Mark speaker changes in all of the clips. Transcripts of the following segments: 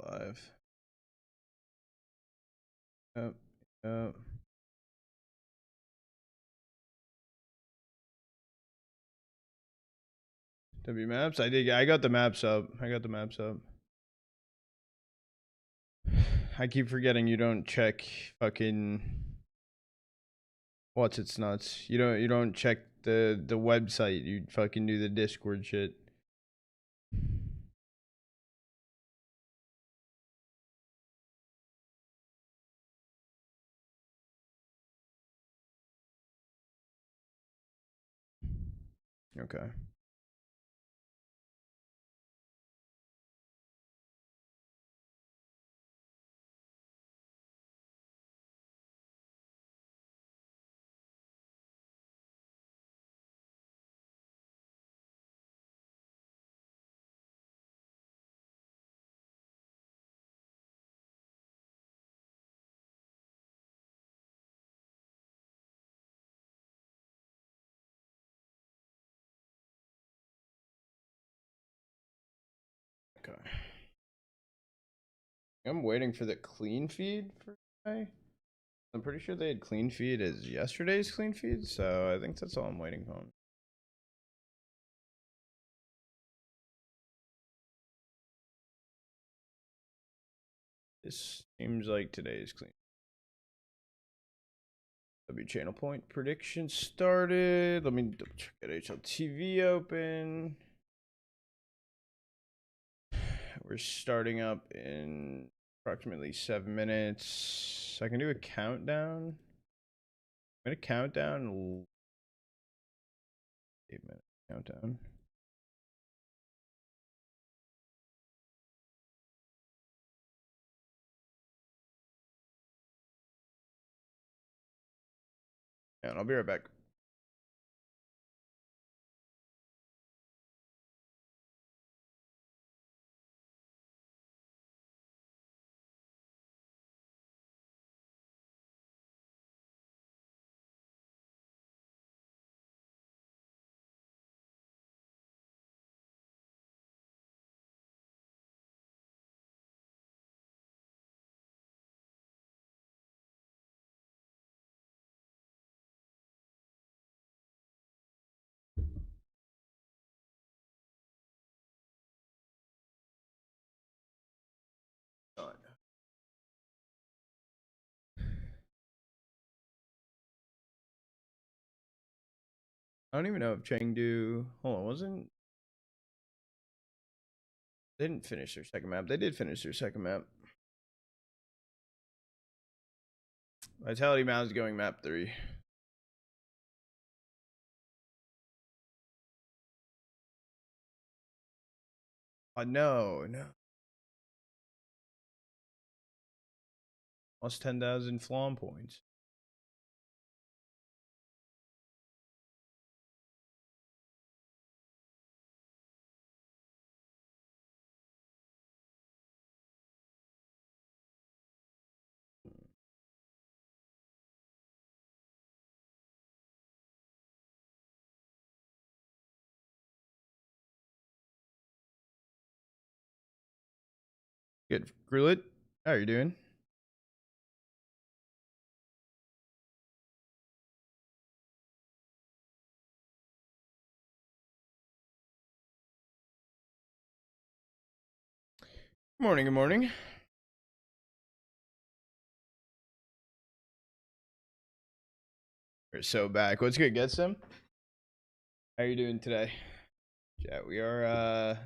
Speaker 1: live. Yep. Yep. W maps. I got the maps up. I keep forgetting you don't check fucking what's it's nuts. You don't check the website. You fucking do the Discord shit. Okay. Okay. I'm waiting for the clean feed for today. I'm pretty sure they had clean feed as yesterday's clean feed, so I think that's all I'm waiting on. This seems like today's clean. W channel point prediction started. Let me double check that HLTV open. We're starting up in approximately 7 minutes. I can do a countdown. I'm gonna count down 8-minute countdown. And I'll be right back. I don't even know if Chengdu. Hold on, wasn't. They didn't finish their second map. They did finish their second map. Vitality Mao is going map 3. No. Lost 10,000 flaw points. Good. Grulet, how are you doing? Good morning, good morning. We're so back. What's good, get some? How are you doing today? Yeah, we are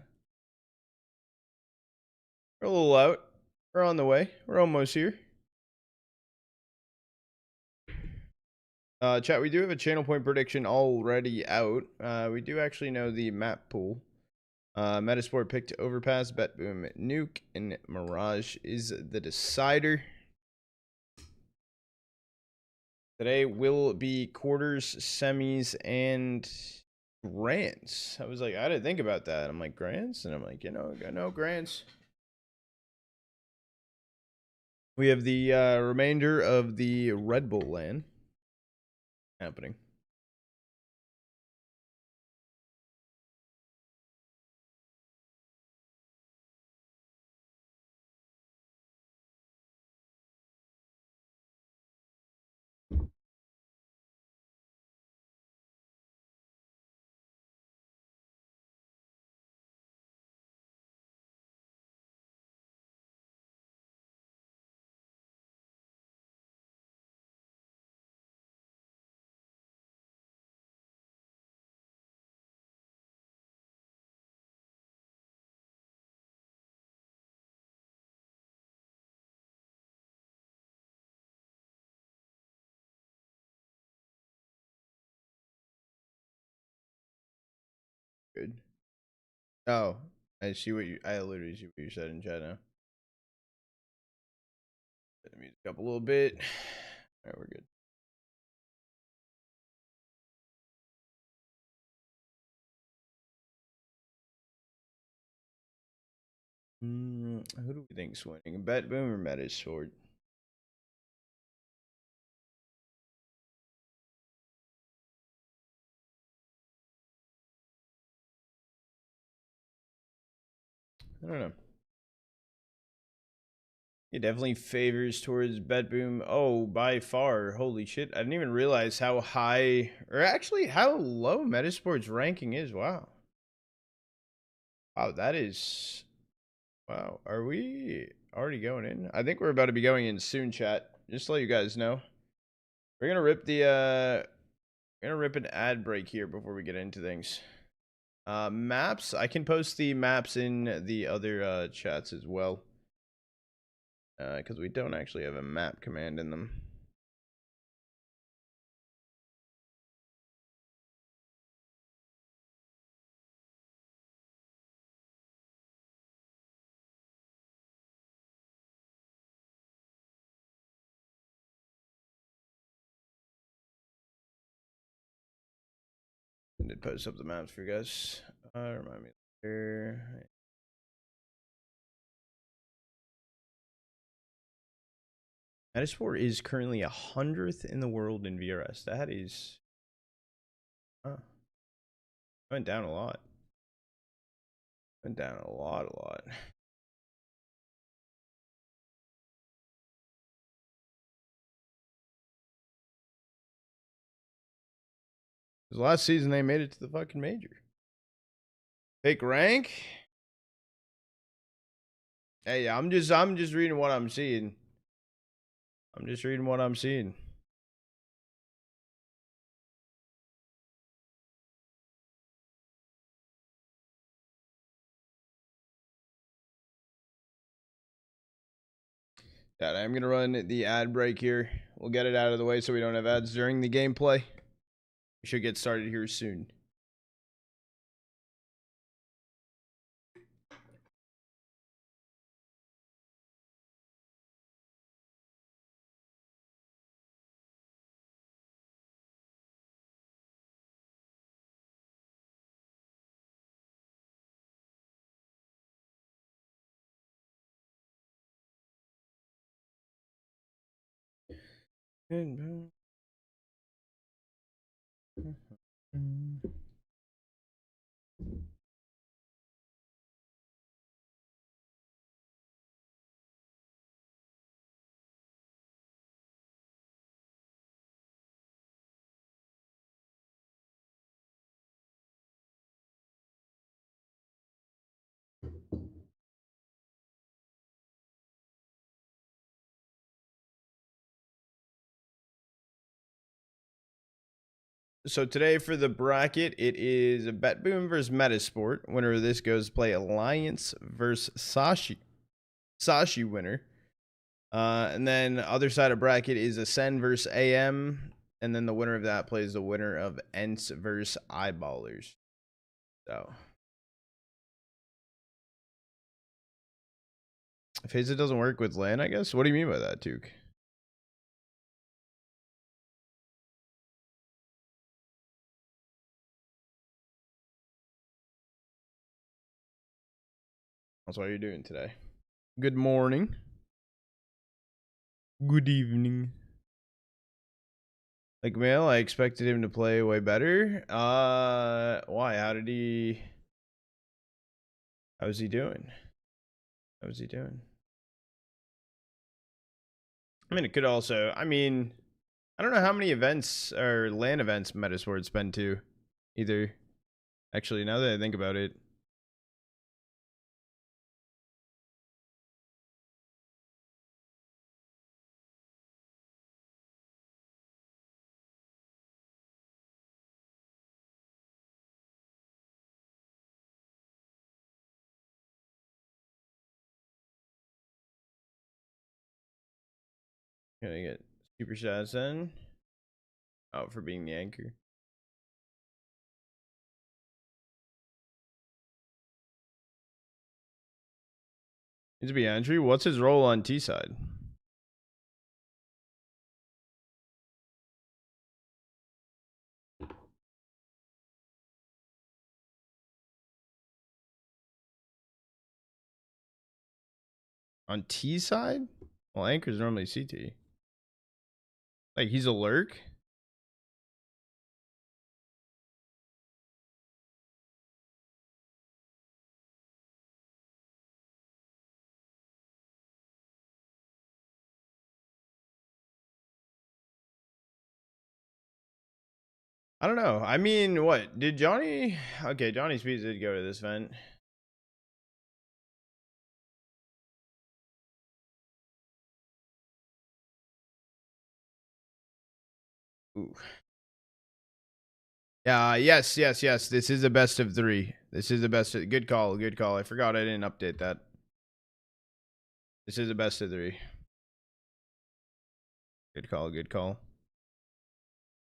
Speaker 1: we're a little out. We're on the way. We're almost here. Chat, we do have a channel point prediction already out. We do actually know the map pool. Metasport picked Overpass, Bet Boom, Nuke, and Mirage is the decider. Today will be quarters, semis, and grands. I was like, I didn't think about that. I'm like, grands? And I'm like, no grands. We have the remainder of the Red Bull LAN happening. Good. Oh, I see what you. I literally see what you said in chat now. Set the music up a little bit. All right, we're good. Who do we think's winning? Bet Boom or Meta Sword? I don't know. It definitely favors towards Bet Boom. Oh, by far. Holy shit. I didn't even realize how high, or actually how low Metasport's ranking is. Wow. Wow, that is. Wow. Are we already going in? I think we're about to be going in soon, chat. Just to let you guys know. We're gonna rip the we're gonna rip an ad break here before we get into things. Maps. I can post the maps in the other chats as well. Because we don't actually have a map command in them. I did post up the maps for you guys. Remind me later. Metasport is currently 100th in the world in VRS. That is, went down a lot. Went down a lot. Because last season they made it to the fucking major. Fake rank. Hey, yeah, I'm just reading what I'm seeing. I'm just reading what I'm seeing. Dad, I'm gonna run the ad break here. We'll get it out of the way so we don't have ads during the gameplay. We should get started here soon. So today for the bracket, it is Bet Boom versus Metasport. Winner of this goes to play Alliance versus Sashi winner. And then other side of bracket is Ascend versus AM. And then the winner of that plays the winner of Ents versus Eyeballers. So Phase it doesn't work with land, I guess. What do you mean by that, Tuke? That's what you're doing today. Good morning. Good evening. Like Mail, I expected him to play way better. Why? How was he doing? How was he doing? I mean, it could also, I don't know how many events or LAN events Metasport's been to either. Actually, now that I think about it. Gonna get super shots in. Oh, for being the anchor. Needs to be entry. What's his role on T side? On T side? Well, anchor's normally CT. Like he's a lurk? I don't know. I mean, what? Did Johnny... Okay, Johnny Speeds did go to this event. Ooh. Yeah, yes. This is a best of 3. This is a best of... Good call, good call. I forgot I didn't update that. This is a best of 3. Good call, good call.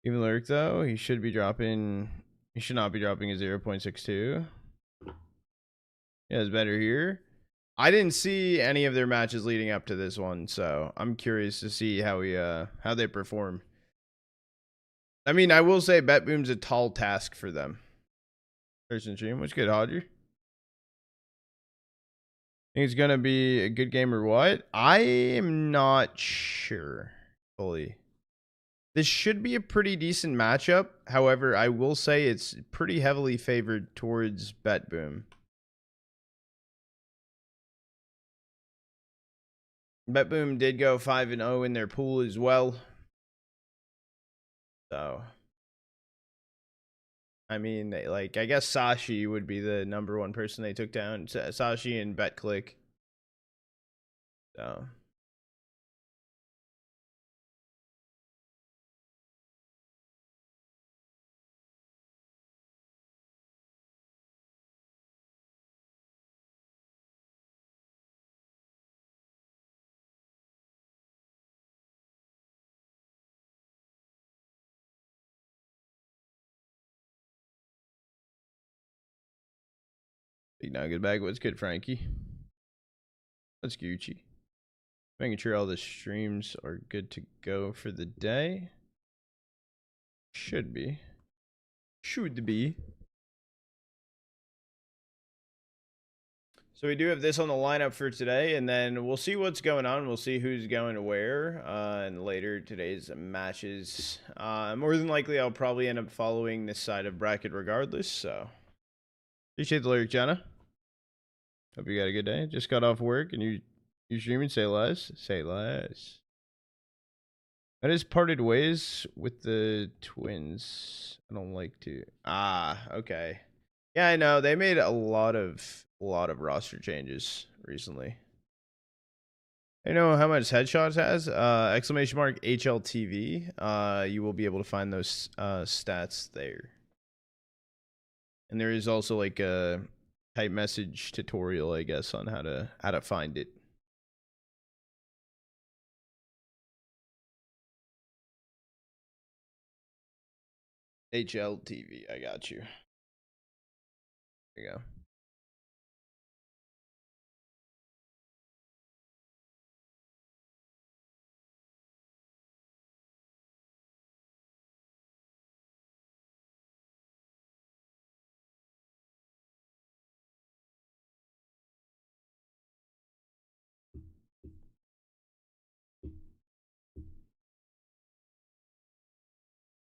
Speaker 1: Even lurk, though, he should be dropping... He should not be dropping a 0.62. Yeah, it's better here. I didn't see any of their matches leading up to this one, so I'm curious to see how they perform. I mean, I will say Bet Boom's a tall task for them. Person stream, what's good, Hodger? Think it's gonna be a good game or what? I am not sure fully. This should be a pretty decent matchup. However, I will say it's pretty heavily favored towards Bet Boom. Bet Boom did go 5-0 in their pool as well. So, I mean, like, I guess Sashi would be the #1 person they took down. Sashi and BetClick. So, big nugget bag. What's good, Frankie? What's Gucci? Making sure all the streams are good to go for the day. Should be. Should be. So we do have this on the lineup for today, and then we'll see what's going on. We'll see who's going to where in later today's matches. More than likely, I'll probably end up following this side of bracket regardless. So appreciate the lyric, Jenna. Hope you got a good day. Just got off work, and you streaming? Say less. Say less. I just parted ways with the twins. I don't like to. Okay. Yeah, I know. They made a lot of roster changes recently. I know how much Headshots has. Exclamation mark HLTV. You will be able to find those stats there. And there is also like a type message tutorial, I guess, on how to find it. HLTV. I got you. There you go.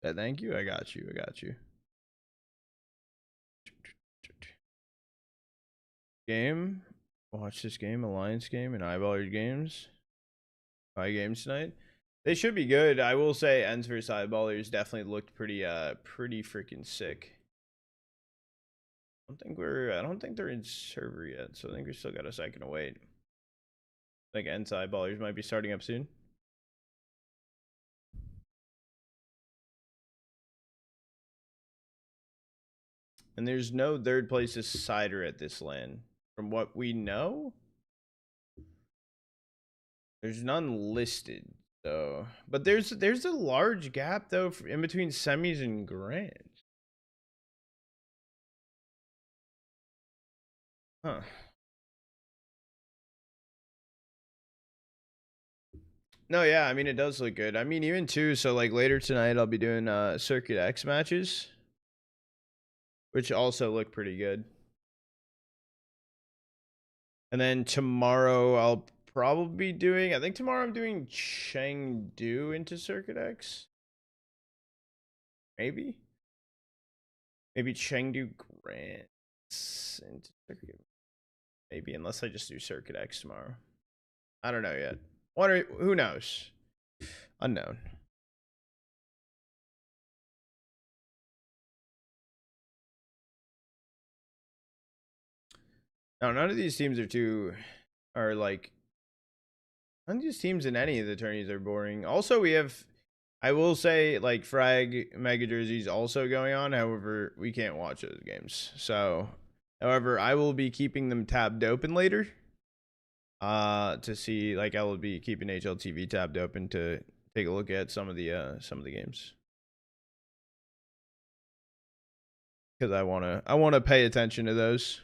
Speaker 1: Yeah, thank you. I got you. I got you. Game. Watch this game. Alliance game and Eyeballer games. 5 games tonight. They should be good. I will say Ends vs Eyeballers definitely looked pretty freaking sick. I don't think they're in server yet, so I think we still got a second to wait. I think Ends Eyeballers might be starting up soon. And there's no third place decider at this LAN. From what we know, there's none listed. So, but there's a large gap though in between semis and grands. Huh. No, yeah, I mean it does look good. I mean even too, so like later tonight I'll be doing Circuit X matches, which also look pretty good. And then tomorrow I'll probably be doing, I think tomorrow I'm doing Chengdu into Circuit X. Maybe. Maybe Chengdu Grants into Circuit. Maybe, unless I just do Circuit X tomorrow. I don't know yet. Who knows? Unknown. No, none of these teams are like, none of these teams in any of the tourneys are boring. Also, we have, I will say, like, Frag Mega Jerseys also going on. However, we can't watch those games. So, however, I will be keeping them tabbed open later. To see, like, I will be keeping HLTV tabbed open to take a look at some of the games. Because I wanna pay attention to those.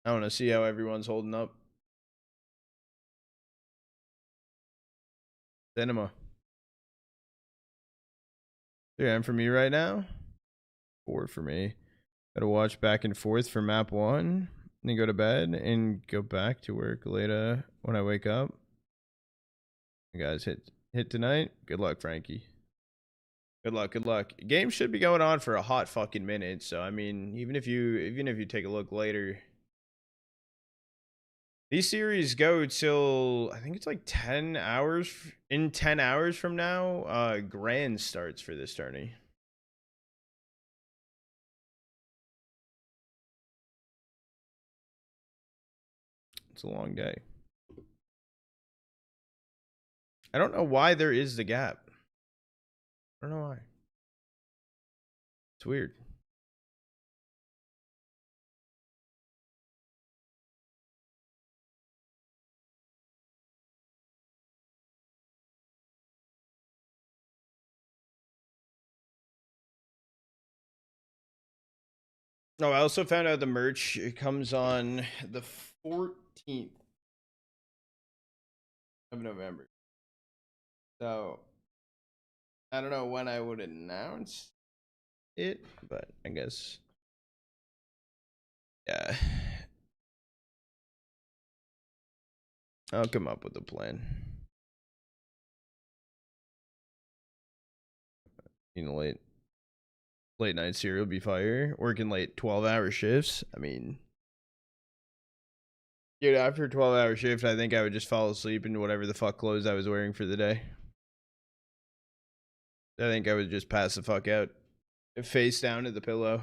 Speaker 1: I wanna see how everyone's holding up. Cinema. 3 for me right now. 4 for me. Gotta watch back and forth for map 1. Then go to bed and go back to work later when I wake up. You guys hit tonight. Good luck, Frankie. Good luck, good luck. Game should be going on for a hot fucking minute. So I mean, even if you take a look later, these series go till I think it's like 10 hours. In 10 hours from now, Grand starts for this tourney. It's a long day. I don't know why there is the gap. I don't know why. It's weird. Oh, I also found out the merch, it comes on the 14th of November. So I don't know when I would announce it, but I guess, yeah, I'll come up with a plan. You know, late night cereal be fire. Working late 12-hour shifts. I mean, dude, after a 12-hour shift, I think I would just fall asleep into whatever the fuck clothes I was wearing for the day. I think I would just pass the fuck out, face down to the pillow.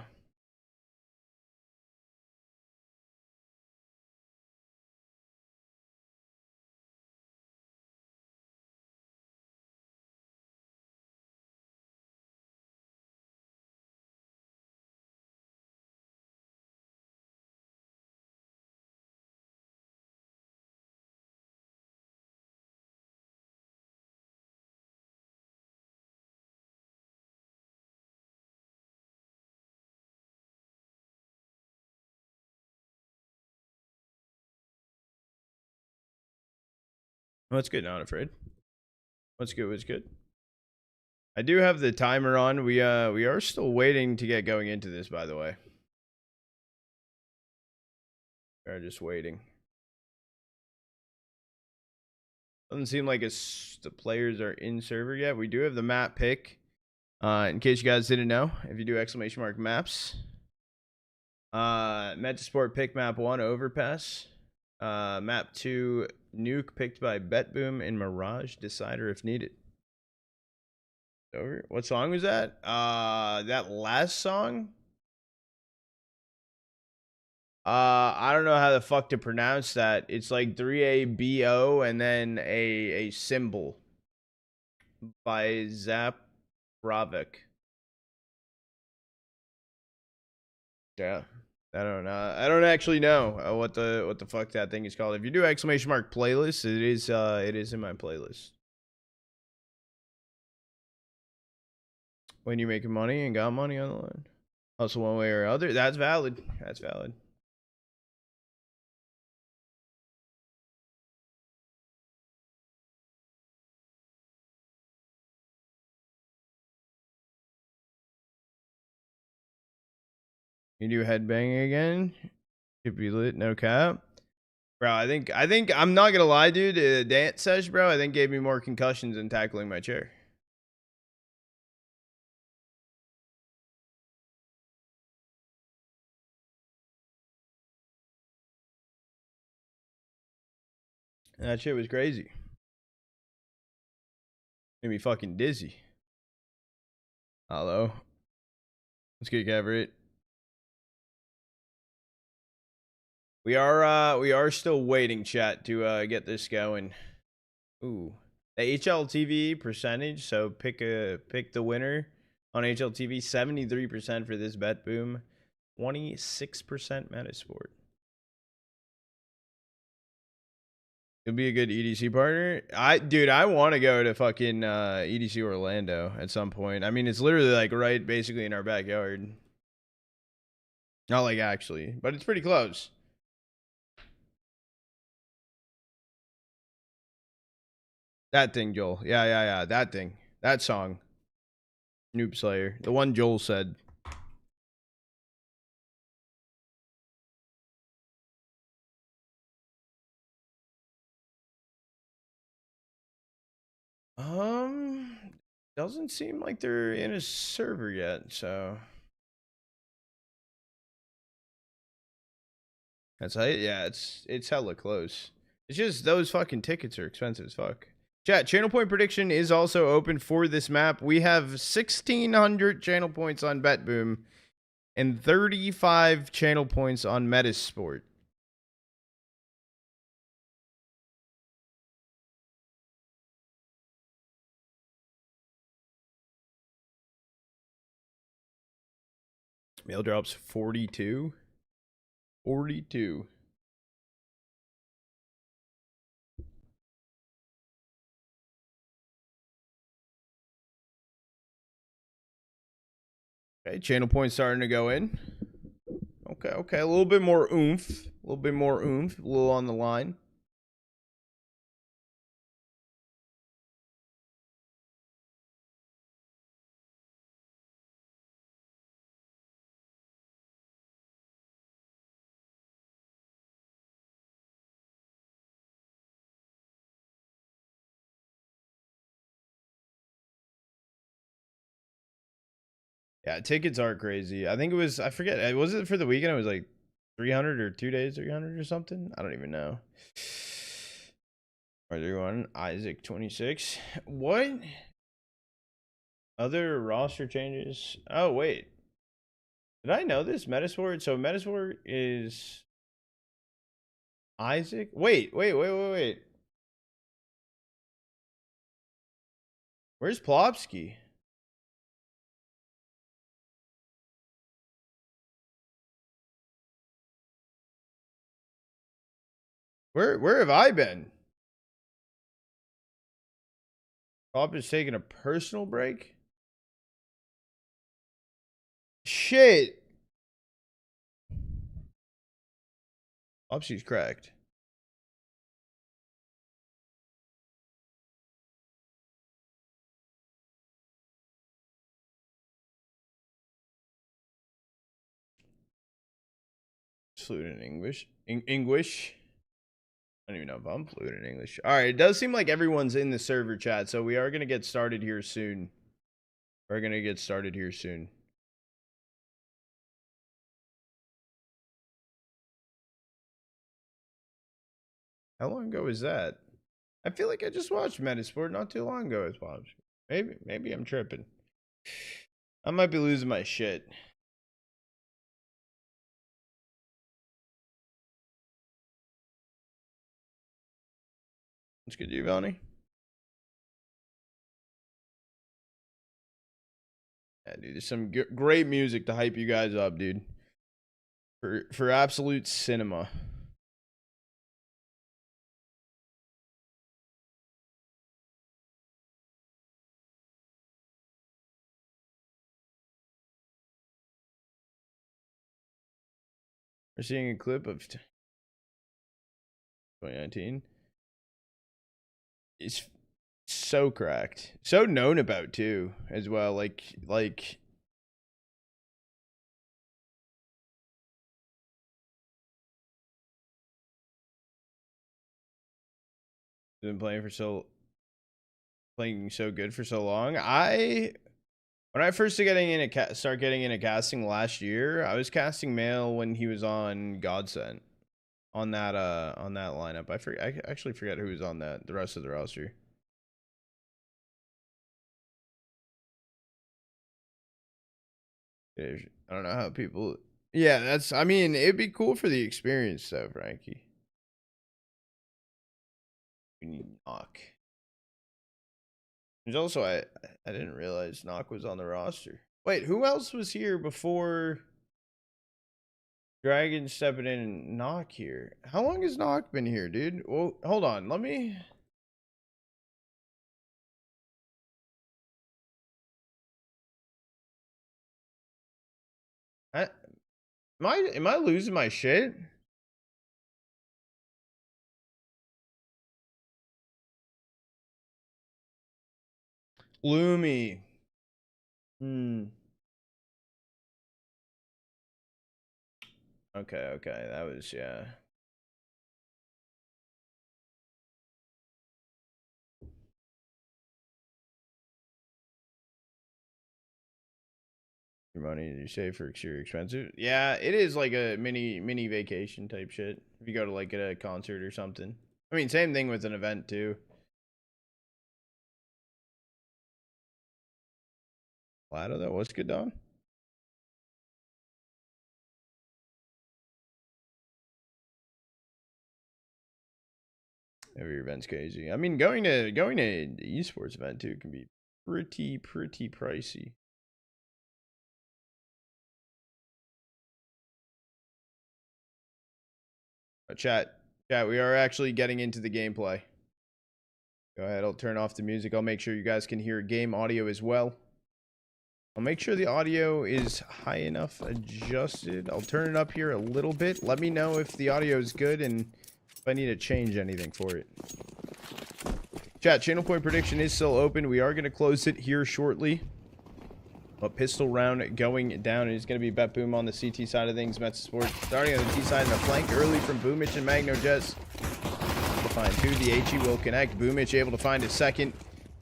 Speaker 1: What's good? Not afraid. What's good? What's good? I do have the timer on. We are still waiting to get going into this, by the way. We are just waiting. Doesn't seem like the players are in server yet. We do have the map pick. In case you guys didn't know, if you do !maps. Metasport pick map 1 overpass. Map 2 nuke picked by Betboom and Mirage decider if needed. Over. What song was that? That last song? I don't know how the fuck to pronounce that. It's like 3ABO and then a symbol by Zaprovik. Yeah. I don't know. I don't actually know what the fuck that thing is called. If you do ! Playlist, it is in my playlist. When you're making money and got money on the line. Also one way or other. That's valid. That's valid. You do headbanging again? Could be lit, no cap. Bro, I think I'm not gonna lie, dude. Dance sesh, bro, I think gave me more concussions than tackling my chair. And that shit was crazy. Made me fucking dizzy. Hello. Let's get Everett. We are still waiting, chat, to get this going. Ooh. The HLTV percentage, so pick the winner on HLTV, 73% for this bet boom, 26% Metasport. It'll be a good EDC partner. Dude, I want to go to fucking EDC Orlando at some point. I mean, it's literally like right basically in our backyard. Not like actually, but it's pretty close. That thing, Joel. Yeah. That thing. That song. Noob Slayer. The one Joel said. Doesn't seem like they're in a server yet, so that's how. Yeah, it's hella close. It's just those fucking tickets are expensive as fuck. Chat, channel point prediction is also open for this map. We have 1,600 channel points on BetBoom and 35 channel points on Metasport. Mail drops 42. 42. Okay, channel points starting to go in. Okay, a little bit more oomph. A little bit more oomph. A little on the line. Yeah, tickets are crazy. I think it was, I forget, was it for the weekend? It was like 300 or 2 days, 300 or something? I don't even know. Are there one? Isaac 26. What? Other roster changes? Oh, wait. Did I know this? Metasport? So Metasport is Isaac? Wait. Where's Plopsky? Where have I been? Plop is taking a personal break? Shit. Plopsy's cracked. Fluent in English. English. I don't even know if I'm fluent in English. All right, it does seem like everyone's in the server chat, so we are gonna get started here soon. We're gonna get started here soon. How long ago was that? I feel like I just watched Metasport not too long ago as well. Maybe I'm tripping. I might be losing my shit. What's good, you, Bonnie? Yeah, dude, there's some great music to hype you guys up, dude. For absolute cinema. We're seeing a clip of 2019. It's so cracked, so known about too, as well. Like Been playing so good for so long. When I first start getting into casting last year, I was casting male when he was on Godsent on that lineup. I actually forget who was on the rest of the roster. I don't know how people. Yeah, I mean, it'd be cool for the experience though, Frankie. We need Knock. There's also I didn't realize Knock was on the roster. Wait, who else was here before Dragon stepping in and Knock here? How long has Knock been here, dude? Well, hold on. Let me. Am I losing my shit? Loomy. Okay. That was, yeah. Your money you save for exterior expensive. Yeah, it is like a mini vacation type shit. If you go to like a concert or something. I mean, same thing with an event too. Lado, that was good, Don. Every event's crazy. I mean, going to esports event too can be pretty pricey. Chat, we are actually getting into the gameplay. Go ahead, I'll turn off the music. I'll make sure you guys can hear game audio as well. I'll make sure the audio is high enough adjusted. I'll turn it up here a little bit. Let me know if the audio is good and if I need to change anything for it. Chat, channel point prediction is still open. We are going to close it here shortly. A pistol round going down. It's going to be Bet Boom on the CT side of things. Mets Sports starting on the T side and a flank early from Boomich and Magno Jets. To find two. The HE will connect. Boomich able to find a second.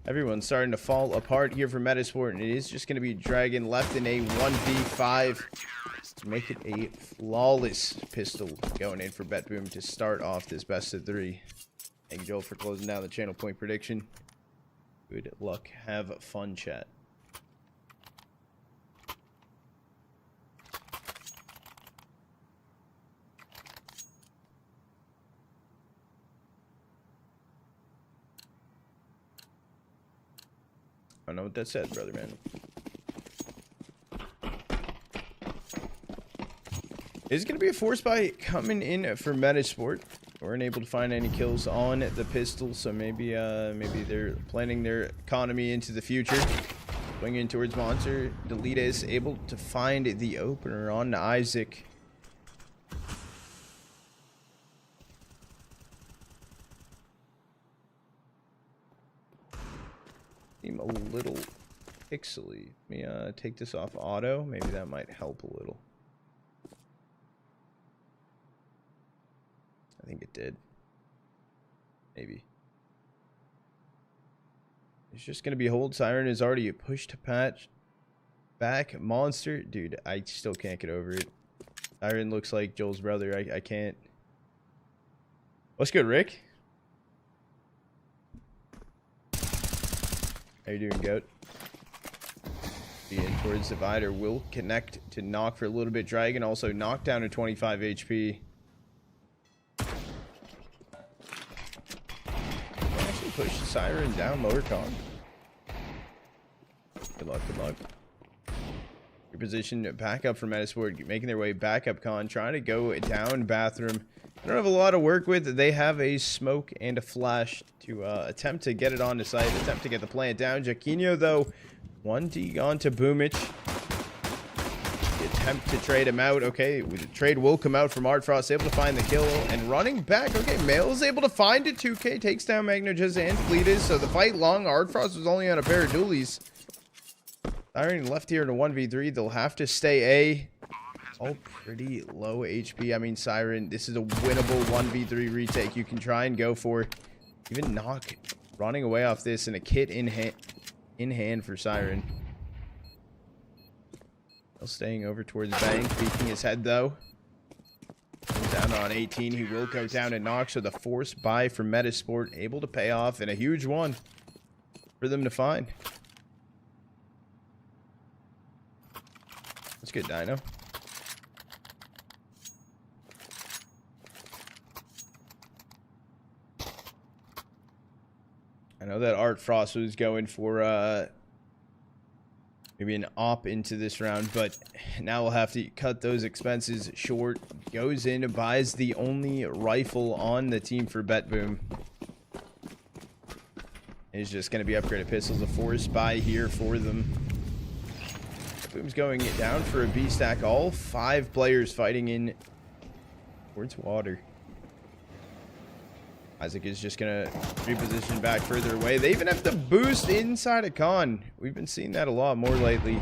Speaker 1: Everyone's starting to fall apart here for Metasport, and it is just going to be Dragon left in a 1v5 to make it a flawless pistol going in for Bet Boom to start off this best of 3. Thank you, Joel, for closing down the channel point prediction. Good luck. Have fun, chat. I don't know what that said, brother, man. Is going to be a force buy coming in for Metasport. Weren't able to find any kills on the pistol, so maybe they're planning their economy into the future. Swinging towards Monster. Delita is able to find the opener on Isaac. Seem a little pixely. Let me take this off auto. Maybe that might help a little. I think it did. Maybe. It's just gonna be hold. Siren is already pushed to patch. Back. Monster. Dude, I still can't get over it. Siren looks like Joel's brother. I can't. What's good, Rick? How you doing, Goat? In towards Divider will connect to Knock for a little bit. Dragon also knocked down to 25 HP. Actually push the Siren down lower con. Good luck, good luck. Your position back up for Metasport, making their way back up con, trying to go down bathroom. I don't have a lot of work with. They have a smoke and a flash to attempt to get it on the site, attempt to get the plant down. Jaquinho, though, 1D on to Boomich. The attempt to trade him out. Okay, the trade will come out from Artfrost, able to find the kill and running back. Okay, Mail is able to find it. 2K takes down Magnojez and Fleetus. So the fight long. Artfrost was only on a pair of dualies. Siren left here in a 1v3. They'll have to stay A. All pretty low HP. I mean, Siren, this is a winnable 1v3 retake. You can try and go for Even Knock running away off this, and a kit in hand for Siren. Still staying over towards Bang, peeking his head though. Down on 18, he will go down and Knock, so the force buy for Metasport able to pay off, and a huge one for them to find. That's good, Dino. I know that Art Frost was going for maybe an op into this round, but now we'll have to cut those expenses short. Goes in and buys the only rifle on the team for BetBoom. It's just going to be upgraded pistols. A force buy here for them. Boom's going down for a B stack. All 5 players fighting in towards water. Isaac is just going to reposition back further away. They even have to boost inside a con. We've been seeing that a lot more lately.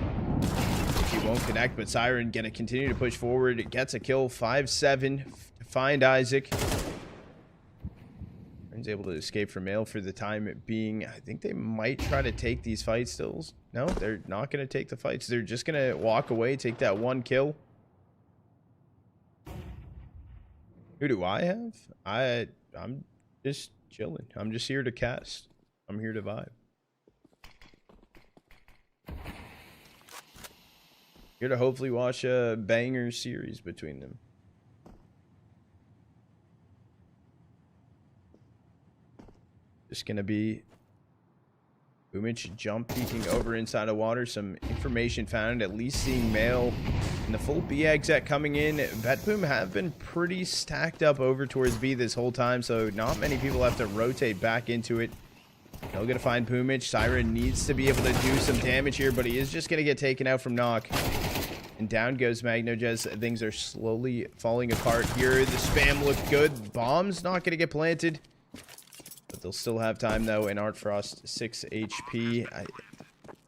Speaker 1: He won't connect, but Siren going to continue to push forward. It gets a kill. 5-7 to find Isaac. Siren's able to escape from mail for the time being. I think they might try to take these fight stills. No, they're not going to take the fights. They're just going to walk away, take that 1 kill. Who do I have? I'm just chilling. I'm just here to cast. I'm here to vibe. Here to hopefully watch a banger series between them. Just gonna be Boomich jump peeking over inside of water. Some information found, at least seeing mail. And the full B exec coming in. BetBoom have been pretty stacked up over towards B this whole time, so not many people have to rotate back into it. They'll get to find Boomich. Siren needs to be able to do some damage here, but he is just going to get taken out from Knock. And down goes MagnoJez. Things are slowly falling apart here. The spam looked good. Bomb's not going to get planted. But they'll still have time, though. And Art Frost, 6 HP.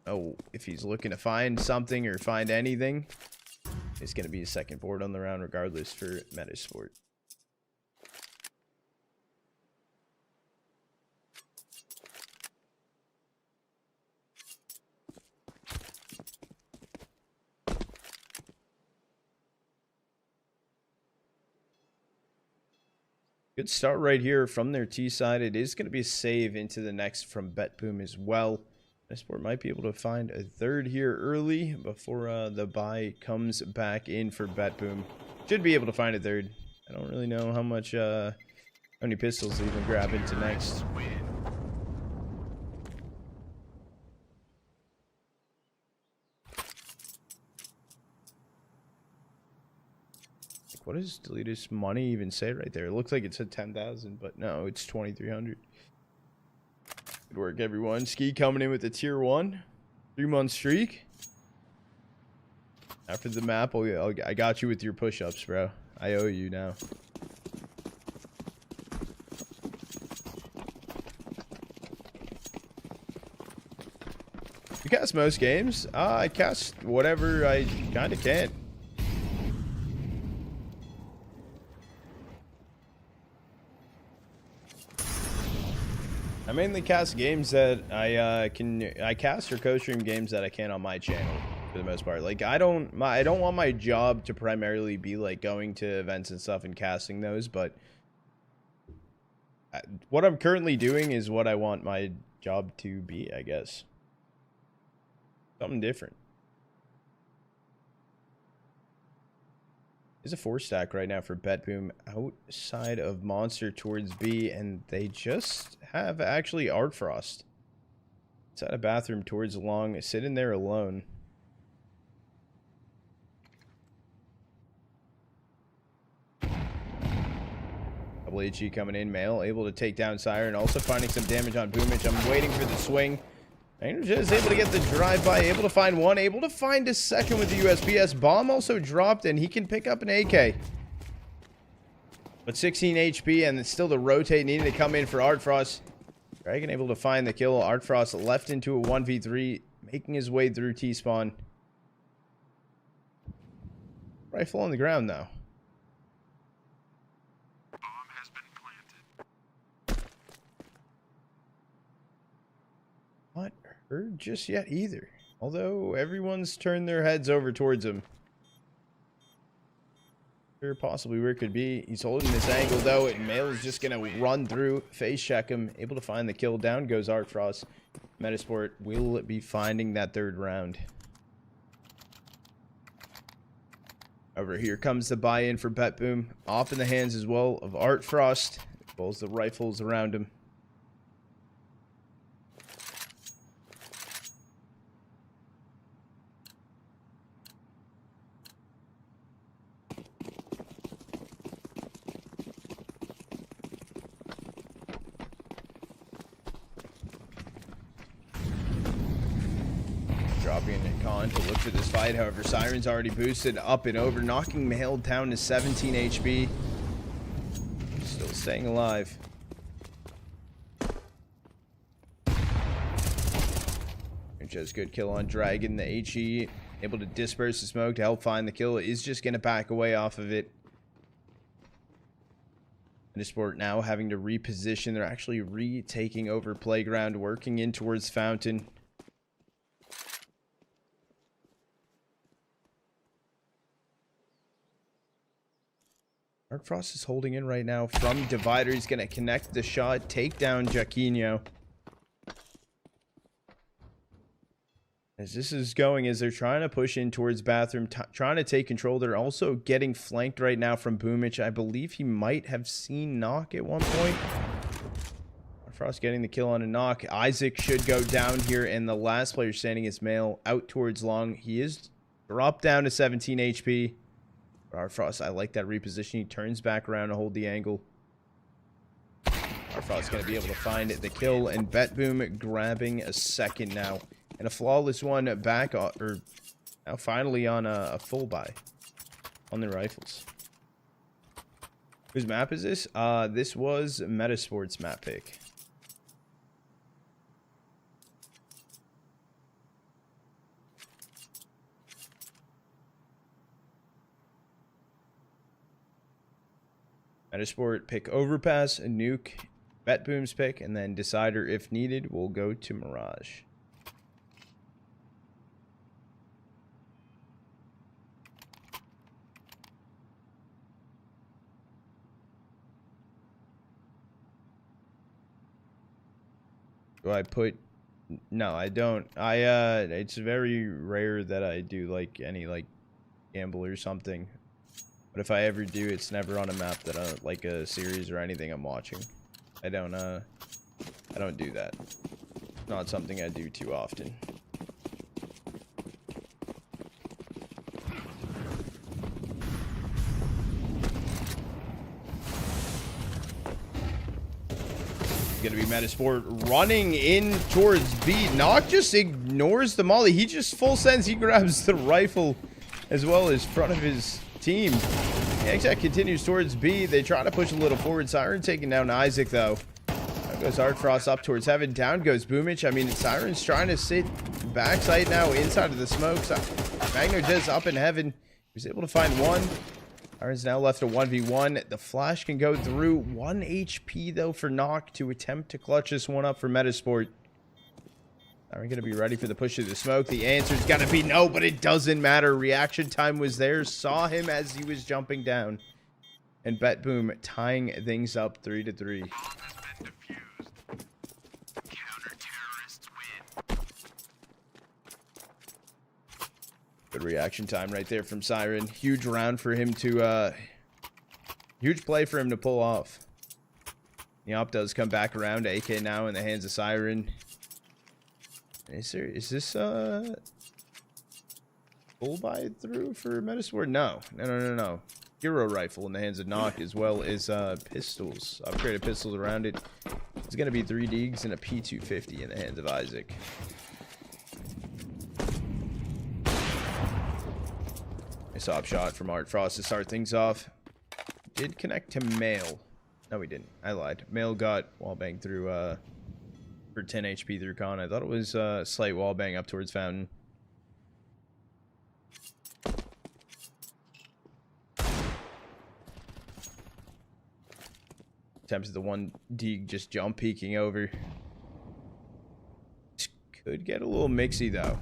Speaker 1: Oh, if he's looking to find something or find anything, it's going to be a second board on the round regardless for Metasport. Good start right here from their T side. It is going to be a save into the next from BetBoom as well. Metasport might be able to find a third here early before the buy comes back in for BetBoom. Should be able to find a third. I don't really know how many pistols they even grab into next. What does Deletus money even say right there? It looks like it said 10,000, but no, it's 2,300. Good work, everyone. Ski coming in with the tier 1. 3-month streak. After the map, I got you with your push-ups, bro. I owe you now. You cast most games? I cast whatever I kind of can. I mainly cast games that I cast or co-stream games that I can on my channel for the most part. Like I don't want my job to primarily be like going to events and stuff and casting those, but what I'm currently doing is what I want my job to be, I guess. Something different. There's a 4-stack right now for BetBoom outside of Monster towards B, and they just have actually Art Frost. It's at a bathroom towards Long, sitting there alone. Double HE coming in, Mail able to take down Siren, also finding some damage on Boomich. I'm waiting for the swing. Ranger is able to get the drive-by, able to find one, able to find a second with the USPS. Bomb also dropped, and he can pick up an AK. But 16 HP, and it's still the rotate needing to come in for Art Frost. Dragon able to find the kill. Art Frost left into a 1v3, making his way through T-spawn. Rifle on the ground, though. or just yet either. Although everyone's turned their heads over towards him. Sure, possibly where it could be. He's holding this angle though, and Mail is just gonna run through, face check him, able to find the kill. Down goes Art Frost. Metasport will be finding that third round. Over here comes the buy-in for Bet Boom. Off in the hands as well of Art Frost, as well as the rifles around him. Dropping Con to look for this fight. However, Siren's already boosted up and over, knocking Mail down to 17 HP. Still staying alive. Just good kill on Dragon. The HE able to disperse the smoke to help find the kill. Is just going to back away off of it. Sport now having to reposition. They're actually retaking over Playground, working in towards Fountain. Art Frost is holding in right now from Divider. He's going to connect the shot, take down Jaquinho. As this is going, as they're trying to push in towards Bathroom, trying to take control. They're also getting flanked right now from Boomich. I believe he might have seen Knock at one point. Art Frost getting the kill on a Knock. Isaac should go down here, and the last player standing is Mail out towards Long. He is dropped down to 17 HP. Art Frost, I like that reposition. He turns back around to hold the angle. Art Frost going to be able to find the kill, and Bet Boom grabbing a second now. And a flawless one back, or now finally on a full buy on the rifles. Whose map is this? This was Metasport's map pick. Metasport pick Overpass, a Nuke, Bet Boom's pick, and then Decider if needed will go to Mirage. Do I put... No, I don't. It's very rare that I do like any like gamble or something. But if I ever do, it's never on a map that I like a series or anything I'm watching. I don't do that. Not something I do too often. Gonna be Metasport running in towards B. Knock just ignores the molly. He just full sends. He grabs the rifle as well as front of his team. Exact continues towards B. They try to push a little forward. Siren taking down Isaac though. Down goes Art Frost up towards Heaven. Down goes Boomich. I mean, Siren's trying to sit backside now inside of the smoke. So Magno just up in Heaven. He was able to find one. Siren's now left a 1v1. The flash can go through. 1 HP though for Knock to attempt to clutch this one up for Metasport. Are we going to be ready for the push of the smoke? The answer's got to be no, but it doesn't matter. Reaction time was there. Saw him as he was jumping down. And Bet Boom tying things up 3-3. Good reaction time right there from Siren. Huge round for him to... huge play for him to pull off. The op does come back around. AK now in the hands of Siren. Is this full buy through for Metasport? No. Hero rifle in the hands of Knock, as well as pistols. Upgraded pistols around it. It's gonna be 3 Deags and a P250 in the hands of Isaac. Nice op shot from Art Frost to start things off. Did connect to Mail. No, we didn't. I lied. Mail got wallbang through for 10 HP through Con. I thought it was slight wallbang up towards Fountain. Attempts the 1 Deag just jump peeking over. This could Could get a little mixy, though.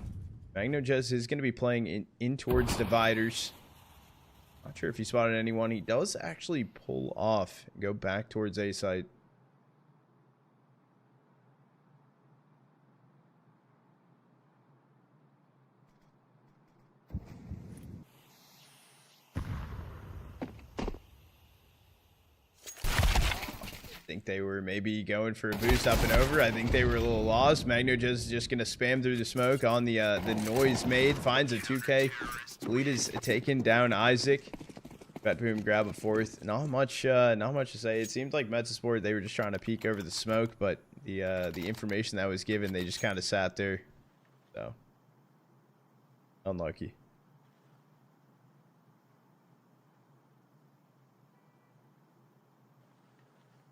Speaker 1: MagnoJez is going to be playing in towards dividers. Not sure if he spotted anyone. He does actually pull off and go back towards A site. I think they were maybe going for a boost up and over. I think they were a little lost. MagnoJez is just going to spam through the smoke on the noise made. Finds a 2K. Lead is taking down Isaac. BetBoom grab a fourth. Not much to say. It seemed like Metasport, they were just trying to peek over the smoke, but the information that was given, they just kind of sat there. So, unlucky.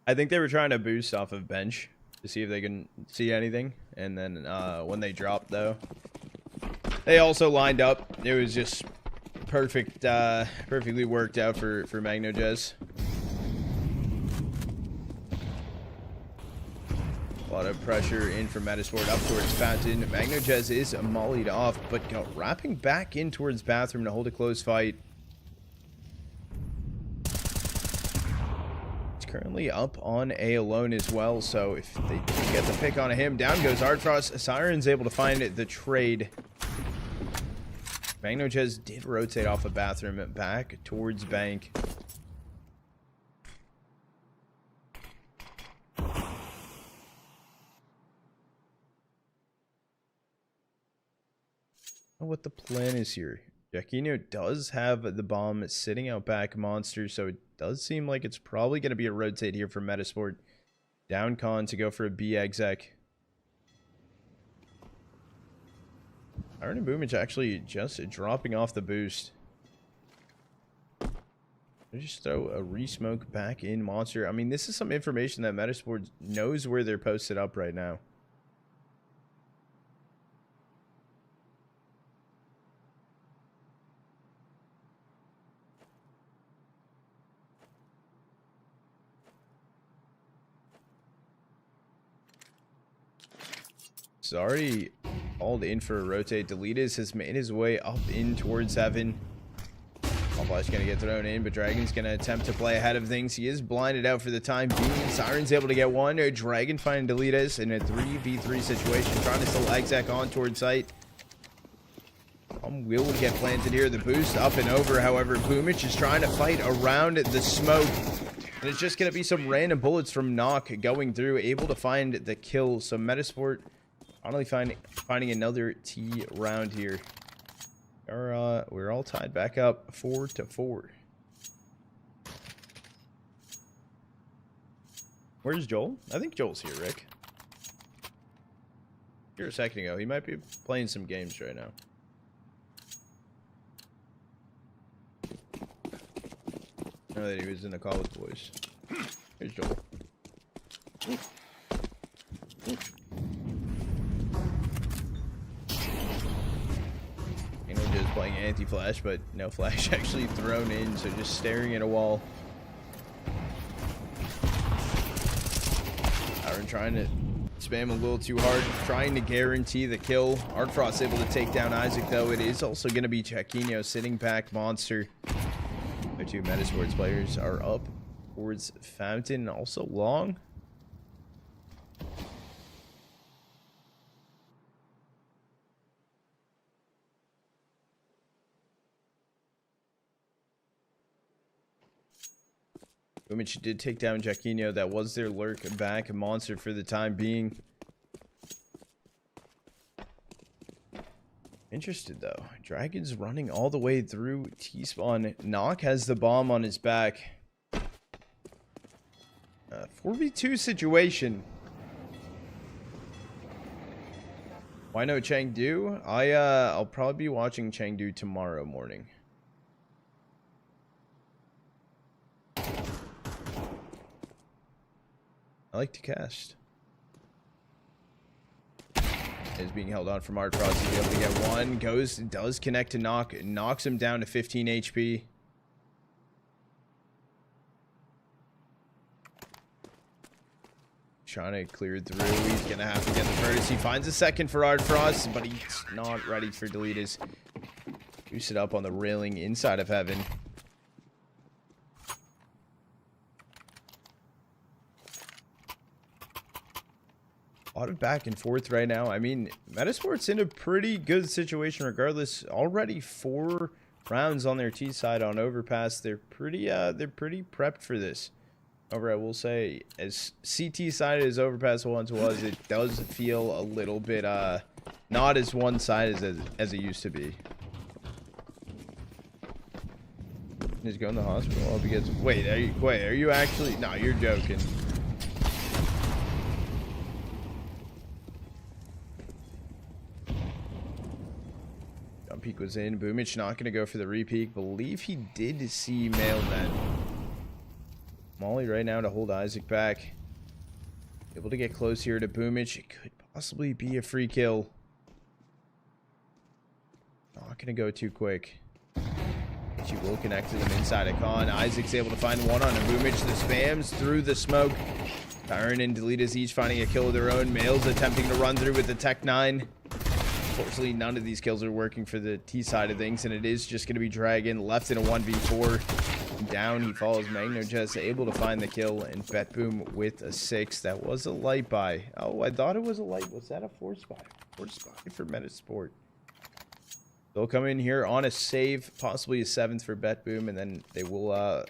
Speaker 1: I think they were trying to boost off of bench to see if they can see anything. And then when they dropped, though, they also lined up. It was just perfect, perfectly worked out for MagnoJez. A lot of pressure in from Metasport up towards Fountain. MagnoJez is mollied off, but wrapping back in towards Bathroom to hold a close fight. Currently up on A alone as well, so if they get the pick on him, down goes Artfrost. Siren's able to find the trade. MagnoJez did rotate off a Bathroom back towards Bank. What the plan is here. Jaquinho does have the bomb sitting out back Monster, so it does seem like it's probably going to be a rotate here for Metasport. Down Con to go for a B exec. Iron and Boomage actually just dropping off the boost. They just throw a re-smoke back in Monster. I mean, this is some information that Metasport knows where they're posted up right now. It's already called in for a rotate. Deletus has made his way up in towards Heaven. Flash going to get thrown in, but Dragon's going to attempt to play ahead of things. He is blinded out for the time being. Siren's able to get one. Dragon finding Deletus in a 3v3 situation, trying to still exec on towards site. Will get planted here. The boost up and over. However, Boomich is trying to fight around the smoke. And it's just going to be some random bullets from Knock going through, able to find the kill. So Metasport finally finding another T round here. We're all tied back up 4-4. Where's Joel? I think Joel's here, Rick. Here a second ago. He might be playing some games right now. I know that he was in the call with the boys. Here's Joel. Just playing anti-flash, but no flash actually thrown in, so just staring at a wall. Aaron trying to spam a little too hard, trying to guarantee the kill. Artfrost able to take down Isaac, though. It is also going to be Jaquinho sitting back Monster. The two Metasports players are up towards Fountain, also long. Boomich did take down Jaquinho. That was their lurk back Monster for the time being. Interested though. Dragon's running all the way through T-spawn. Knock has the bomb on his back. 4v2 situation. Why no Chengdu? I'll probably be watching Chengdu tomorrow morning. I like to cast. Is being held on from Artfrost. He's able to get one. Does connect to Knock. Knocks him down to 15 HP. Trying to clear it through. He's going to have to get the first. He finds a second for Art Frost, but he's not ready for Deletus. Goose it up on the railing inside of heaven. A lot of back and forth right now. I mean, Metasport's in a pretty good situation regardless. Already 4 rounds on their T side on Overpass. They're pretty prepped for this. However, I will say, as CT sided as Overpass once was, it does feel a little bit not as one-sided as it used to be. He's going to the hospital. I'll be getting... Wait, are you actually... No, you're joking. Jump peek was in. Boomich not going to go for the repeat. Believe he did see Mailman. Molly right now to hold Isaac back. Able to get close here to Boomich. It could possibly be a free kill. Not going to go too quick. She will connect to them inside of Con. Isaac's able to find one on a Boomich. The spams through the smoke. Tyron and Deletus each finding a kill of their own. Males attempting to run through with the Tech 9. Unfortunately, none of these kills are working for the T side of things, and it is just going to be Dragon left in a 1v4. Down he falls. Magno just able to find the kill, and Betboom with a 6. That was a light buy. Oh, I thought it was a light. Was that a force buy? Force buy for Metasport. They'll come in here on a save, possibly a 7th for Betboom, and then they will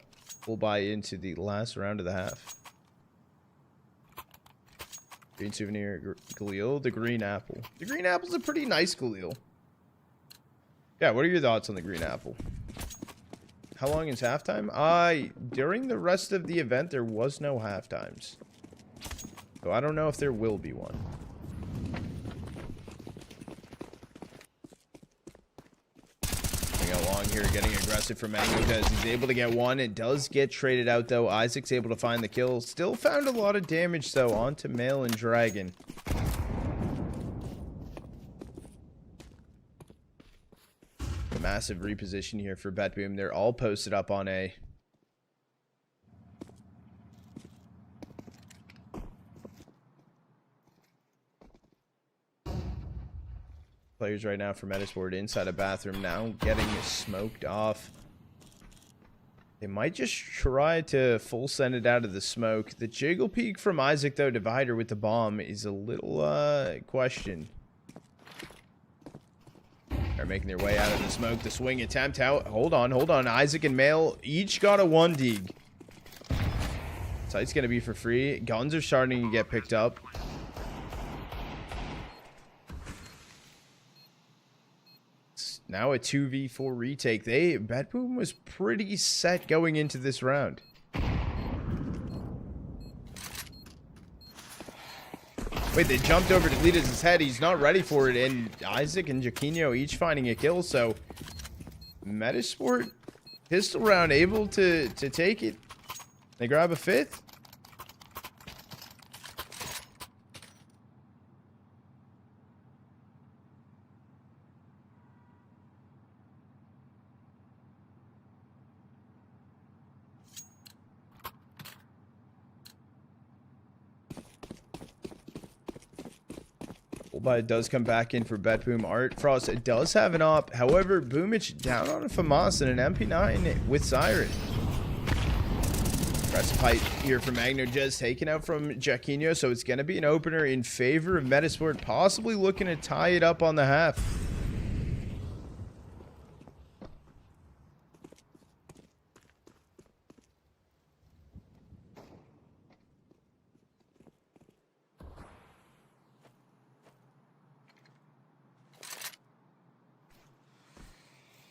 Speaker 1: buy into the last round of the half. Green souvenir, Galil, the green apple. The green apple's a pretty nice Galil. Yeah, what are your thoughts on the green apple? How long is halftime? During the rest of the event, there was no halftimes. So I don't know if there will be one. Along here, getting aggressive from Mango Des. He's able to get one. It does get traded out, though. Isaac's able to find the kill. Still found a lot of damage, though, onto Male and Dragon. A massive reposition here for Betboom. They're all posted up on A. Players right now for Metasport inside a bathroom now, getting smoked off. They might just try to full send it out of the smoke. The jiggle peek from Isaac, though, Divider with the bomb is a little question. They're making their way out of the smoke. The swing attempt out. Hold on. Isaac and Male each got a 1 dig. Sight's going to be for free. Guns are starting to get picked up. Now a 2v4 retake. Betboom was pretty set going into this round. Wait, they jumped over to Deletus' head. He's not ready for it. And Isaac and Jaquinho each finding a kill. So Metasport pistol round able to take it. They grab a 5th. But it does come back in for Betboom. Art Frost it does have an op. However, Boomich down on a FAMAS and an MP9 with Siren. Aggressive height here from Magno just taken out from Jaquinho. So it's going to be an opener in favor of Metasport. Possibly looking to tie it up on the half.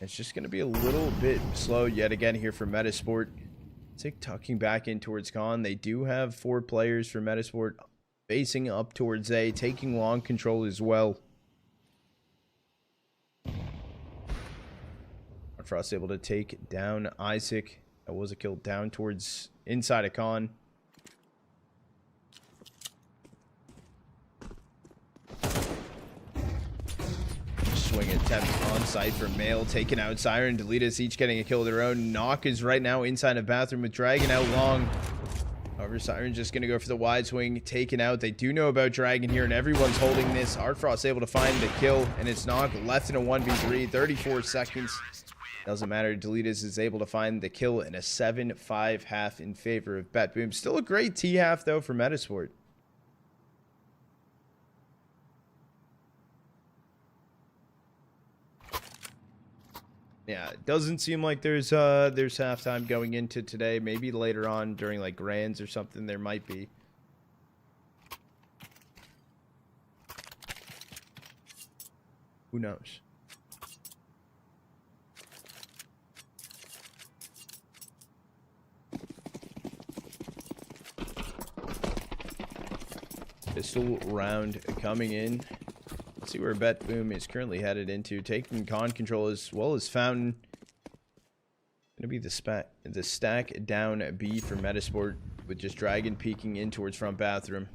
Speaker 1: It's just going to be a little bit slow yet again here for Metasport. Tucking back in towards Con. They do have 4 players for Metasport facing up towards A, taking long control as well. Frost able to take down Isaac. That was a kill down towards inside of Con. Swing attempt on site for Male, taking out Siren, Deletus, each getting a kill of their own. Knock is right now inside a bathroom with Dragon out long. However, Siren's just going to go for the wide swing, taken out. They do know about Dragon here, and everyone's holding this. Artfrost able to find the kill, and it's Knock left in a 1v3, 34 seconds. Doesn't matter. Deletus is able to find the kill in a 7-5 half in favor of BetBoom. Still a great T half, though, for Metasport. Yeah, it doesn't seem like there's halftime going into today. Maybe later on during like grands or something there might be. Who knows? Pistol round coming in. Let's see where BetBoom is currently headed into. Taking con control as well as Fountain. Gonna be the stack down B for Metasport with just Dragon peeking in towards front bathroom.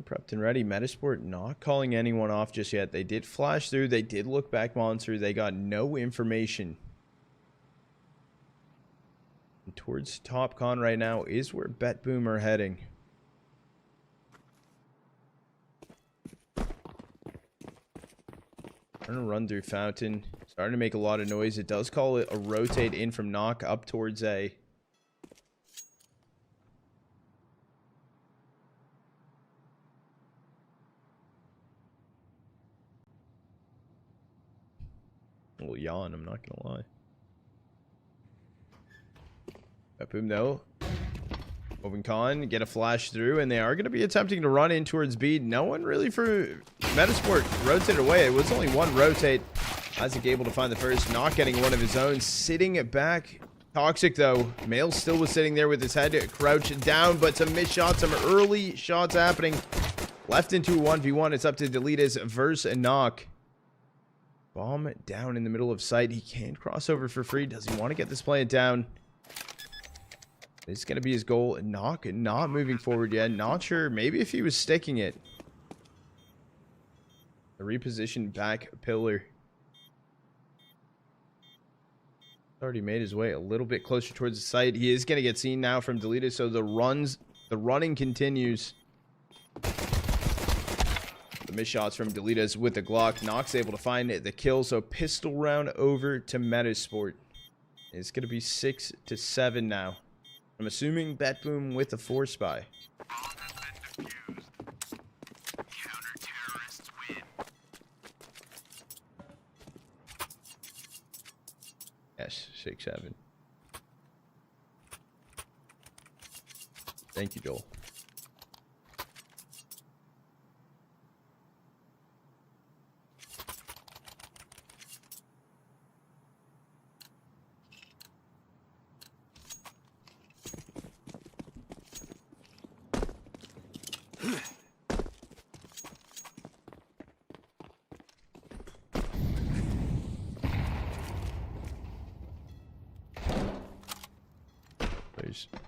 Speaker 1: Prepped and ready. Metasport not calling anyone off just yet. They did flash through. They did look back monster. They got no information. And towards top con right now is where BetBoom are heading. Trying to run through Fountain. Starting to make a lot of noise. It does call it a rotate in from Knock up towards A. A little yawn, I'm not gonna lie. BetBoom though. Moving con, get a flash through, and they are going to be attempting to run in towards B. No one really for Metasport rotated away. It was only one rotate. Isaac able to find the first, not getting one of his own. Sitting it back. Toxic though. Male still was sitting there with his head crouched down, but some missed shots, some early shots happening. Left into 1v1. It's up to Deletus versus Knock. Bomb down in the middle of sight. He can't cross over for free. Does he want to get this plant down? It's going to be his goal. Knock not moving forward yet. Not sure. Maybe if he was sticking it. The repositioned back pillar. Already made his way a little bit closer towards the site. He is going to get seen now from Deleted. So the running continues. Missed shots from Deletus with the Glock. Knock's able to find the kill. So pistol round over to Metasport. It's going to be 6-7 now. I'm assuming BetBoom with a 4-spy. Yes, 6-7. Thank you, Joel.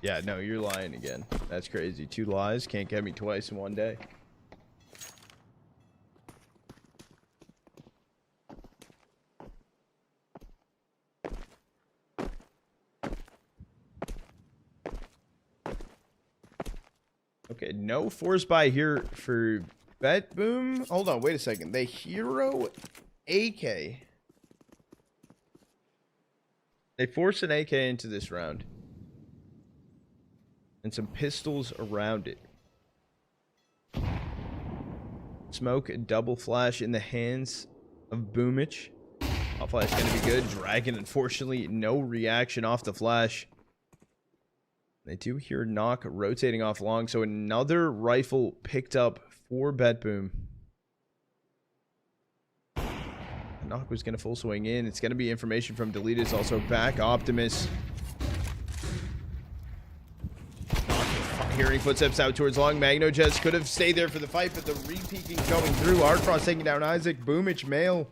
Speaker 1: Yeah, no, you're lying again. That's crazy. 2 lies can't get me twice in one day. Okay, no force buy here for BetBoom. Hold on, wait a second. The Hero AK. They force an AK into this round. And some pistols around it. Smoke, double flash in the hands of Boomich. Off flash is going to be good. Dragon, unfortunately, no reaction off the flash. They do hear Knock rotating off long, so another rifle picked up for BetBoom. Knock was going to full swing in. It's going to be information from Deletus, also back Optimus. Hearing footsteps out towards long. Magno Jets could have stayed there for the fight, but the re-peeking going through. Artfrost taking down Isaac. Boomich male.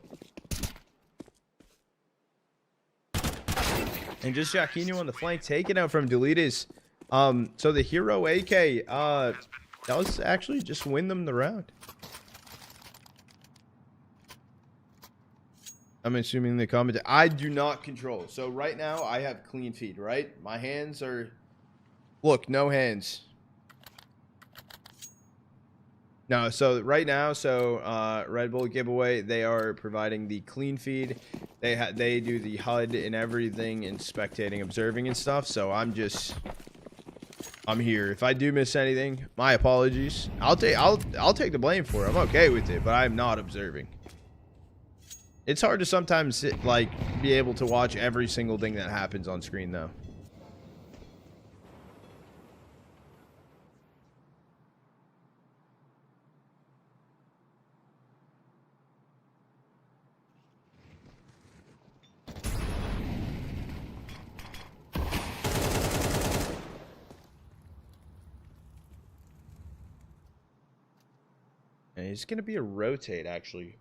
Speaker 1: And just Jaquino on the flank taken out from Deletus. So the Hero AK, does actually just win them the round. I'm assuming the comment. I do not control. So right now I have clean feed, right? My hands are... Look, no hands. No, so right now, Red Bull giveaway, they are providing the clean feed. They do the HUD and everything and spectating, observing and stuff. So I'm here. If I do miss anything, my apologies. I'll take the blame for it. I'm okay with it, but I'm not observing. It's hard to sometimes be able to watch every single thing that happens on screen though. And it's going to be a rotate, actually.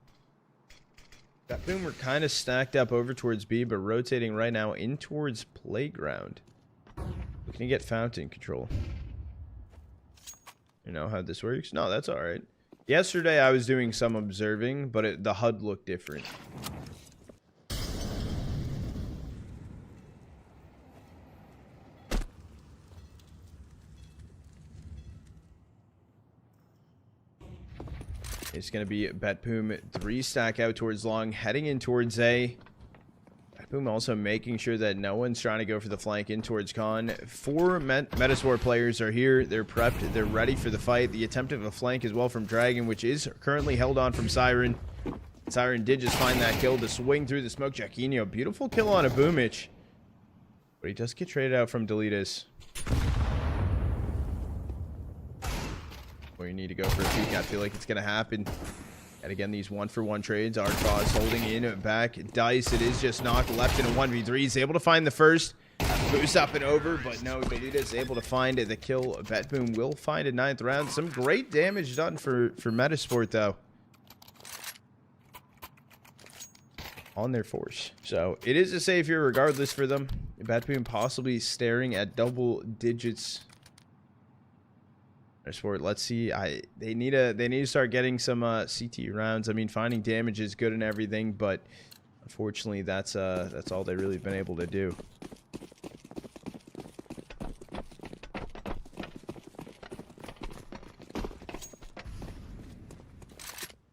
Speaker 1: That boom, we're kind of stacked up over towards B, but rotating right now in towards playground. Looking to get fountain control. You know how this works? No, that's alright. Yesterday, I was doing some observing, but the HUD looked different. It's going to be Betboom 3 stack out towards long, heading in towards A. Betboom also making sure that no one's trying to go for the flank in towards Con. 4 Metasport players are here. They're prepped. They're ready for the fight. The attempt of a flank as well from Dragon, which is currently held on from Siren. Siren did just find that kill to swing through the smoke. Jacquinho, beautiful kill on a Boomich. But he does get traded out from Deletus. Where you need to go for a peek. I feel like it's going to happen. And again, these 1-for-1 trades. Artboss holding in back. Dice, it is just knocked left in a 1v3. He's able to find the first. Boost up and over, but no, Delita is able to find the kill. Betboom will find a 9th round. Some great damage done for Metasport, though. On their force. So, it is a save here regardless for them. Betboom possibly staring at double digits. Sport. Let's see. They need to start getting some CT rounds. I mean, finding damage is good and everything, but unfortunately, that's all they've really been able to do.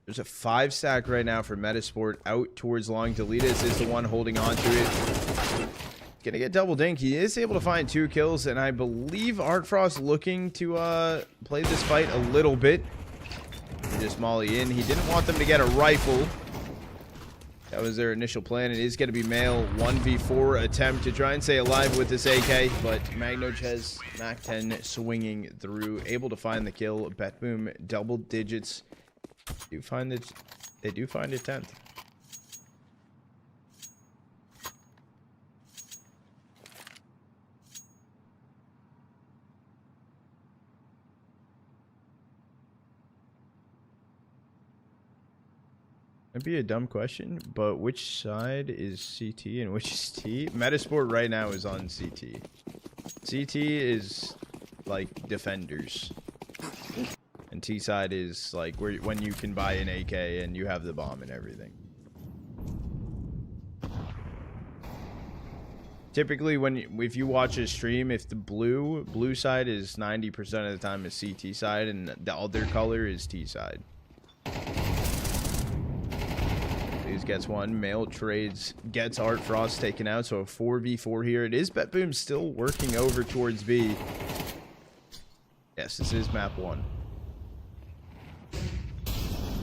Speaker 1: There's a 5 stack right now for Metasport out towards long. Deletus is the one holding on to it. Gonna get double dink. He is able to find 2 kills, and I believe Artfrost looking to play this fight a little bit. Just molly in. He didn't want them to get a rifle. That was their initial plan. It is going to be male 1v4 attempt to try and stay alive with this AK, but Magnochez Mac 10 swinging through, able to find the kill. Betboom double digits. They do find it 10th. It'd be a dumb question, but which side is CT and which is T? Metasport right now is on CT. CT is like defenders, and T side is like when you can buy an AK and you have the bomb and everything. Typically, if you watch a stream, if the blue side is 90% of the time is CT side, and the other color is T side. Gets one. Male trades, gets Artfrost taken out, so a 4v4 here. It is Betboom still working over towards B. Yes, this is map 1.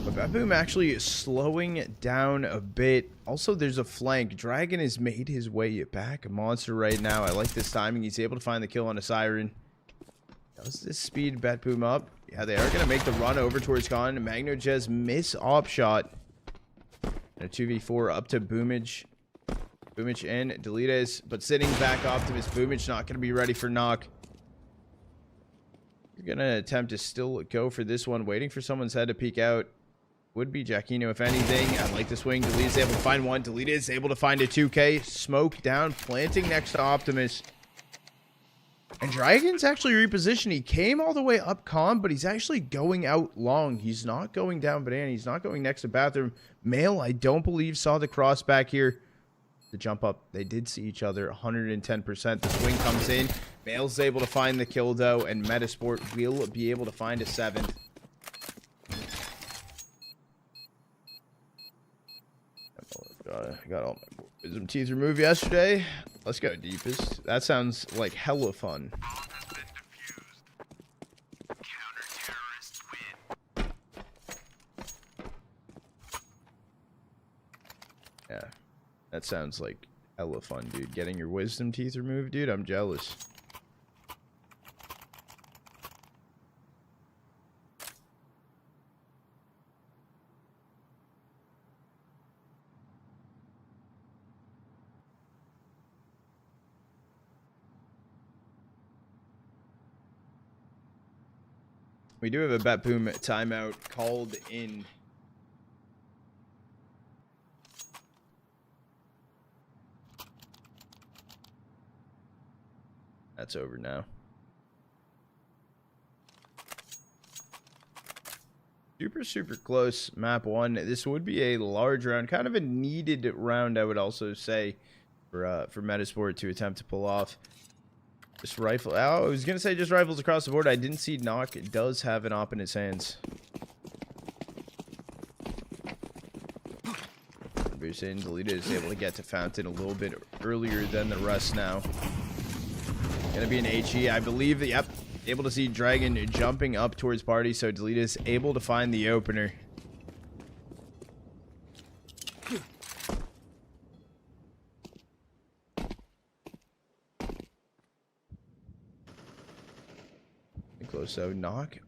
Speaker 1: But Betboom actually is slowing down a bit. Also, there's a flank. Dragon has made his way back. A monster right now. I like this timing. He's able to find the kill on a Siren. Does this speed Betboom up? Yeah, they are going to make the run over towards Con. Magnochez miss op shot. And a 2v4 up to Boomich. Boomich and Deletes, but sitting back Optimus. Boomich not going to be ready for knock. He's going to attempt to still go for this one. Waiting for someone's head to peek out. Would be Jacquinho, if anything. I like the swing. Deletes able to find one. Deletes able to find a 2K. Smoke down. Planting next to Optimus. And Dragon's actually repositioned. He came all the way up con, but he's actually going out long. He's not going down banana. He's not going next to bathroom. Male, I don't believe, saw the cross back here. The jump up, they did see each other 110%. The swing comes in. Male's able to find the kill, though, and Metasport will be able to find a 7th. Got all my wisdom teeth removed yesterday. Let's go deepest. That sounds like hella fun. Yeah, that sounds like hella fun, dude. Getting your wisdom teeth removed, dude. I'm jealous. We do have a bet boom timeout called in. That's over now. Super close. Map 1. This would be a large round, kind of a needed round, I would also say, for Metasport to attempt to pull off. Just rifle. Oh, I was gonna say just rifles across the board. I didn't see Knock. It does have an op in his hands. Boost in. Deleted is able to get to Fountain a little bit earlier than the rest now. Gonna be an HE. I believe that, yep. Able to see Dragon jumping up towards party, so Deleted is able to find the opener. Close, so Knock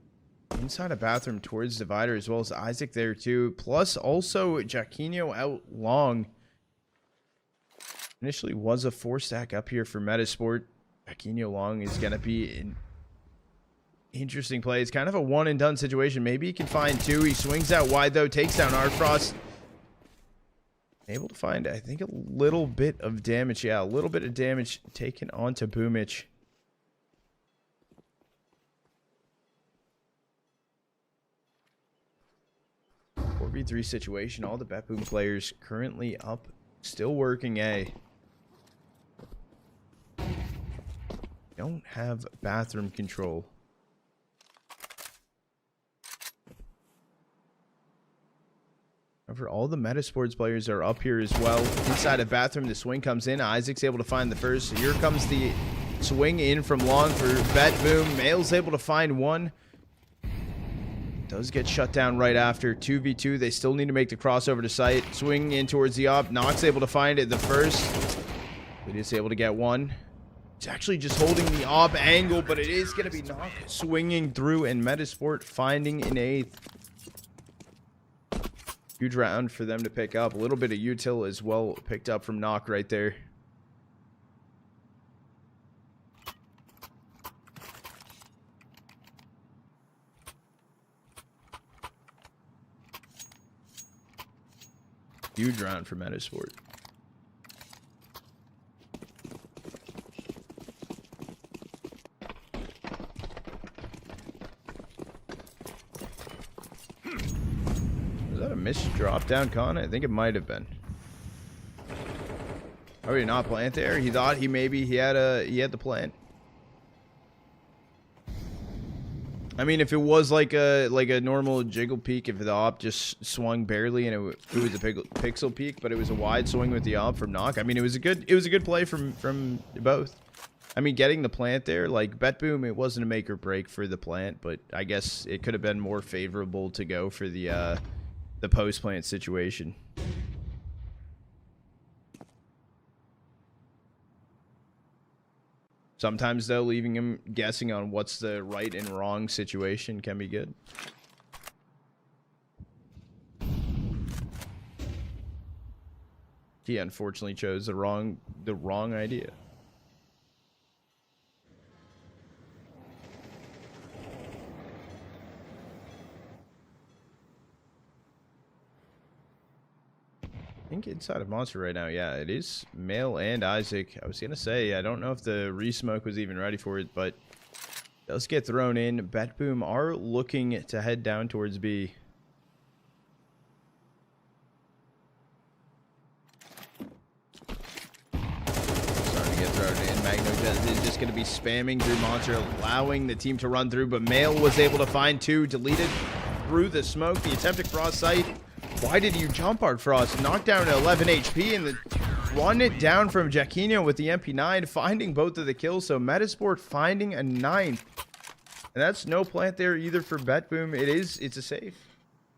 Speaker 1: inside a bathroom towards Divider, as well as Isaac there too. Plus also Jaquinho out long. Initially was a 4-stack up here for Metasport. Jaquinho long is going to be an interesting play. It's kind of a one and done situation. Maybe he can find 2. He swings out wide though, takes down Artfrost. Able to find, I think, a little bit of damage. Yeah, a little bit of damage taken onto Boomich. 4v3 situation. All the Bet Boom players currently up, still working A. Don't have bathroom control. However, all the Metasports players are up here as well. Inside a bathroom, the swing comes in. Isaac's able to find the first. Here comes the swing in from long for Bet Boom. Male's able to find 1. Does get shut down right after. 2v2. They still need to make the crossover to site. Swing in towards the op. Knox able to find it the first. It is able to get 1. It's actually just holding the op angle, but it is going to be Knock swinging through, and Metasport finding an 8th. Huge round for them to pick up. A little bit of util as well picked up from Knock right there. Huge round for Metasport. Was that a missed drop down con? I think it might have been. Oh, he not plant there? He thought he had the plant. I mean, if it was like a normal jiggle peek, if the op just swung barely and it was a pixel peek, but it was a wide swing with the op from Knock. I mean, it was a good play from both. I mean, getting the plant there, like Bet Boom, it wasn't a make or break for the plant, but I guess it could have been more favorable to go for the post plant situation. Sometimes, though, leaving him guessing on what's the right and wrong situation can be good. He unfortunately chose the wrong idea. think inside of Monster right now, yeah, it is Male and Isaac. I was going to say, I don't know if the re-smoke was even ready for it, but it does get thrown in. Bet Boom are looking to head down towards B. Starting to get thrown in. Magno is just going to be spamming through Monster, allowing the team to run through, but Male was able to find two, deleted through the smoke. The attempted cross sight. Why did you jump, Art Frost? Knocked down to 11 HP and the run it down from Jaquinho with the MP9, finding both of the kills. So Metasport finding a 9th. And that's no plant there either for Bet Boom. It's a safe.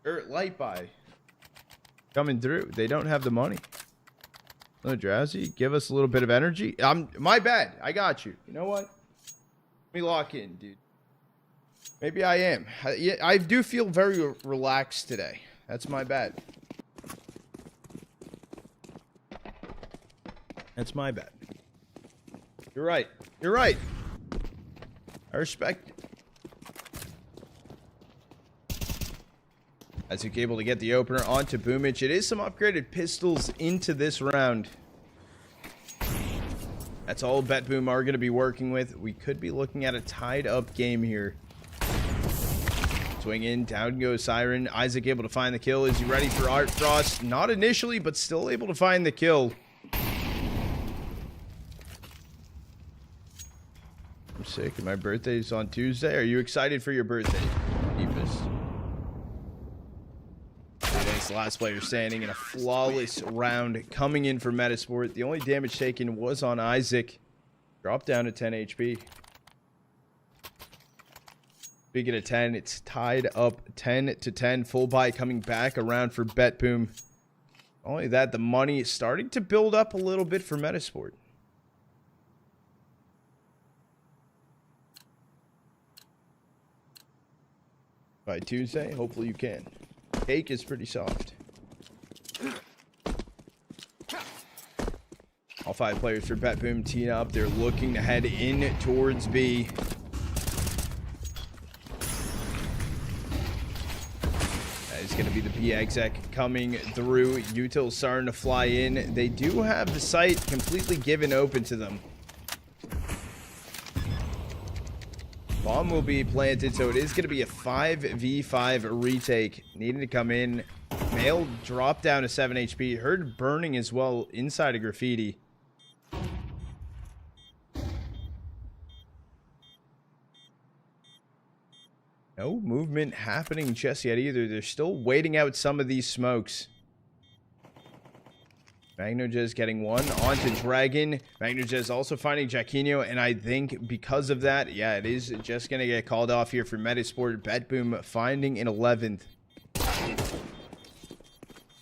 Speaker 1: Or light buy. Coming through. They don't have the money. Oh, Drowsy, give us a little bit of energy. My bad. I got you. You know what? Let me lock in, dude. Maybe I am. I do feel very relaxed today. That's my bad. That's my bad. You're right. You're right. I respect it. Isaac able to get the opener onto Boomich. It is some upgraded pistols into this round. That's all Bet Boom are going to be working with. We could be looking at a tied up game here. Swing in, down goes Siren. Isaac able to find the kill. Is he ready for Art Frost? Not initially, but still able to find the kill. I'm sick, and my birthday's on Tuesday. Are you excited for your birthday, Deepest? Today's the last player standing in a flawless round coming in for Metasport. The only damage taken was on Isaac. Dropped down to 10 HP. Speaking of 10, it's tied up 10 to 10. Full buy coming back around for Bet Boom. Only that, the money is starting to build up a little bit for Metasport. By Tuesday, hopefully you can. Cake is pretty soft. All 5 players for Bet Boom teeing up. They're looking to head in towards B. It's going to be the B exec coming through. Util's starting to fly in. They do have the site completely given open to them. Bomb will be planted, so it is going to be a 5v5 retake. Needing to come in. Male dropped down to 7 HP. Heard burning as well inside of Graffiti. No movement happening just yet either. They're still waiting out some of these smokes. Magnojez getting one onto Dragon. Magnojez also finding Jaquinho, and I think because of that, yeah, it is just going to get called off here for Metasport. Bet Boom finding an 11th.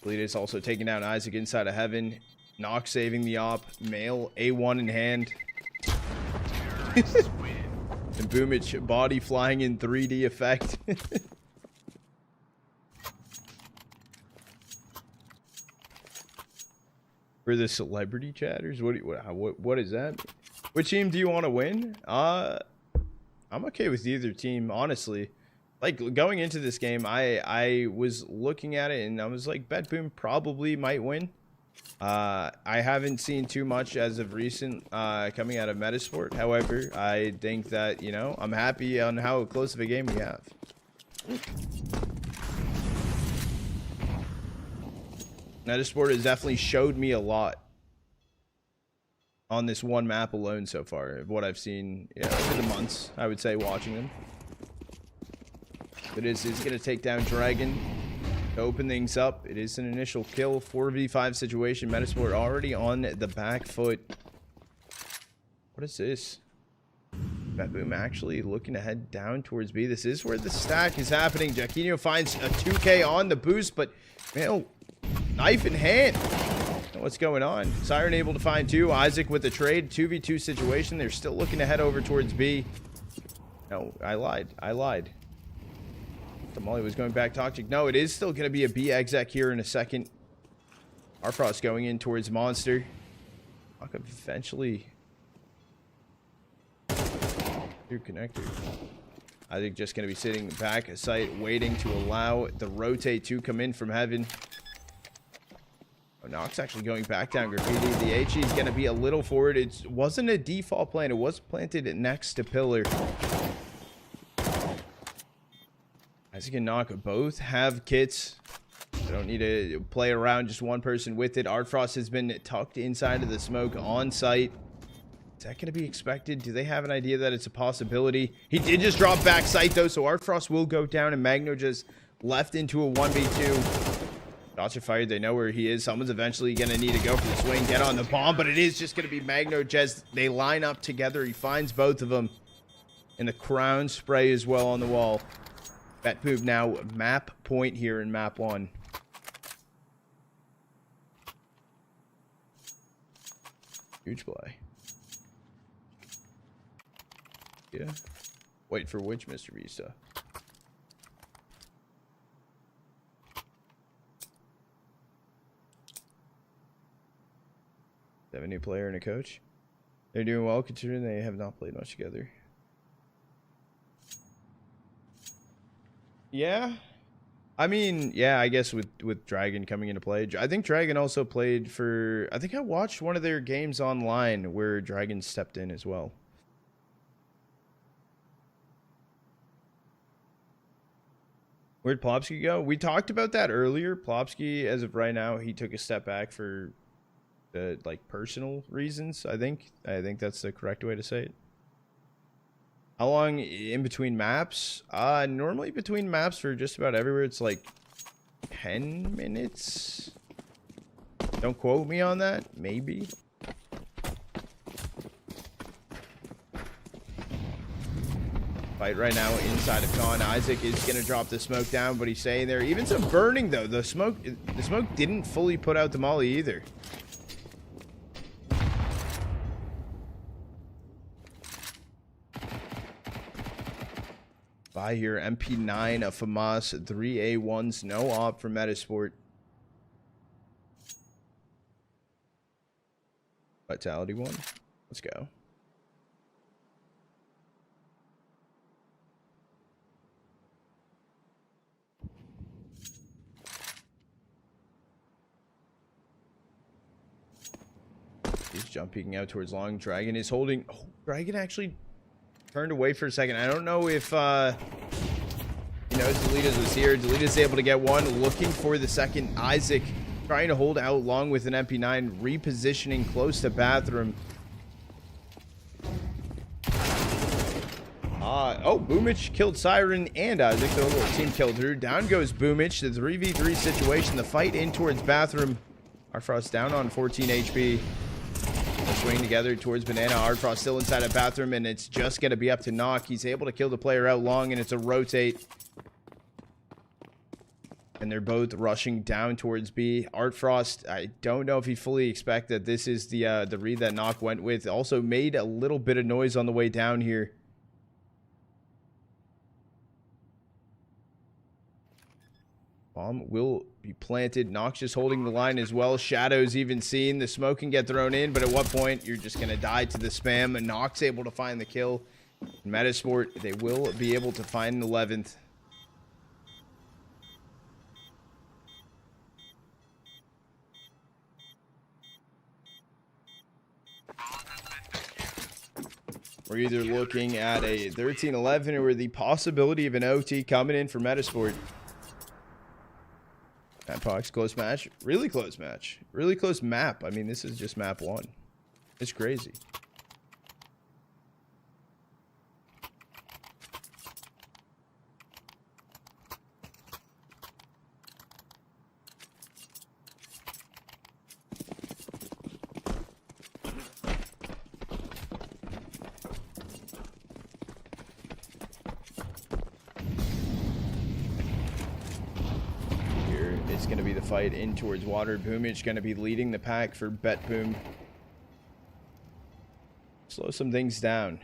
Speaker 1: Bleedus also taking down Isaac inside of Heaven. Nox saving the op. Male A1 in hand. And Boomich body flying in 3D effect. For the celebrity chatters, what is that? Which team do you want to win? I'm okay with either team, honestly. Like going into this game, I was looking at it and I was like, Bet Boom probably might win. I haven't seen too much as of recent coming out of Metasport. However, I think that, you know, I'm happy on how close of a game we have. Metasport has definitely showed me a lot on this one map alone so far of what I've seen, yeah, over the months, I would say, watching them. But it's going to take down Dragon to open things up. It is an initial kill, 4v5 situation. Metasport already on the back foot. What is this? Bet Boom actually looking to head down towards B. This is where the stack is happening. Jaquinho finds a 2k on the boost, but man, knife in hand. What's going on? Siren able to find two. Isaac with the trade. 2v2 situation. They're still looking to head over towards B. No, I lied. I lied. Tamale was going back toxic. No, it is still going to be a B exec here in a second. Arfrost going in towards Monster. I could eventually... Through connector. I think just going to be sitting back a site waiting to allow the rotate to come in from Heaven. Oh Nox actually going back down Graffiti. The HE is going to be a little forward. It wasn't a default plant. It was planted next to Pillar. As you can knock, both have kits. I don't need to play around just one person with it. Artfrost has been tucked inside of the smoke on site. Is that going to be expected? Do they have an idea that it's a possibility? He did just drop back sight though, so Artfrost will go down and Magno just left into a 1v2. Shots are fired. They know where he is. Someone's eventually going to need to go for the swing, get on the bomb, but it is just going to be Magno Jez. They line up together. He finds both of them. And the crown spray as well on the wall. BetBoom now map point here in map 1. Huge play. Yeah. Wait for which Mr. Vista? They have a new player and a coach. They're doing well considering they have not played much together. Yeah. I mean, yeah, I guess with Dragon coming into play. I think Dragon also played for... I think I watched one of their games online where Dragon stepped in as well. Where'd Plopsky go? We talked about that earlier. Plopsky, as of right now, he took a step back for... like personal reasons. I think that's the correct way to say it. How long in between maps? Normally between maps for just about everywhere it's like 10 minutes. Don't quote me on that. Maybe. Fight right now inside of Con. Isaac is gonna drop the smoke down, but he's staying there. Even some burning though. The smoke didn't fully put out the molly either. By here, MP9, a FAMAS, 3A1s, no op for Metasport. Vitality 1. Let's go. He's jump peeking out towards long. Dragon is holding... Oh, Dragon actually... turned away for a second. I don't know if, you know, Deletas was here. Deletas able to get one. Looking for the second. Isaac trying to hold out long with an MP9. Repositioning close to bathroom. Oh, Boomich killed Siren and Isaac. So a little team kill through. Down goes Boomich. The 3v3 situation. The fight in towards bathroom. Artfrost down on 14 HP. Swing together towards Banana. Artfrost still inside a bathroom, and it's just going to be up to Knock. He's able to kill the player out long, and it's a rotate. And they're both rushing down towards B. Artfrost, I don't know if he fully expect that this is the read that Knock went with. Also made a little bit of noise on the way down here. Bomb will be planted. Nox just holding the line as well. Shadows even seen. The smoke can get thrown in, but at what point you're just going to die to the spam. And Nox able to find the kill. Metasport, they will be able to find an 11th. We're either looking at a 13-11 or the possibility of an OT coming in for Metasport. Pox, close match. Really close match. Really close map. I mean, this is just map 1. It's crazy. It's going to be the fight in towards water. Boomich going to be leading the pack for BetBoom. Slow some things down.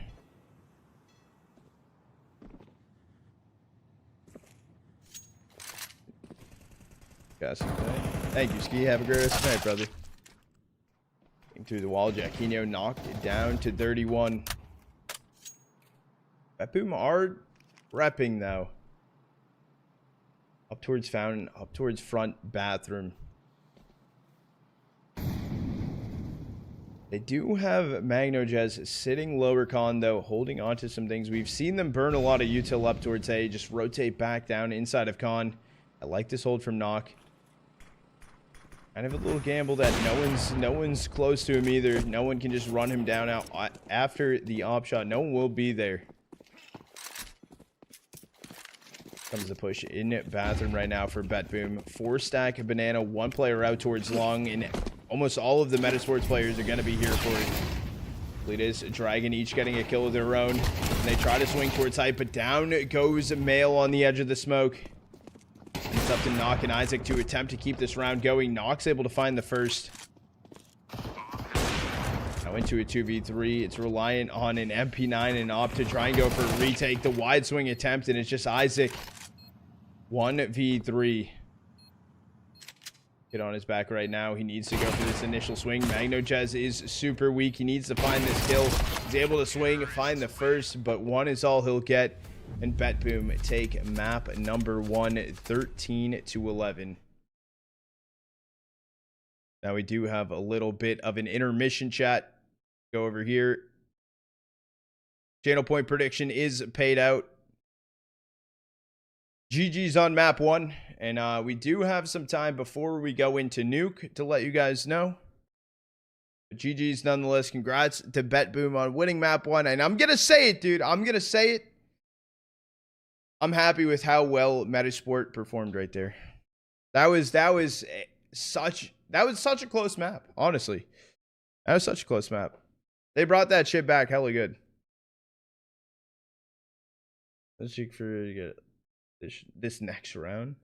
Speaker 1: Thank you, Ski. Have a great rest of the night, brother. Through the wall, Jacquinho knocked it down to 31. BetBoom are repping, though. Up towards fountain, up towards front bathroom. They do have Magno Jez sitting lower con, though, holding on to some things. We've seen them burn a lot of util up towards A, just rotate back down inside of con. I like this hold from Knock. Kind of a little gamble that no one's close to him either. No one can just run him down out after the op shot. No one will be there. Comes the push in bathroom right now for Bet Boom. 4-stack banana, 1 player out towards long, and almost all of the Metasports players are going to be here for it. Leaders, Dragon, each getting a kill of their own. And they try to swing towards height, but down goes Mail on the edge of the smoke. And it's up to Knock and Isaac to attempt to keep this round going. Knock's able to find the first. Now into a 2v3. It's reliant on an MP9 and Op to try and go for a retake. The wide swing attempt, and it's just Isaac. 1v3. Get on his back right now. He needs to go for this initial swing. Magno Jez is super weak. He needs to find this kill. He's able to swing, find the first, but 1 is all he'll get. And Bet Boom take map number 1, 13-11. Now we do have a little bit of an intermission chat. Go over here. Channel point prediction is paid out. GG's on map 1, and we do have some time before we go into nuke to let you guys know. But GG's nonetheless. Congrats to Bet Boom on winning map 1, and I'm gonna say it, dude. I'm gonna say it. I'm happy with how well Metasport performed right there. That was such a close map. Honestly, that was such a close map. They brought that shit back hella good. Let's check for this next round.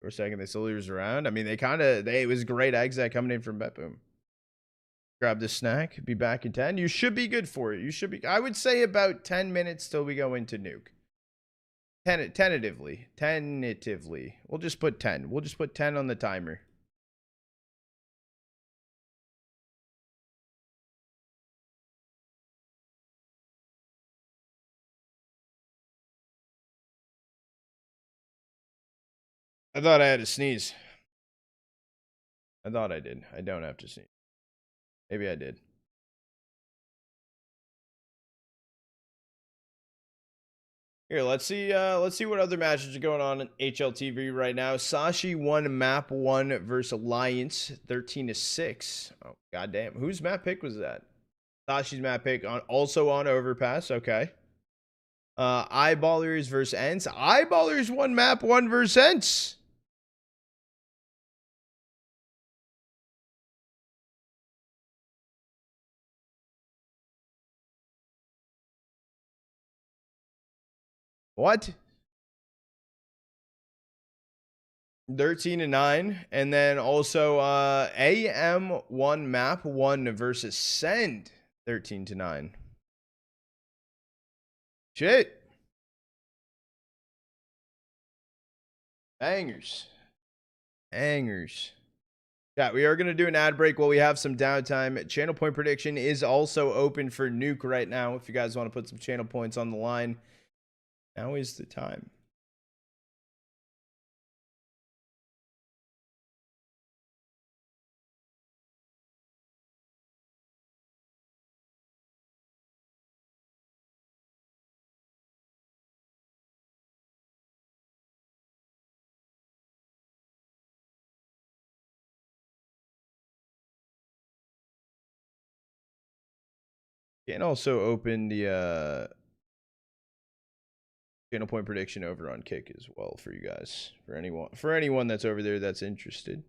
Speaker 1: For a second, they slowly was around. I mean, it was great exit coming in from Bet Boom. Grab this snack. Be back in 10. You should be good for it. You should be. I would say about 10 minutes till we go into nuke. Tentatively. We'll just put 10. We'll just put 10 on the timer. I thought I had to sneeze. I thought I did. I don't have to sneeze. Maybe I did. Here, let's see what other matches are going on in HLTV right now. Sashi won map 1 versus Alliance, 13-6. Oh, goddamn. Whose map pick was that? Sashi's map pick also on Overpass. Okay. Eyeballers versus Ents. Eyeballers won map 1 versus Ents. What? 13-9, and then also AM won map 1 versus Send, 13-9. Shit. Bangers. Yeah, we are going to do an ad break while we have some downtime. Channel point prediction is also open for nuke right now. If you guys want to put some channel points on the line, now is the time. You can also open the channel point prediction over on Kick as well for you guys. For anyone that's over there that's interested.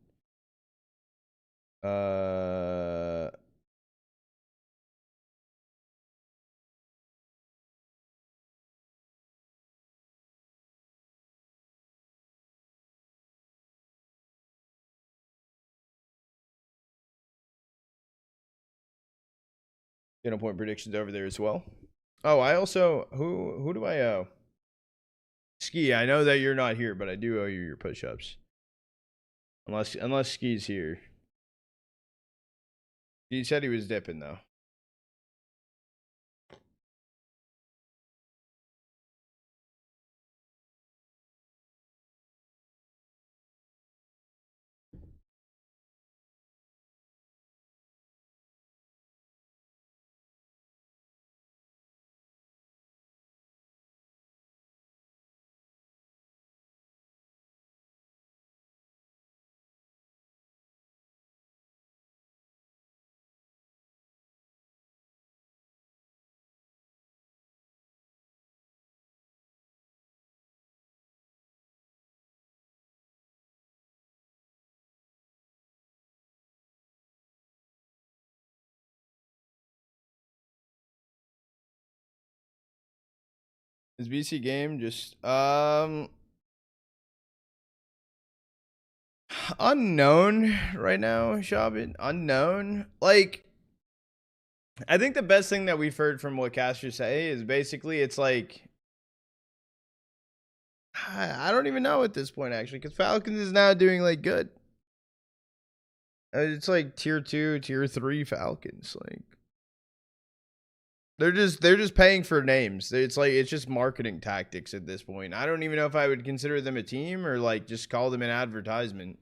Speaker 1: Channel point predictions over there as well. Oh, I also who do I owe? Ski, I know that you're not here, but I do owe you your push-ups. Unless Ski's here. He said he was dipping though. His BC game just unknown right now, Shabin. Unknown. Like, I think the best thing that we've heard from what casters say is basically it's like I don't even know at this point actually, because Falcons is now doing like good. It's like tier 2, tier 3 Falcons. Like they're just paying for names. It's like it's just marketing tactics at this point. I don't even know if I would consider them a team or like just call them an advertisement.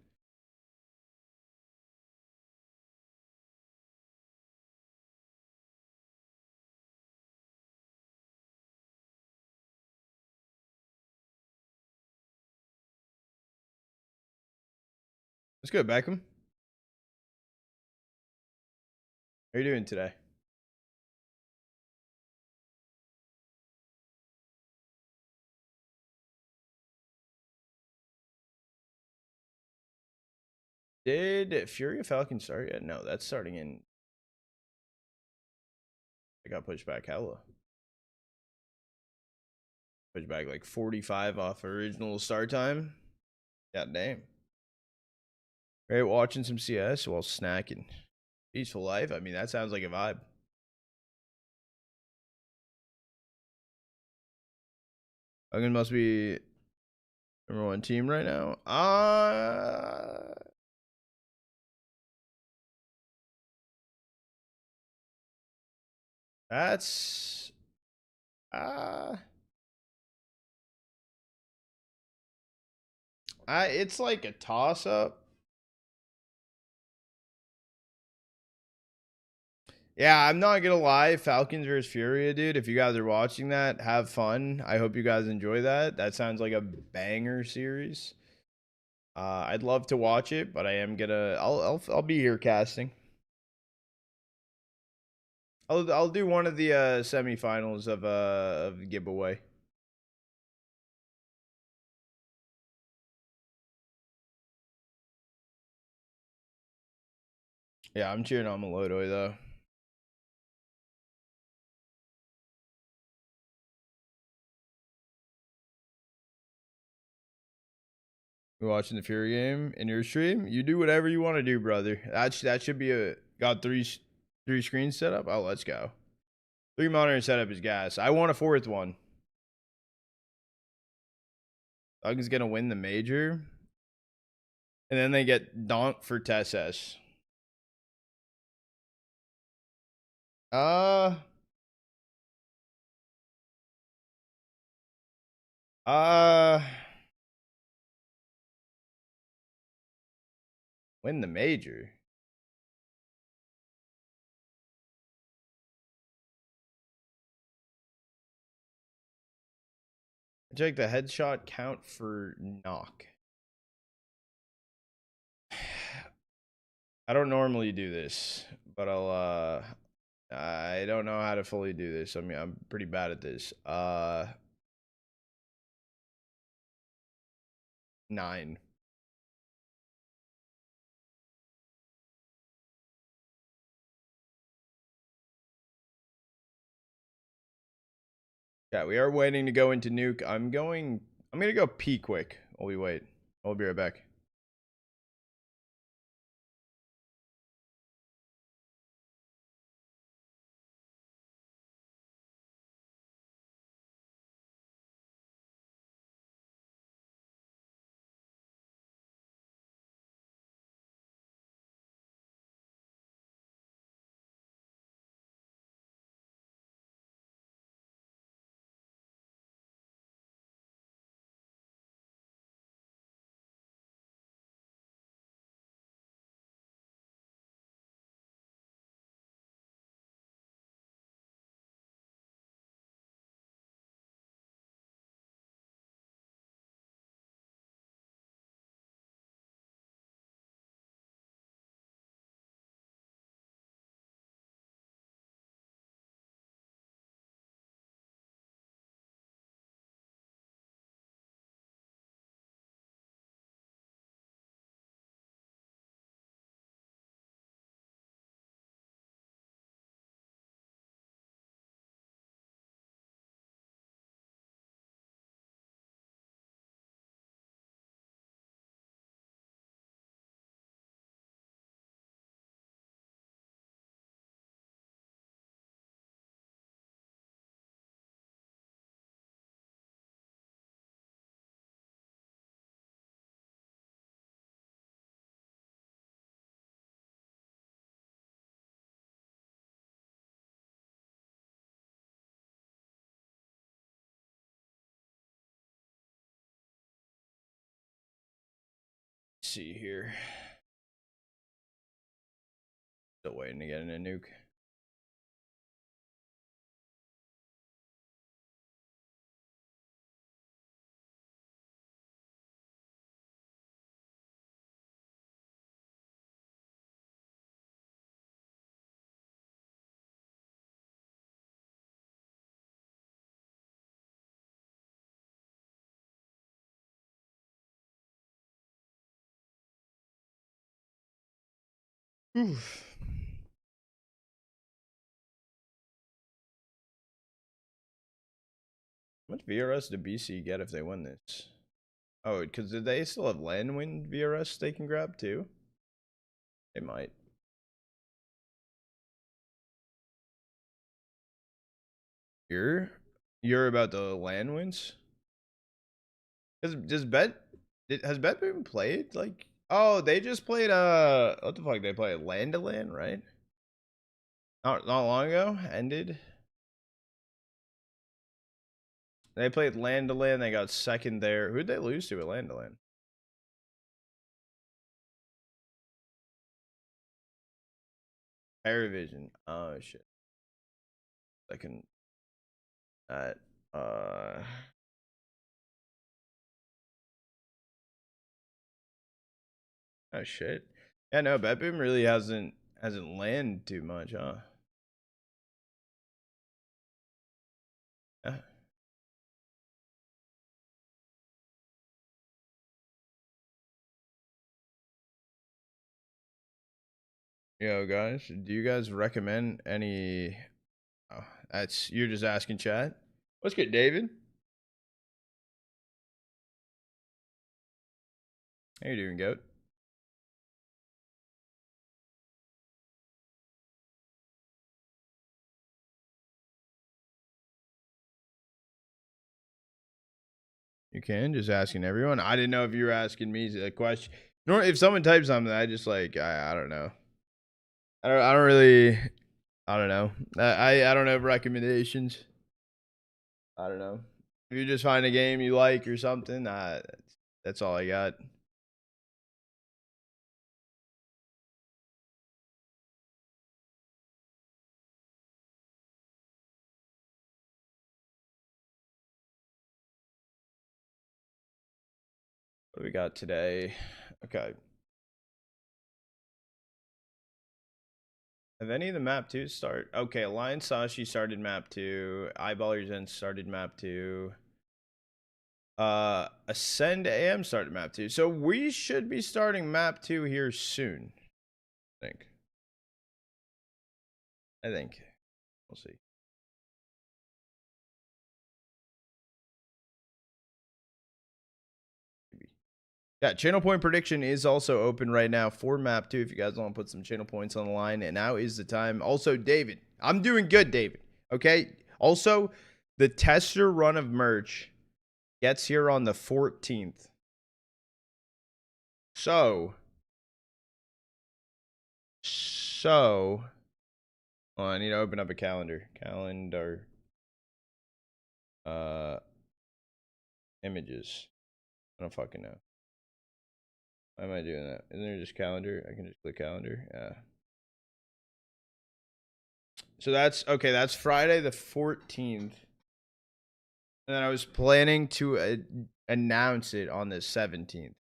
Speaker 1: Let's go, Beckham. How are you doing today? Did Fury of Falcon start yet? No, that's starting in. I got pushed back hella. Pushed back like 45 off original start time. God damn. Right, watching some CS while snacking. Peaceful life. I mean, that sounds like a vibe. Falcon must be number 1 team right now. That's uh it's like a toss up. Yeah, I'm not gonna lie. Falcons versus Furia, dude. If you guys are watching that, have fun. I hope you guys enjoy that. That sounds like a banger series. I'd love to watch it, but I am gonna. I'll be here casting. I'll do one of the semifinals of the giveaway. Yeah, I'm cheering on Melodoy though. You watching the Fury game in your stream? You do whatever you want to do, brother. That should be a got three screens set up. Oh, let's go. 3 monitor setup is gas. I want a 4th one. Falcons gonna win the major, and then they get donked for Tesses. Uh, uh, win the major. Check the headshot count for knock. I don't normally do this, but I don't know how to fully do this. I mean, I'm pretty bad at this. 9. Yeah, we are waiting to go into nuke. I'm gonna go pee quick while we wait. I'll be right back. see here. Still waiting to get in a nuke. Oof. How much VRS did BC get if they win this? Oh, because did they still have land win VRS they can grab too? They might. You're about the land wins? Does has Bet been played? Like, oh, they just played what the fuck they played? Land to land, right? Not long ago. Ended. They played land to land, they got second there. Who'd they lose to at land to land? Paravision. Oh shit. Second at oh shit. Yeah, no, Betboom really hasn't landed too much, huh? Yeah. Yo, guys, do you guys recommend any? Oh, that's you're just asking chat. What's good, David? How you doing, goat? You can just asking everyone. I didn't know if you were asking me a question. Nor if someone types something, I just like I don't know. I don't really I don't know. I don't have recommendations. I don't know. If you just find a game you like or something, that's all I got. What do we got today? Okay. Have any of the map 2 start? Okay, Lion Sashi started map 2. Eyeballers End started map 2. Ascend AM started map 2. So we should be starting map 2 here soon. I think. I think. We'll see. Maybe. Yeah, channel point prediction is also open right now for map 2 if you guys want to put some channel points on the line. And now is the time. Also, David, I'm doing good, David. Okay. Also, the tester run of merch gets here on the 14th. So, oh, I need to open up a calendar. Calendar. Uh, Images. I don't fucking know. Why am I doing that? Isn't there just calendar? I can just click calendar. Yeah. So that's okay. That's Friday the 14th. And then I was planning to announce it on the 17th.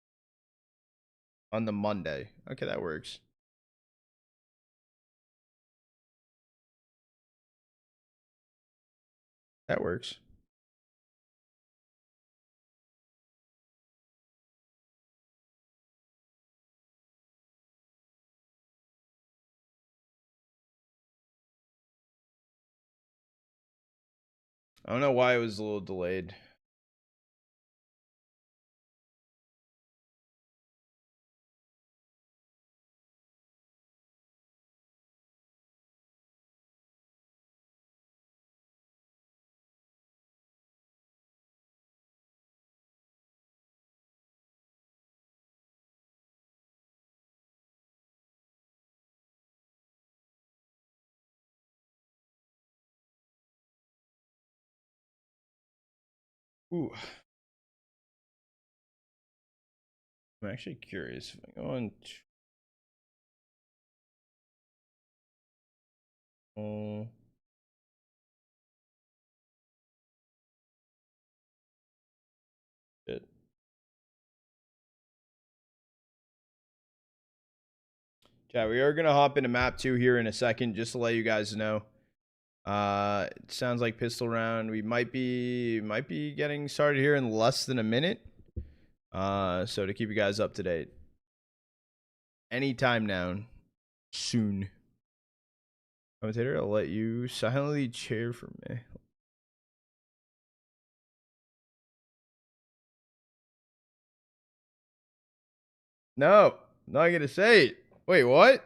Speaker 1: On the Monday. Okay, that works. That works. I don't know why it was a little delayed. Ooh. I'm actually curious. If I go on. Oh. Shit. Yeah, we are gonna hop into map 2 here in a second, just to let you guys know. It sounds like pistol round. We might be getting started here in less than a minute. So to keep you guys up to date. Anytime now. Soon. Commentator, I'll let you silently cheer for me. No, not gonna say it. Wait, what?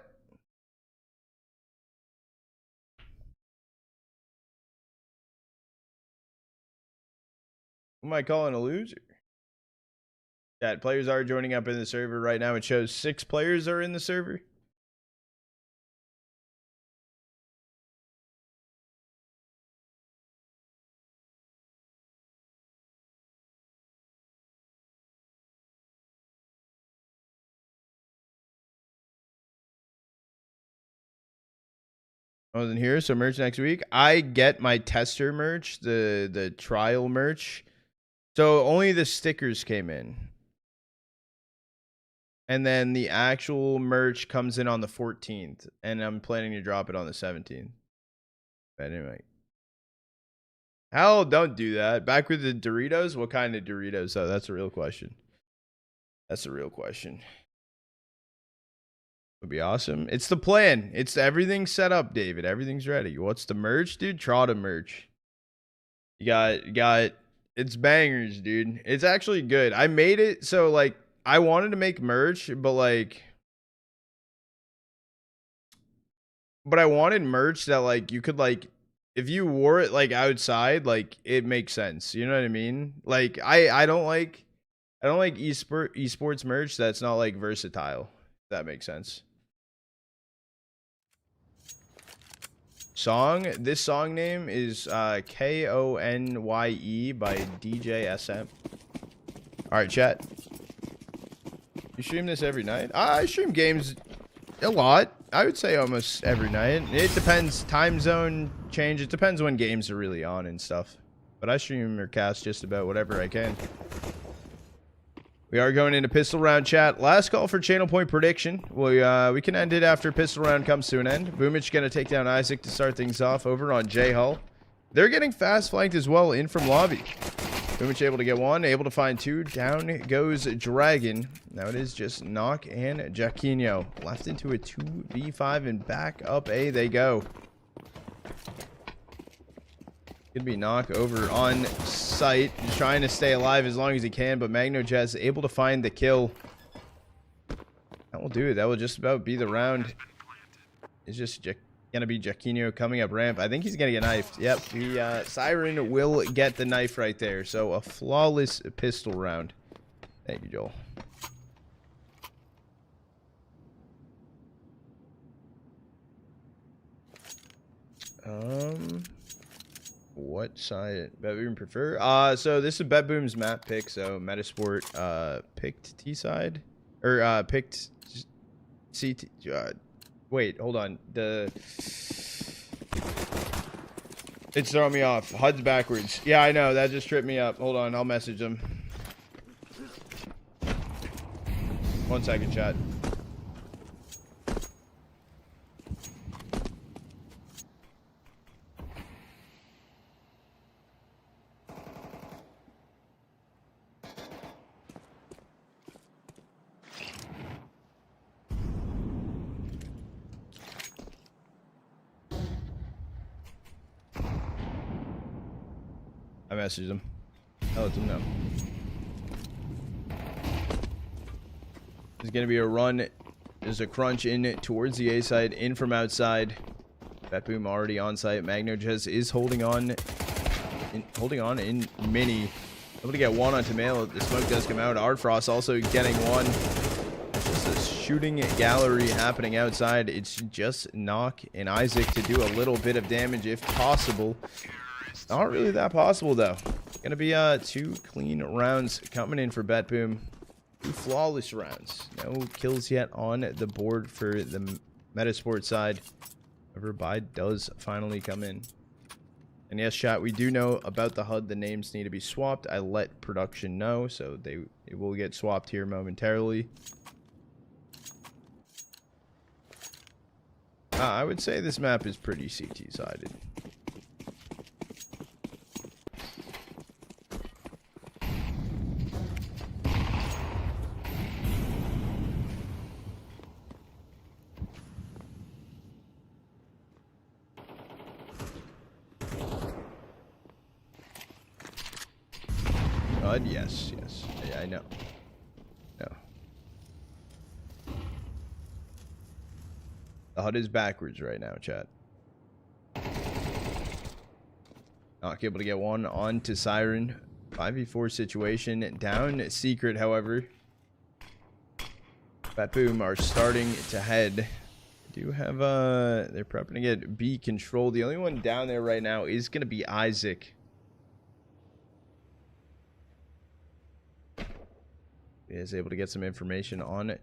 Speaker 1: Who am I calling a loser? Chat, players are joining up in the server right now. It shows 6 players are in the server. I wasn't here, so merch next week. I get my tester merch, the trial merch. So only the stickers came in. And then the actual merch comes in on the 14th. And I'm planning to drop it on the 17th. But anyway. Hell, don't do that. Back with the Doritos? What kind of Doritos, though? That's a real question. That's a real question. Would be awesome. It's the plan. It's everything set up, David. Everything's ready. What's the merch, dude? Trotta merch. You got it's bangers, dude. It's actually good. I made it so like I wanted to make merch, but I wanted merch that like you could like if you wore it like outside, like it makes sense. You know what I mean? Like I don't like esports merch that's not like versatile. If that makes sense. This song name is Konye by DJ SM. Alright, chat. You stream this every night? I stream games a lot. I would say almost every night. It depends. Time zone change. It depends when games are really on and stuff. But I stream or cast just about whatever I can. We are going into pistol round, chat. Last call for channel point prediction. We can end it after pistol round comes to an end. Boomich going to take down Isaac to start things off over on J Hull. They're getting fast flanked as well in from lobby. Boomich able to get 1, able to find 2. Down goes Dragon. Now it is just Knock and Jaquinho. Left into a 2v5 and back up A they go. Could be Knock over on site, trying to stay alive as long as he can, but MagnoJazz able to find the kill. That will do it. That will just about be the round. It's just gonna be Jaquinho coming up ramp. I think he's gonna get knifed. Yep, the Siren will get the knife right there. So a flawless pistol round. Thank you, Joel. What side Betboom prefer? So this is Betboom's map pick. So Metasport picked T side or picked CT. Wait, hold on. It's throwing me off. HUD's backwards. Yeah, I know. That just tripped me up. Hold on, I'll message them. 1 second, chat. I messaged him. I'll let them know. There's going to be a run. There's a crunch in towards the A side, in from outside. Betboom already on site. MagnoJazz is holding on in mini. Able to get 1 onto Mail. The smoke does come out. Ardfrost also getting 1. It's just a shooting gallery happening outside. It's just Knock and Isaac to do a little bit of damage if possible. Not really that possible, though. Gonna be 2 clean rounds coming in for Betboom. flawless rounds. No kills yet on the board for the Metasport side. However, buy does finally come in. And yes, chat, we do know about the HUD. The names need to be swapped. I let production know, so it will get swapped here momentarily. I would say this map is pretty CT-sided. Yes. Yeah, I know. No. The HUD is backwards right now, chat. Not able to get one onto Siren. 5v4 situation. Down Secret, however. Batboom are starting to head. Do have, they're prepping to get B control. The only one down there right now is going to be Isaac. He is able to get some information on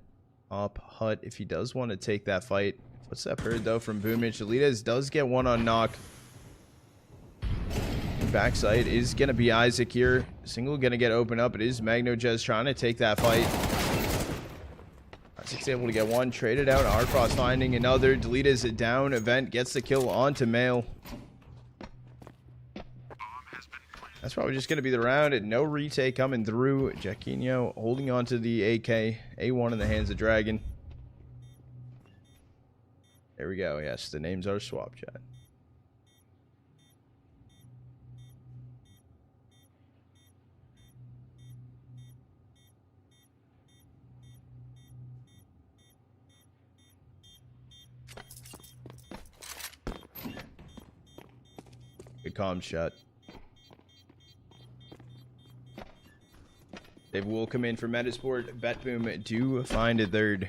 Speaker 1: Op Hut if he does want to take that fight. Footstep heard though from Boomich. Elitas does get one on knock. Backside is going to be Isaac here. Single going to get open up. It is MagnoJez trying to take that fight. Isaac's able to get one. Traded out. Arcross finding another. Deletas it down. Event gets the kill onto Mail. That's probably just going to be the round. No retake coming through. Jaquinho holding on to the AK. A1 in the hands of Dragon. There we go. Yes, the names are swapped, chat. Good comms, chat. They will come in for Metasport. Betboom do find a third.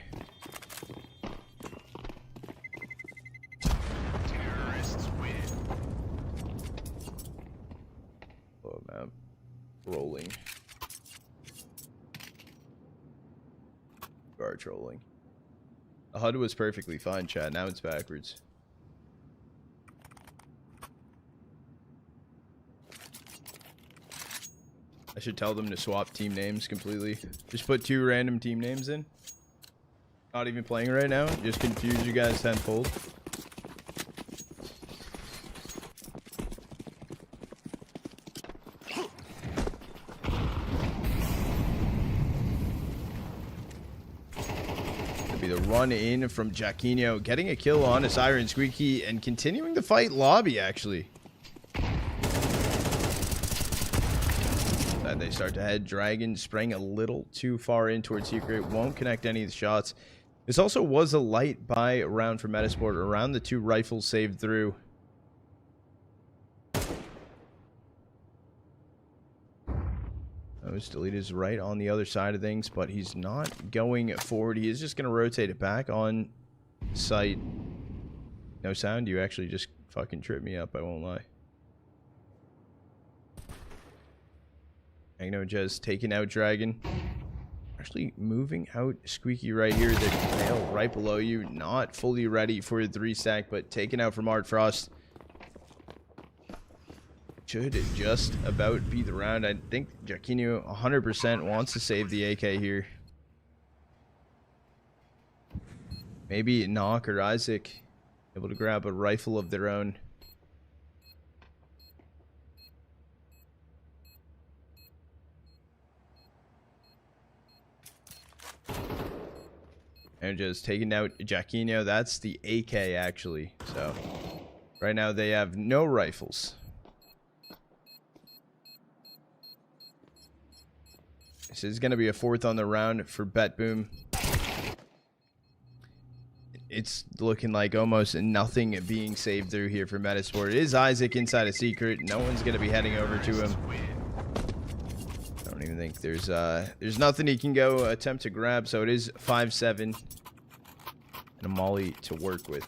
Speaker 2: Terrorists win.
Speaker 1: Oh, map. Rolling. Bar trolling. The HUD was perfectly fine, chat. Now it's backwards. I should tell them to swap team names completely. Just put 2 random team names in. Not even playing right now. Just confuse you guys tenfold. It'll be the run in from Jaquinho. Getting a kill on a Siren Squeaky and continuing the fight lobby, actually. They start to head. Dragon spraying a little too far in towards Secret. Won't connect any of the shots. This also was a light buy round for Metasport. Around the 2 rifles saved through. Delete is right on the other side of things, but he's not going forward. He is just going to rotate it back on site. No sound? You actually just fucking tripped me up, I won't lie. MagnoJez taking out Dragon. Actually moving out Squeaky right here. The tail right below you. Not fully ready for the 3-stack, but taken out from Art Frost. Should just about be the round. I think Jaquinho 100% wants to save the AK here. Maybe Knock or Isaac able to grab a rifle of their own. And just taking out Jaquinho. That's the AK, actually. So, right now they have no rifles. This is going to be a 4th on the round for Betboom. It's looking like almost nothing being saved through here for Metasport. It is Isaac inside a Secret. No one's going to be heading over to him. I don't even think there's nothing he can go attempt to grab, so it is 5-7 and a molly to work with.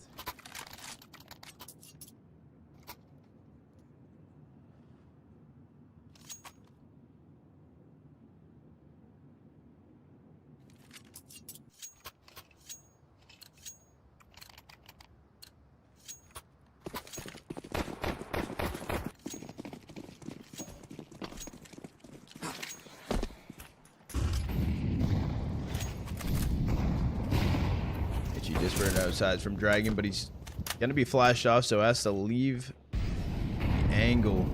Speaker 1: Disparate outsides from Dragon, but he's going to be flashed off, so has to leave the angle.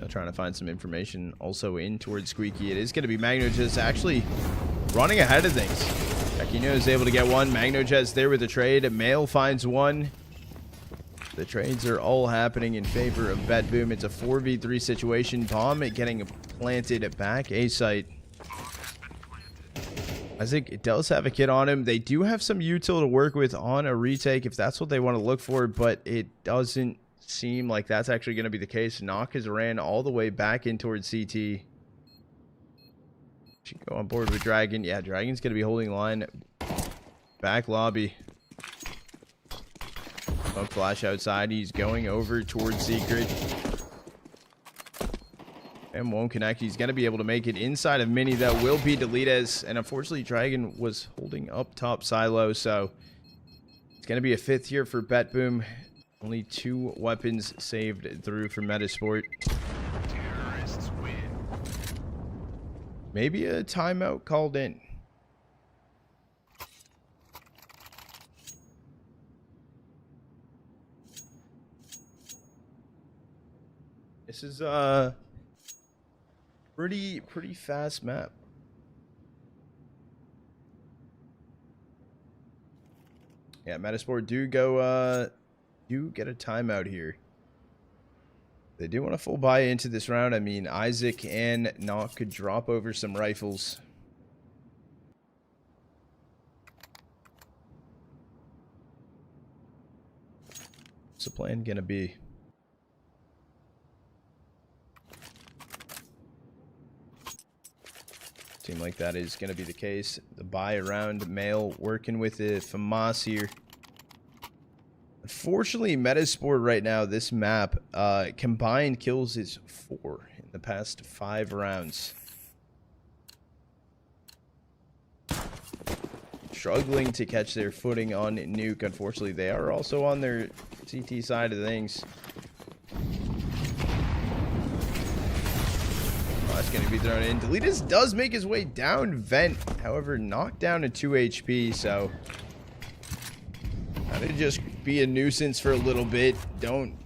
Speaker 1: Trying to find some information also in towards Squeaky. It is going to be MagnoJez actually running ahead of things. Giacchino is able to get one. MagnoJez there with the trade. Mail finds one. The trades are all happening in favor of BetBoom. It's a 4v3 situation. Bomb getting planted back A site. Isaac, it does have a kit on him. They do have some util to work with on a retake if that's what they want to look for, but it doesn't seem like that's actually going to be the case. Knock has ran all the way back in towards CT. Should go on board with Dragon. Yeah, Dragon's going to be holding line. Back lobby. Smoke flash outside. He's going over towards Secret. And won't connect. He's going to be able to make it inside of Mini. That will be Deletes. And unfortunately, Dragon was holding up top silo. So it's going to be a 5th here for BetBoom. Only 2 weapons saved through from Metasport.
Speaker 2: Terrorists win.
Speaker 1: Maybe a timeout called in. This is a pretty fast map. Yeah, Metasport do get a timeout here. They do want to full buy into this round. I mean, Isaac and Knock could drop over some rifles. What's the plan gonna be? Seem like that is gonna be the case. The buy around Mail working with the FAMAS here. Unfortunately, Metasport right now, this map, combined kills is 4 in the past 5 rounds. Struggling to catch their footing on Nuke. Unfortunately, they are also on their CT side of things. Oh, that's going to be thrown in. Deletus does make his way down Vent. However, knocked down to 2 HP, so that'd just be a nuisance for a little bit. Don't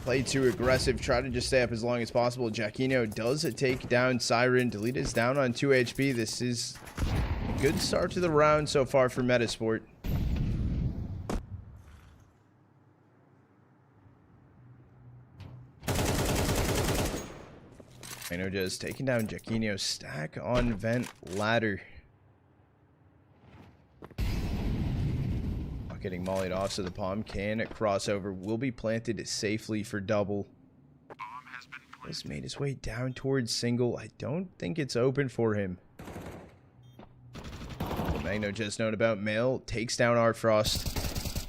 Speaker 1: play too aggressive. Try to just stay up as long as possible. Giacchino does take down Siren. Deletus down on 2 HP. This is a good start to the round so far for Metasport. MagnoJez taking down Giacchino. Stack on Vent ladder. Getting mollied off, so the bomb can crossover. Will be planted safely for double. This made his way down towards single. I don't think it's open for him. MagnoJez known about Mail. Takes down Artfrost.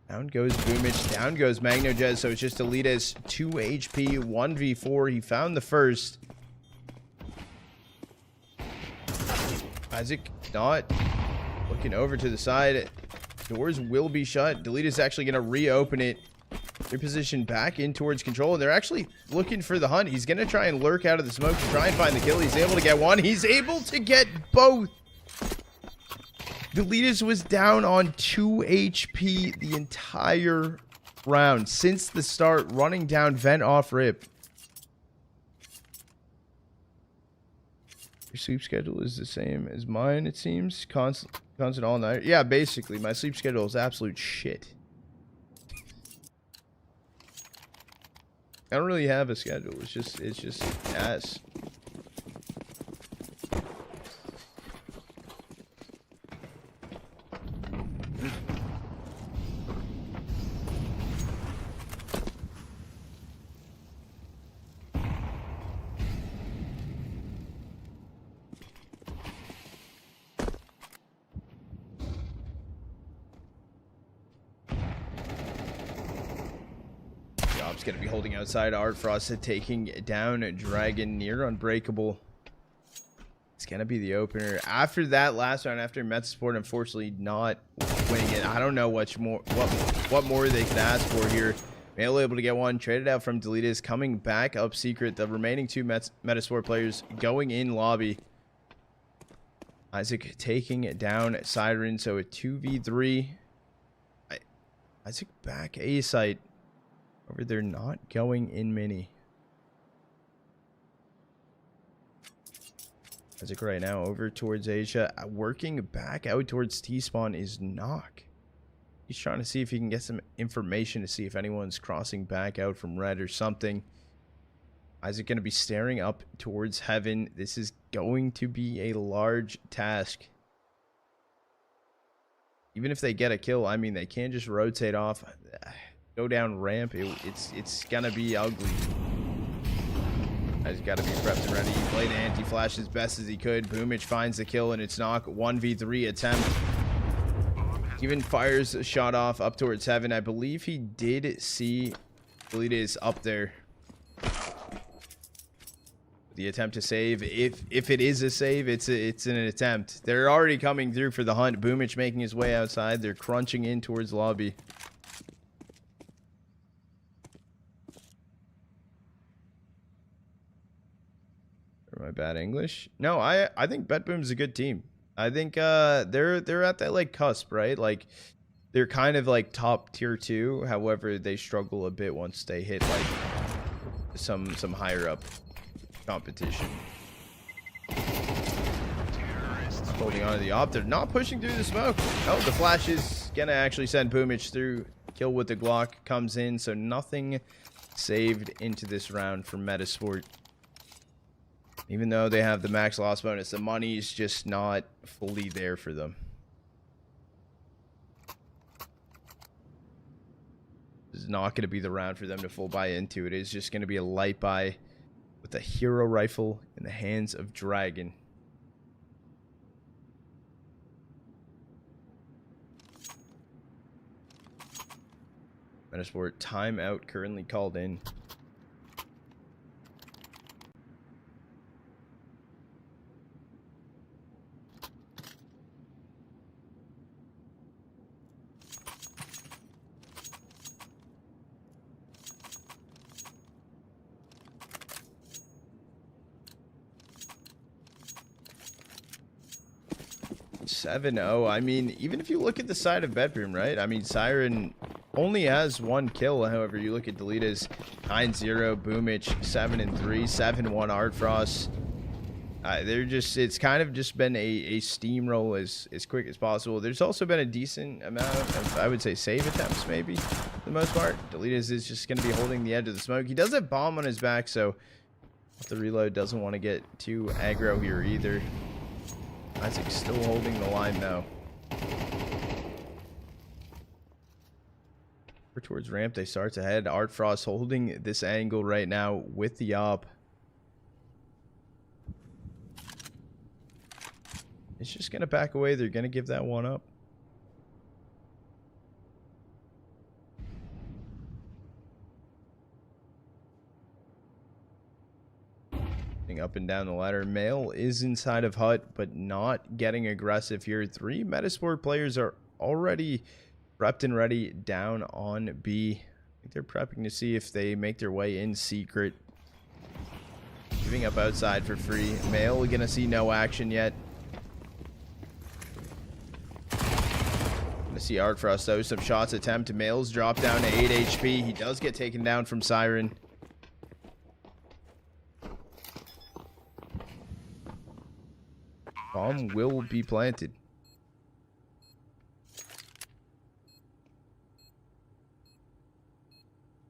Speaker 1: Down goes Boomich. Down goes MagnoJez. So it's just Deletus. 2 HP. 1v4. He found the first. Isaac not looking over to the side. Doors will be shut. Deletus actually going to reopen it. Reposition back in towards control. And they're actually looking for the hunt. He's going to try and lurk out of the smoke to try and find the kill. He's able to get one. He's able to get both. Deletus was down on 2 HP the entire round since the start, running down Vent off rip. Your sleep schedule is the same as mine, it seems. Constant all night. Yeah, basically, my sleep schedule is absolute shit. I don't really have a schedule. It's just ass. Going to be holding outside. Artfrost taking down Dragon near unbreakable. It's going to be the opener. After that last round, after Metasport unfortunately not winning it, I don't know what more they could ask for here. Mail able to get one. Traded out from Deletus. Coming back up secret. The remaining 2 Metasport players going in lobby. Isaac taking it down Siren, so a 2v3. Isaac back A site. Over there, not going in mini. Isaac right now over towards Asia. Working back out towards T-spawn is Knock. He's trying to see if he can get some information to see if anyone's crossing back out from red or something. Isaac going to be staring up towards heaven. This is going to be a large task. Even if they get a kill, I mean, they can't just rotate off, go down ramp. It's going to be ugly. Isaac's got to be prepped and ready. He played anti-flash as best as he could. Boomich finds the kill, and it's Knock. 1v3 attempt. Even fires a shot off up towards heaven. I believe he did see Deleted up there. The attempt to save, if it is a save, it's an attempt. They're already coming through for the hunt. Boomich making his way outside. They're crunching in towards lobby. Or my bad English? No, I think BetBoom's a good team. I think they're at that like cusp, right? Like they're kind of like top tier 2. However, they struggle a bit once they hit like some higher up competition. Holding on to the op. They're not pushing through the smoke. Oh, the flash is gonna actually send Boomich through. Kill with the Glock comes in, so nothing saved into this round for Metasport. Even though they have the max loss bonus, the money's just not fully there for them. This is not going to be the round for them to full buy into. It is just going to be a light buy with a hero rifle in the hands of Dragon. Metasport timeout currently called in. $7-0. I mean, even if you look at the side of BetBoom, right? I mean, Siren only has 1 kill. However, you look at Deletas, 9-0, Boomich, 7-3, 7-1 Artfrost. They're just, it's kind of just been a steamroll as quick as possible. There's also been a decent amount of, I would say, save attempts, maybe, for the most part. Deletas is just going to be holding the edge of the smoke. He does have bomb on his back, so the reload doesn't want to get too aggro here either. Isaac's still holding the line, though. Towards ramp, they start to head. Artfrost holding this angle right now with the op. It's just going to back away. They're going to give that one up. Up and down the ladder. Male is inside of hut, but not getting aggressive here. 3 Metasport players are already prepped and ready down on B. I think they're prepping to see if they make their way in secret. Giving up outside for free. Male gonna see no action yet. Gonna see Artfrost though. Some shots attempt. Male's drop down to 8 HP. He does get taken down from Siren. Bomb will be planted.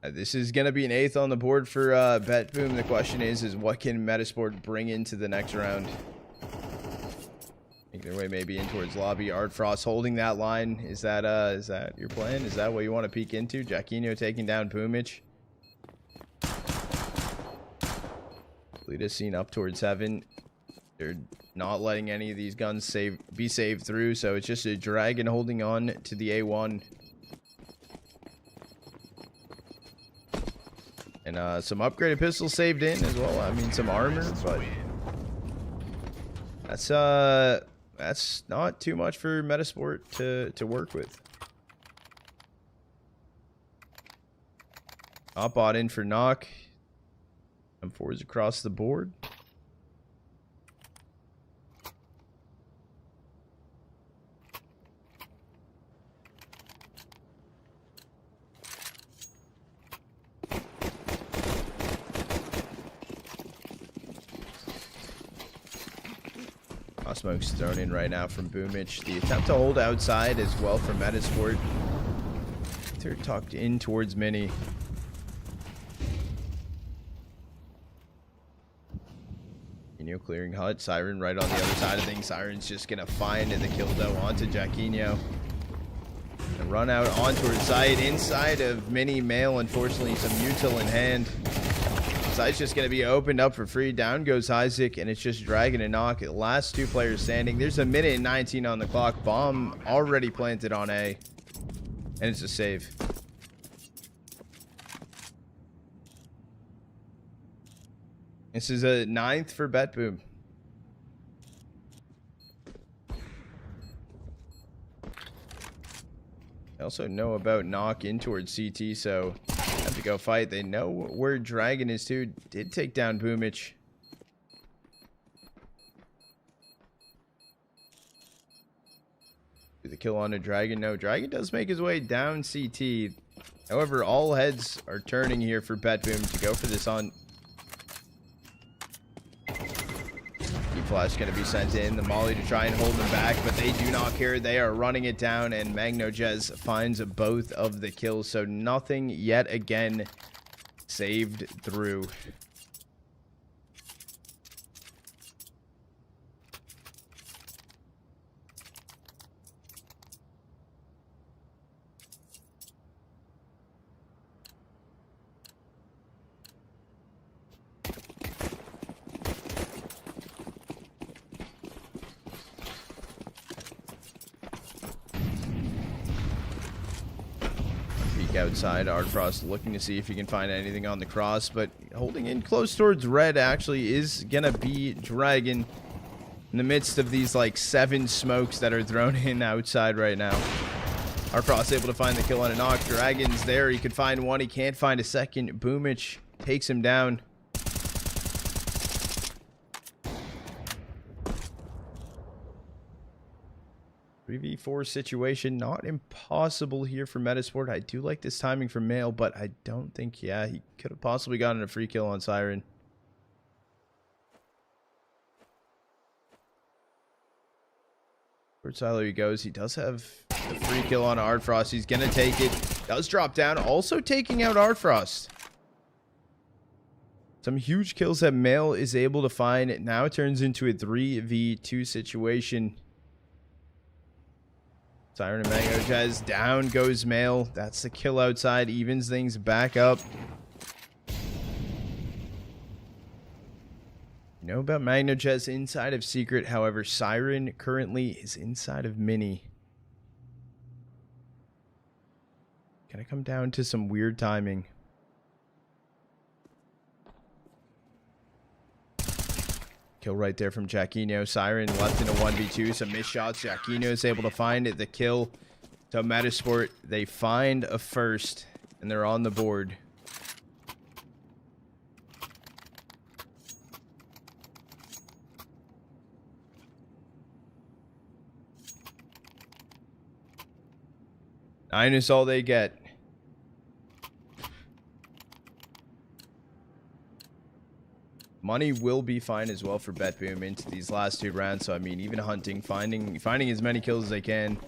Speaker 1: This is going to be an 8th on the board for BetBoom. The question is what can Metasport bring into the next round? Make their way maybe in towards lobby. Artfrost holding that line. Is that your plan? Is that what you want to peek into? Jaquino taking down Boomich. Lita's seen up towards heaven. They're not letting any of these guns be saved through, so it's just a Dragon holding on to the A1. And some upgraded pistols saved in as well. I mean, some armor, but that's not too much for Metasport to work with. Bot in for knock. M4s across the board. smokes thrown in right now from Boomich. The attempt to hold outside as well from Metasport. They're tucked in towards Mini. Clearing hut. Siren right on the other side of things. Siren's just gonna find the kill though onto Jaquinho. And run out on towards side. Inside of Mini Mail, unfortunately, some util in hand. Side's just gonna be opened up for free. Down goes Isaac, and it's just Dragon and Knock. Last two players standing. There's a minute and 19 on the clock. Bomb already planted on A. And it's a save. This is a 9th for BetBoom. They also know about Knock in towards CT, so have to go fight. They know where Dragon is too. Did take down Boomich. The kill on a Dragon. No, Dragon does make his way down CT. However, all heads are turning here for BetBoom to go for this on. Flash going to be sent in. The Molly to try and hold them back, but they do not care. They are running it down, and MagnoJez finds both of the kills. So nothing yet again saved through. Outside, Ardfrost looking to see if he can find anything on the cross, but holding in close towards red actually is gonna be Dragon in the midst of these like 7 smokes that are thrown in outside right now. Ardfrost able to find the kill on a Knock. Dragon's there. He could find one. He can't find a second. Boomich takes him down. 3v4 situation, not impossible here for Metasport. I do like this timing for Mail, but I don't think, yeah, he could have possibly gotten a free kill on Siren. Towards silo he goes. He does have a free kill on Ardfrost. He's going to take it. Does drop down. Also taking out Ardfrost. Some huge kills that Mail is able to find. Now it turns into a 3v2 situation. Siren and MagnoJez, down goes Mail. That's the kill outside, evens things back up. You know about MagnoJez inside of Secret, however, Siren currently is inside of Mini. Gonna come down to some weird timing. Kill right there from Jaquinho. Siren left in a 1v2. Some missed shots. Jaquinho is able to find it. The kill to Metasport. They find a first, and they're on the board. Nine is all they get. Money will be fine as well for BetBoom into these last 2 rounds. So I mean, even hunting, finding as many kills as they can.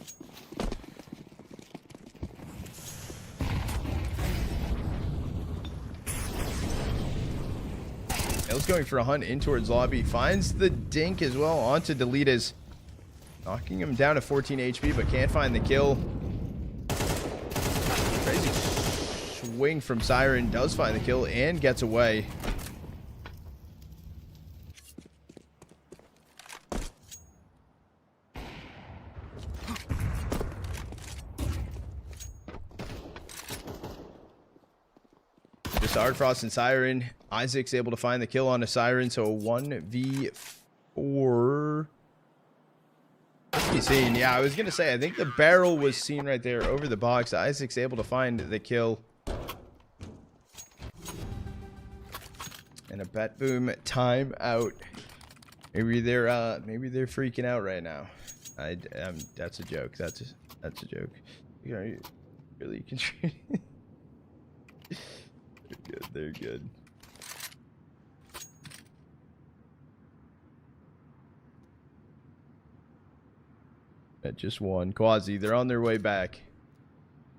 Speaker 1: Mail's going for a hunt in towards lobby. Finds the dink as well onto Deletas. Knocking him down to 14 HP, but can't find the kill. Crazy swing from Siren. Does find the kill and gets away. Ardfrost and Siren. Isaac's able to find the kill on a Siren, so a 1v4. Let's be seen. Yeah, I was gonna say, I think the barrel was seen right there over the box. Isaac's able to find the kill. And a BetBoom timeout. Maybe they're freaking out right now. That's a joke. That's a joke. You know, really contributing. They're good. Yeah, just one. Quasi, they're on their way back.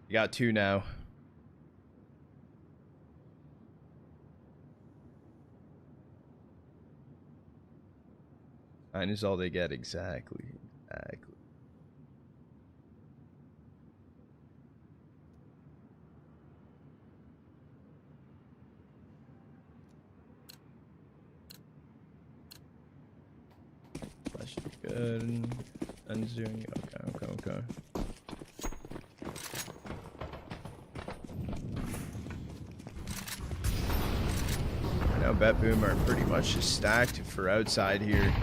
Speaker 1: You got two now. Nine is all they get. Exactly. Exactly. Flash is good. Unzooming. Okay. Now Bet Boom are pretty much just stacked for outside here.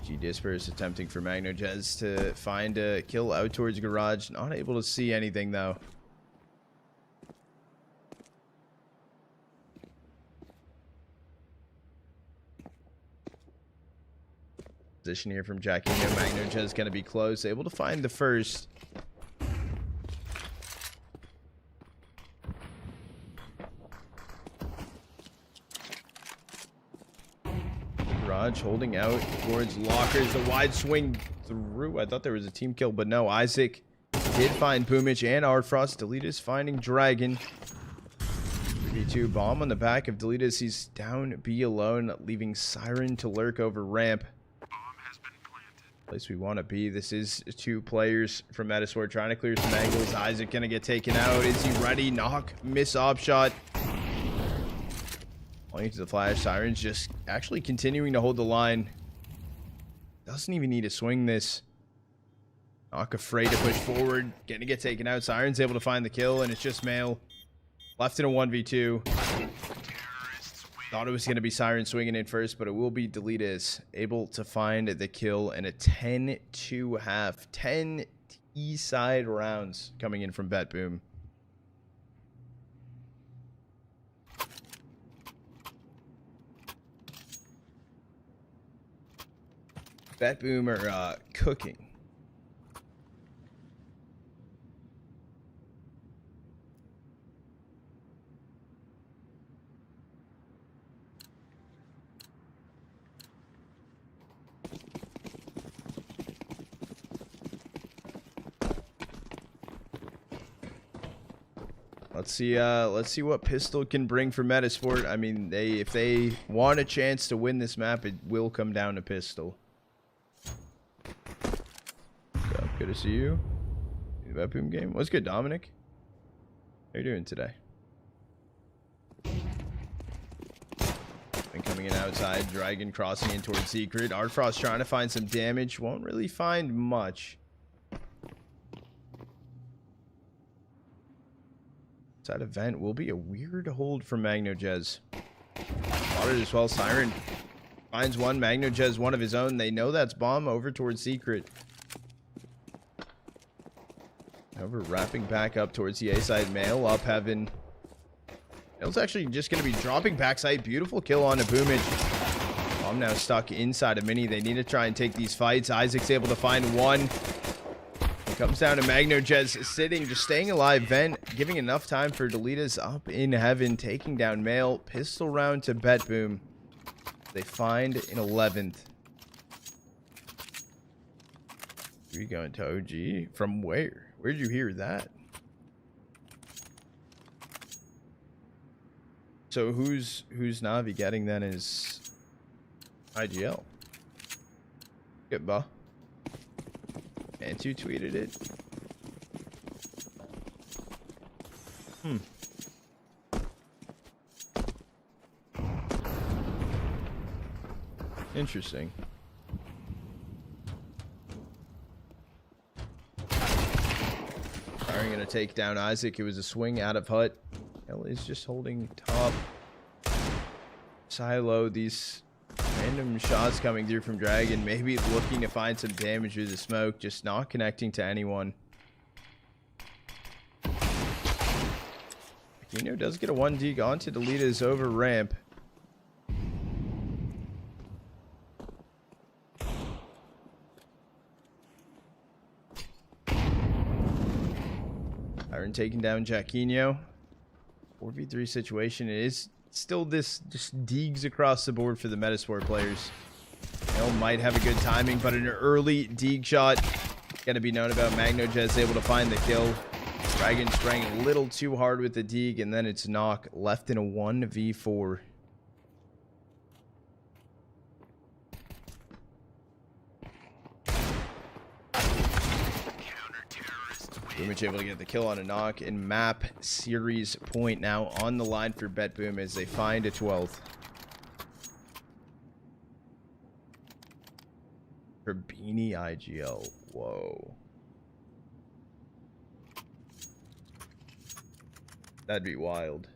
Speaker 1: G Disperse attempting for MagnoJez to find a kill out towards garage. Not able to see anything though. Position here from Jackie. MagnoJez going to be close. Able to find the first. Garage holding out towards lockers. The wide swing through. I thought there was a team kill, but no. Isaac did find Boomich and Artfrost. Deletus finding Dragon. 3v2 bomb on the back of Deletus. He's down B alone, leaving Siren to lurk over ramp. Place we want to be. This is two players from Metasport trying to clear some angles. Isaac gonna get taken out. Is he ready? Knock, miss op shot. Falling to the flash. Siren's just actually continuing to hold the line. Doesn't even need to swing this. Knock afraid to push forward. Gonna get taken out. Siren's able to find the kill, and it's just Mail. Left in a 1v2. Thought it was going to be Siren swinging in first, but it will be Deletus able to find the kill and a 10-2 half. 10 T-side rounds coming in from Bet Boom. Bet Boom are cooking. Let's see what Pistol can bring for Metasport. I mean, if they want a chance to win this map, it will come down to Pistol. What's up? Good to see you. The Bet Boom game. What's good, Dominic? How you doing today? And coming in outside, Dragon crossing in towards Secret. Artfrost trying to find some damage. Won't really find much. Side event will be a weird hold for MagnoJez. Spotted as well. Siren finds one. MagnoJez one of his own. They know that's bomb over towards Secret. Over wrapping back up towards the A side. Mail up heaven. Mail's actually just going to be dropping backside. Beautiful kill on a Boomage. Bomb now stuck inside a mini. They need to try and take these fights. Isaac's able to find one. Comes down to MagnoJez sitting, just staying alive. Vent giving enough time for Deletus up in heaven, taking down Mail. Pistol round to Bet Boom. They find in 11th. We going to OG? From where? Where'd you hear that? So who's Navi getting then is IGL. Good, bah. And you tweeted it. Interesting. Siren gonna take down Isaac. It was a swing out of hut. L is just holding top. Silo, these random shots coming through from Dragon. Maybe looking to find some damage through the smoke. Just not connecting to anyone. Aquino does get a 1D onto Deletus over ramp. Iron taking down Jaquinho. 4v3 situation. It is still this just digs across the board for the Metasport players. Might have a good timing, but an early dig shot Gonna be known about Magnojet's able to find the kill. Dragon spraying a little too hard with the Deeg, and then it's Knock left in a 1v4. Pretty much able to get the kill on a Knock, and map series point now on the line for BetBoom as they find a 12th. For Beanie IGL. Whoa. That'd be wild.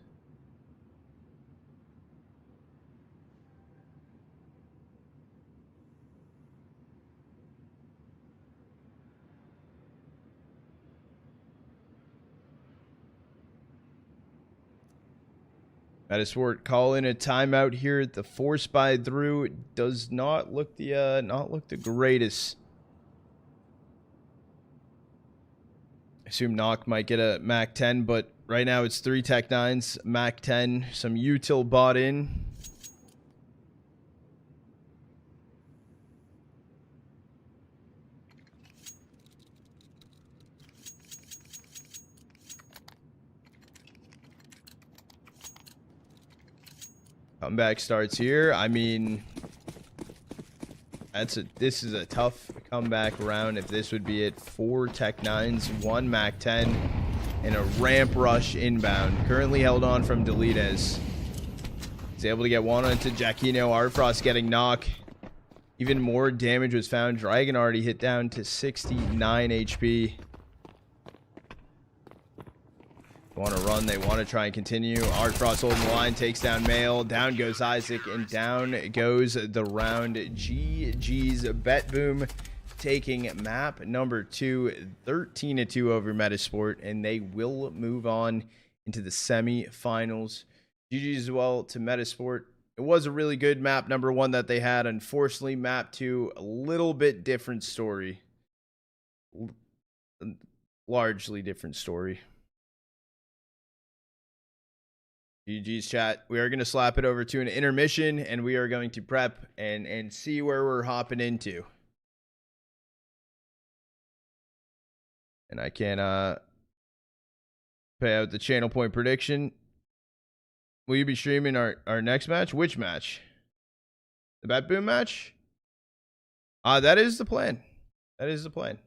Speaker 1: Metasport calling a timeout here. The force buy through does not look the greatest. I assume Knock might get a Mac 10, but right now it's 3 Tech 9s, Mac 10, some util bought in. Comeback starts here. I mean, this is a tough comeback round if this would be it. 4 Tech 9s, 1 Mac 10, and a ramp rush inbound. Currently held on from Deletes. He's able to get one onto Jackino. Artfrost getting Knock. Even more damage was found. Dragon already hit down to 69 HP. They want to run. They want to try and continue. Artfrost holding the line. Takes down Mail. Down goes Isaac. And down goes the round. GG's BetBoom taking map number 2. 13-2 over Metasport. And they will move on into the semifinals. GG's as well to Metasport. It was a really good map number 1 that they had. Unfortunately, map 2, a little bit different story. Largely different story. GG's chat. We are going to slap it over to an intermission, and we are going to prep and see where we're hopping into. And I can pay out the channel point prediction. Will you be streaming our next match? Which match? The BetBoom match? That is the plan. That is the plan.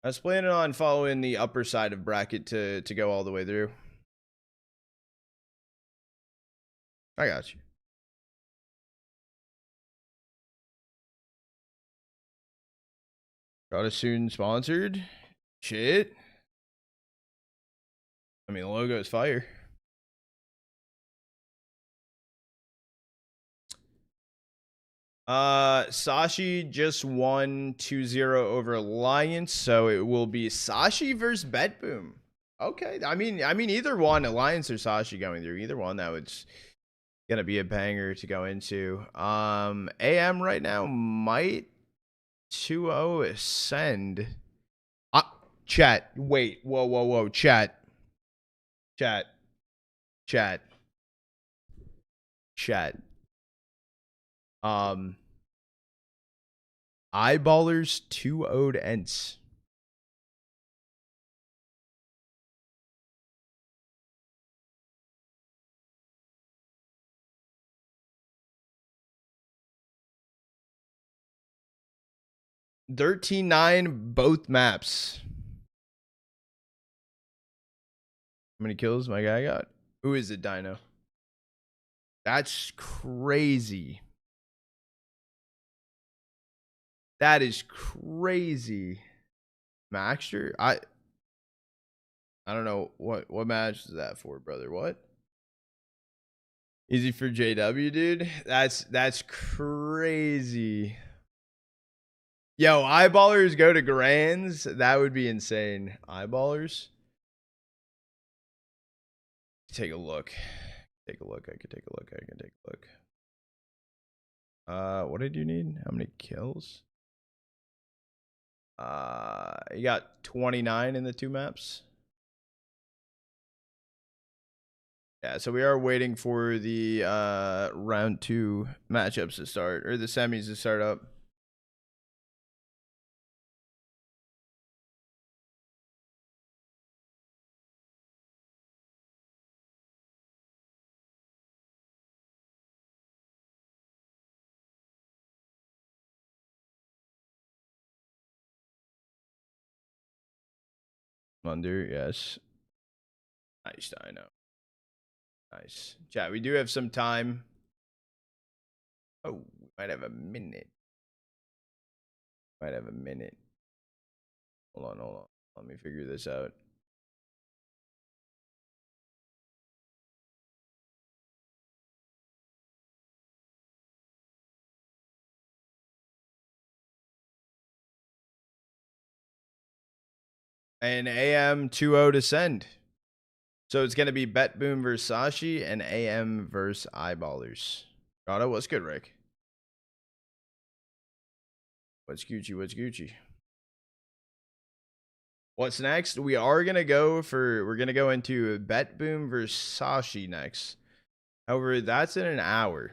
Speaker 1: I was planning on following the upper side of bracket to go all the way through. I got you. Got a soon sponsored. Shit. I mean, the logo is fire. Sashi just won 2-0 over Alliance, so it will be Sashi versus BetBoom. Okay, I mean either one, Alliance or Sashi going through, either one, that was gonna be a banger to go into. AM right now might 2-0 ascend. Chat, wait, whoa, chat. Eyeballers 2-0 to Ents. $13-9 both maps. How many kills my guy got? Who is it, Dino? That's crazy. That is crazy. Maxter? I don't know what match is that for, brother. What? Easy for JW, dude. That's crazy. Yo, eyeballers go to grands. That would be insane. Eyeballers. Take a look. I could take a look. What did you need? How many kills? You got 29 in the 2 maps. Yeah, so we are waiting for the round 2 matchups to start, or the semis to start up. Under, yes. Nice, I know. Nice. Chat, we do have some time. Oh, we might have a minute. Might have a minute. Hold on, hold on. Let me figure this out. And AM 2-0 to send. So it's going to be Bet Boom versus Sashi and AM versus Eyeballers. Got it? What's good, Rick? What's Gucci? What's Gucci? What's next? We're gonna go into Bet Boom versus Sashi next. However, that's in an hour.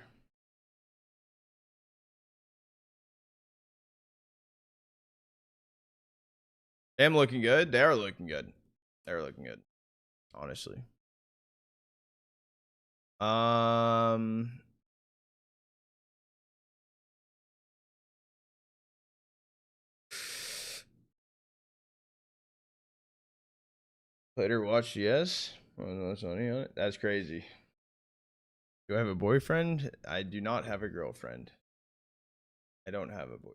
Speaker 1: Them looking good. They're looking good. They're looking good. Honestly. Um Played or watched, yes. That's crazy. Do I have a boyfriend? I do not have a girlfriend. I don't have a boy.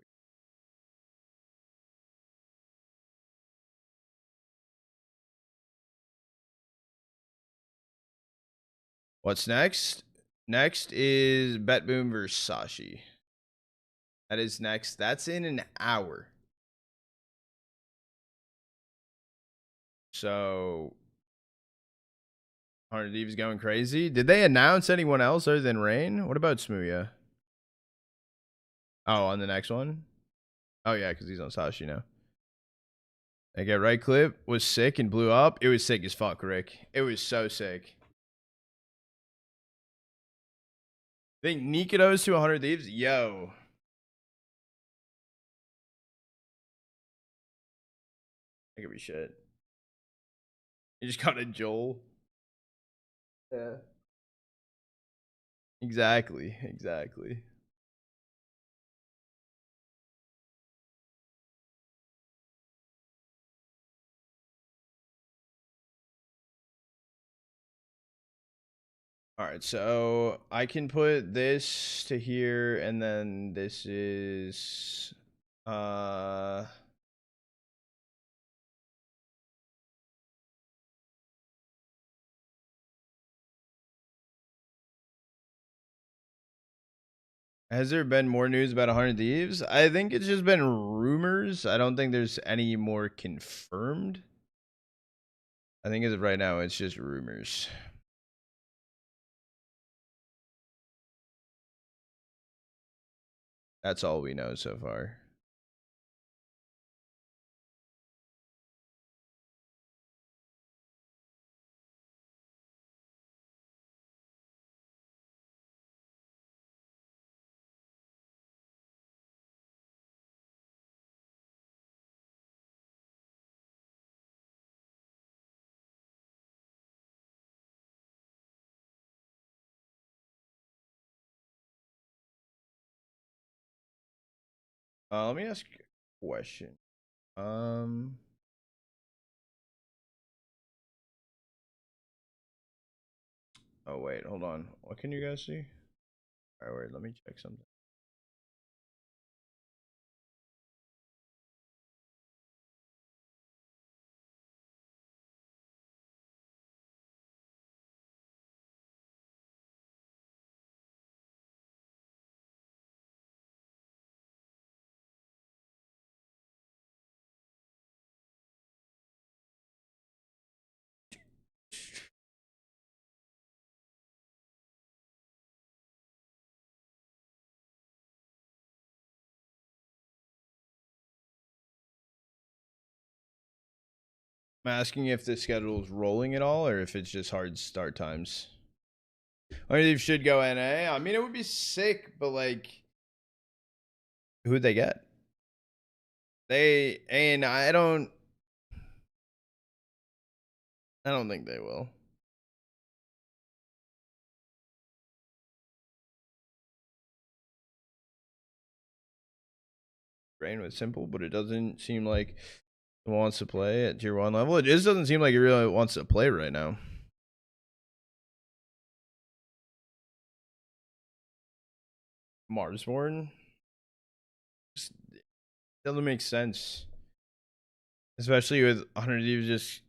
Speaker 1: What's next? Next is Bet Boom versus Sashi. That is next. That's in an hour. So 100 Thieves going crazy. Did they announce anyone else other than Rain? What about Smooya? Oh, on the next one? Oh yeah, because he's on Sashi now. I get right clip was sick and blew up. It was sick as fuck, Rick. It was so sick. Think Nikados to 100 Thieves? Yo. That could be shit. You just got a Joel. Yeah. Exactly. Exactly. All right, so I can put this to here, and then this is has there been more news about 100 Thieves? I think it's just been rumors. I don't think there's any more confirmed. I think as of right now, it's just rumors. That's all we know so far. Let me ask a question. Um, oh wait, hold on. What can you guys see? All right, wait, let me check something. I'm asking if the schedule is rolling at all, or if it's just hard start times. Or if should go NA. I mean, it would be sick, but like, who'd they get? They and I don't think they will. Brain was simple, but it doesn't seem like wants to play at tier 1 level. It just doesn't seem like it really wants to play right now. Marsborn just doesn't make sense, especially with 100 Thieves just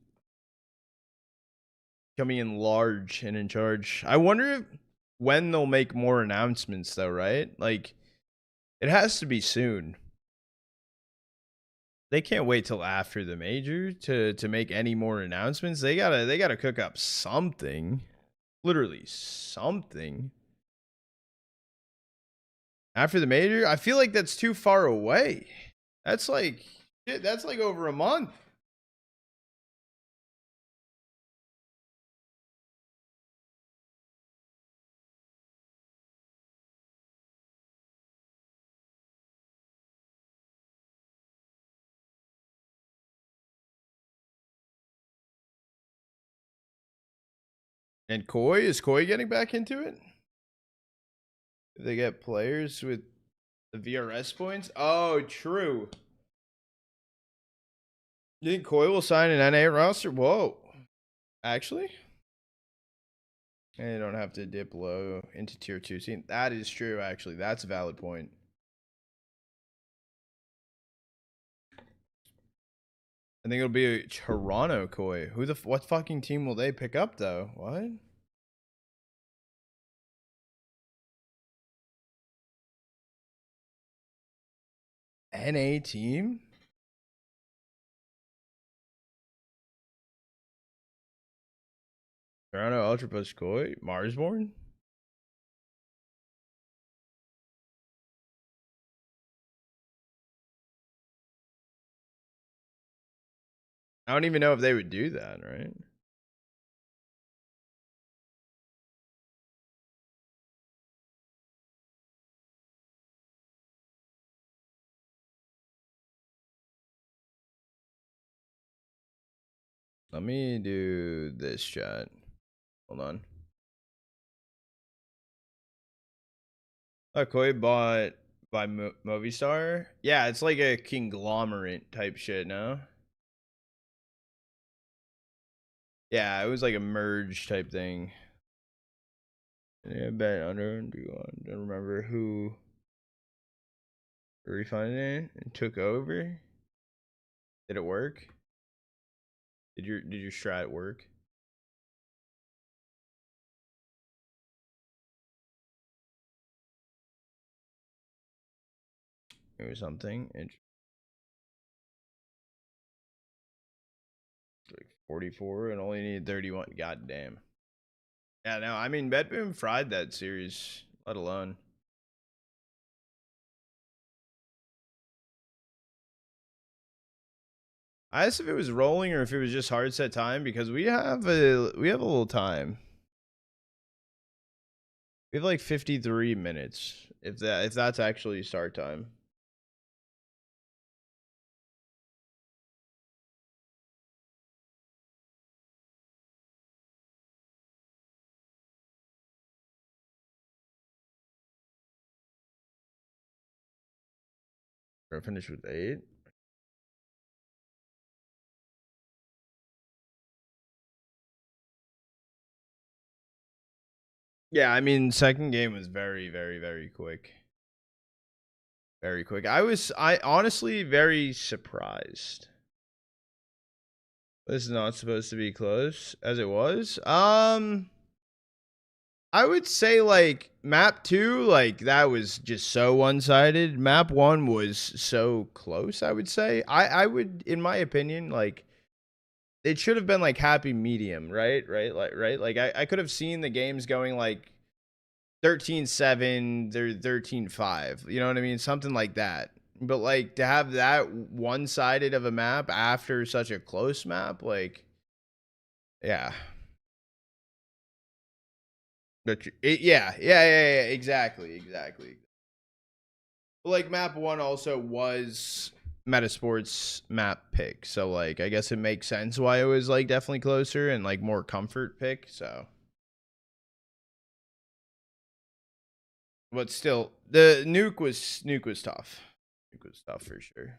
Speaker 1: coming in large and in charge. I wonder when they'll make more announcements, though, right? Like, it has to be soon. They can't wait till after the major to make any more announcements. They gotta cook up something, literally something after the major. I feel like that's too far away. That's like shit. That's like over a month. And Koi, is Koi getting back into it? They get players with the VRS points. Oh, true. You think Koi will sign an NA roster? Whoa. Actually? And you don't have to dip low into tier 2. See, that is true, actually. That's a valid point. I think it'll be a Toronto Koi. What fucking team will they pick up, though? What? NA team? Toronto Ultra Push Koi? Marsborn? I don't even know if they would do that, right? Let me do this chat. Hold on. Oh, Koi bought by Movistar? Yeah, it's like a conglomerate type shit, no? Yeah, it was like a merge type thing. Yeah, bet under. Don't remember who refunded it and took over. Did it work? Did your strat work? Or something. It's like 44 and only needed 31. God damn. Yeah, no, I mean BetBoom fried that series, let alone. I asked if it was rolling or if it was just hard set time because we have a little time. We have like 53 minutes if that's actually start time. We're finished with 8. Yeah, I mean second game was very very very quick. Very quick. I honestly very surprised. This is not supposed to be close as it was. I would say like map 2, like that was just so one-sided. Map 1 was so close, I would say. I would, in my opinion, like it should have been like happy medium, right? Like I could have seen the games going like 13-7, they're 13-5. You know what I mean? Something like that. But like to have that one-sided of a map after such a close map, like yeah. But yeah, exactly. Like map 1 also was Metasports map pick, so like I guess it makes sense why it was like definitely closer and like more comfort pick. So, but still, the nuke was tough. Nuke was tough for sure.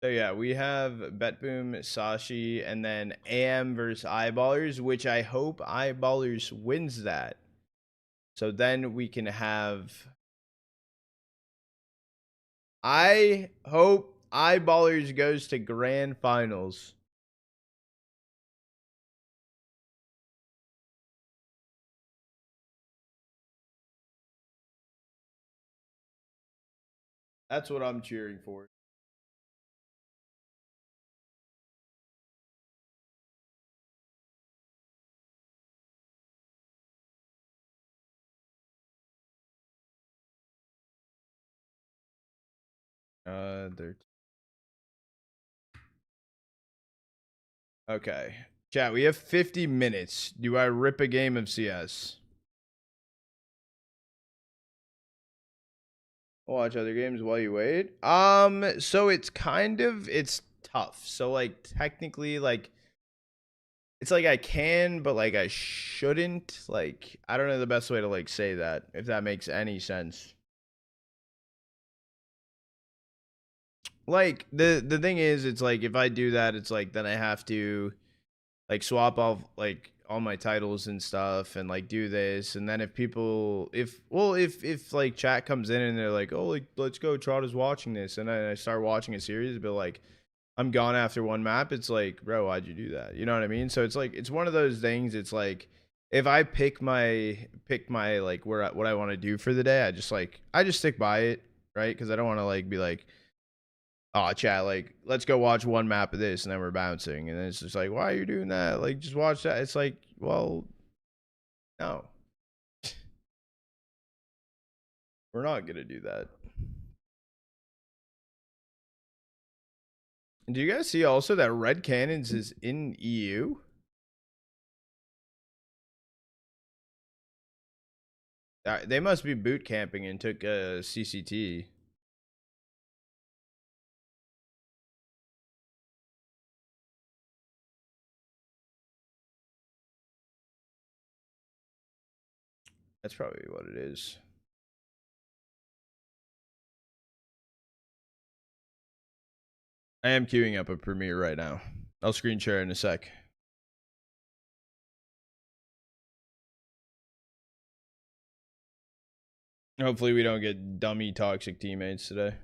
Speaker 1: So yeah, we have Betboom, Sashi, and then AM versus Eyeballers, which I hope Eyeballers wins that. So then we can have. I hope Eyeballers goes to grand finals. That's what I'm cheering for. They're okay. Chat, we have 50 minutes. Do I rip a game of CS? Watch other games while you wait. So it's tough. So like technically like it's like I can, but like I shouldn't. Like I don't know the best way to like say that, if that makes any sense. Like the thing is, it's like if I do that, it's like then I have to like swap off like all my titles and stuff and like do this, and then if people if like chat comes in and they're like, oh, like let's go, Trot is watching this, and I start watching a series, but like I'm gone after one map, it's like, bro, why'd you do that? You know what I mean? So it's like it's one of those things. It's like if I pick my like where what I want to do for the day, I just stick by it, right? Because I don't want to like be like, oh, chat, like let's go watch one map of this, and then we're bouncing, and then it's just like, why are you doing that? Like just watch that. It's like, well, no, we're not gonna do that. And do you guys see also that Red Cannons is in EU? They must be boot camping and took CCT. That's probably what it is. I am queuing up a premiere right now. I'll screen share in a sec. Hopefully we don't get dummy toxic teammates today.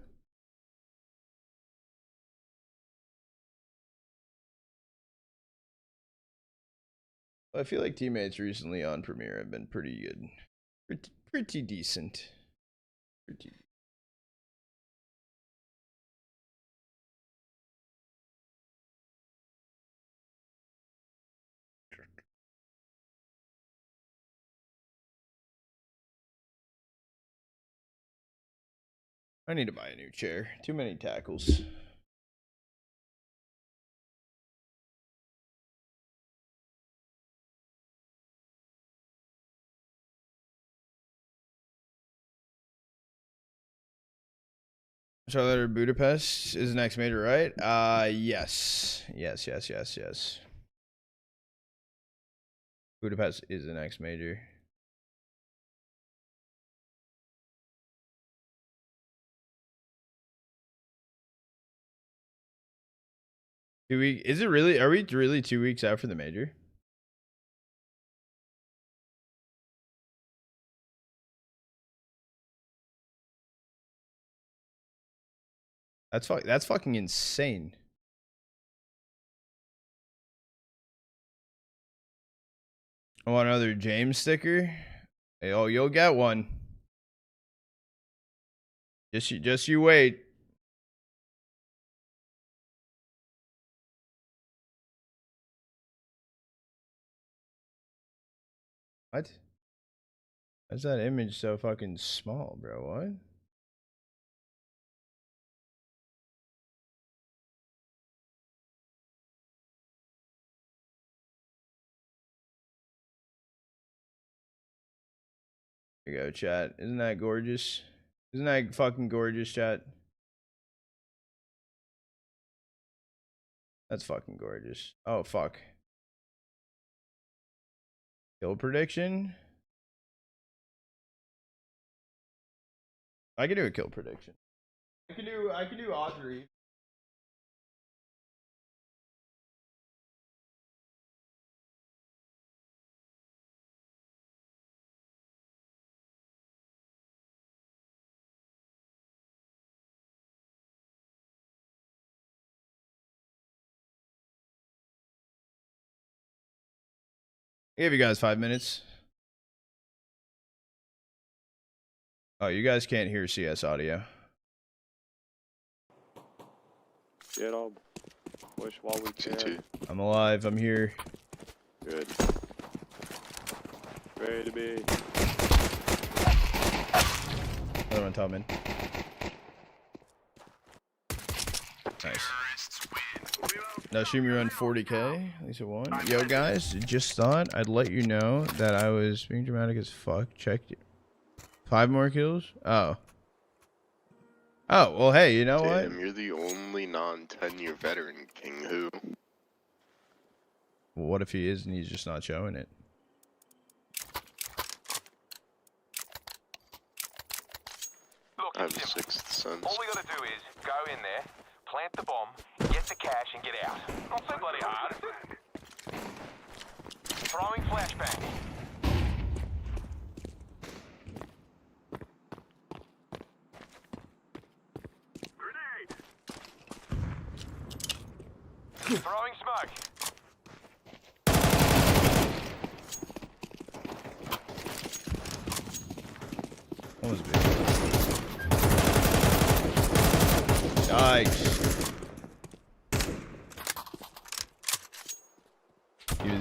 Speaker 1: I feel like teammates recently on premiere have been pretty good. Pretty decent. Pretty. I need to buy a new chair. Too many tackles. Charlotte or Budapest is the next major, right? Yes. Yes. Budapest is the next major. Is it really? Are we really 2 weeks out for the major? That's fucking insane. I want another James sticker. Hey, oh, you'll get one. Just you wait. What? Why's that image so fucking small, bro? What? Here you go, chat. Isn't that gorgeous? Isn't that fucking gorgeous, chat? That's fucking gorgeous. Oh, fuck. Kill prediction? I can do a kill prediction. I can do Audrey. Give you guys 5 minutes. Oh, you guys can't hear CS audio.
Speaker 3: Get up. Push while we can.
Speaker 1: I'm alive. I'm here.
Speaker 3: Good. Ready to be.
Speaker 1: Another one top mid. Nice. Now shoot me run 40k. At least it won. Yo guys, just thought I'd let you know that I was being dramatic as fuck. Checked it. 5 more kills? Oh. Oh, well hey, you know what?
Speaker 4: Damn, you're the only non-10-year veteran, King Who.
Speaker 1: Well, what if he is and he's just not showing it?
Speaker 2: Look,
Speaker 4: I have
Speaker 2: it's
Speaker 4: a
Speaker 2: simple.
Speaker 4: sixth sense.
Speaker 2: All we gotta do is go in there, plant the bomb, get the cash, and get out. Not so bloody hard. Throwing flashbang. Throwing smoke.
Speaker 1: That was big. Yikes.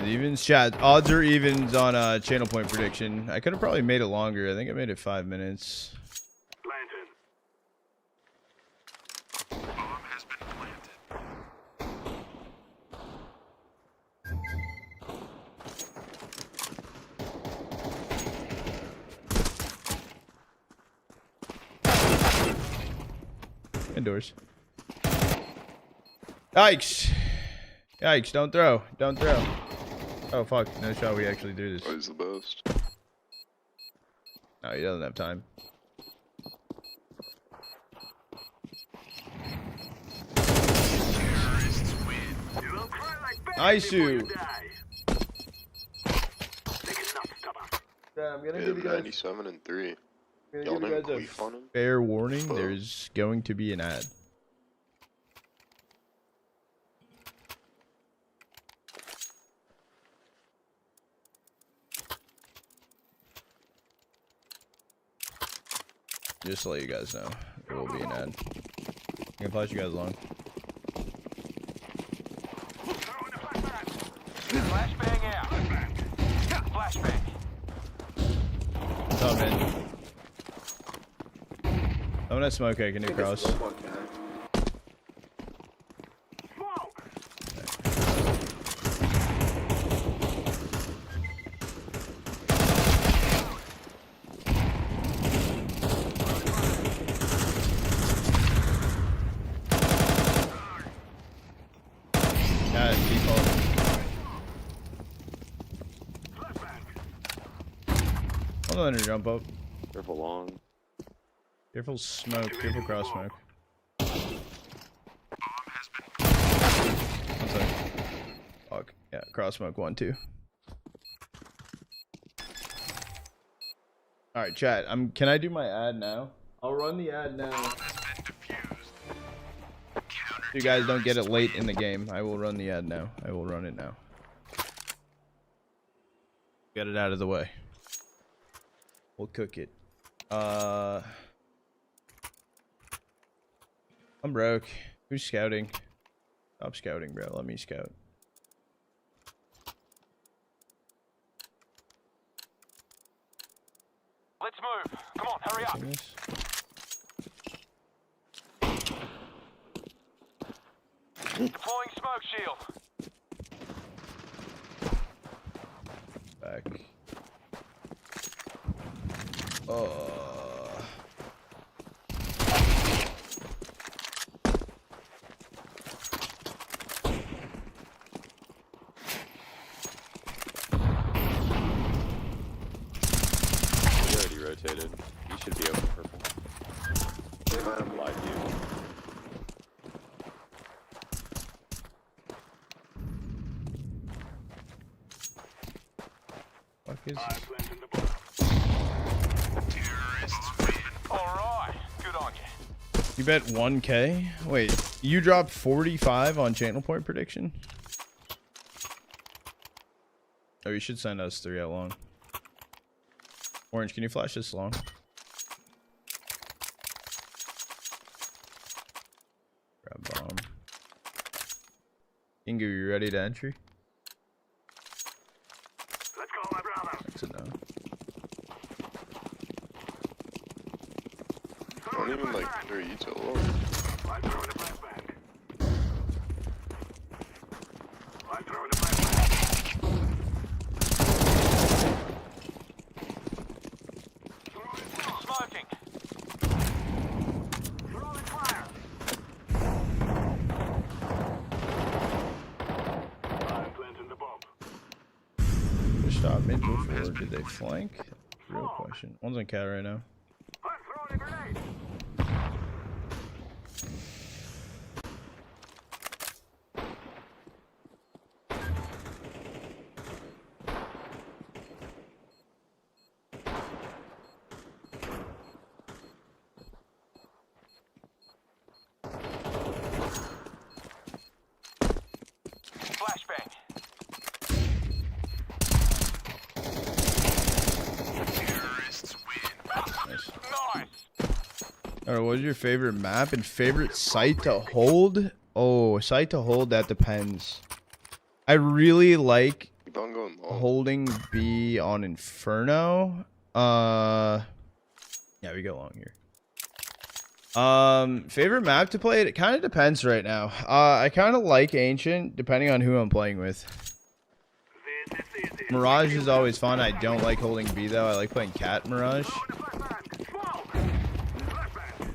Speaker 1: Evens chat. Odds are evens on channel point prediction. I could have probably made it longer. I think I made it 5 minutes.
Speaker 2: Bomb has been planted.
Speaker 1: Indoors. Yikes. Yikes. Don't throw. Don't throw. Oh, fuck. No shot. We actually do this.
Speaker 4: Always the best.
Speaker 1: No, he doesn't have time.
Speaker 2: Terrorists win.
Speaker 1: Nice you. I'm gonna
Speaker 4: Yeah,
Speaker 1: give you guys,
Speaker 4: 97 and 3.
Speaker 1: gonna
Speaker 4: Y'all
Speaker 1: give you
Speaker 4: name
Speaker 1: guys a
Speaker 4: Queef on him?
Speaker 1: fair warning.
Speaker 4: Whoa.
Speaker 1: There's going to be an ad. Just to let you guys know, there will be an ad. I can flash you guys along.
Speaker 2: Flashbang out. Flashbang.
Speaker 1: Oh man. I'm gonna smoke. I can do cross. Default. I'm letting her jump up.
Speaker 3: Careful long.
Speaker 1: Careful smoke. Careful cross smoke. One sec. Fuck. Yeah, cross smoke 1, 2. Alright, chat. Can I do my ad now? I'll run the ad now. If you guys don't get it late in the game, I will run the ad now. I will run it now. Get it out of the way. We'll cook it. I'm broke. Who's scouting? Stop scouting, bro. Let me scout.
Speaker 2: Let's move. Come on, hurry up.
Speaker 1: Sing this.
Speaker 2: Deploying smoke shield.
Speaker 1: Back. Oh.
Speaker 3: You already rotated. You should be open purple. I'm live view.
Speaker 1: Fuck is
Speaker 2: Terrorists win. Alright, good on you.
Speaker 1: you bet 1K? Wait, you dropped 45 on channel point prediction? Oh, you should send us 3 out long. Orange, can you flash this long? Grab bomb. Kingu, you ready to entry?
Speaker 5: Let's go, my brother.
Speaker 1: That's a no.
Speaker 4: I don't even like hear you so long.
Speaker 5: I'm throwing the flashbang. I'm throwing the flashbang.
Speaker 2: Smoking.
Speaker 5: Throwing fire. I'm planting the bomb.
Speaker 1: Just stop mid before. Did they flank? Real question. One's on cat right now.
Speaker 5: I'm throwing a grenade.
Speaker 2: Flashbang.
Speaker 1: Nice.
Speaker 2: Nice.
Speaker 1: Alright, what is your favorite map and favorite site to hold? Oh, site to hold, that depends. I really like
Speaker 4: Keep on going long.
Speaker 1: holding B on Inferno. Yeah, we go long here. Favorite map to play? It kind of depends right now. I kind of like Ancient, depending on who I'm playing with.
Speaker 5: This is easy.
Speaker 1: Mirage is always fun. I don't like holding B though. I like playing Cat Mirage.
Speaker 5: Throwing the flashbang. Smoke. Flashbang.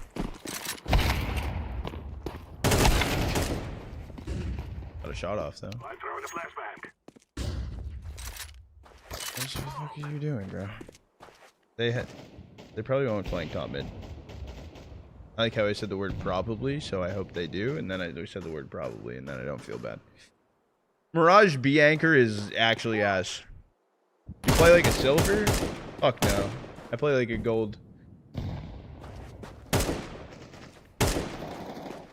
Speaker 1: Got a shot off though.
Speaker 5: I'm throwing the flashbang.
Speaker 1: What the fuck are you doing, bro? They probably won't flank top mid. I like how I said the word probably, so I hope they do, and then I said the word probably, and then I don't feel bad. Mirage B anchor is actually ass. You play like a silver? Fuck no. I play like a gold.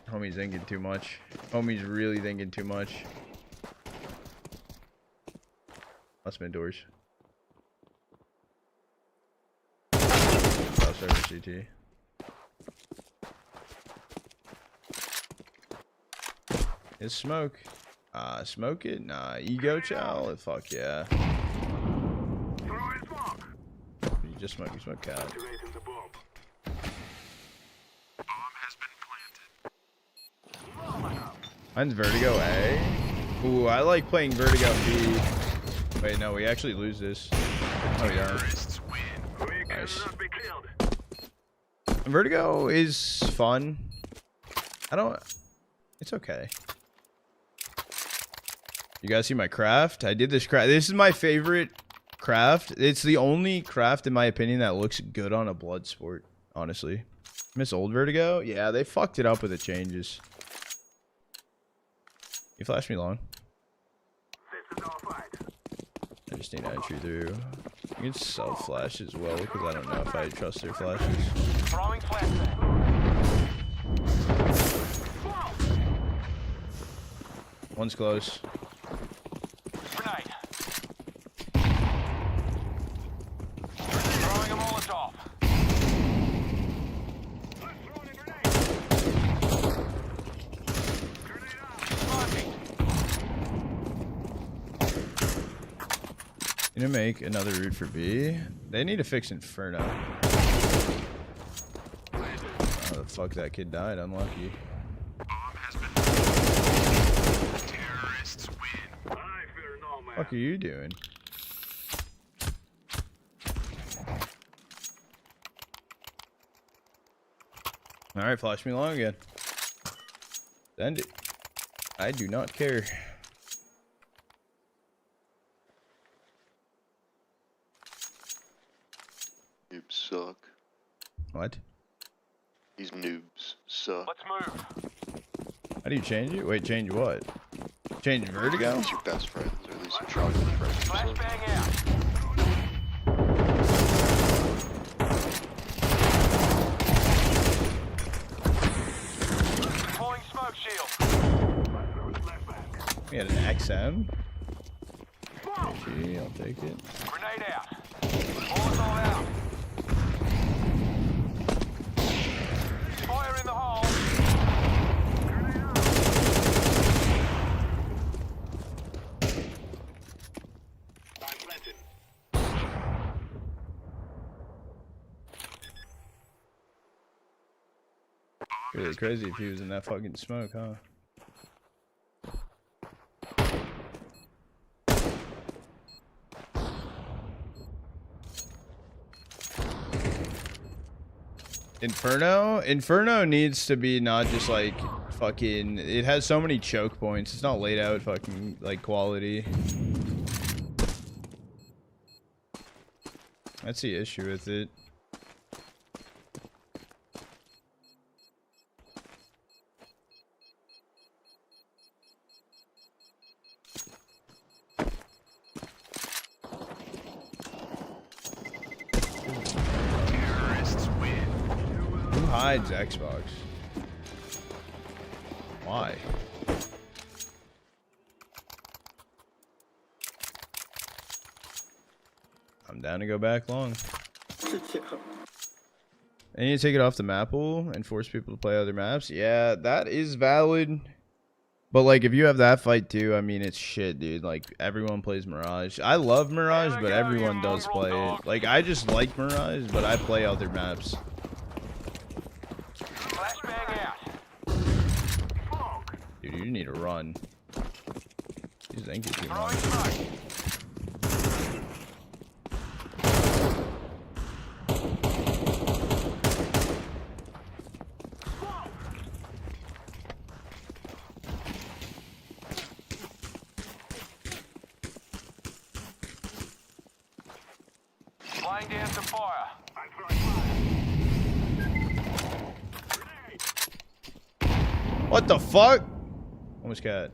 Speaker 1: Homie's thinking too much. Homie's really thinking too much. That's mid doors. Cross over CT. Is smoke. Smoke it? Nah. Ego chow? Fuck yeah.
Speaker 5: Throwing smoke.
Speaker 1: You just smoke cat.
Speaker 5: Activating the bomb. Bomb has been planted.
Speaker 1: Mine's Vertigo A. Ooh, I like playing Vertigo B. Wait, no, we actually lose this. Oh, we are.
Speaker 5: We
Speaker 1: Nice.
Speaker 5: cannot be killed.
Speaker 1: Vertigo is fun. It's okay. You guys see my craft? I did this craft. This is my favorite craft. It's the only craft, in my opinion, that looks good on a blood sport, honestly. Miss Old Vertigo? Yeah, they fucked it up with the changes. You flash me long.
Speaker 5: This is our fight.
Speaker 1: I just need entry through. You can self flash as well, because I don't know if I trust their flashes.
Speaker 2: Throwing flashbang.
Speaker 1: One's close.
Speaker 2: Grenade. Throwing a Molotov.
Speaker 5: I'm throwing a grenade. Grenade out.
Speaker 2: Smoking.
Speaker 1: Gonna make another route for B. They need to fix Inferno. Oh, the fuck, that kid died. Unlucky.
Speaker 5: Terrorists win. I fear no man.
Speaker 1: What are you doing? Alright, flash me long again. Send it. I do not care.
Speaker 4: Noobs suck.
Speaker 1: What?
Speaker 4: These noobs suck.
Speaker 2: Let's move.
Speaker 1: How do you change it? Wait, change what? Change Vertigo?
Speaker 4: It's your best friends, or at least you try to be friends with yourself.
Speaker 2: Flashbang out. Deploying smoke shield.
Speaker 5: I'm throwing a flashbang.
Speaker 1: We had an XM.
Speaker 5: Smoke.
Speaker 1: HE, I'll take it.
Speaker 2: Grenade out. Molotov out. Fire in the hole.
Speaker 1: Really crazy if he was in that fucking smoke, huh? Inferno needs to be not just like fucking, it has so many choke points. It's not laid out fucking like quality. That's the issue with it. Who hides Xbox? Why? I'm down to go back long. I need to take it off the map pool and force people to play other maps. Yeah, that is valid. But like, if you have that fight too, I mean, it's shit, dude. Like, everyone plays Mirage. I love Mirage, but everyone does play it. Like, I just like Mirage, but I play other maps.
Speaker 2: Flashbang out.
Speaker 1: Dude, you need to run. These ain't too
Speaker 2: Throwing
Speaker 1: long.
Speaker 2: smoke. Laying down some fire.
Speaker 1: What the fuck? Almost got.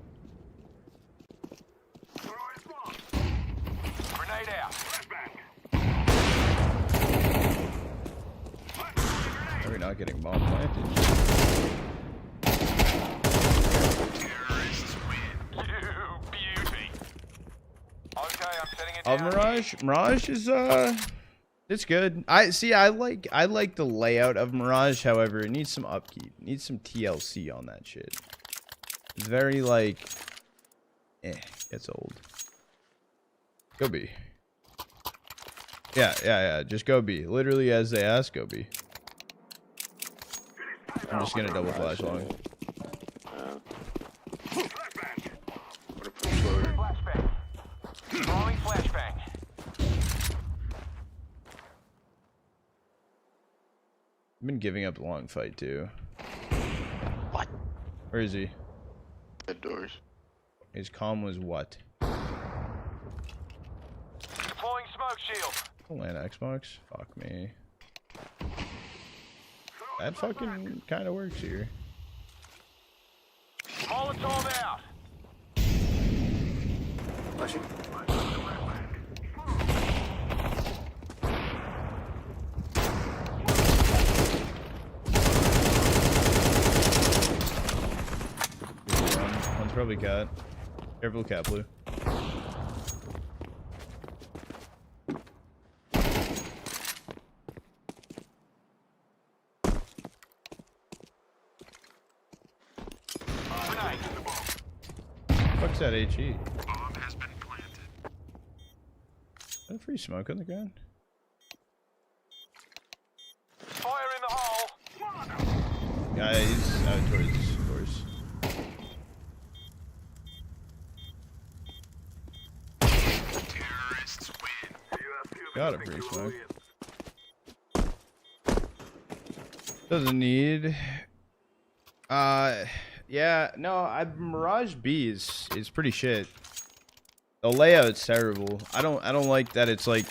Speaker 2: Grenade out.
Speaker 1: Are we not getting bomb planted?
Speaker 5: Terrorists win.
Speaker 2: You beauty. Okay, I'm setting it
Speaker 1: Of
Speaker 2: down.
Speaker 1: Mirage is it's good. I like the layout of Mirage. However, it needs some upkeep. It needs some TLC on that shit. It's very like, gets old. Go B. Yeah. Just go B. Literally as they ask, go B. I'm just gonna double flash long.
Speaker 4: What a push loader.
Speaker 2: Flashbang. Throwing flashbang.
Speaker 1: I've been giving up the long fight too.
Speaker 4: What?
Speaker 1: Where is he?
Speaker 4: Head doors.
Speaker 1: His comm was what?
Speaker 2: Deploying smoke shield.
Speaker 1: Land Xbox? Fuck me. That fucking kind of works here.
Speaker 2: Molotov out.
Speaker 1: One's probably cat. Careful, cat blue.
Speaker 2: Grenade.
Speaker 1: Fuck's that HE?
Speaker 5: Bomb has been planted.
Speaker 1: Is that free smoke on the ground?
Speaker 2: Fire in the hole.
Speaker 1: Yeah, he's out towards doors.
Speaker 5: Terrorists win.
Speaker 1: Got a free smoke. Doesn't need. Yeah, no, Mirage B is pretty shit. The layout's terrible. I don't like that it's like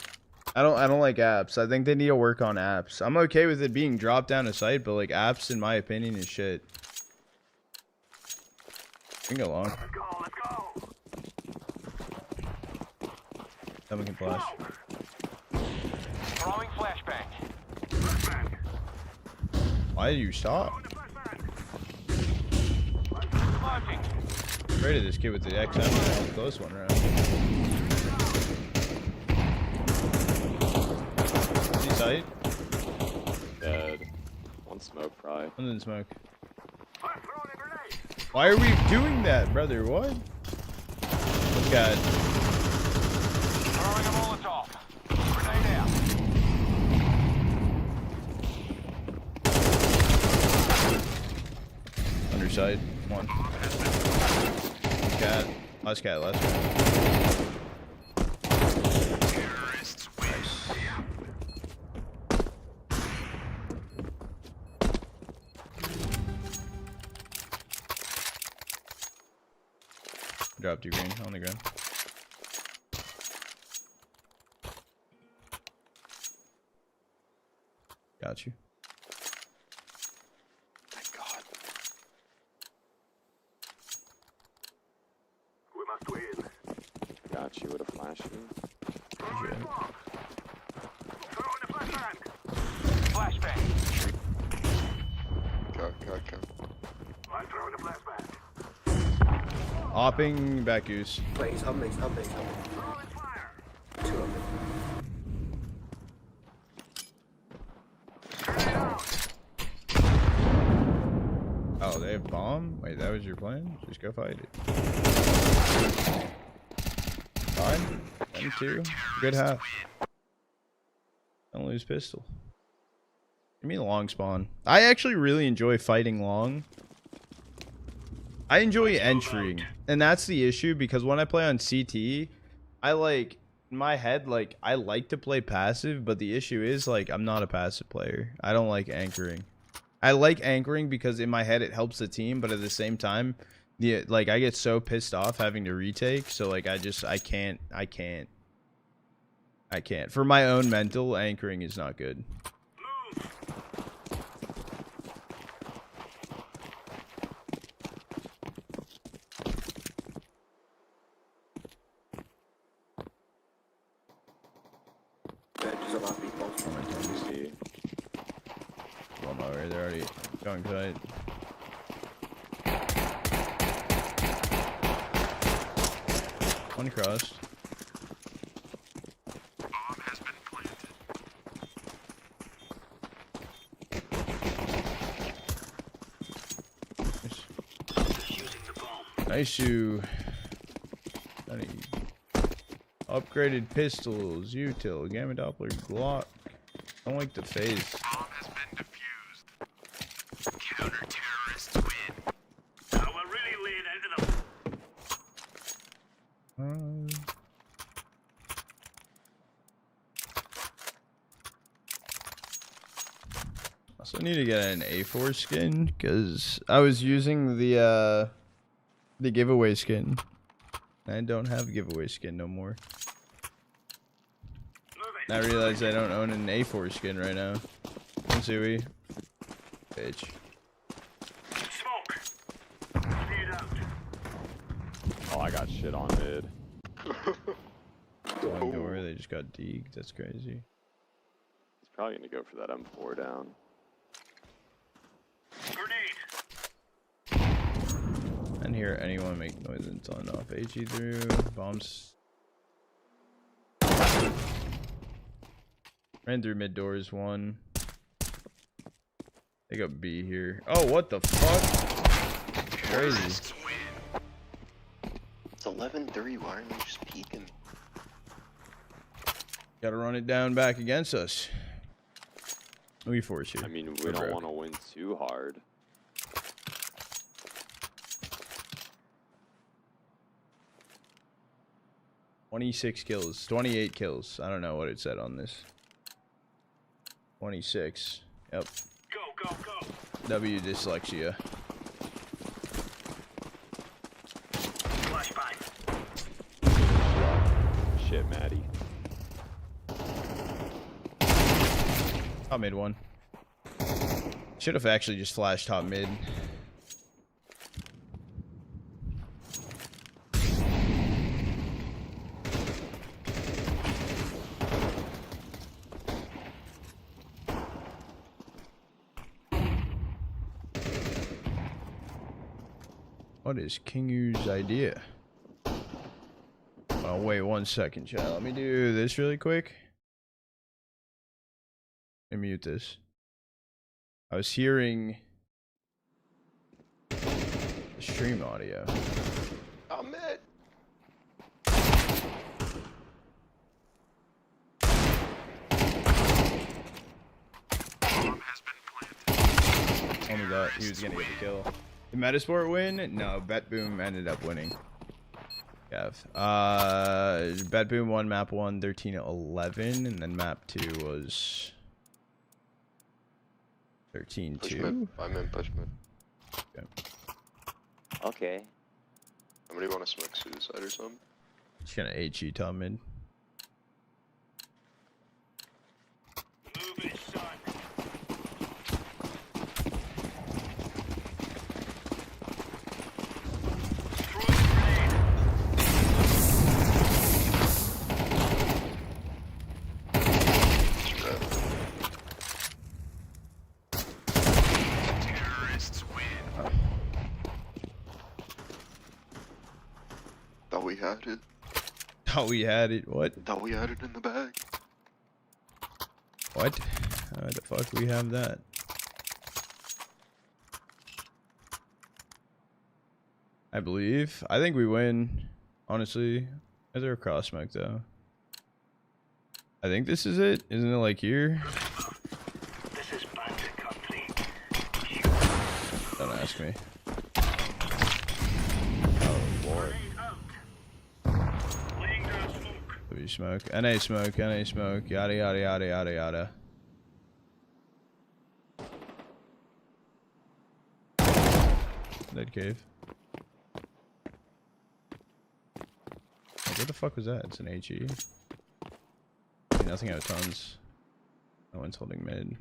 Speaker 1: I don't like apps. I think they need to work on apps. I'm okay with it being dropped down a site, but like apps in my opinion is shit. We can go long.
Speaker 5: Let's go.
Speaker 1: Someone can flash.
Speaker 2: Throwing flashbang.
Speaker 1: Why did you stop?
Speaker 2: Smoking.
Speaker 1: Afraid of this kid with the XM. Close one round. Sight.
Speaker 3: Dead. One smoke, probably.
Speaker 1: And then smoke.
Speaker 5: I'm throwing a grenade.
Speaker 1: Why are we doing that, brother? What? God.
Speaker 2: Throwing a Molotov. Grenade out.
Speaker 1: Underside. One. Cat. Last cat. Last cat.
Speaker 5: Terrorists win.
Speaker 1: Nice. Dropped you green on the ground. Got you.
Speaker 3: Thank God.
Speaker 5: We must win.
Speaker 3: Got you with a flash.
Speaker 5: Throwing a bomb. Throwing a flashbang.
Speaker 2: Flashbang.
Speaker 4: Go.
Speaker 5: I'm throwing a flashbang.
Speaker 1: Opping back goose.
Speaker 6: Wait, he's humming.
Speaker 5: Throwing fire.
Speaker 6: Two of them.
Speaker 5: Grenade out.
Speaker 1: Oh, they have bomb? Wait, that was your plan? Just go fight it. Fine. 1-2. Good half. Don't lose pistol. Give me the long spawn. I actually really enjoy fighting long. I enjoy entering. And that's the issue because when I play on CT, I like, in my head, like, I like to play passive, but the issue is, like, I'm not a passive player. I don't like anchoring. I like anchoring because in my head it helps the team, but at the same time, like I get so pissed off having to retake, so like I can't. For my own mental, anchoring is not good.
Speaker 6: There's a lot of people.
Speaker 3: See.
Speaker 1: One over, they're already going tight. One crossed.
Speaker 5: Bomb has been planted. Using the bomb.
Speaker 1: Nice you. Any upgraded pistols, util, gamma doppler, Glock. I don't like the face.
Speaker 5: Bomb has been defused. Counter-terrorists win. Now we're really laying into them.
Speaker 1: Also need to get an A4 skin because I was using the giveaway skin. I don't have giveaway skin no more. I realize I don't own an A4 skin right now. Sui. Bitch.
Speaker 5: Smoke. Grenade out.
Speaker 3: Oh, I got shit on mid.
Speaker 1: One door, they just got deeked. That's crazy.
Speaker 3: He's probably gonna go for that M4 down.
Speaker 5: Grenade.
Speaker 1: I didn't hear anyone make noise until enough. HE through. Bombs. Ran through mid doors one. They got B here. Oh, what the fuck? Crazy.
Speaker 5: Terrorists win.
Speaker 4: It's 11-3. Why aren't you just peeking?
Speaker 1: Gotta run it down back against us. We force you.
Speaker 3: I mean, we don't want to win too hard.
Speaker 1: $26 kills. 28 kills. I don't know what it said on this. 26. Yep.
Speaker 5: Go, go, go.
Speaker 1: W dyslexia.
Speaker 5: Flashbang.
Speaker 3: Shit, Maddie.
Speaker 1: Top mid one. Should have actually just flashed top mid. What is King U's idea? Oh, wait 1 second, chat. Let me do this really quick. Let me mute this. I was hearing the stream audio.
Speaker 4: I'm it.
Speaker 1: Only that he was gonna get the kill. The Metasport win? No, Bet Boom ended up winning. Yeah. Bet Boom won map 1 13-11, and then map 2 was 13-2.
Speaker 4: Push mid. 5-man push mid.
Speaker 1: Okay.
Speaker 3: Okay.
Speaker 4: Somebody want to smoke suicide or something?
Speaker 1: Just gonna HE top mid.
Speaker 5: Move it, son.
Speaker 4: Thought we had it.
Speaker 1: Thought we had it. What?
Speaker 4: Thought we had it in the bag.
Speaker 1: What? How the fuck we have that? I believe. I think we win. Honestly. Is there a cross smoke though? I think this is it. Isn't it like here?
Speaker 5: This is bandit country.
Speaker 1: Don't ask me.
Speaker 3: Oh lord.
Speaker 5: Laying down smoke.
Speaker 1: W smoke. NA smoke. NA smoke. Yada yada yada yada yada. Dead cave. Like, what the fuck was that? It's an HE. Nothing out of tons. No one's holding mid.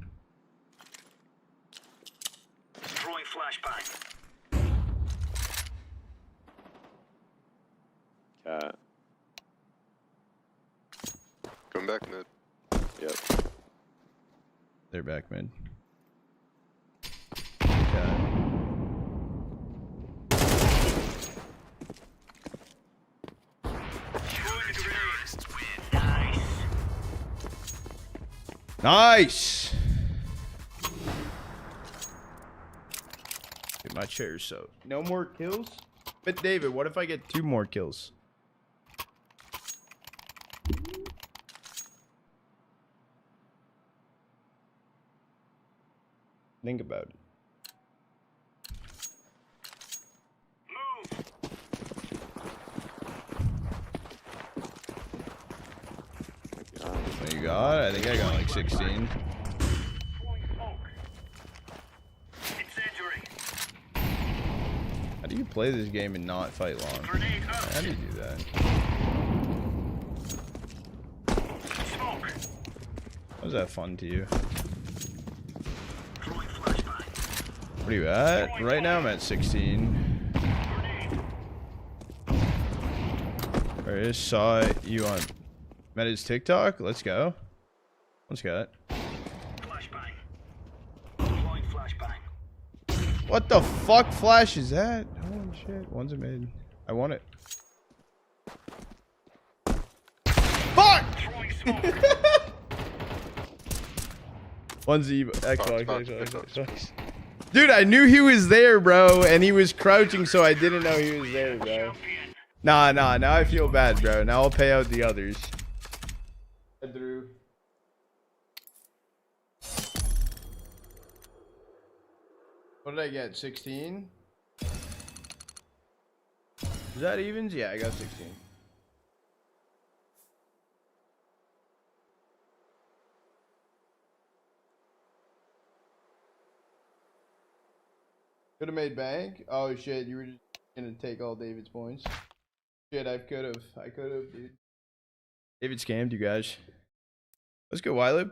Speaker 5: Throwing flashbang.
Speaker 3: Cat.
Speaker 4: Come back mid.
Speaker 3: Yep.
Speaker 1: They're back mid. Okay. Nice. Get my chair so no more kills. But David, what if I get 2 more kills? Think about it.
Speaker 5: Move.
Speaker 1: What you got? I think I got like 16.
Speaker 5: Throwing smoke. Incendiary.
Speaker 1: How do you play this game and not fight long?
Speaker 5: Grenade out.
Speaker 1: How do you do that?
Speaker 5: Smoke.
Speaker 1: How's that fun to you?
Speaker 5: Throwing flashbang.
Speaker 1: What are you at? Right now I'm at 16.
Speaker 5: Grenade.
Speaker 1: I just saw you on Meta's TikTok. Let's go. Let's go.
Speaker 5: Flashbang. Deploying flashbang.
Speaker 1: What the fuck flash is that? Holy shit. One's a mid. I want it. Fuck!
Speaker 5: Throwing smoke.
Speaker 1: One's the Xbox,
Speaker 4: Xbox,
Speaker 1: Xbox,
Speaker 4: Xbox.
Speaker 1: Xbox. Dude, I knew he was there, bro, and he was crouching, so I didn't know he was there, bro.
Speaker 5: Champion.
Speaker 1: Nah, now I feel bad, bro. Now I'll pay out the others. Through. What did I get? 16? Is that evens? Yeah, I got 16. Could have made bank. Oh shit, you were just gonna take all David's points. Shit, I could have, dude. David scammed you guys. Let's go, Wylib.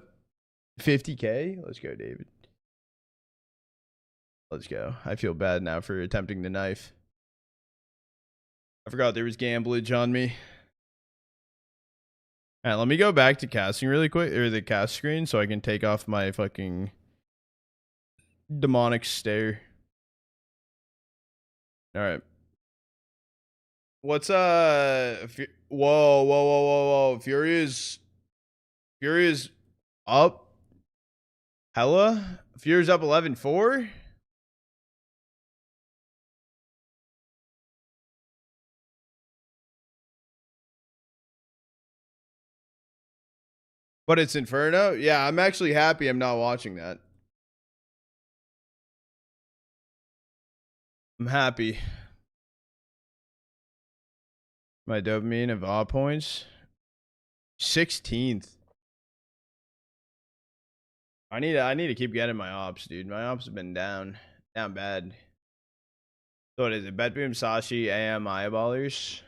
Speaker 1: 50K. Let's go, David. Let's go. I feel bad now for attempting the knife. I forgot there was gamblage on me. Alright, let me go back to casting really quick, or the cast screen, so I can take off my fucking demonic stare. Alright. What's whoa, whoa. Fury is up. Hella? Fear's up 11-4? But it's Inferno? Yeah, I'm actually happy I'm not watching that. I'm happy. My dopamine of awe points. 16th. I need to keep getting my ops, dude. My ops have been down bad. So what is it? Bet Boom, Sashi, AM, Eyeballers.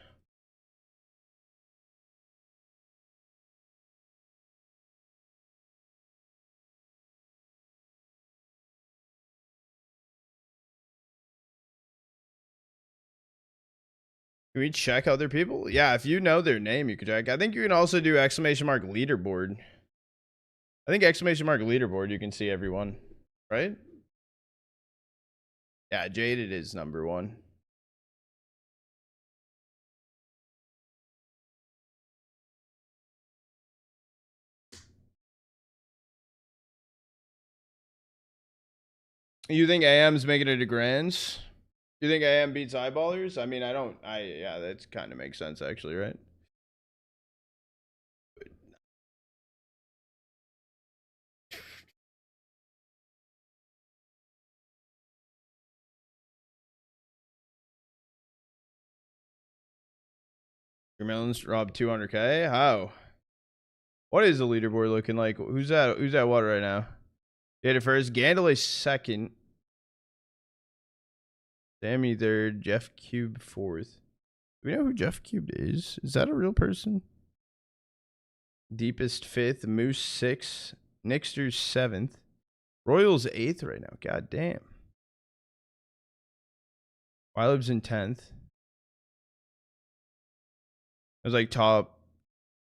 Speaker 1: Can we check other people? Yeah, if you know their name, you can check. I think you can also do exclamation mark leaderboard. I think exclamation mark leaderboard, you can see everyone, right? Yeah, Jaded is number one. You think AM's making it to grands? You think AM beats Eyeballers? I mean, yeah, that kind of makes sense actually, right? Your melons robbed 200K? How? What is the leaderboard looking like? Who's that? Who's at what right now? Jada first, Gandalf second, Sammy third, Jeff Cube fourth. Do we know who Jeff Cubed is? Is that a real person? Deepest fifth, Moose sixth, Nixter seventh, Royals eighth right now. God damn. Wileb's in 10th. It was like top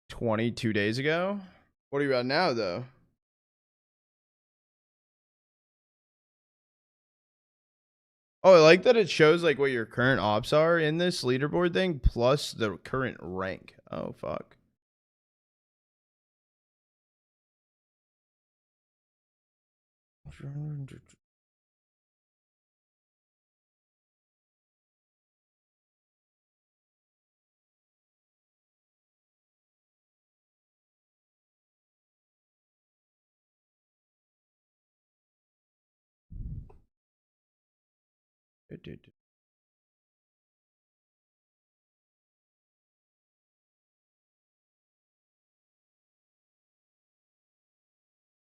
Speaker 1: 20 2 days ago. What are you at now, though? Oh, I like that it shows like what your current ops are in this leaderboard thing, plus the current rank. Oh, fuck.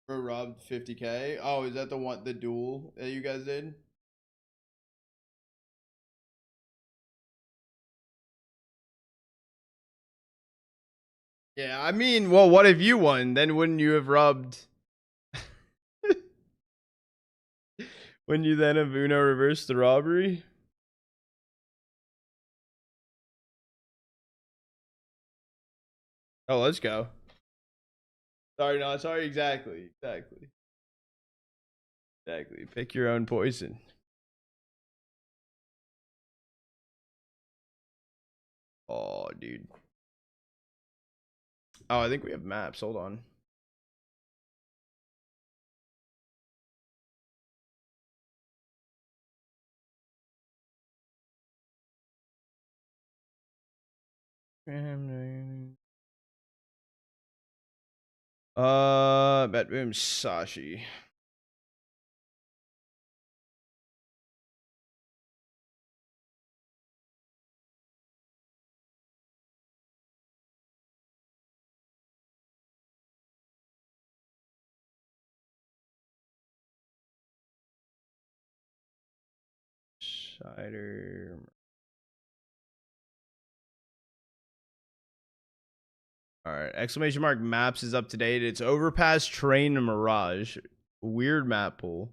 Speaker 1: Bro robbed 50K. Oh, is that the duel that you guys did? Yeah, I mean, well, what if you won? Then wouldn't you have robbed? Wouldn't you then have Uno reversed the robbery? Oh, let's go. Sorry, no, sorry, exactly. Pick your own poison. Oh, dude. Oh, I think we have maps. Hold on. Bedroom Sashi. Cider. All right. Exclamation mark maps is up to date. It's Overpass Train Mirage. Weird map pool.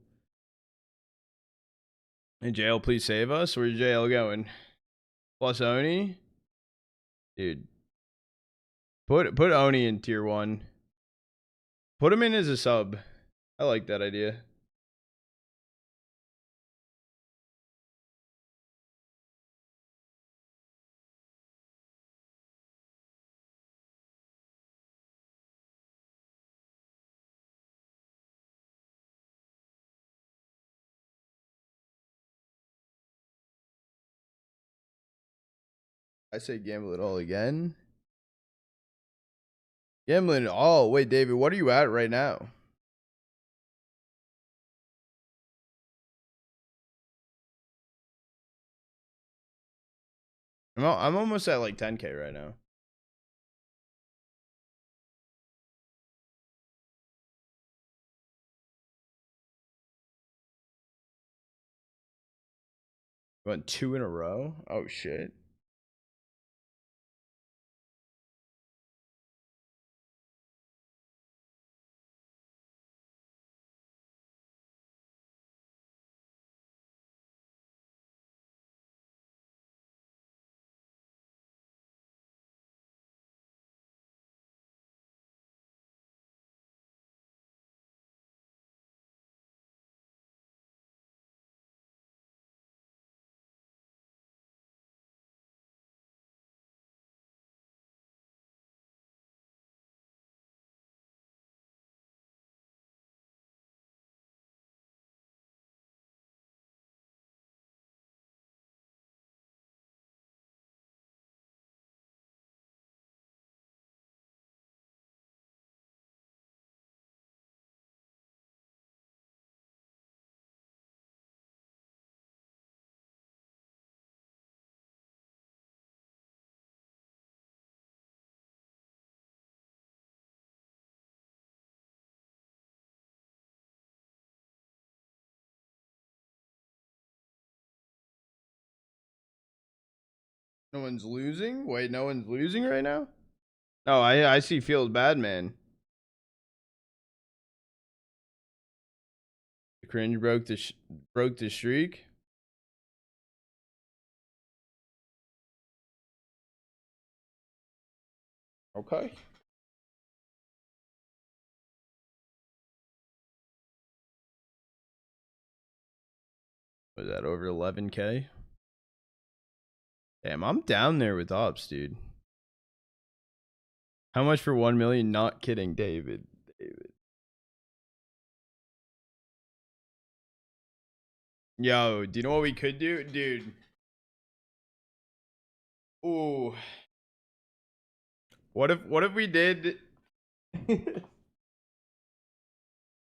Speaker 1: Hey, jail, please save us. Where's jail going? Plus Oni? Dude. Put Oni in tier 1. Put him in as a sub. I like that idea. I say gamble it all again. Gambling it all. Wait, David, what are you at right now? I'm almost at like 10K right now. Went 2 in a row. Oh shit. No one's losing? Wait, no one's losing right now? Oh, I see feels bad, man. The cringe broke the streak. Okay. Was that over 11K? Damn, I'm down there with ops, dude. How much for 1 million? Not kidding, David. Yo, do you know what we could do? Dude. Ooh. What if we did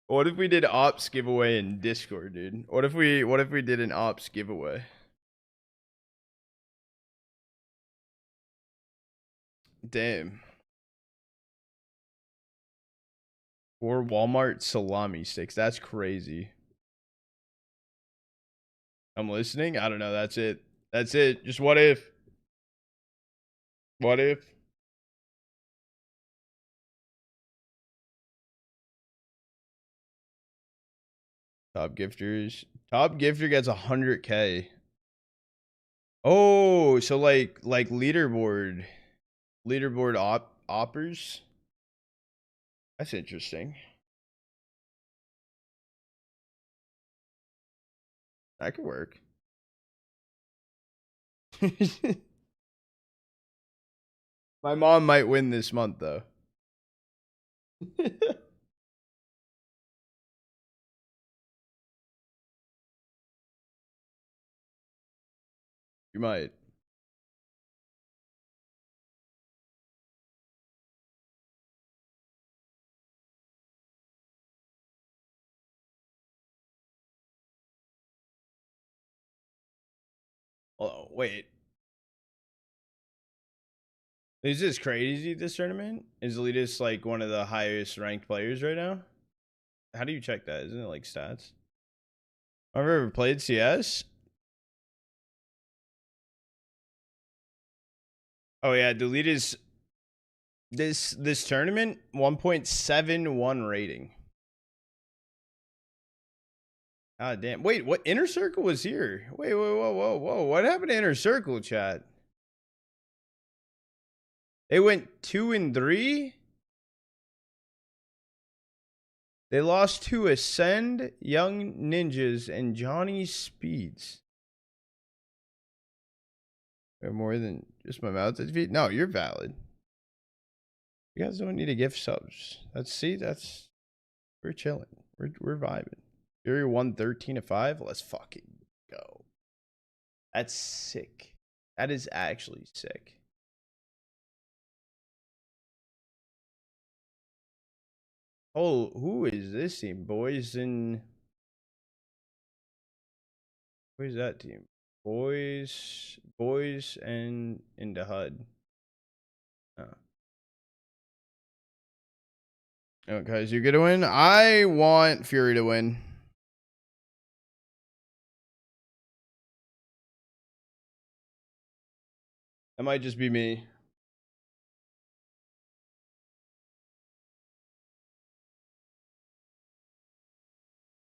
Speaker 1: what if we did ops giveaway in Discord, dude? What if we did an ops giveaway? Damn. Or Walmart salami sticks. That's crazy. I'm listening. I don't know. That's it. That's it. Just what if? What if? Top gifters. Top gifter gets 100K. Oh, so like leaderboard oppers. That's interesting. That could work. My mom might win this month though. You might. Oh, wait. Is this crazy, this tournament? Is Elitas like one of the highest ranked players right now? How do you check that? Isn't it like stats? I've ever played CS? Oh yeah, Deleted this tournament 1.71 rating. God damn. Wait, what Inner Circle was here? Wait, whoa. What happened to Inner Circle, chat? They went 2 and 3. They lost to Ascend, Young Ninjas, and Johnny Speeds. They're more than just my mouth to defeat. No, you're valid. You guys don't need to gift subs. That's we're chilling. We're vibing. Fury 113 to 5. Let's fucking go. That's sick. That is actually sick. Oh, who is this team? Boys and where's that team? Boys and in the HUD. Oh. Okay, so you're gonna win. I want Fury to win. That might just be me.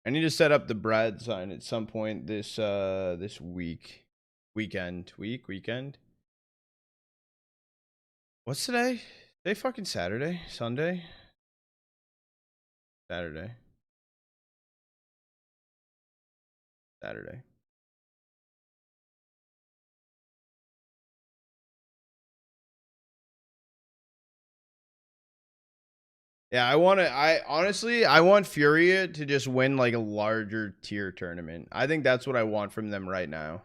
Speaker 1: I need to set up the Brad sign at some point this this weekend. What's today? Today fucking Saturday? Sunday? Saturday. Saturday. Yeah, I honestly I want Furia to just win like a larger tier tournament. I think that's what I want from them right now.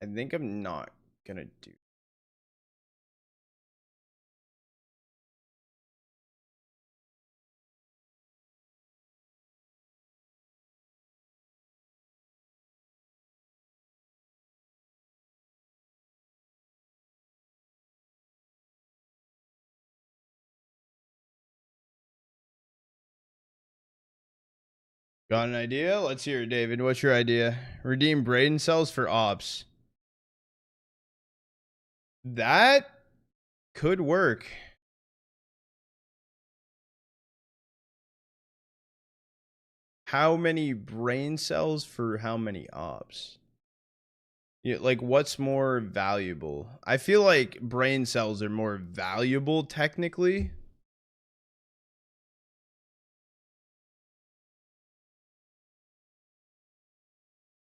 Speaker 1: I think I'm not gonna do. Got an idea? Let's hear it, David. What's your idea? Redeem brain cells for ops. That could work. How many brain cells for how many ops? Yeah, like what's more valuable? I feel like brain cells are more valuable technically.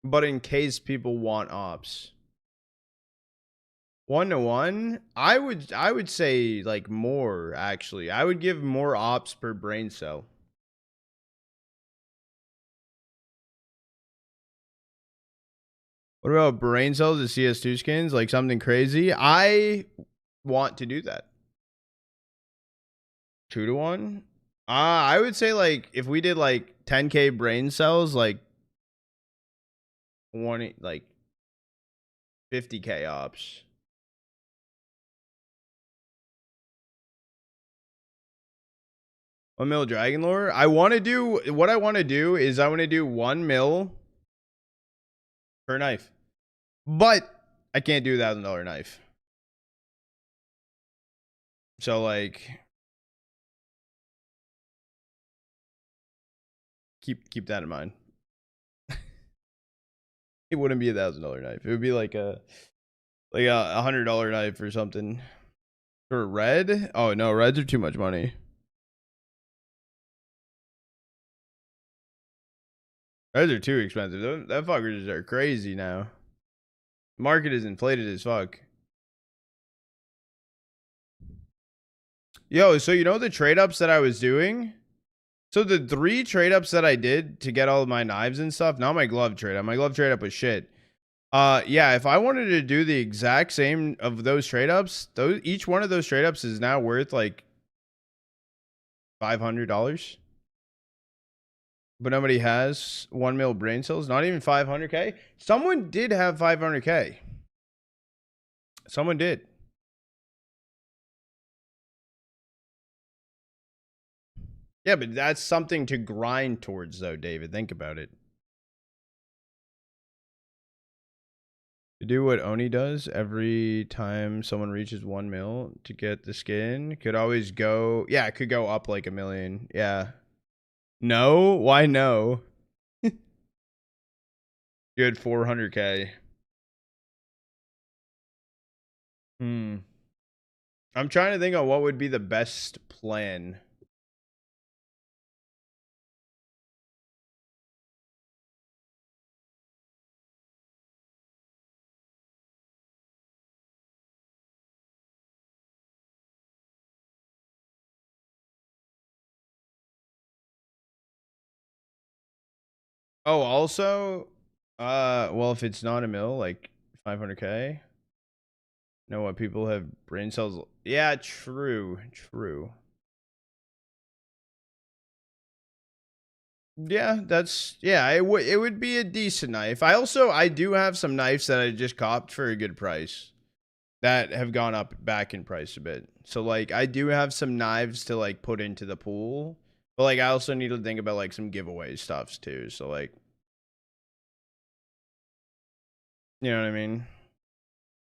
Speaker 1: But in case people want ops. 1-to-1, I would say like more actually. I would give more ops per brain cell. What about brain cells as CS2 skins? Like something crazy? I want to do that. 2-to-1? I would say like if we did like 10k brain cells, like 20, like 50k ops. $1 mil dragon lore. I want to do what I want to do is I want to do 1 mil per knife, but I can't do $1,000 knife. So like, keep that in mind. It wouldn't be $1,000 knife. It would be like a $100 knife or something. For red? Oh no, reds are too much money. Reds are too expensive. That fuckers are crazy now. Market is inflated as fuck. Yo, so you know the trade ups that I was doing? So the 3 trade ups that I did to get all of my knives and stuff, not my glove trade up. My glove trade up was shit. Yeah, if I wanted to do the exact same of those trade ups, each one of those trade ups is now worth like $500. But nobody has 1 mil brain cells, not even 500k. Someone did have 500k. Someone did. Yeah, but that's something to grind towards, though, David. Think about it. To do what Oni does every time someone reaches 1 mil to get the skin could always go. Yeah, it could go up like a million. Yeah. No? Why no? You had 400k. I'm trying to think of what would be the best plan. Oh, also, well, if it's not a mill, like 500K. Know what people have brain cells? Yeah, true, true. Yeah, it would be a decent knife. I do have some knives that I just copped for a good price that have gone up back in price a bit. So like I do have some knives to like put into the pool. But like I also need to think about like some giveaway stuffs too. So like you know what I mean?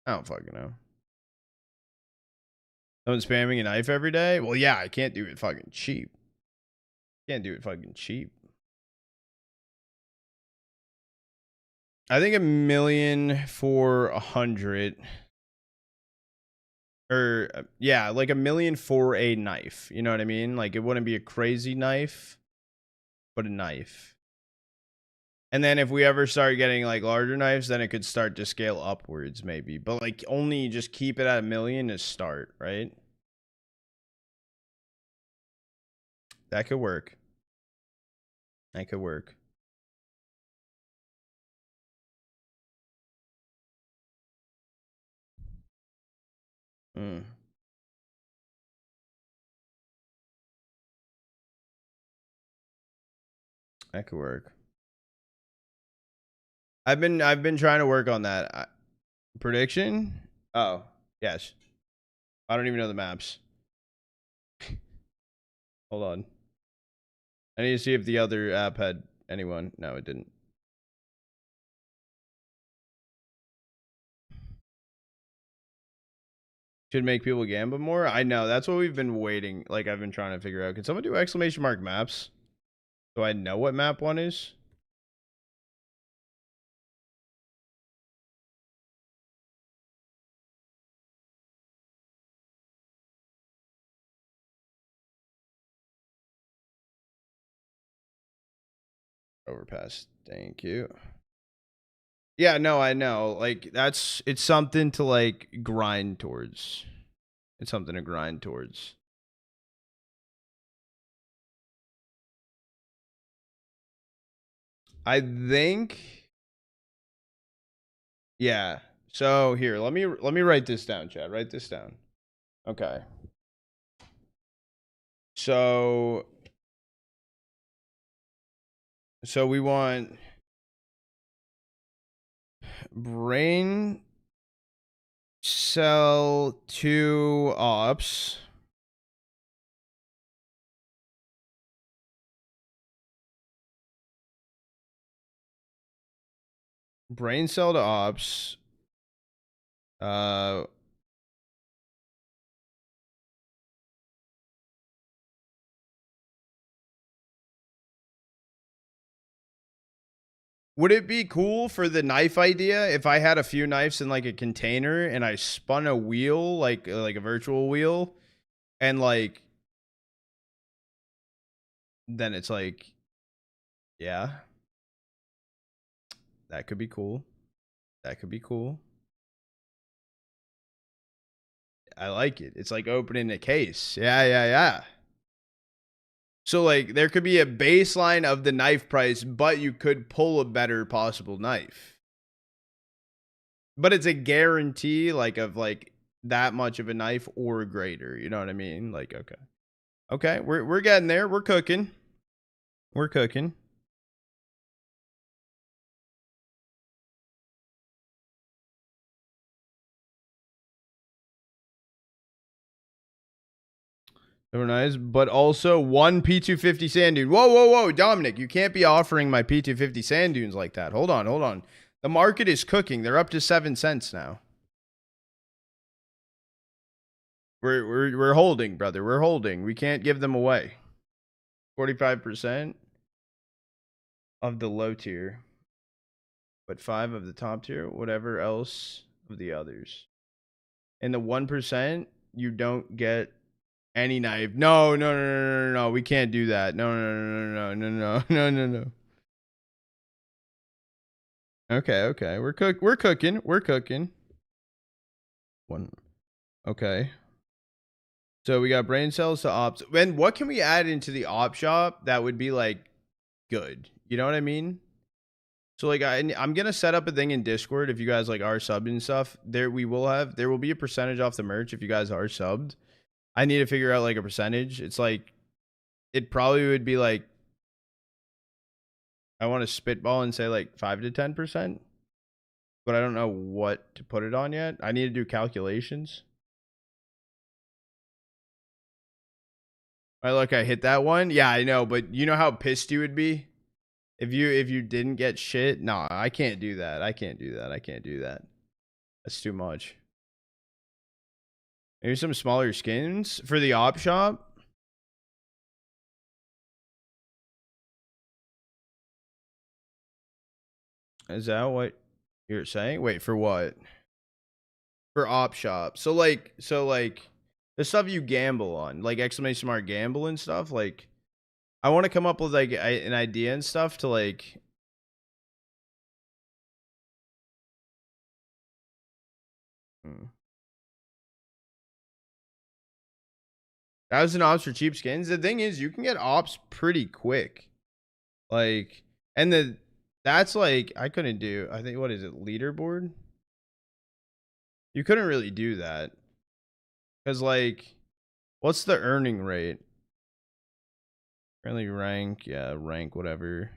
Speaker 1: I don't fucking know. Someone spamming a knife every day? Well, yeah, I can't do it fucking cheap. Can't do it fucking cheap. I think 1,000,000 for 100. Or yeah, like 1,000,000 for a knife. You know what I mean? Like it wouldn't be a crazy knife, but a knife. And then if we ever start getting like larger knives, then it could start to scale upwards maybe. But like only just keep it at 1,000,000 to start, right? That could work. That could work. Mm. That could work. I've been trying to work on that. Prediction? Oh, yes. I don't even know the maps. Hold on. I need to see if the other app had anyone. No, it didn't. Should make people gamble more? I know. That's what we've been waiting. Like, I've been trying to figure out. Can someone do exclamation mark maps? So I know what map one is? Overpass. Thank you. Yeah, no, I know. Like, it's something to, like, grind towards. It's something to grind towards. I think... Yeah. So, here, let me write this down, Chad. Write this down. Okay. So we want brain cell 2 ops. Brain cell to ops. Would it be cool for the knife idea if I had a few knives in like a container and I spun a wheel, like a virtual wheel, and like then it's like, yeah, that could be cool. That could be cool. I like it. It's like opening a case. Yeah, yeah, yeah. So like there could be a baseline of the knife price, but you could pull a better possible knife. But it's a guarantee like of like that much of a knife or greater. You know what I mean? Like okay. Okay, we're getting there. We're cooking. We're cooking. Very nice. But also one P250 sand dune. Whoa, whoa, whoa, Dominic, you can't be offering my P250 sand dunes like that. Hold on, hold on. The market is cooking. They're up to 7 cents now. We're holding, brother. We're holding. We can't give them away. 45% of the low tier, but 5 of the top tier, whatever else of the others. And the 1%, you don't get any knife. No, no, no, no, no, no. We can't do that. No, no, no, no, no, no, no, no, no. Okay, okay. We're cooking. We're cooking. One. Okay. So we got brain cells to ops. And what can we add into the op shop that would be like good? You know what I mean? So like I'm gonna set up a thing in Discord if you guys like are subbed and stuff. There will be a percentage off the merch if you guys are subbed. I need to figure out like a percentage. It's like it probably would be like I want to spitball and say like 5 to 10%, but I don't know what to put it on yet. I need to do calculations. All right, look, I hit that one. Yeah, I know, but you know how pissed you would be if you didn't get shit. No, I can't do that. I can't do that. I can't do that. That's too much. Maybe some smaller skins for the op shop. Is that what you're saying? Wait, for what? For op shop. So like the stuff you gamble on, like exclamation mark gamble and stuff. Like I want to come up with like an idea and stuff to like. Hmm. 1,000 ops for cheap skins. The thing is, you can get ops pretty quick. Like, and that's like I couldn't do. I think what is it, leaderboard? You couldn't really do that because like, what's the earning rate? Friendly rank, yeah, rank whatever.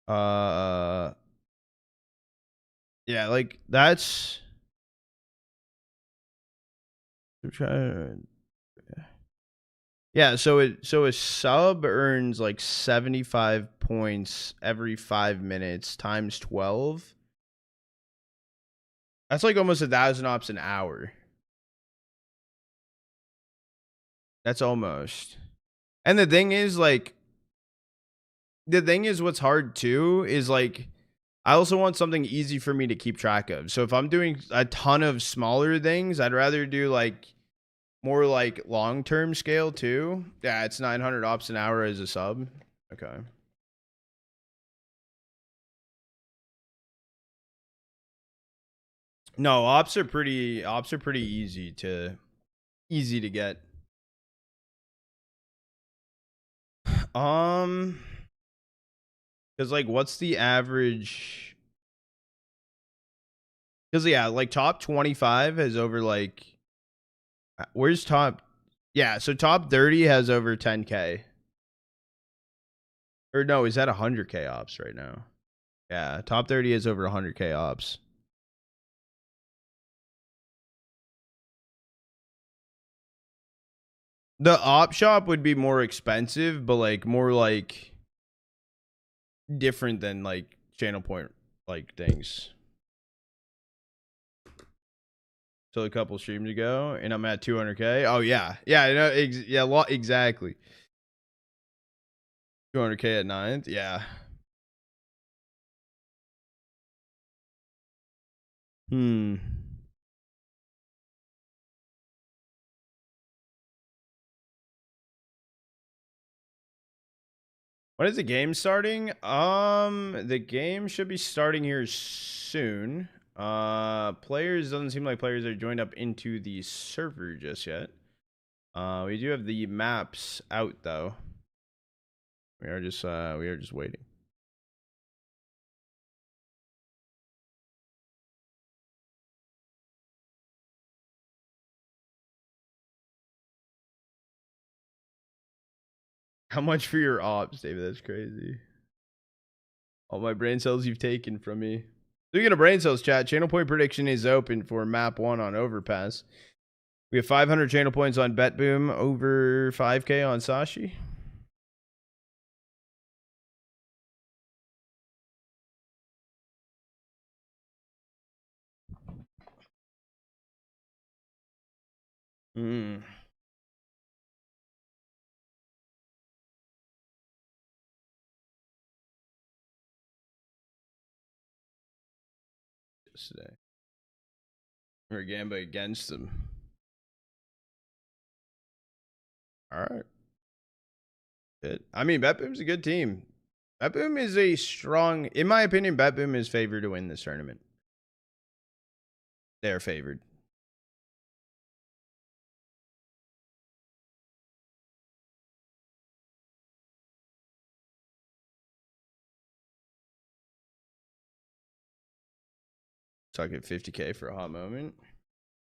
Speaker 1: Uh, yeah, like that's. Yeah, so a sub earns like 75 points every 5 minutes times 12. That's like almost 1,000 ops an hour. That's almost. And the thing is what's hard too is like I also want something easy for me to keep track of. So if I'm doing a ton of smaller things, I'd rather do like more like long-term scale too. Yeah, it's 900 ops an hour as a sub. Okay. No, ops are pretty easy to get. Um, because like, what's the average? Because yeah, like top 25 has over like, where's top? Yeah, so top 30 has over 10K. Or no, is that 100K ops right now? Yeah, top 30 is over 100K ops. The op shop would be more expensive, but like more like different than like channel point like things. So a couple streams ago, and I'm at 200K. Oh yeah, yeah, I know, yeah, exactly. 200K at ninth, yeah. Hmm. When is the game starting? The game should be starting here soon. Players doesn't seem like players are joined up into the server just yet. We do have the maps out though. We are just waiting. How much for your ops, David? That's crazy. All my brain cells you've taken from me. Speaking of brain cells, chat, channel point prediction is open for map 1 on Overpass. We have 500 channel points on BetBoom, over 5K on Sashi. Hmm. Today. We're gambling against them. All right. Good. I mean, BetBoom's a good team. BetBoom is a strong, in my opinion, BetBoom is favored to win this tournament. They're favored. Talk at 50K for a hot moment.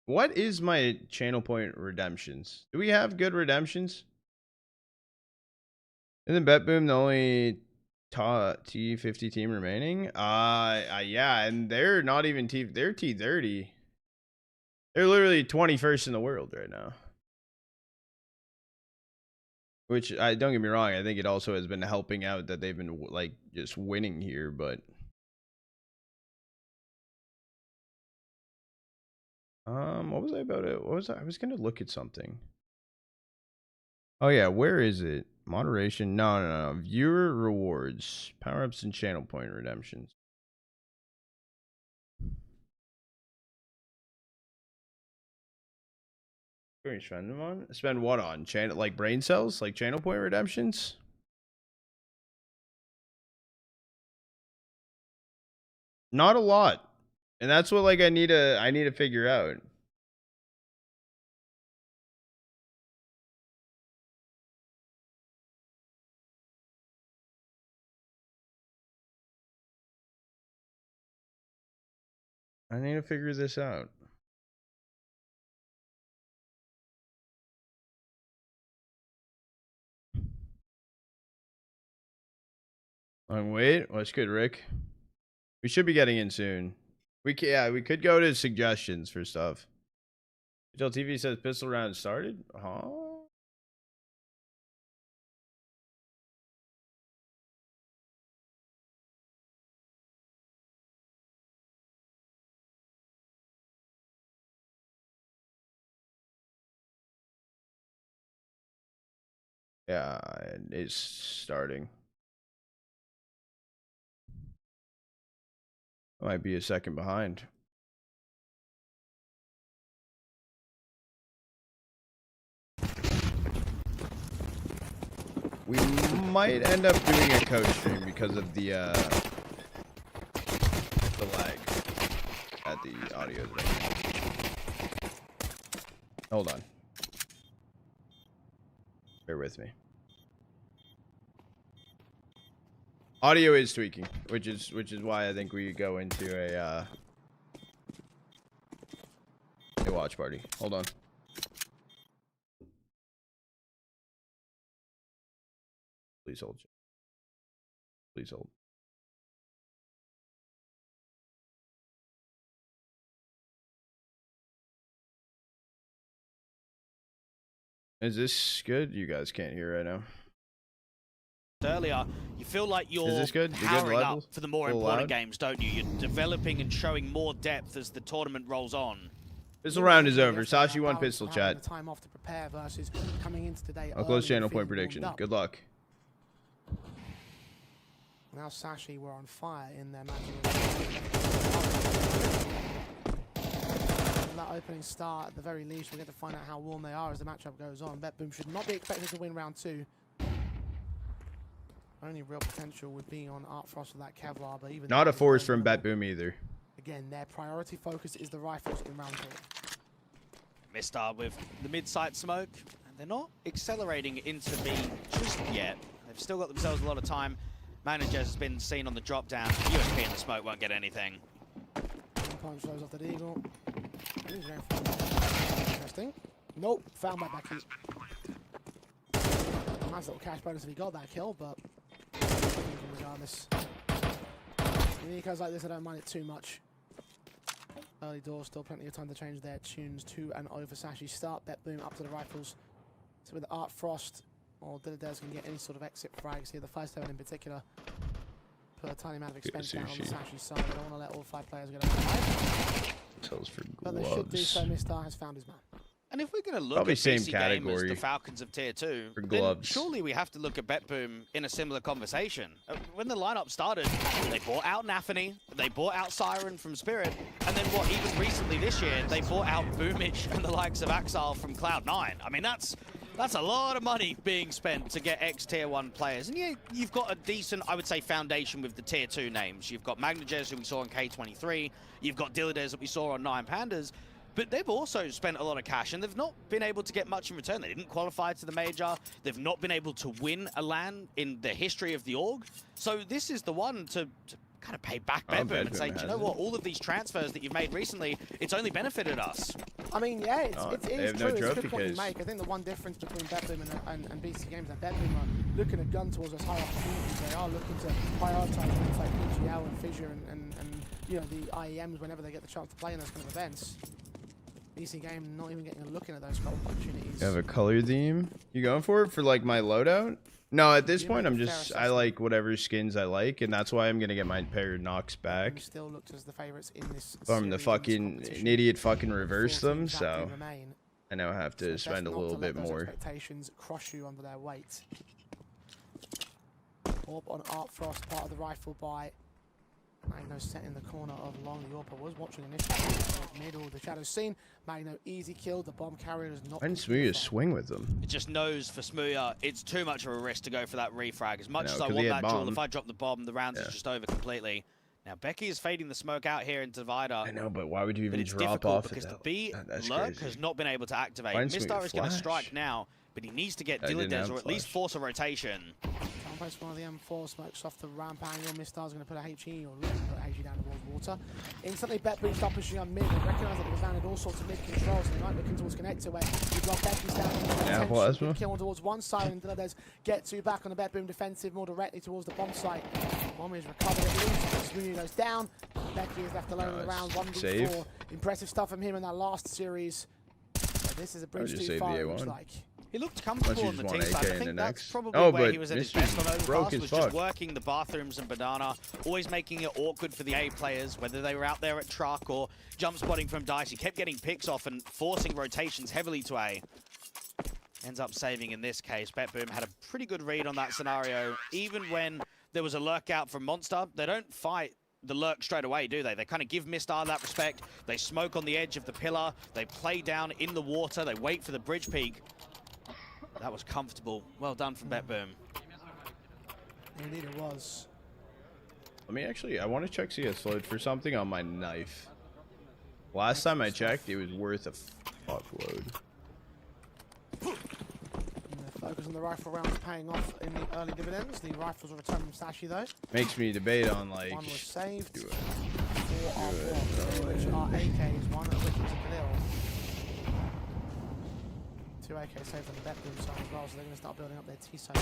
Speaker 1: What is my channel point redemptions? Do we have good redemptions? Isn't Bet Boom the only T50 team remaining? Yeah, and they're not even they're T30. They're literally 21st in the world right now. Which, don't get me wrong, I think it also has been helping out that they've been like just winning here, but what was I about it? What was I was gonna look at something. Oh yeah, where is it? Moderation? No. Viewer rewards, power-ups, and channel point redemptions. What are you spend them on? Spend what on? Channel, like brain cells, like channel point redemptions? Not a lot, and that's what like I need to figure out. I need to figure this out. Wait, what's good, Rick? We should be getting in soon. We could go to suggestions for stuff. Until TV says pistol round started? Huh? Yeah, it's starting. Might be a second behind. We might end up doing a coach stream because of the lag at the audio. Hold on. Bear with me. Audio is tweaking, which is why I think we go into a watch party. Hold on. Please hold. Please hold. Is this good? You guys can't hear right now.
Speaker 7: Earlier, you feel like you're
Speaker 1: Is this good?
Speaker 7: powering up
Speaker 1: Levels?
Speaker 7: for the more
Speaker 1: A little
Speaker 7: important
Speaker 1: loud?
Speaker 7: games, don't you? You're developing and showing more depth as the tournament rolls on.
Speaker 1: Pistol round is over. Sashi won pistol chat.
Speaker 8: Time off to prepare versus coming into today.
Speaker 1: I'll close channel point prediction. Good luck.
Speaker 8: Now Sashi were on fire in their match. That opening start, at the very least, we'll get to find out how warm they are as the matchup goes on. Bet Boom should not be expected to win round 2. Only real potential would be on Art Frost with that Kevlar, but even
Speaker 1: Not a force from Bet Boom either.
Speaker 8: Again, their priority focus is the rifles in round 2.
Speaker 7: Mistar with the mid-sight smoke, and they're not accelerating into B just yet. They've still got themselves a lot of time. Manager has been seen on the drop down. USP in the smoke won't get anything.
Speaker 8: Punch throws off the Eagle. Interesting. Nope, found by back. Nice little cash bonus if he got that kill, but regardless. In eco's like this, I don't mind it too much. Early doors, still plenty of time to change their tunes to and over Sashi's start. Bet Boom up to the rifles. So with Art Frost or Diddles can get any sort of exit frags here. The 5-7 in particular put a tiny amount of expense down on the Sashi side. They don't want to let all 5 players get alive.
Speaker 1: Tells for
Speaker 8: But they should do so. Mistar has found his man.
Speaker 7: And if we're going to look
Speaker 1: Probably
Speaker 7: at
Speaker 1: same
Speaker 7: PC
Speaker 1: category
Speaker 7: gamers, the Falcons of Tier 2,
Speaker 1: for
Speaker 7: then
Speaker 1: gloves.
Speaker 7: surely we have to look at Bet Boom in a similar conversation. When the lineup started, they bought out Nafany, they bought out Siren from Spirit, and then what, even recently this year, they bought out Boomich and the likes of Axile from Cloud9. I mean, that's a lot of money being spent to get ex-Tier 1 players. And yeah, you've got a decent, I would say, foundation with the Tier 2 names. You've got Magnagez, who we saw on K23. You've got Dillades that we saw on 9 Pandas. But they've also spent a lot of cash, and they've not been able to get much in return. They didn't qualify to the Major. They've not been able to win a LAN in the history of the org. So this is the one to kind of pay back
Speaker 1: Oh,
Speaker 7: Bedboom and
Speaker 1: Bedboom
Speaker 7: say, do you know
Speaker 1: has
Speaker 7: what? All of these transfers that you've made recently, it's only benefited us.
Speaker 8: I mean, yeah, it
Speaker 1: they
Speaker 8: is
Speaker 1: have
Speaker 8: true.
Speaker 1: no
Speaker 8: It's a
Speaker 1: trophy
Speaker 8: good point you
Speaker 1: case.
Speaker 8: make. I think the one difference between Bedboom and BC Games is that Bedboom are looking at gun towards those high opportunities. They are looking to prioritise things like PGL and Fissure and you know, the IEMs whenever they get the chance to play in those kind of events. BC Game not even getting a look into those gold opportunities.
Speaker 1: You have a color theme? You going for it for like my loadout? No, at this
Speaker 8: You
Speaker 1: point
Speaker 8: make
Speaker 1: I'm
Speaker 8: a fair
Speaker 1: just I
Speaker 8: assessment.
Speaker 1: like whatever skins I like, and that's why I'm gonna get my Paradox back.
Speaker 8: Bedboom still looked as the favourites in this
Speaker 1: I'm the
Speaker 8: series, in this
Speaker 1: fucking
Speaker 8: competition.
Speaker 1: an idiot fucking reverse
Speaker 8: 14
Speaker 1: them,
Speaker 8: exactly
Speaker 1: so
Speaker 8: remain.
Speaker 1: I now have
Speaker 8: So
Speaker 1: to
Speaker 8: best
Speaker 1: spend a
Speaker 8: not
Speaker 1: little
Speaker 8: to let
Speaker 1: bit
Speaker 8: those
Speaker 1: more.
Speaker 8: expectations crush you under their weight. Orb on Art Frost, part of the rifle by Magno, set in the corner of Long. The Orpa was watching initially. Middle, the shadows seen. Magno easy kill. The bomb carrier is not.
Speaker 1: Why didn't Smooya swing with them?
Speaker 7: It just knows for Smooya, it's too much of a risk to go for that refrag. As much
Speaker 1: know,
Speaker 7: as I
Speaker 1: 'cause he
Speaker 7: want
Speaker 1: had
Speaker 7: that duel,
Speaker 1: bomb.
Speaker 7: if I drop the bomb, the rounds is just over completely. Now, Becky is fading the smoke out here into Divider.
Speaker 1: I know, but why would you
Speaker 7: But
Speaker 1: even
Speaker 7: it's
Speaker 1: drop
Speaker 7: difficult
Speaker 1: off
Speaker 7: because
Speaker 1: at
Speaker 7: the
Speaker 1: that?
Speaker 7: B
Speaker 1: That's
Speaker 7: lurk
Speaker 1: crazy.
Speaker 7: has not been able to activate.
Speaker 1: Why didn't
Speaker 7: Mistar
Speaker 1: Smooya
Speaker 7: is going to strike
Speaker 1: flash?
Speaker 7: now, but he needs to get
Speaker 1: I didn't
Speaker 7: Dilladez
Speaker 1: have
Speaker 7: or at least
Speaker 1: flash.
Speaker 7: force a rotation.
Speaker 8: Trying to one of the M4 smokes off the ramp angle. Mistar's going to put a HE or looking to put a HE down towards water. Instantly, Bedboom start pushing on mid. They recognise that they've landed all sorts of mid controls. They might look towards connector where you block Becky's down.
Speaker 1: Yeah, well, that's
Speaker 8: Good kill towards one side, and Dilladez get to back on the Bedboom defensive more directly towards the bomb site. Bomb is recovered at least. Sweeney goes down. Becky is left alone in the round. 1v4.
Speaker 1: safe.
Speaker 8: Impressive stuff from him in that last series. But this is a bridge
Speaker 1: just
Speaker 8: too
Speaker 1: save
Speaker 8: far,
Speaker 1: the
Speaker 8: it looks
Speaker 1: A1.
Speaker 8: like.
Speaker 7: He looked comfortable
Speaker 1: Unless
Speaker 7: on
Speaker 1: you
Speaker 7: the
Speaker 1: just
Speaker 7: team
Speaker 1: want
Speaker 7: side.
Speaker 1: AK
Speaker 7: I
Speaker 1: in the
Speaker 7: think that's
Speaker 1: next.
Speaker 7: probably
Speaker 1: Oh,
Speaker 7: where
Speaker 1: but
Speaker 7: he was at his
Speaker 1: Mr.
Speaker 7: best on
Speaker 1: broke
Speaker 7: Overpass,
Speaker 1: as
Speaker 7: was just
Speaker 1: fuck.
Speaker 7: working the bathrooms and banana, always making it awkward for the A players, whether they were out there at truck or jump spotting from dice. He kept getting picks off and forcing rotations heavily to A. Ends up saving in this case. Bedboom had a pretty good read on that scenario. Even when there was a lurk out from Monster, they don't fight the lurk straight away, do they? They kind of give Mistar that respect. They smoke on the edge of the pillar. They play down in the water. They wait for the bridge peak. That was comfortable. Well done from Bedboom.
Speaker 8: Indeed it was.
Speaker 1: Let me actually, I want to check CS load for something on my knife. Last time I checked, it was worth a fuckload.
Speaker 8: And the focus on the rifle rounds paying off in the early dividends. The rifles will return from Sashi though.
Speaker 1: Makes me debate on like.
Speaker 8: One was saved.
Speaker 1: Do it.
Speaker 8: Four are
Speaker 1: Do it.
Speaker 8: blocked, which are AKs, one of which was a Khalil. 2 AKs saved on the Bedboom side as well, so they're going to start building up their T side.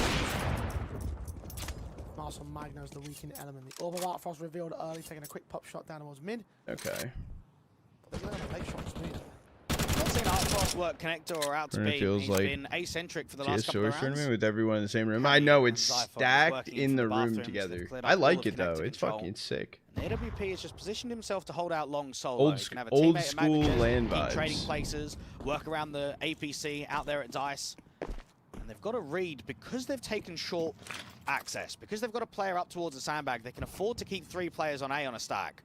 Speaker 8: Marcel Magno's the weakened element. The Orb of Art Frost revealed early, taking a quick pop shot down towards mid.
Speaker 1: Okay.
Speaker 8: But they're going to late shots mid.
Speaker 7: Not seen Art Frost work connector or out to
Speaker 1: It
Speaker 7: B.
Speaker 1: feels
Speaker 7: He's
Speaker 1: like
Speaker 7: been eccentric for the last
Speaker 1: CS
Speaker 7: couple of
Speaker 1: Source
Speaker 7: rounds.
Speaker 1: tournament with everyone in the same room.
Speaker 7: Harry
Speaker 1: I know
Speaker 7: and
Speaker 1: it's
Speaker 7: Zyphon
Speaker 1: stacked
Speaker 7: working
Speaker 1: in
Speaker 7: from
Speaker 1: the
Speaker 7: the
Speaker 1: room
Speaker 7: bathrooms.
Speaker 1: together.
Speaker 7: They've cleared
Speaker 1: I
Speaker 7: up all
Speaker 1: like
Speaker 7: of
Speaker 1: it though.
Speaker 7: connector
Speaker 1: It's
Speaker 7: control.
Speaker 1: fucking sick.
Speaker 7: And AWP has just positioned himself to hold out long solo.
Speaker 1: Old
Speaker 7: He can have a
Speaker 1: old
Speaker 7: teammate at
Speaker 1: school
Speaker 7: Magna Chess,
Speaker 1: land
Speaker 7: keep trading
Speaker 1: vibes.
Speaker 7: places, work around the APC out there at Dice. And they've got a read because they've taken short access, because they've got a player up towards the sandbag. They can afford to keep 3 players on A on a stack.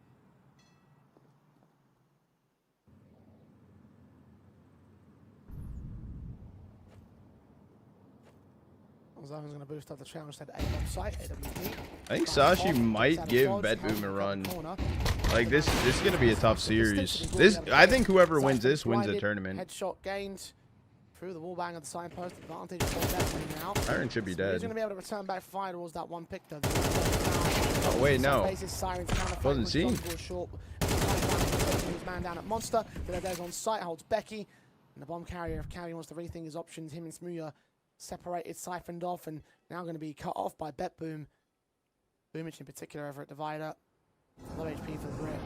Speaker 8: Zyphon's going to boost up the challenge to A bomb site. AWP.
Speaker 1: I think
Speaker 8: Back
Speaker 1: Sashi
Speaker 8: off,
Speaker 1: might
Speaker 8: gets out of
Speaker 1: give
Speaker 8: dodge,
Speaker 1: Bedboom
Speaker 8: helps
Speaker 1: a
Speaker 8: him
Speaker 1: run.
Speaker 8: cut the corner.
Speaker 1: Like this is gonna be a tough series. This I think whoever wins this wins the tournament.
Speaker 8: Headshot gained through the wall bang of the signpost. Advantage for Bedboom now.
Speaker 1: Iron should be
Speaker 8: He's
Speaker 1: dead.
Speaker 8: going to be able to return back fire towards that one pick though.
Speaker 1: Oh wait, no. Wasn't seen.
Speaker 8: Short. His man down at Monster. Dilladez on site, holds Becky. And the bomb carrier, if Carry wants to rethink his options, him and Smooya separated, siphoned off, and now going to be cut off by Bedboom. Boomich in particular over at Divider. Low HP for the grip.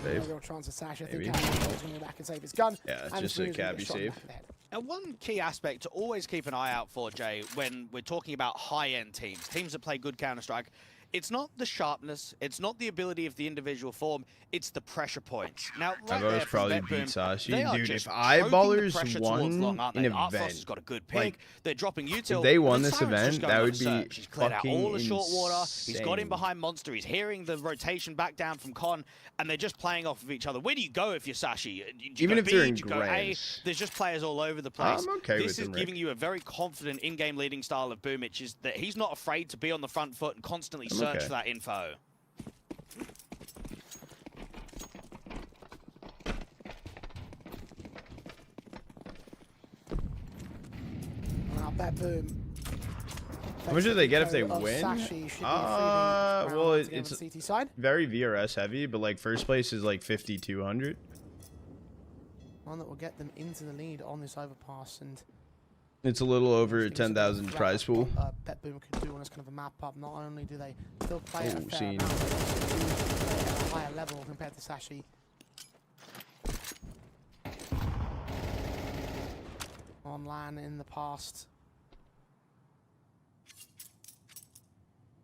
Speaker 1: Safe.
Speaker 8: No real chance of Sash. I think
Speaker 1: Maybe.
Speaker 8: Carry's going to go back and save his gun.
Speaker 1: Yeah, it's
Speaker 8: And
Speaker 1: just a
Speaker 8: Smooya's gonna
Speaker 1: cabbie
Speaker 8: get shot in the
Speaker 1: save.
Speaker 8: back of the head.
Speaker 7: Now, one key aspect to always keep an eye out for, Jay, when we're talking about high-end teams, teams that play good Counter-Strike, it's not the sharpness, it's not the ability of the individual form, it's the pressure points. Now, right
Speaker 1: I've
Speaker 7: there
Speaker 1: always
Speaker 7: from
Speaker 1: probably
Speaker 7: Bedboom,
Speaker 1: beat Sashi.
Speaker 7: they are
Speaker 1: Dude,
Speaker 7: just
Speaker 1: if
Speaker 7: choking the
Speaker 1: Eyeballers
Speaker 7: pressure towards long,
Speaker 1: won
Speaker 7: aren't
Speaker 1: an
Speaker 7: they? Art Frost
Speaker 1: event,
Speaker 7: has got a good pick.
Speaker 1: like,
Speaker 7: They're dropping util.
Speaker 1: if they won
Speaker 7: and then
Speaker 1: this
Speaker 7: Siren's just
Speaker 1: event,
Speaker 7: going
Speaker 1: that
Speaker 7: on
Speaker 1: would
Speaker 7: a
Speaker 1: be
Speaker 7: search. He's cleared out all the short water. He's got in
Speaker 1: insane.
Speaker 7: behind Monster. He's hearing the rotation back down from Con, and they're just playing off of each other. Where do you go if you're Sashi? Do you
Speaker 1: Even
Speaker 7: go
Speaker 1: if
Speaker 7: B?
Speaker 1: they're in
Speaker 7: Do you go A?
Speaker 1: grants.
Speaker 7: There's just players all over the place.
Speaker 1: I'm okay
Speaker 7: This
Speaker 1: with
Speaker 7: is
Speaker 1: them,
Speaker 7: giving
Speaker 1: Rick.
Speaker 7: you a very confident in-game leading style of Boomich, is that he's not afraid to be on the front foot and constantly
Speaker 1: I'm
Speaker 7: search
Speaker 1: okay.
Speaker 7: for that info.
Speaker 8: Now Bedboom
Speaker 1: How much do they get if they
Speaker 8: Of
Speaker 1: win?
Speaker 8: Sashi should be
Speaker 1: Well,
Speaker 8: it's
Speaker 1: it's
Speaker 8: on the CT side.
Speaker 1: very VRS heavy, but like first place is like 5,200.
Speaker 8: One that will get them into the lead on this overpass, and
Speaker 1: It's a little over
Speaker 8: I think it's a bit of
Speaker 1: 10,000
Speaker 8: threat
Speaker 1: prize
Speaker 8: that,
Speaker 1: pool.
Speaker 8: BetBoom could do on this kind of a map up. Not only do they still play at a
Speaker 1: Oh,
Speaker 8: fair
Speaker 1: scene.
Speaker 8: amount, they also do play at a higher level compared to Sashi. On LAN in the past,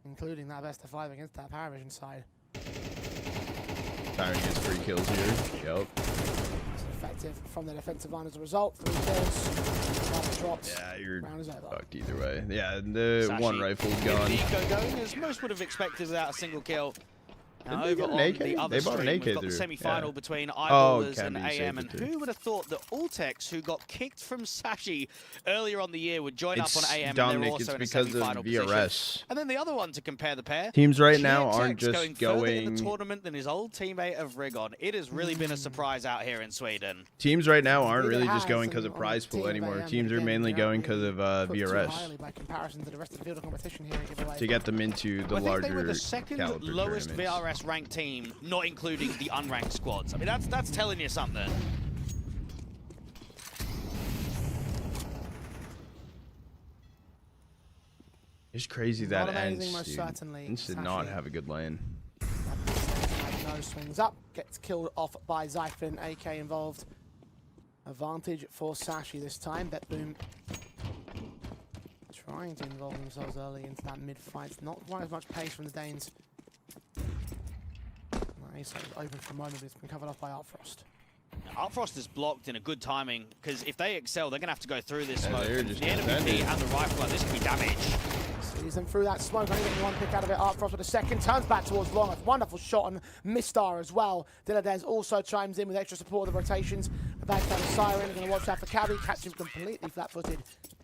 Speaker 8: including that best of 5 against that Paravision side.
Speaker 1: Tyron gets 3 kills here. Yep.
Speaker 8: It's effective from the defensive line as a result. 3 kills, 5 drops.
Speaker 1: Yeah, you're
Speaker 8: Round is over.
Speaker 1: fucked either way. Yeah, the
Speaker 7: Sashi
Speaker 1: one rifle's
Speaker 7: with
Speaker 1: gone.
Speaker 7: the eco going, as most would have expected without a single kill.
Speaker 1: Didn't
Speaker 7: Now
Speaker 1: they
Speaker 7: over
Speaker 1: get an
Speaker 7: on
Speaker 1: AK?
Speaker 7: the other
Speaker 1: They bought an
Speaker 7: stream,
Speaker 1: AK
Speaker 7: we've got the
Speaker 1: through,
Speaker 7: semi-final
Speaker 1: yeah.
Speaker 7: between
Speaker 1: Oh,
Speaker 7: Eyeballers and
Speaker 1: Cabby saved
Speaker 7: AM,
Speaker 1: it
Speaker 7: and
Speaker 1: too.
Speaker 7: who would have thought that Altex, who got kicked from Sashi earlier on the year, would join up on
Speaker 1: It's
Speaker 7: AM, and
Speaker 1: Dominic,
Speaker 7: they're also
Speaker 1: it's
Speaker 7: in a
Speaker 1: because of
Speaker 7: semi-final position.
Speaker 1: VRS.
Speaker 7: And then the other one to compare the pair.
Speaker 1: Teams right now
Speaker 7: GXX
Speaker 1: aren't just
Speaker 7: going further in
Speaker 1: going.
Speaker 7: the tournament than his old teammate of Rigon. It has really been a surprise out here in Sweden.
Speaker 1: Teams right now aren't
Speaker 8: Really
Speaker 1: really just
Speaker 8: has,
Speaker 1: going
Speaker 8: and
Speaker 1: because of
Speaker 8: on
Speaker 1: prize
Speaker 8: the
Speaker 1: pool
Speaker 8: team of
Speaker 1: anymore.
Speaker 8: AM,
Speaker 1: Teams are
Speaker 8: again,
Speaker 1: mainly
Speaker 8: they don't
Speaker 1: going because
Speaker 8: really
Speaker 1: of
Speaker 8: put too
Speaker 1: VRS
Speaker 8: highly by comparison to the rest of the field of competition here in giveaway.
Speaker 1: to get them into the
Speaker 7: I think
Speaker 1: larger
Speaker 7: they were the second
Speaker 1: caliber
Speaker 7: lowest
Speaker 1: tournaments.
Speaker 7: VRS ranked team, not including the unranked squads. I mean, that's telling you something.
Speaker 1: It's crazy
Speaker 8: Not
Speaker 1: that
Speaker 8: amazing,
Speaker 1: Ents,
Speaker 8: most
Speaker 1: dude.
Speaker 8: certainly.
Speaker 1: Ents did not
Speaker 8: Sashi.
Speaker 1: have a good lane.
Speaker 8: No swings up, gets killed off by Zyphin, AK involved. Advantage for Sashi this time. BetBoom trying to involve themselves early into that mid-fight. Not quite as much pace from the Danes. Nice, open for a moment, but it's been covered off by Artfrost.
Speaker 7: Artfrost is blocked in a good timing, because if they excel, they're going to have to go through this
Speaker 1: Yeah,
Speaker 7: smoke.
Speaker 1: they're
Speaker 7: And
Speaker 1: just
Speaker 7: the enemy
Speaker 1: defending.
Speaker 7: P and the rifle, like, this could be damage.
Speaker 8: Sees them through that smoke, only getting one pick out of it. Artfrost with a second, turns back towards Long. A wonderful shot on Mistar as well. Diladez also chimes in with extra support of the rotations. The backside of Siren, going to watch out for Cabby, catch him completely flat-footed,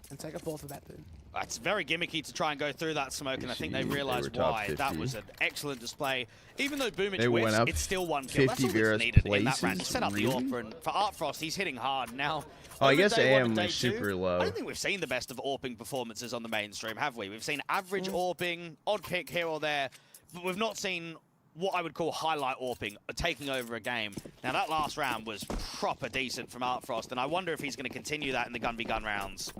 Speaker 8: and take a fourth for BetBoom.
Speaker 7: It's very gimmicky to try and go through that smoke, and I think they
Speaker 1: They were
Speaker 7: realised
Speaker 1: top
Speaker 7: why. That
Speaker 1: 50.
Speaker 7: was an excellent display. Even though Boomage
Speaker 1: They went
Speaker 7: whiffs,
Speaker 1: up
Speaker 7: it's still one kill. That's
Speaker 1: 50
Speaker 7: all that's
Speaker 1: VRS
Speaker 7: needed in that round.
Speaker 1: places?
Speaker 7: Set up the
Speaker 1: Really?
Speaker 7: AWP, and for Artfrost, he's hitting hard. Now,
Speaker 1: Oh, I
Speaker 7: over
Speaker 1: guess
Speaker 7: day one
Speaker 1: AM
Speaker 7: and day
Speaker 1: was
Speaker 7: two,
Speaker 1: super low.
Speaker 7: I don't think we've seen the best of AWPing performances on the mainstream, have we? We've seen average AWPing, odd pick here or there, but we've not seen what I would call highlight AWPing, taking over a game. Now, that last round was proper decent from Artfrost, and I wonder if he's going to continue that in the gun-v-gun rounds.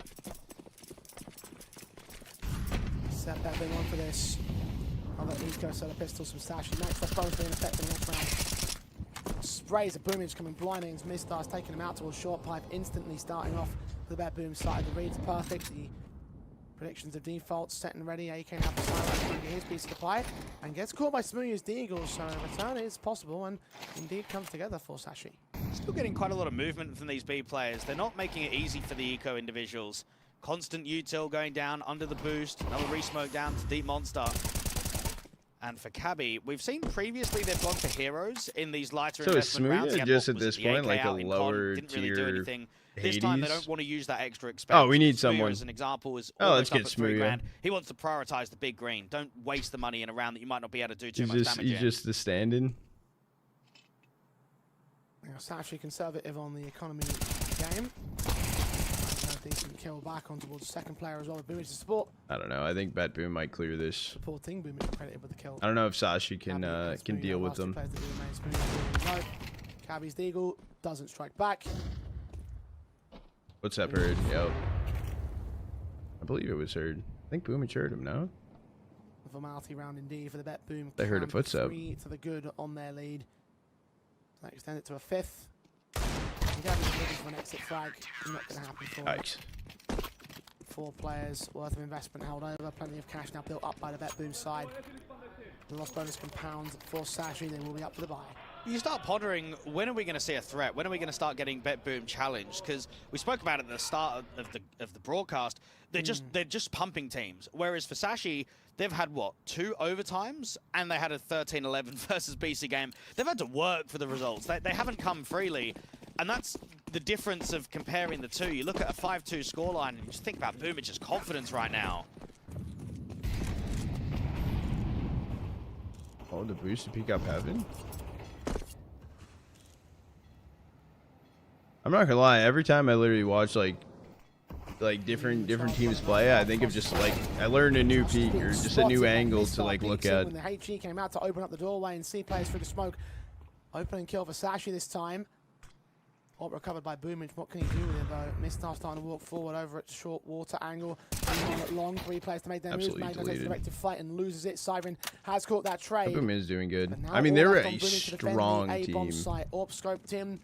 Speaker 8: Set BetBoom on for this. Other eco solar pistols from Sashi. Next, that's bonus being effective in the next round. Sprays of Boomage coming blinding. Mistar's taking him out towards short pipe, instantly starting off the BetBoom side. The read's perfect. The predictions of defaults set and ready. AK now for Siren trying to get his piece of the pie and gets caught by Smooth's Deagle. So a return is possible and indeed comes together for Sashi.
Speaker 7: Still getting quite a lot of movement from these B players. They're not making it easy for the eco individuals. Constant util going down under the boost. Another re-smoke down to Deep Monster. And for Cabby, we've seen previously they've gone for heroes in these lighter
Speaker 1: So is
Speaker 7: investment rounds.
Speaker 1: Smoothie
Speaker 7: He had
Speaker 1: just
Speaker 7: what
Speaker 1: at
Speaker 7: was it,
Speaker 1: this
Speaker 7: the
Speaker 1: point
Speaker 7: AK
Speaker 1: like a
Speaker 7: out in con,
Speaker 1: lower
Speaker 7: didn't really do
Speaker 1: tier
Speaker 7: anything. This time they
Speaker 1: Hades?
Speaker 7: don't want to use that extra expense.
Speaker 1: Oh, we need
Speaker 7: Smoothie,
Speaker 1: someone.
Speaker 7: as an example, is
Speaker 1: Oh, let's
Speaker 7: almost up
Speaker 1: get
Speaker 7: at 3
Speaker 1: Smoothie.
Speaker 7: grand. He wants to prioritize the big green. Don't waste the money in a round that you might not be able to do too
Speaker 1: He's
Speaker 7: much
Speaker 1: just,
Speaker 7: damage
Speaker 1: he's
Speaker 7: in.
Speaker 1: just the stand-in.
Speaker 8: Now, Sashi conservative on the economy game. A decent kill back on towards the second player as well. Boomage to support.
Speaker 1: I don't know. I think BetBoom might clear this.
Speaker 8: Supporting Boomage credited with the kill.
Speaker 1: I don't know if Sashi can
Speaker 8: Cabby
Speaker 1: can
Speaker 8: Smoothie,
Speaker 1: deal
Speaker 8: the
Speaker 1: with
Speaker 8: last two
Speaker 1: them.
Speaker 8: players that do remain. Smoothie doing no. Cabby's Deagle doesn't strike back.
Speaker 1: What's up, Heard? Yep. I believe it was Heard. I think Boomage heard him, no?
Speaker 8: A formality round indeed for the BetBoom.
Speaker 1: They heard a
Speaker 8: Camp
Speaker 1: footstep.
Speaker 8: 3 to the good on their lead. That extend it to a fifth. And Gabby's looking for an exit flag. Not going to happen for
Speaker 1: Yikes.
Speaker 8: 4 players worth of investment held over. Plenty of cash now built up by the BetBoom side. The loss bonus compounds for Sashi. They will be up for the buy.
Speaker 7: You start pondering, when are we going to see a threat? When are we going to start getting BetBoom challenged? Because we spoke about it at the start of the broadcast. They're just pumping teams. Whereas for Sashi, they've had what, 2 overtimes, and they had a 13-11 versus BC game. They've had to work for the results. They haven't come freely, and that's the difference of comparing the two. You look at a 5-2 scoreline, and you just think about Boomage's confidence right now.
Speaker 1: Oh, the boost to peek up heaven. I'm not gonna lie, every time I literally watch like like different teams play, I think of just like I learned a new peek or just a new angle to like look at.
Speaker 8: When the HE came out to open up the doorway and see players through the smoke. Opening kill for Sashi this time. All recovered by Boomage. What can he do with it though? Mistar starting to walk forward over at short water angle. Long 3 players to make their moves. Magna takes directed flight and loses it. Siren has caught that trade.
Speaker 1: Boom is doing good. I mean, they're a strong team.
Speaker 8: Orp scoped him.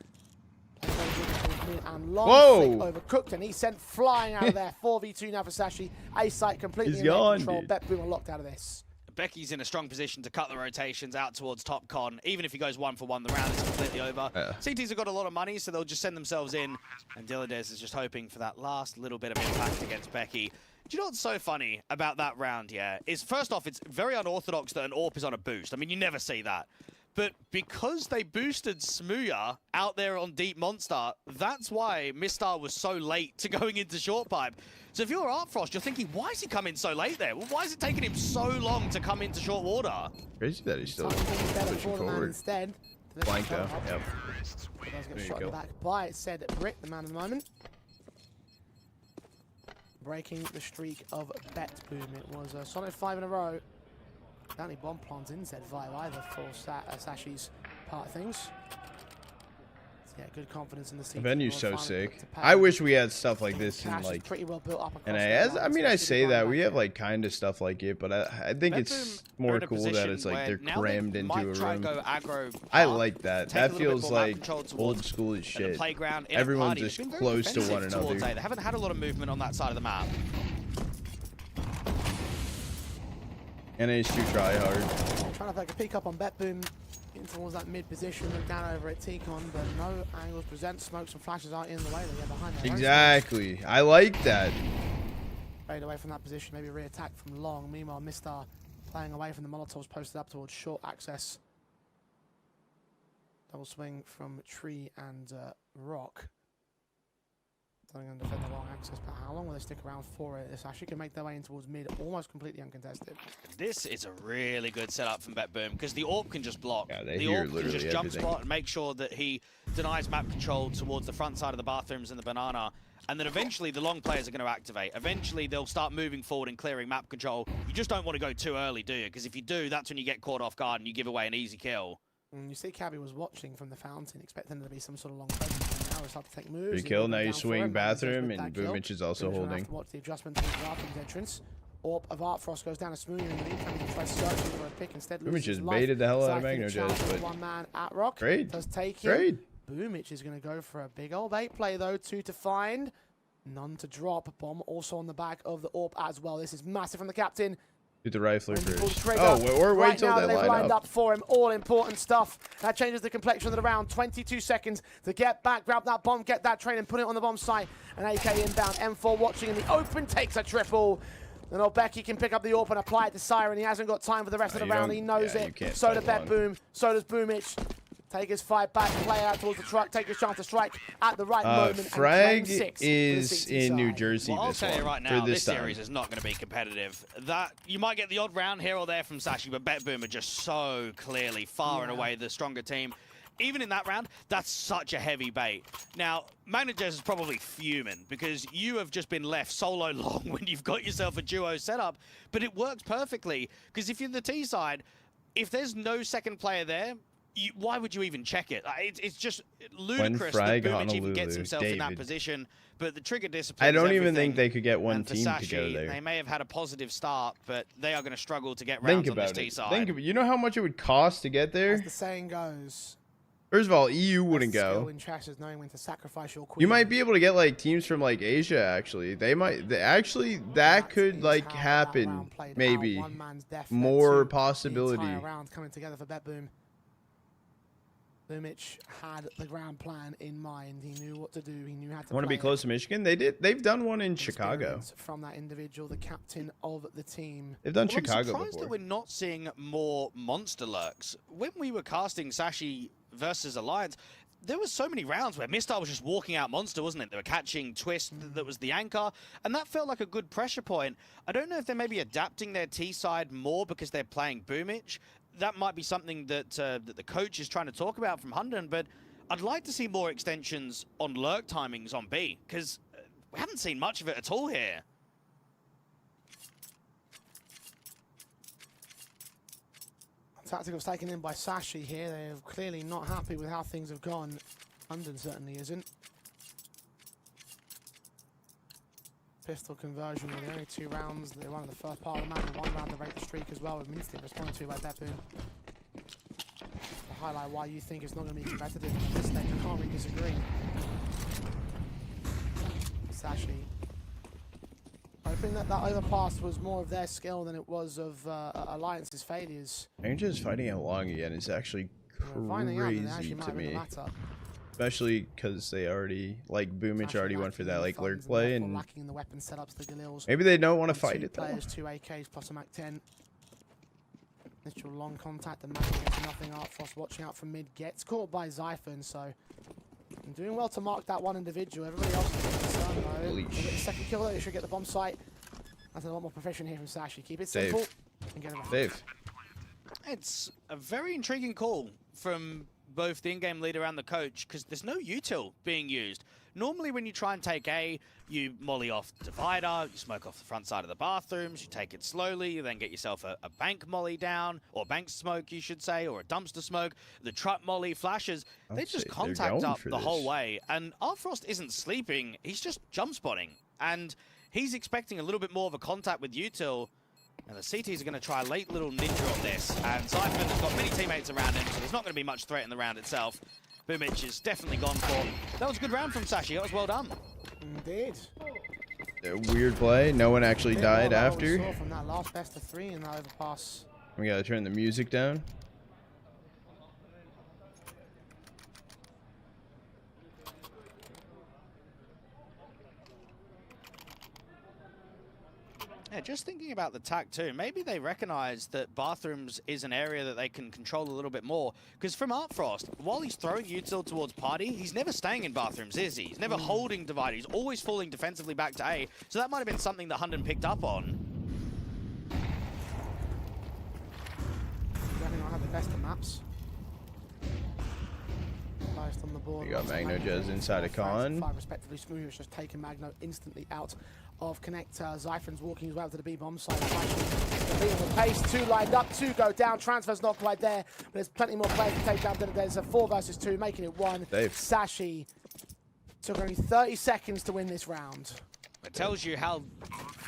Speaker 8: And long
Speaker 1: Whoa!
Speaker 8: overcooked, and he sent flying out of there. 4v2 now for Sashi. A site completely
Speaker 1: He's
Speaker 8: in their
Speaker 1: gone,
Speaker 8: control.
Speaker 1: dude.
Speaker 8: Bet Boom are locked out of this.
Speaker 7: Becky's in a strong position to cut the rotations out towards top con. Even if he goes 1 for 1, the round is completely over. CTs have got a lot of money, so they'll just send themselves in. And Dilladez is just hoping for that last little bit of impact against Becky. Do you know what's so funny about that round, yeah? Is first off, it's very unorthodox that an AWP is on a boost. I mean, you never see that. But because they boosted Smooya out there on Deep Monster, that's why Mistar was so late to going into short pipe. So if you're Artfrost, you're thinking, why is he coming so late there? Well, why is it taking him so long to come into short water?
Speaker 1: Crazy that he's still pushing forward. Flank though. Yep.
Speaker 8: There shot in the back by said Brick, the man of the moment. Breaking the streak of Bet Boom. It was a solid 5 in a row. Not any bomb plants in said vibe either for Sashi's part of things. So yeah, good confidence in the
Speaker 1: The venue's so sick. I wish we had stuff like this in like.
Speaker 8: Pretty well built up.
Speaker 1: And I mean, I say that we have like kind of stuff like it, but I think it's more cool that it's like they're crammed into a room. I like that. That feels like old school as shit. Everyone's just close to one another.
Speaker 7: They haven't had a lot of movement on that side of the map.
Speaker 1: And it's too try hard.
Speaker 8: Trying to take a peek up on Bet Boom in towards that mid position, look down over at T-Con, but no angles present. Smokes and flashes aren't in the way. They're behind there.
Speaker 1: Exactly. I like that.
Speaker 8: Fade away from that position, maybe re-attack from long. Meanwhile, Mistar playing away from the Molotovs posted up towards short access. Double swing from Tree and Rock. They're going to defend the long access, but how long will they stick around for it? This actually can make their way in towards mid, almost completely uncontested.
Speaker 7: This is a really good setup from Bet Boom because the AWP can just block.
Speaker 1: Yeah,
Speaker 7: the AWP can just jump spot and make sure that he denies map control towards the front side of the bathrooms and the banana. And then eventually the long players are going to activate. Eventually they'll start moving forward and clearing map control. You just don't want to go too early, do you? Because if you do, that's when you get caught off guard and you give away an easy kill.
Speaker 8: You see Cabby was watching from the fountain, expecting there to be some sort of long presence. Now it's hard to take moves.
Speaker 1: Free kill, now you swing bathroom, and Boomich is also holding.
Speaker 8: Watch the adjustment to the bathroom's entrance. Orb of Artfrost goes down a smooth in the meantime. He tries searching for a pick, instead loses
Speaker 1: Boomich
Speaker 8: his
Speaker 1: just
Speaker 8: life.
Speaker 1: baited the hell out of Magnojazz, but
Speaker 8: one man at Rock.
Speaker 1: Great.
Speaker 8: Does take him.
Speaker 1: Great.
Speaker 8: Boomich is going to go for a big old bait play though. 2 to find, none to drop. Bomb also on the back of the Orb as well. This is massive from the captain.
Speaker 1: Do the rifler first. Oh, or wait till they line
Speaker 8: up for him. All important stuff. That changes the complexion of the round. 22 seconds to get back, grab that bomb, get that train, and put it on the bomb site. An AK inbound. M4 watching in the open, takes a triple. And Becky can pick up the AWP and apply it to Siren. He hasn't got time for the rest of the round. He knows it. So does Bet Boom. So does Boomich. Take his fight back, play out towards the truck, take his chance to strike at the right moment.
Speaker 1: Frag is in New Jersey
Speaker 7: well, I'll
Speaker 1: this
Speaker 7: tell you
Speaker 1: one,
Speaker 7: right now, this
Speaker 1: time.
Speaker 7: series is not going to be competitive. That you might get the odd round here or there from Sashi, but Bet Boom are just so clearly far and away the stronger team. Even in that round, that's such a heavy bait. Now, Magnojazz is probably fuming because you have just been left solo long when you've got yourself a duo setup, but it works perfectly because if you're the T side, if there's no second player there, why would you even check it? It's just ludicrous that Boomich even gets himself in that position. But the trigger discipline.
Speaker 1: I don't even think they could get one team
Speaker 7: Sashi,
Speaker 1: to go there.
Speaker 7: They may have had a positive start, but they are going to struggle to get rounds on this T side.
Speaker 1: Think about it. You know how much it would cost to get there?
Speaker 8: As the saying goes.
Speaker 1: First of all, EU wouldn't go.
Speaker 8: Knowing when to sacrifice your queen.
Speaker 1: You might be able to get like teams from like Asia. Actually, actually that could like happen. Maybe more possibility.
Speaker 8: Round coming together for Bet Boom. Boomich had the ground plan in mind. He knew what to do. He knew how to.
Speaker 1: Want to be close to Michigan? They've done one in Chicago.
Speaker 8: From that individual, the captain of the team.
Speaker 1: They've done Chicago
Speaker 7: I'm surprised
Speaker 1: before.
Speaker 7: that we're not seeing more monster lurks. When we were casting Sashi versus Alliance, there was so many rounds where Mistar was just walking out monster, wasn't it? They were catching Twist, that was the anchor, and that felt like a good pressure point. I don't know if they're maybe adapting their T side more because they're playing Boomich. That might be something that that the coach is trying to talk about from Hunden, but I'd like to see more extensions on lurk timings on B, because We haven't seen much of it at all here.
Speaker 8: Tactic was taken in by Sashi here. They're clearly not happy with how things have gone. London certainly isn't. Pistol conversion with only 2 rounds. They won the first part of the map and 1 round to break the streak as well, with Minstead responding to by Beppu. To highlight why you think it's not going to be competitive at this stage. I can't really disagree. Sashi. Hoping that that overpass was more of their skill than it was of Alliance's failures.
Speaker 1: Rangers fighting out long again is actually crazy to me. Especially because they already, like, Boomich already went for that, like, lurk play, and
Speaker 8: lacking the weapon setups, the Galils.
Speaker 1: Maybe they don't want to fight it, though.
Speaker 8: Players, 2 AKs plus a Mac 10. Initial long contact, the Mac gets nothing. Art Frost watching out from mid, gets caught by Xiphon, so doing well to mark that one individual. Everybody else is concerned, though. They get the second kill, though. They should get the bomb site. That's a lot more proficient here from Sashi. Keep it simple and get around.
Speaker 1: Dave.
Speaker 7: It's a very intriguing call from both the in-game leader and the coach, because there's no util being used. Normally when you try and take A, you molly off the divider, you smoke off the front side of the bathrooms, you take it slowly, you then get yourself a bank molly down, or bank smoke you should say, or a dumpster smoke. The truck molly flashes, they just contact up the whole way, and Art Frost isn't sleeping, he's just jump spotting, and he's expecting a little bit more of a contact with util. Now the CTs are going to try a late little ninja on this, and Xiphon has got many teammates around him, so there's not going to be much threat in the round itself. Boomich is definitely gone for. That was a good round from Sashi, that was well done.
Speaker 8: Indeed.
Speaker 1: A weird play, no one actually died after.
Speaker 8: From that last best of 3 in the overpass.
Speaker 1: We gotta turn the music down.
Speaker 7: Yeah, just thinking about the tack too, maybe they recognize that bathrooms is an area that they can control a little bit more. Because from Art Frost, while he's throwing util towards party, he's never staying in bathrooms, is he? He's never holding divider. He's always falling defensively back to A. So that might have been something that Hunden picked up on.
Speaker 8: Definitely not have the best of maps. Highest on the board.
Speaker 1: We got Magno Jez inside a con.
Speaker 8: 5 respectively. Smooth has just taken Magno instantly out of connector. Xiphon's walking his way up to the B bomb side. The beat on the pace, 2 lined up, 2 go down. Transfer's not quite there, but there's plenty more players to take down. There's a 4 versus 2, making it 1.
Speaker 1: Dave.
Speaker 8: Sashi took only 30 seconds to win this round.
Speaker 7: It tells you how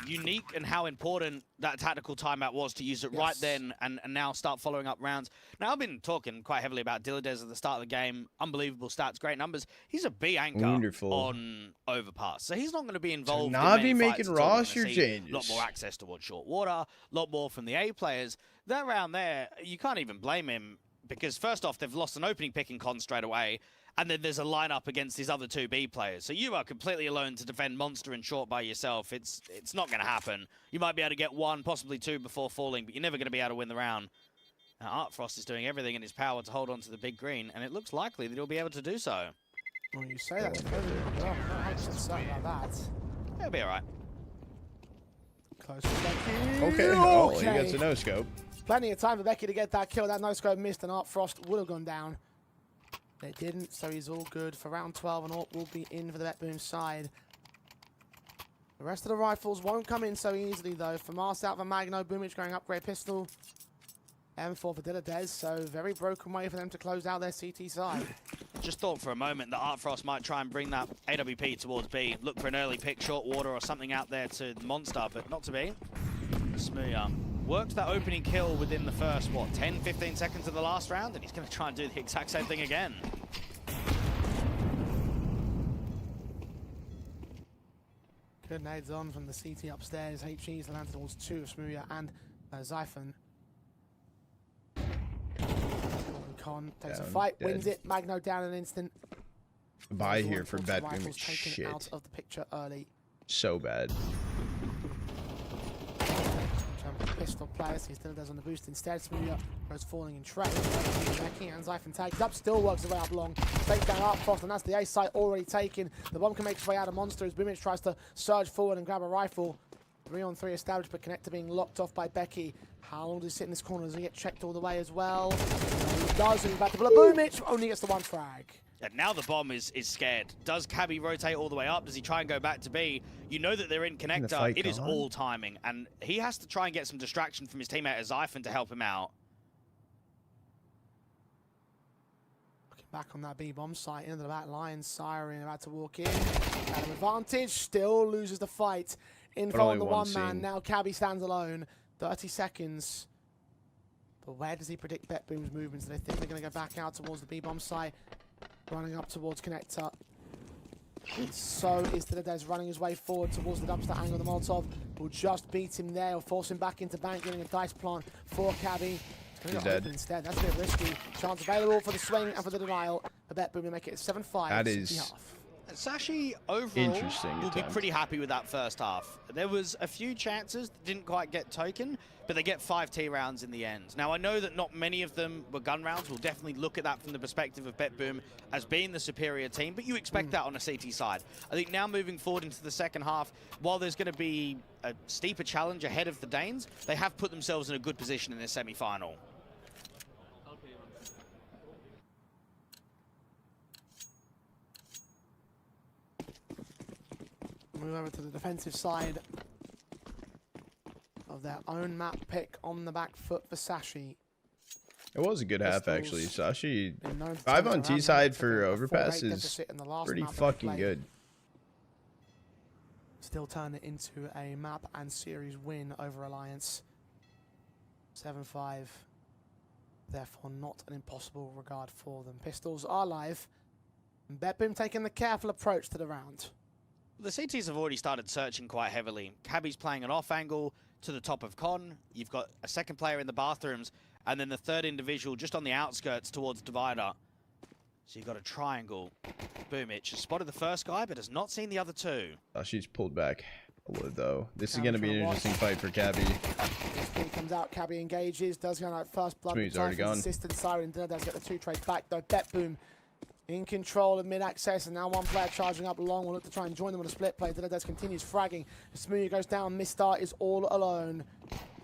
Speaker 7: unique and how important that tactical timeout was to use it right then and now start following up rounds. Now, I've been talking quite heavily about Dilladez at the start of the game. Unbelievable stats, great numbers. He's a B anchor on overpass, so he's not going to be involved in many
Speaker 1: making
Speaker 7: fights at all.
Speaker 1: roster
Speaker 7: A
Speaker 1: changes.
Speaker 7: lot more access towards short water, a lot more from the A players. That round there, you can't even blame him, because first off, they've lost an opening pick and con straight away, and then there's a lineup against these other 2 B players. So you are completely alone to defend Monster and Short by yourself. It's not going to happen. You might be able to get 1, possibly 2 before falling, but you're never going to be able to win the round. Now, Art Frost is doing everything in his power to hold on to the big green, and it looks likely that he'll be able to do so.
Speaker 8: Well, you say that. I'm not 100% certain about that.
Speaker 7: He'll be all right.
Speaker 8: Close to Becky.
Speaker 1: Okay, oh, he gets a no-scope.
Speaker 8: Plenty of time for Becky to get that kill. That no-scope missed, and Art Frost would have gone down. They didn't, so he's all good for round 12, and Ort will be in for the Bet Boom side. The rest of the rifles won't come in so easily, though. For Mars out for Magno, Boomich going upgrade pistol. M4 for Dilladez, so very broken way for them to close out their CT side.
Speaker 7: Just thought for a moment that Art Frost might try and bring that AWP towards B. Look for an early pick, short water, or something out there to Monster, but not to be. Smooya worked that opening kill within the first, what, 10, 15 seconds of the last round, and he's going to try and do the exact same thing again.
Speaker 8: Good nades on from the CT upstairs. HE's landed towards 2 of Smooya and Xiphon. Con takes a fight, wins it. Magno down in an instant.
Speaker 1: Buy here for Bet Boom.
Speaker 8: Rifles taken out of the picture early.
Speaker 1: So bad.
Speaker 8: Pistol players, he still does on the boost instead. Smooya goes falling in trap. Becky and Xiphon tags up, still works his way up long. Takes down Art Frost, and that's the A site already taken. The bomb can make its way out of Monster as Boomich tries to surge forward and grab a rifle. 3-on-3 established, but connector being locked off by Becky. How long does he sit in this corner? Does he get checked all the way as well? He does, and he's about to pull a Boomich, only gets the 1 frag.
Speaker 7: And now the bomb is scared. Does Cabby rotate all the way up? Does he try and go back to B? You know that they're in connector.
Speaker 1: fight
Speaker 7: It is
Speaker 1: gone?
Speaker 7: all timing. And he has to try and get some distraction from his teammate Zyphon to help him out.
Speaker 8: Looking back on that B bomb site, into the back line, Siren about to walk in. At an advantage, still loses the fight. Info
Speaker 1: only
Speaker 8: on the
Speaker 1: one
Speaker 8: one man,
Speaker 1: scene.
Speaker 8: now Cabby stands alone. 30 seconds. But where does he predict BetBoom's movements? Do they think they're going to go back out towards the B bomb site? Running up towards connector. So is Dilladez running his way forward towards the dumpster angle. The Molotov will just beat him there or force him back into bank, getting a dice plant for Cabby. He's
Speaker 1: He's dead.
Speaker 8: Instead. That's a bit risky. Chance available for the swing and for the denial. The BetBoom will make it 7-5.
Speaker 1: That is
Speaker 8: half.
Speaker 7: Sashi overall
Speaker 1: Interesting
Speaker 7: will be
Speaker 1: attempt.
Speaker 7: pretty happy with that first half. There was a few chances that didn't quite get token, but they get 5 T rounds in the end. Now I know that not many of them were gun rounds. We'll definitely look at that from the perspective of BetBoom as being the superior team, but you expect that on a CT side. I think now moving forward into the second half, while there's going to be a steeper challenge ahead of the Danes, they have put themselves in a good position in this semi-final.
Speaker 8: Move over to the defensive side of their own map pick on the back foot for Sashi.
Speaker 1: It was a good half,
Speaker 8: Pistols
Speaker 1: actually. Sashi,
Speaker 8: been known to
Speaker 1: 5
Speaker 8: turn
Speaker 1: on
Speaker 8: around
Speaker 1: T side
Speaker 8: maps
Speaker 1: for
Speaker 8: a 4-8
Speaker 1: overpass is
Speaker 8: deficit in the last
Speaker 1: pretty
Speaker 8: map that they
Speaker 1: fucking
Speaker 8: played.
Speaker 1: good.
Speaker 8: Still turn it into a map and series win over Alliance. 7-5. Therefore, not an impossible regard for them. Pistols are live. And BetBoom taking the careful approach to the round.
Speaker 7: The CTs have already started searching quite heavily. Cabby's playing an off angle to the top of Con. You've got a second player in the bathrooms, and then the third individual just on the outskirts towards Divider. So you've got a triangle. Boomich has spotted the first guy, but has not seen the other two.
Speaker 1: Sashi's pulled back a little, though. This is
Speaker 8: Cabby
Speaker 1: going to be an
Speaker 8: trying to watch.
Speaker 1: interesting fight for Cabby.
Speaker 8: This kid comes out, Cabby engages, does go like first blood.
Speaker 1: Smooth's already gone.
Speaker 8: Assistant Siren does get the 2 trades back though. BetBoom in control of mid-access, and now one player charging up long. We'll look to try and join them on a split play. Dilladez continues fragging. Smooth goes down. Mistar is all alone.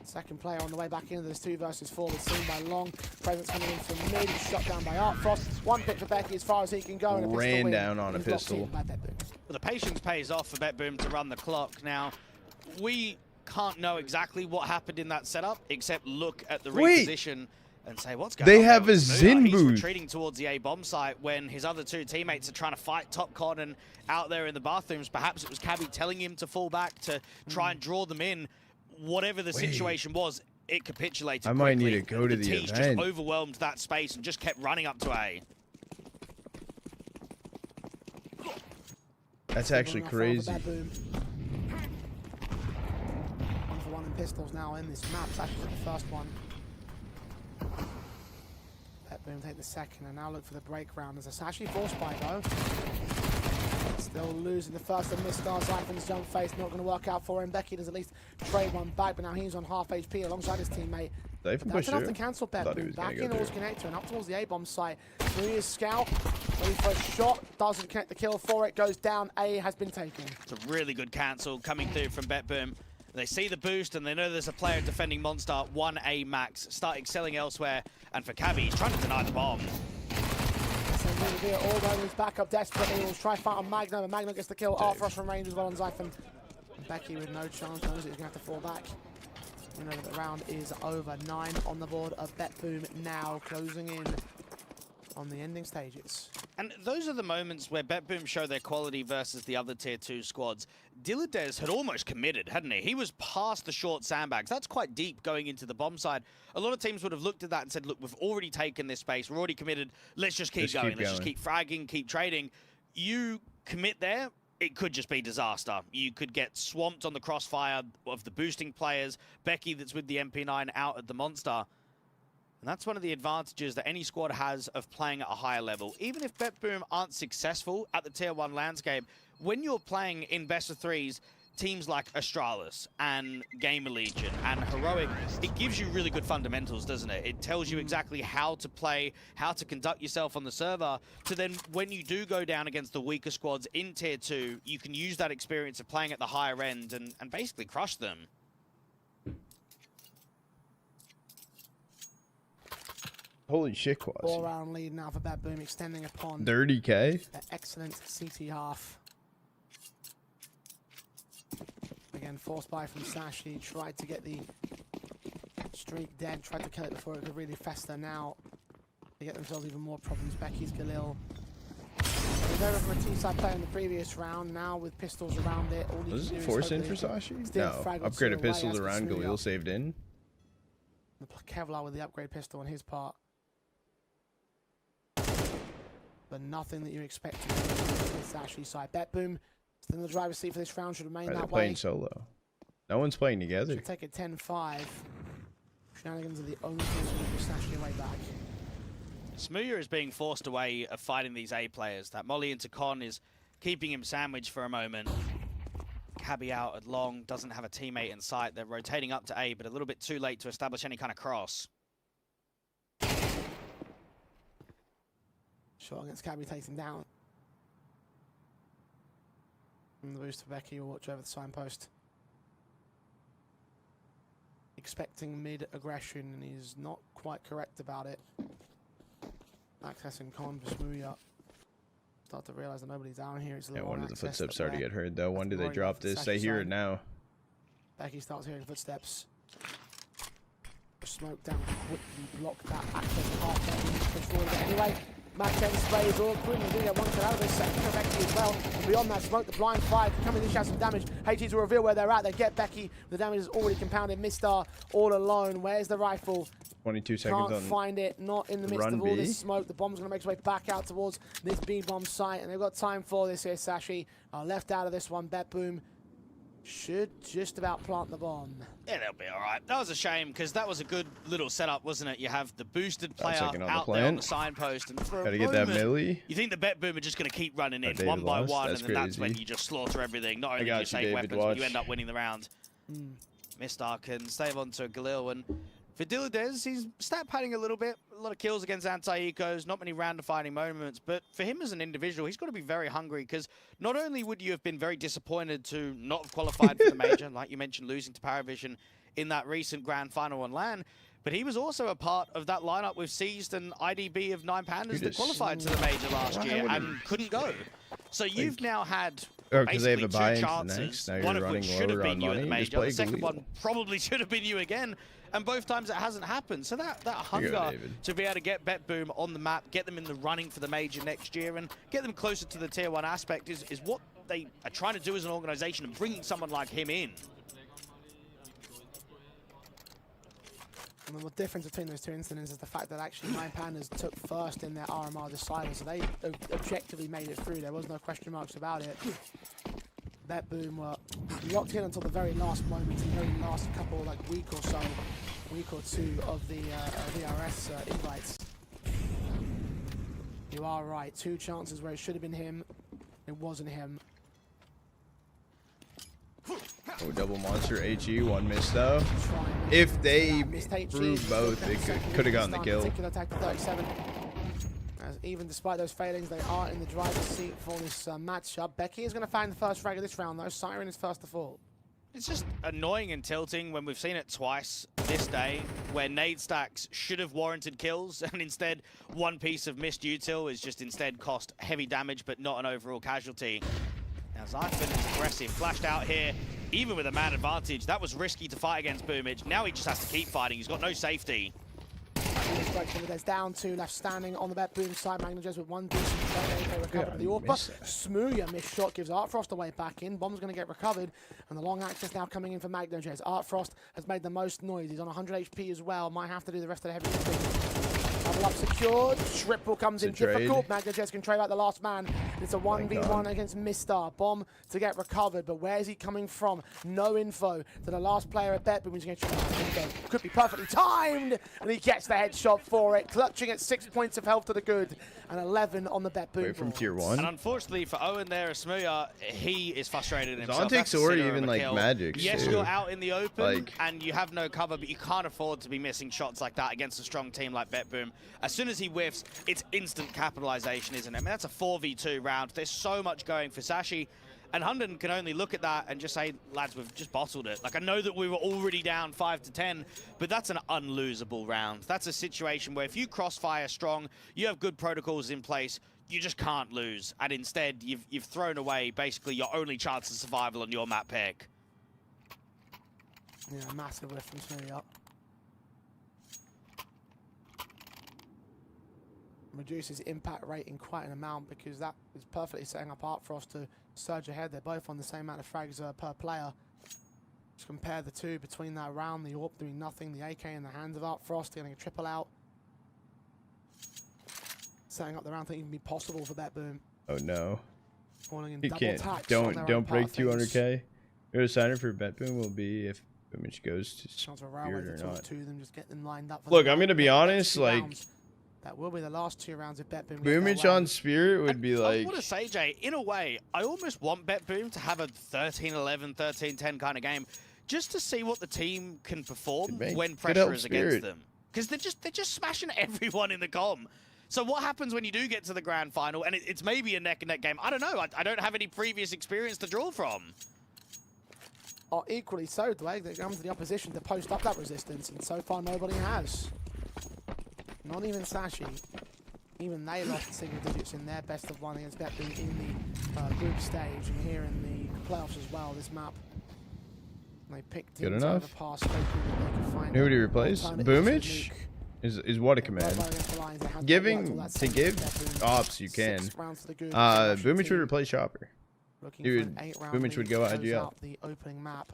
Speaker 8: Second player on the way back into this 2 versus 4. It's seen by Long. Presence coming in from mid. Shot down by Art Frost. One pick for Becky as far as he can go. And a pistol
Speaker 1: Ran
Speaker 8: win.
Speaker 1: down on a
Speaker 8: He's locked
Speaker 1: pistol.
Speaker 8: in by BetBoom.
Speaker 7: But the patience pays off for BetBoom to run the clock. Now, we can't know exactly what happened in that setup, except look at the
Speaker 1: Wait.
Speaker 7: reposition and say, what's going
Speaker 1: They
Speaker 7: on? there
Speaker 1: have
Speaker 7: with
Speaker 1: a
Speaker 7: Smooth?
Speaker 1: Zin
Speaker 7: He's
Speaker 1: booth.
Speaker 7: retreating towards the A bomb site when his other 2 teammates are trying to fight Top Con and out there in the bathrooms. Perhaps it was Cabby telling him to fall back to try and draw them in. Whatever the situation was, it capitulated
Speaker 1: I might need
Speaker 7: quickly.
Speaker 1: to go to the
Speaker 7: T's
Speaker 1: event.
Speaker 7: just overwhelmed that space and just kept running up to A.
Speaker 1: That's actually
Speaker 8: Going off round
Speaker 1: crazy.
Speaker 8: the BetBoom. 1-for-1 in pistols now in this map. Sashi took the first one. BetBoom take the second and now look for the break round. There's a Sashi force buy though. Still losing the first of Mistar. Zyphon's jump face not going to work out for him. Becky does at least trade one back, but now he's on half HP alongside his teammate.
Speaker 1: Zyphon
Speaker 8: But
Speaker 1: pushed
Speaker 8: that's enough
Speaker 1: through.
Speaker 8: to cancel
Speaker 1: Thought he
Speaker 8: BetBoom.
Speaker 1: was gonna
Speaker 8: Back
Speaker 1: go
Speaker 8: in towards
Speaker 1: through.
Speaker 8: connector and up towards the A-bomb site. Maria's scout. Ready for a shot. Doesn't connect the kill for it. Goes down. A has been taken.
Speaker 7: It's a really good cancel coming through from BetBoom. They see the boost and they know there's a player defending Monster, 1A max, start excelling elsewhere. And for Cabby, he's trying to deny the bomb.
Speaker 8: So really do it all though. He's back up desperately. He'll try fight on Magno, and Magno gets the kill. Art Frost from range as well on Zyphon. And Becky with no chance, knows he's going to have to fall back. You know that the round is over. 9 on the board of BetBoom now, closing in on the ending stages.
Speaker 7: And those are the moments where BetBoom show their quality versus the other tier 2 squads. Dilladez had almost committed, hadn't he? He was past the short sandbags. That's quite deep going into the bomb side. A lot of teams would have looked at that and said, look, we've already taken this space. We're already committed. Let's just keep going. Let's just keep fragging, keep trading. You commit there, it could just be disaster. You could get swamped on the crossfire of the boosting players. Becky that's with the MP9 out at the Monster. And that's one of the advantages that any squad has of playing at a higher level. Even if BetBoom aren't successful at the Tier 1 landscape, when you're playing in best of threes, teams like Astralis and Gamer Legion and Heroic, it gives you really good fundamentals, doesn't it? It tells you exactly how to play, how to conduct yourself on the server, to then when you do go down against the weaker squads in Tier 2, you can use that experience of playing at the higher end and basically crush them.
Speaker 1: Holy shit, Quasi.
Speaker 8: 4-round lead now for Bad Boom, extending upon
Speaker 1: 30K?
Speaker 8: their excellent CT half. Again, forced by from Sashi, tried to get the streak dead, tried to kill it before it could really fester. Now they get themselves even more problems. Becky's Galil. They over from a T-side player in the previous round, now with pistols around it. All
Speaker 1: Was
Speaker 8: it
Speaker 1: it force in for Sashi? No. Upgraded pistols around Galil saved in.
Speaker 8: The Kevlar with the upgrade pistol on his part. But nothing that you expect to do with Sashi's side. Bet Boom still in the driver's seat for this round, should remain
Speaker 1: They're
Speaker 8: that
Speaker 1: playing
Speaker 8: way.
Speaker 1: solo. No one's playing together.
Speaker 8: Should take it 10-5. Shenanigans are the only things that will push Sashi away back.
Speaker 7: Smooya is being forced away of fighting these A players. That molly into Con is keeping him sandwiched for a moment. Cabby out at long, doesn't have a teammate in sight. They're rotating up to A, but a little bit too late to establish any kind of cross.
Speaker 8: Shot against Cabby takes him down. And the boost for Becky will watch over the signpost. Expecting mid-aggression, and he's not quite correct about it. Accessing Con for Smooya. Start to realize that nobody's down here. It's a
Speaker 1: Yeah,
Speaker 8: little
Speaker 1: when do the
Speaker 8: access
Speaker 1: footsteps
Speaker 8: that
Speaker 1: start to
Speaker 8: they're-
Speaker 1: get heard, though? When do they
Speaker 8: worried
Speaker 1: drop
Speaker 8: about the
Speaker 1: this? They
Speaker 8: Sashi
Speaker 1: hear it
Speaker 8: side.
Speaker 1: now.
Speaker 8: Becky starts hearing footsteps. Smoke down, quickly block that access path. Push forward a bit anyway. Mac 10 sprays all good. He's going to get one kill out of this second for Becky as well. And beyond that smoke, the blind fire can come in and shout some damage. HG to reveal where they're at. They get Becky. The damage is already compounded. Mistar all alone. Where's the rifle?
Speaker 1: 22 seconds
Speaker 8: Can't
Speaker 1: on
Speaker 8: find it. Not in the midst
Speaker 1: run
Speaker 8: of all
Speaker 1: B.
Speaker 8: this smoke. The bomb's going to make its way back out towards this B bomb site. And they've got time for this here, Sashi. Left out of this one. Bet Boom should just about plant the bomb.
Speaker 7: Yeah, they'll be all right. That was a shame, because that was a good little setup, wasn't it? You have the boosted player
Speaker 1: second on the
Speaker 7: out there on
Speaker 1: plant.
Speaker 7: the signpost, and for
Speaker 1: Gotta
Speaker 7: a
Speaker 1: get that
Speaker 7: moment,
Speaker 1: milli.
Speaker 7: you think the Bet Boom are just going to keep running in
Speaker 1: David
Speaker 7: one by
Speaker 1: lost.
Speaker 7: one,
Speaker 1: That's
Speaker 7: and then that's when
Speaker 1: crazy.
Speaker 7: you just slaughter everything. Not only do
Speaker 1: got
Speaker 7: you
Speaker 1: you,
Speaker 7: save
Speaker 1: David,
Speaker 7: weapons, but you
Speaker 1: watch.
Speaker 7: end up winning the round. Mistar can save on to a Galil, and for Diladez, he's stat padding a little bit. A lot of kills against anti-ecos, not many round-defining moments, but for him as an individual, he's got to be very hungry, because not only would you have been very disappointed to not have qualified for the major, like you mentioned, losing to Paravision in that recent grand final on LAN, but he was also a part of that lineup with Seized and IDB of 9 Pandas that qualified to the major last year and couldn't go. So you've now had
Speaker 1: because they have
Speaker 7: basically
Speaker 1: a buy
Speaker 7: two
Speaker 1: into
Speaker 7: chances,
Speaker 1: next. Now you're
Speaker 7: one of
Speaker 1: running
Speaker 7: which should have
Speaker 1: lower
Speaker 7: been
Speaker 1: on
Speaker 7: you at the
Speaker 1: money. Just
Speaker 7: major,
Speaker 1: play
Speaker 7: the second
Speaker 1: Galil.
Speaker 7: one probably should have been you again, and both times it hasn't happened. So that hunger
Speaker 1: David.
Speaker 7: to be able to get Bet Boom on the map, get them in the running for the major next year, and get them closer to the tier 1 aspect is what they are trying to do as an organization, and bringing someone like him in.
Speaker 8: And the difference between those two incidents is the fact that actually 9 Pandas took first in their RMR decider, so they objectively made it through. There was no question marks about it. Bet Boom were locked in until the very last moment, the very last couple, like week or two of the VRS invites. You are right. 2 chances where it should have been him. It wasn't him.
Speaker 1: Oh, double monster HE, one miss though. If they prove both, they could have gotten the kill.
Speaker 8: Particular attack to 37. As even despite those failings, they are in the driver's seat for this matchup. Becky is going to find the first frag of this round though. Siren is first to fall.
Speaker 7: It's just annoying and tilting when we've seen it twice this day, where nade stacks should have warranted kills, and instead one piece of missed util is just instead cost heavy damage but not an overall casualty. Now Zyphon is aggressive, flashed out here, even with a man advantage. That was risky to fight against Boomage. Now he just has to keep fighting. He's got no safety.
Speaker 8: There's down 2 left standing on the Bet Boom side. Magnajez with 1 decent shot. They recover the AWP. Smooya missed shot gives Artfrost away back in. Bomb's going to get recovered. And the long access now coming in for Magnajez. Artfrost has made the most noise. He's on 100 HP as well. Might have to do the rest of the heavy lifting. Double up secured. Triple comes in difficult. Magnajez can trade out the last man. It's a 1v1 against Mistar. Bomb to get recovered. But where is he coming from? No info to the last player at Bet Boom. He's going to could be perfectly timed. And he gets the headshot for it. Clutching at 6 points of health to the good. And 11 on the Bet Boom.
Speaker 1: From tier 1.
Speaker 7: And unfortunately for Owen there, Smooya, he is frustrated himself.
Speaker 1: Zontic's
Speaker 7: That's a
Speaker 1: already
Speaker 7: consider him
Speaker 1: even
Speaker 7: a
Speaker 1: like
Speaker 7: kill.
Speaker 1: magic.
Speaker 7: Yes,
Speaker 1: too.
Speaker 7: you're out in the open
Speaker 1: Like-
Speaker 7: and you have no cover, but you can't afford to be missing shots like that against a strong team like Bet Boom. As soon as he whiffs, it's instant capitalization, isn't it? I mean, that's a 4v2 round. There's so much going for Sashi. And Hunden can only look at that and just say, lads, we've just bottled it. Like, I know that we were already down 5-10, but that's an unlosable round. That's a situation where if you crossfire strong, you have good protocols in place, you just can't lose. And instead, you've thrown away basically your only chance of survival on your map pick.
Speaker 8: Yeah, massive whiff from Smoothie up. Reduces impact rate in quite an amount because that is perfectly setting up Art Frost to surge ahead. They're both on the same amount of frags per player. Just compare the two between that round. The AWP doing nothing. The AK in the hands of Art Frost getting a triple out. Setting up the round thing even be possible for Bet Boom.
Speaker 1: Oh no.
Speaker 8: Falling in
Speaker 1: You
Speaker 8: double
Speaker 1: can't.
Speaker 8: tax on their own
Speaker 1: Don't
Speaker 8: part
Speaker 1: break
Speaker 8: of things.
Speaker 1: 200k. Your signing for Bet Boom will be if Boomich goes to
Speaker 8: Chance for Railway
Speaker 1: Spirit
Speaker 8: to
Speaker 1: or
Speaker 8: talk
Speaker 1: not.
Speaker 8: to them, just get them lined up. For
Speaker 1: Look,
Speaker 8: the
Speaker 1: I'm gonna be
Speaker 8: next
Speaker 1: honest,
Speaker 8: two
Speaker 1: like
Speaker 8: rounds. That will be the last 2 rounds of Bet Boom. get their
Speaker 1: Boomich
Speaker 8: way.
Speaker 1: on Spirit would be
Speaker 7: I
Speaker 1: like.
Speaker 7: want to say, Jay, in a way, I almost want Bet Boom to have a 13-11, 13-10 kind of game, just to see what the team can perform when pressure is against them. Because they're just smashing everyone in the comm. So what happens when you do get to the grand final and it's maybe a neck-and-neck game? I don't know. I don't have any previous experience to draw from.
Speaker 8: Or equally so, Dwayne, it comes to the opposition to post up that resistance, and so far nobody has. Not even Sashi. Even they lost single digits in their best of one against Bet Boom in the group stage, and here in the playoffs as well, this map. They picked
Speaker 1: Good
Speaker 8: teams
Speaker 1: enough.
Speaker 8: over past, hoping that they could find
Speaker 1: Who would he
Speaker 8: an
Speaker 1: replace?
Speaker 8: alternative to
Speaker 1: Boomich?
Speaker 8: Nuke.
Speaker 1: Is what a
Speaker 8: But
Speaker 1: command.
Speaker 8: against the Lions, they had
Speaker 1: Giving
Speaker 8: worked all that
Speaker 1: to
Speaker 8: same
Speaker 1: give
Speaker 8: Bet Boom.
Speaker 1: ops you can.
Speaker 8: 6 rounds to the good against the Russian
Speaker 1: Boomich would
Speaker 8: team.
Speaker 1: replace Chopper.
Speaker 8: Looking
Speaker 1: Dude,
Speaker 8: for an 8-round
Speaker 1: Boomich
Speaker 8: lead
Speaker 1: would
Speaker 8: to
Speaker 1: go
Speaker 8: close
Speaker 1: IGL.
Speaker 8: out the opening map.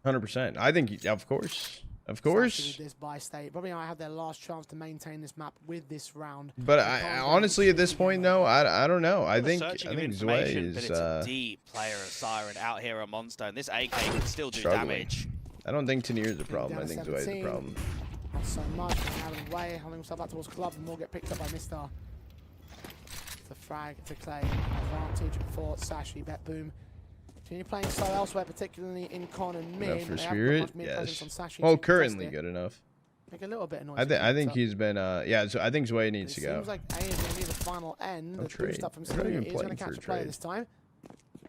Speaker 1: 100%. I think, of course. Of
Speaker 8: Sashi
Speaker 1: course.
Speaker 8: with this by state. Probably I have their last chance to maintain this map with this round.
Speaker 1: But
Speaker 8: They
Speaker 1: I
Speaker 8: can't go
Speaker 1: honestly, at this
Speaker 8: too
Speaker 1: point,
Speaker 8: low.
Speaker 1: no, I don't know. I
Speaker 7: The
Speaker 1: think
Speaker 7: searching of
Speaker 1: Zwei
Speaker 7: information, but
Speaker 1: is
Speaker 7: it's a deep player of Siren out here on Monster, and this AK can still do
Speaker 1: struggling.
Speaker 7: damage.
Speaker 1: I don't think Tenier is a problem.
Speaker 8: down
Speaker 1: I
Speaker 8: to
Speaker 1: think Zwei is a
Speaker 8: 17.
Speaker 1: problem.
Speaker 8: Not so much. Aaron Way holding himself out towards Club and will get picked up by Mr. The frag to claim advantage for Sashi. Bet Boom. Continue playing slow elsewhere, particularly in con and mid.
Speaker 1: Enough for
Speaker 8: They have got
Speaker 1: Spirit,
Speaker 8: much mid presence
Speaker 1: yes.
Speaker 8: on Sashi
Speaker 1: Well,
Speaker 8: to contest
Speaker 1: currently
Speaker 8: it.
Speaker 1: good enough.
Speaker 8: Make a little bit of noise.
Speaker 1: I think he's been yeah. So I think Zwei needs
Speaker 8: It
Speaker 1: to go.
Speaker 8: seems like A is going to be the final end.
Speaker 1: No
Speaker 8: The
Speaker 1: trade.
Speaker 8: boost up from
Speaker 1: They're not
Speaker 8: Smoothie
Speaker 1: even
Speaker 8: is going to
Speaker 1: playing for
Speaker 8: catch
Speaker 1: a
Speaker 8: a player
Speaker 1: trade.
Speaker 8: this time.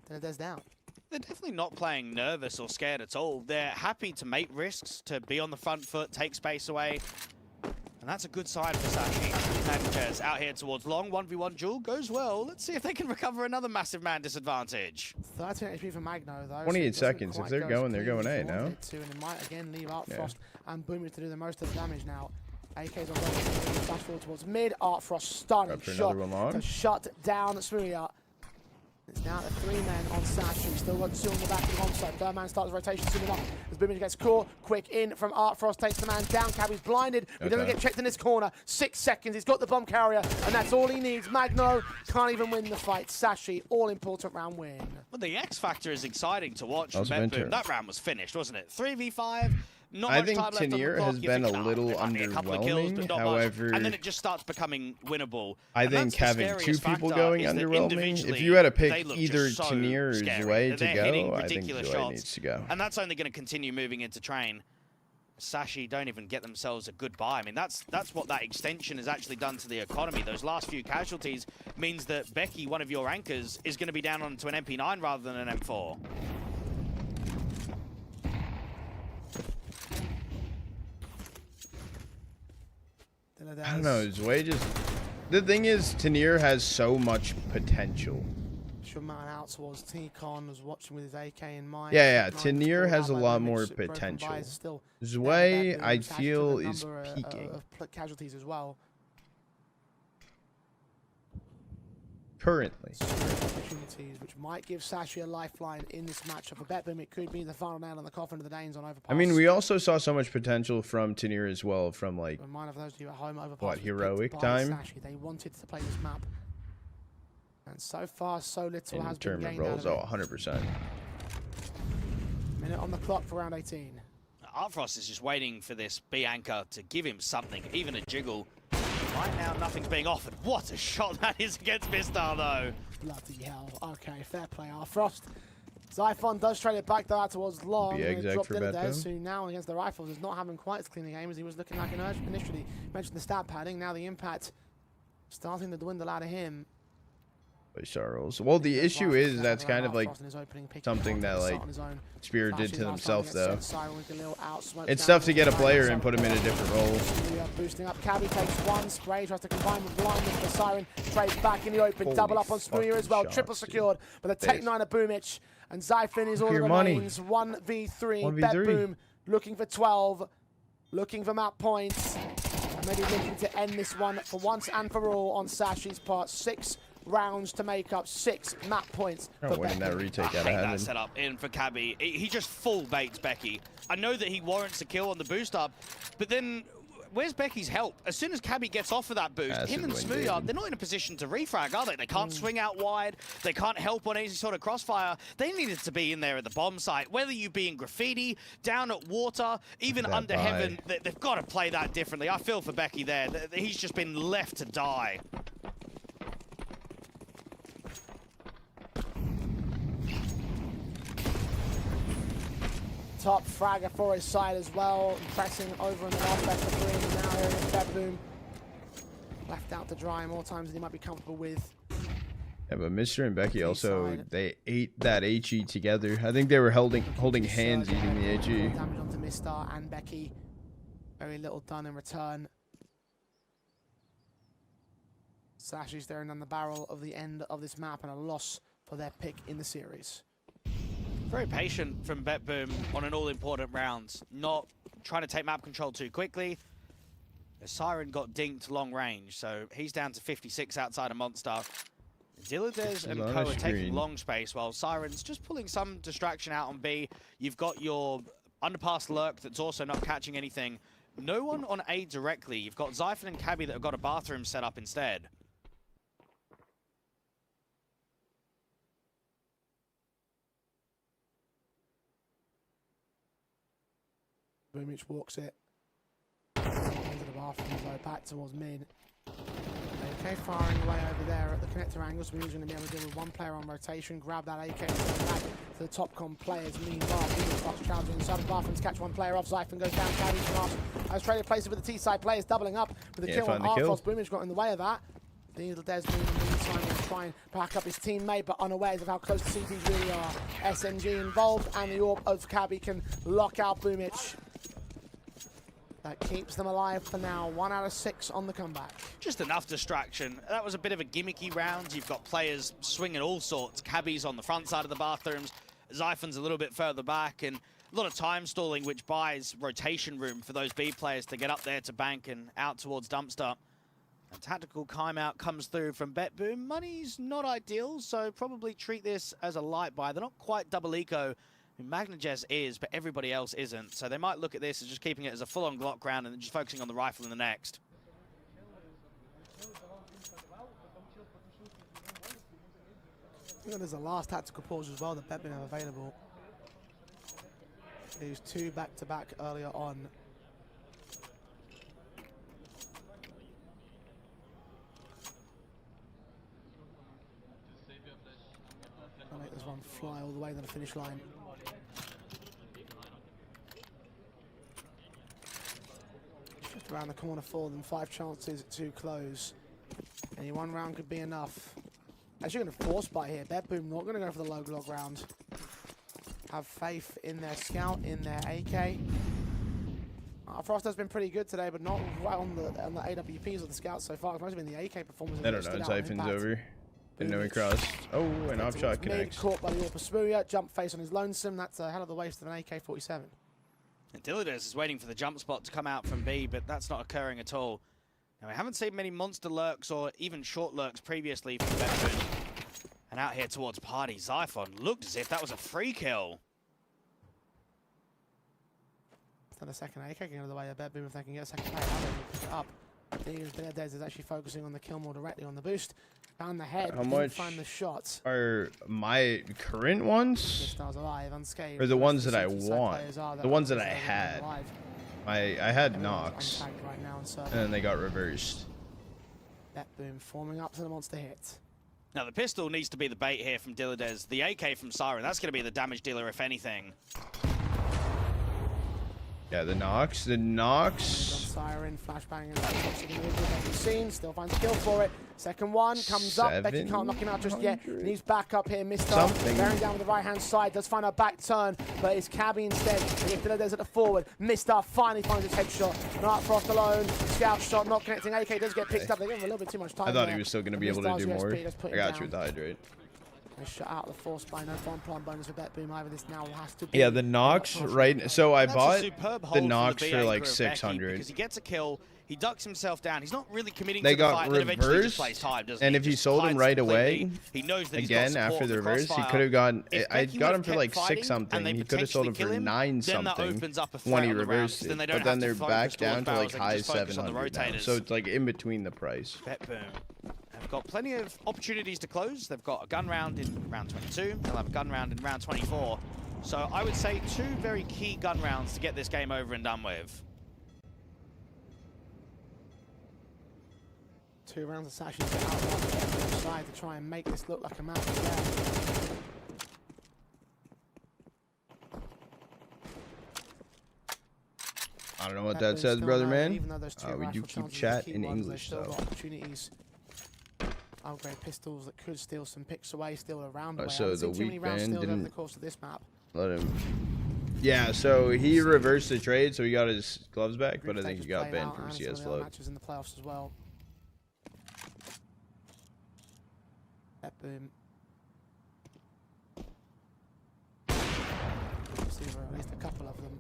Speaker 8: Then it down.
Speaker 7: They're definitely not playing nervous or scared at all. They're happy to make risks, to be on the front foot, take space away. And that's a good sign for Sashi. Sanchez out here towards long. 1v1 duel goes well. Let's see if they can recover another massive man disadvantage.
Speaker 8: 13 HP for Magno, though.
Speaker 1: 28
Speaker 8: so it doesn't
Speaker 1: seconds. If
Speaker 8: quite
Speaker 1: they're
Speaker 8: go
Speaker 1: going,
Speaker 8: as
Speaker 1: they're
Speaker 8: clean
Speaker 1: going
Speaker 8: as
Speaker 1: A,
Speaker 8: you
Speaker 1: no?
Speaker 8: wanted it to, and it might again leave Art
Speaker 1: Yeah.
Speaker 8: Frost and Boomer to do the most of the damage now. AK's on the flash forward towards mid. Art Frost stunning
Speaker 1: Up for
Speaker 8: shot
Speaker 1: another one long.
Speaker 8: to shut down Smoothie. It's now the 3 men on Sashi. Still got 2 on the back of the bomb side. Third man starts rotation soon enough. As Boomer gets caught, quick in from Art Frost, takes the man down. Cabby's blinded. He doesn't
Speaker 1: Okay.
Speaker 8: get checked in this corner. 6 seconds. He's got the bomb carrier, and that's all he needs. Magno can't even win the fight. Sashi, all important round win.
Speaker 7: Well, the X Factor is exciting to watch
Speaker 1: That was
Speaker 7: from Bet Boom.
Speaker 1: Winter.
Speaker 7: That round was finished, wasn't it? 3v5. Not
Speaker 1: I
Speaker 7: much
Speaker 1: think
Speaker 7: time left on the
Speaker 1: Tenier
Speaker 7: clock.
Speaker 1: has
Speaker 7: You're
Speaker 1: been
Speaker 7: thinking,
Speaker 1: a
Speaker 7: "Oh,
Speaker 1: little
Speaker 7: there might be a couple of kills, but
Speaker 1: underwhelming.
Speaker 7: not much."
Speaker 1: However,
Speaker 7: And then it just starts becoming winnable.
Speaker 1: I
Speaker 7: And
Speaker 1: think
Speaker 7: that's the
Speaker 1: having 2
Speaker 7: scariest
Speaker 1: people
Speaker 7: factor,
Speaker 1: going
Speaker 7: is that
Speaker 1: underwhelming. If
Speaker 7: individually,
Speaker 1: you had to
Speaker 7: they
Speaker 1: pick
Speaker 7: look
Speaker 1: either
Speaker 7: just so
Speaker 1: Tenier or
Speaker 7: scary.
Speaker 1: Zwei to
Speaker 7: They're hitting
Speaker 1: go, I think
Speaker 7: ridiculous
Speaker 1: Zwei
Speaker 7: shots.
Speaker 1: needs to go.
Speaker 7: And that's only going to continue moving into train. Sashi don't even get themselves a goodbye. I mean, that's what that extension has actually done to the economy. Those last few casualties means that Becky, one of your anchors, is going to be down onto an MP9 rather than an M4.
Speaker 1: I don't know. Zwei just. The thing is, Tenier has so much potential.
Speaker 8: Should man out towards T-Con, was watching with his AK in mind.
Speaker 1: Yeah,
Speaker 8: Nine
Speaker 1: Tenier
Speaker 8: four
Speaker 1: has a
Speaker 8: down by
Speaker 1: lot
Speaker 8: Boomic,
Speaker 1: more
Speaker 8: broken
Speaker 1: potential.
Speaker 8: by is still
Speaker 1: Zwei,
Speaker 8: there.
Speaker 1: I
Speaker 8: Sashi took
Speaker 1: feel,
Speaker 8: a
Speaker 1: is
Speaker 8: number,
Speaker 1: peaking.
Speaker 8: of casualties as well.
Speaker 1: Currently.
Speaker 8: Opportunities, which might give Sashi a lifeline in this matchup. For Bet Boom, it could be the final nail in the coffin of the Danes on Overpass.
Speaker 1: I mean, we also saw so much potential from Tenier as well, from like
Speaker 8: Reminder for those of you at home, Overpass
Speaker 1: What,
Speaker 8: was picked
Speaker 1: heroic
Speaker 8: by
Speaker 1: time?
Speaker 8: Sashi. They wanted to play this map. And so far, so little
Speaker 1: in
Speaker 8: has been
Speaker 1: terms of
Speaker 8: gained out
Speaker 1: roles.
Speaker 8: of
Speaker 1: Oh,
Speaker 8: it.
Speaker 1: 100%.
Speaker 8: Minute on the clock for round 18.
Speaker 7: Artfrost is just waiting for this B anchor to give him something, even a jiggle. Right now, nothing's being offered. What a shot that is against Mistar, though.
Speaker 8: Bloody hell. Okay, fair play, Frost. Zyphon does trade it back there towards long.
Speaker 1: Be
Speaker 8: And
Speaker 1: exact
Speaker 8: dropped
Speaker 1: for
Speaker 8: in there,
Speaker 1: Bet Boom.
Speaker 8: who now against the Rifles is not having quite as clean a game as he was looking like initially. Mentioned the stat padding, now the impact starting to dwindle out of him.
Speaker 1: Charles. Well, the issue is that's kind of like something that like Spear did to himself though. It's tough to get a player and put him in a different role.
Speaker 8: Boosting up, Cabby takes one spray, tries to combine with blindness for Siren. Trade back in the open, double up on Spooner as well, triple secured. But the Tech 9 of Boomich and Zyphon is all that remains. 1v3, Bet Boom looking for 12, looking for map points. And maybe looking to end this one for once and for all on Sashi's part. 6 rounds to make up 6 map points.
Speaker 1: Winning that retake out of heaven.
Speaker 7: That setup in for Cabby. He just full baits Becky. I know that he warrants a kill on the boost up, but then where's Becky's help? As soon as Cabby gets off of that boost, him and Smooya, they're not in a position to refrag, are they? They can't swing out wide. They can't help on any sort of crossfire. They needed to be in there at the bomb site. Whether you be in graffiti, down at water, even under heaven, they've got to play that differently. I feel for Becky there. He's just been left to die.
Speaker 8: Top fragger for his side as well, pressing over on the last best of 3, and now here is Bet Boom. Left out to dry more times than he might be comfortable with.
Speaker 1: Yeah, but Mr. and Becky also, they ate that HE together. I think they were holding hands eating the HE.
Speaker 8: Damage onto Mr. and Becky. Very little done in return. Sashi's staring down the barrel of the end of this map and a loss for their pick in the series.
Speaker 7: Very patient from Bet Boom on an all-important round. Not trying to take map control too quickly. The Siren got dinked long range, so he's down to 56 outside of Monster. Dilladez and Co are taking long space, while Siren's just pulling some distraction out on B. You've got your underpass lurk that's also not catching anything. No one on A directly. You've got Zyphon and Cabby that have got a bathroom set up instead.
Speaker 8: Boomich walks it into the bathroom, so back towards mid. AK firing away over there at the connector angles. We're going to be able to deal with one player on rotation, grab that AK and send it back to the top com players. Meanwhile, Boomich travels inside the bathroom to catch one player off. Zyphon goes down, carries from as traded places with the T-side players doubling up with the kill on Arthros. Boomich got in the way of that. Dilladez in the meantime will try and back up his teammate, but unawares of how close the CTs really are. SMG involved, and the orb of Cabby can lock out Boomich. That keeps them alive for now. 1 out of 6 on the comeback.
Speaker 7: Just enough distraction. That was a bit of a gimmicky round. You've got players swinging all sorts. Cabby's on the front side of the bathrooms. Zyphon's a little bit further back, and a lot of time stalling, which buys rotation room for those B players to get up there to bank and out towards dumpster. A tactical timeout comes through from Bet Boom. Money's not ideal, so probably treat this as a light buy. They're not quite double eco. Magnajez is, but everybody else isn't. So they might look at this as just keeping it as a full-on Glock round and then just focusing on the rifle in the next.
Speaker 8: I think there's a last tactical pause as well that Bet Boom have available. He was 2 back-to-back earlier on. I'll make this one fly all the way to the finish line. Just around the corner for them, 5 chances to close. Any one round could be enough. Actually going to force buy here. Bet Boom not going to go for the low Glock round. Have faith in their scout, in their AK. Frost has been pretty good today, but not right on the AWPs or the scouts so far. It's mostly been the AK performance.
Speaker 1: I don't know. Zyphon's over. Didn't know he crossed. Oh, an off shot connects.
Speaker 8: Caught by the Orp of Spooya. Jump face on his lonesome. That's a hell of a waste of an AK-47.
Speaker 7: And Dilladez is waiting for the jump spot to come out from B, but that's not occurring at all. Now, we haven't seen many monster lurks or even short lurks previously from Bet Boom. And out here towards Party, Zyphon looked as if that was a free kill.
Speaker 8: Done a second AK getting out of the way of Bet Boom if they can get a second play. How they pick it up. Dilladez is actually focusing on the kill more directly on the boost. Found the head.
Speaker 1: How much
Speaker 8: find the shots.
Speaker 1: Are my current ones?
Speaker 8: Stars alive, unscathed.
Speaker 1: Or the ones that I want? The ones that I had. I had Nox.
Speaker 8: Right now
Speaker 1: and then they got reversed.
Speaker 8: Bet Boom forming up to the monster hit.
Speaker 7: Now the pistol needs to be the bait here from Dilladez. The AK from Siren, that's going to be the damage dealer if anything.
Speaker 1: Yeah, the Nox.
Speaker 8: Siren, flashbang, and seen. Still finds a kill for it. Second one comes up. Becky can't knock him out just yet. And he's back up here. Missed off. Bearing down with the right-hand side. Does find a back turn, but it's Cabby instead. There's at the forward. Missed off. Finally finds his headshot. Not Frost alone. Scout shot not connecting. AK does get picked up. They give him a little bit too much time.
Speaker 1: I thought he was still going to be able to do more. I got you with the hydrate.
Speaker 8: They shut out the force by no bomb plan bonus for Bet Boom. Either this now has to be.
Speaker 1: Yeah, the Nox, right? So I bought the Nox for like
Speaker 7: Becky
Speaker 1: 600.
Speaker 7: because he gets a kill. He ducks himself down. He's not really committing
Speaker 1: They
Speaker 7: to the
Speaker 1: got
Speaker 7: fight, but eventually just
Speaker 1: reversed,
Speaker 7: plays time, doesn't
Speaker 1: and
Speaker 7: he?
Speaker 1: if he
Speaker 7: Just
Speaker 1: sold him
Speaker 7: hides
Speaker 1: right
Speaker 7: completely.
Speaker 1: away,
Speaker 7: He knows that
Speaker 1: again
Speaker 7: he's got
Speaker 1: after
Speaker 7: support
Speaker 1: the
Speaker 7: of
Speaker 1: reverse, he
Speaker 7: crossfire.
Speaker 1: could have gone.
Speaker 7: If
Speaker 1: I
Speaker 7: Becky
Speaker 1: got
Speaker 7: would
Speaker 1: him
Speaker 7: have
Speaker 1: for
Speaker 7: kept
Speaker 1: like
Speaker 7: fighting,
Speaker 1: 6 something.
Speaker 7: and they
Speaker 1: He could have sold him
Speaker 7: potentially
Speaker 1: for
Speaker 7: kill him,
Speaker 1: 9
Speaker 7: then that
Speaker 1: something
Speaker 7: opens up a
Speaker 1: when he
Speaker 7: threat on the round,
Speaker 1: reversed
Speaker 7: because then
Speaker 1: it.
Speaker 7: they don't
Speaker 1: But then
Speaker 7: have to
Speaker 1: they're
Speaker 7: focus
Speaker 1: back down
Speaker 7: towards
Speaker 1: to like
Speaker 7: barrels, they can
Speaker 1: high
Speaker 7: just focus on the
Speaker 1: 700 now.
Speaker 7: rotators.
Speaker 1: So it's like in between the price.
Speaker 7: Bet Boom have got plenty of opportunities to close. They've got a gun round in round 22. They'll have a gun round in round 24. So I would say 2 very key gun rounds to get this game over and done with.
Speaker 8: 2 rounds of Sashi's get out on the left side to try and make this look like a match. Yeah.
Speaker 1: I don't know what that says, brother man.
Speaker 8: Even though those 2
Speaker 1: We do
Speaker 8: rifle
Speaker 1: keep
Speaker 8: chances are
Speaker 1: chat
Speaker 8: key
Speaker 1: in
Speaker 8: ones,
Speaker 1: English
Speaker 8: there's still
Speaker 1: though.
Speaker 8: got opportunities. Upgrade pistols that could steal some picks away, steal a round away.
Speaker 1: So the
Speaker 8: too many
Speaker 1: weak
Speaker 8: rounds
Speaker 1: band
Speaker 8: steals over the
Speaker 1: didn't
Speaker 8: course of this map.
Speaker 1: let him. Yeah, so he reversed the trade, so he got his gloves back, but I think he got banned from CS float.
Speaker 8: Matches in the playoffs as well. Boom. See at least a couple of them.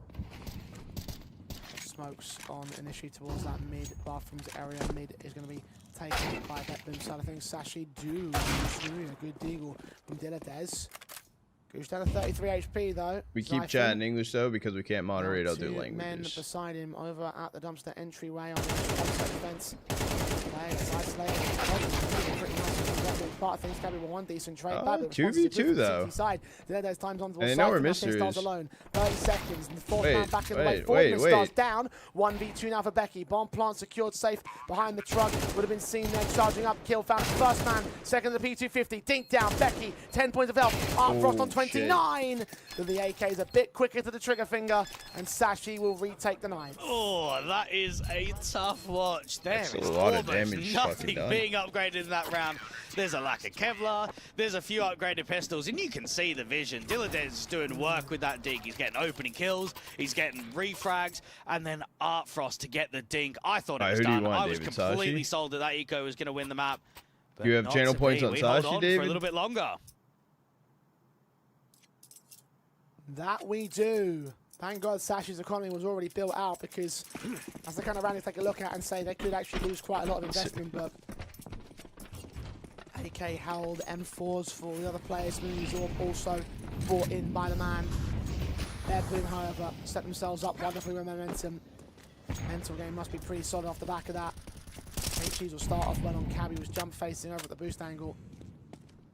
Speaker 8: Smokes on initially towards that mid bathrooms area. Mid is going to be taken by Bet Boom side of things. Sashi do a good deagle from Diladez. Goose down to 33 HP though.
Speaker 1: We keep chatting English though because we can't moderate other
Speaker 8: Men
Speaker 1: languages.
Speaker 8: beside him over at the dumpster entryway on the defense. It's isolated. Pretty nice. Part of things can be one decent trade.
Speaker 1: 2v2 though.
Speaker 8: Side. There's times on the
Speaker 1: And they know where Mr. is.
Speaker 8: Alone. 30 seconds. And the fourth man back in the way.
Speaker 1: Wait.
Speaker 8: Down. 1v2 now for Becky. Bomb plant secured safe behind the truck. Would have been seen there charging up. Kill found first man. Second the P250. Dink down. Becky. 10 points of health. Art Frost on 29. But the AK is a bit quicker to the trigger finger. And Sashi will retake the 9th.
Speaker 7: Oh, that is a tough watch. There is
Speaker 1: a lot of
Speaker 7: almost
Speaker 1: damage
Speaker 7: nothing
Speaker 1: done.
Speaker 7: being upgraded in that round. There's a lack of Kevlar. There's a few upgraded pistols, and you can see the vision. Diladez is doing work with that dink. He's getting opening kills. He's getting refrags, and then Art Frost to get the dink. I thought it was done. I was completely sold that eco was going to win the map.
Speaker 1: You have channel points on Sashi, David?
Speaker 7: For a little bit longer.
Speaker 8: That we do. Thank God Sashi's economy was already built out, because that's the kind of round you take a look at and say they could actually lose quite a lot of investment, but AK held M4s for the other players. Moonsorb also brought in by the man. Bedboom, however, set themselves up wonderfully with momentum. Mental game must be pretty solid off the back of that. HGs will start off well on Cab. He was jump facing over at the boost angle.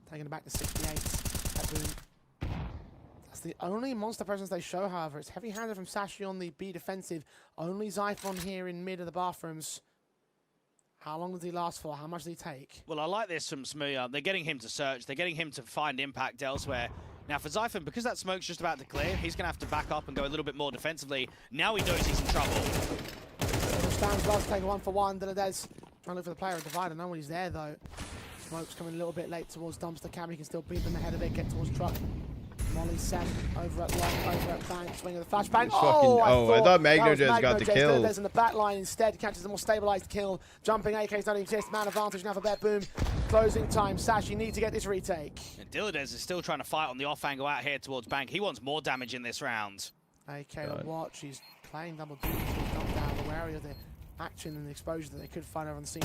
Speaker 8: Taking it back to 68. Bedboom. That's the only monster presence they show, however. It's heavy-handed from Sashi on the B defensive. Only Zyphon here in mid of the bathrooms. How long does he last for? How much does he take?
Speaker 7: Well, I like this from Smuya. They're getting him to search. They're getting him to find impact elsewhere. Now, for Zyphon, because that smoke's just about to clear, he's going to have to back up and go a little bit more defensively. Now he knows he's in trouble.
Speaker 8: Stands well to take a 1-for-1. Diladez trying to look for the player of divider. Nobody's there, though. Smoke's coming a little bit late towards dumpster. Cam, he can still beat them ahead of it, get towards truck. Molly Sam over at long, over at bank, swing of the flashbang.
Speaker 1: I thought Magno just got the kill.
Speaker 8: There's in the back line instead, catches a more stabilized kill. Jumping AKs don't exist, man advantage now for Bet Boom. Closing time, Sashi needs to get this retake.
Speaker 7: And Diladez is still trying to fight on the off angle out here towards bank. He wants more damage in this round.
Speaker 8: AK to watch, he's playing double duty, he's dumped down, but wary of the action and the exposure that they could find over on the scene.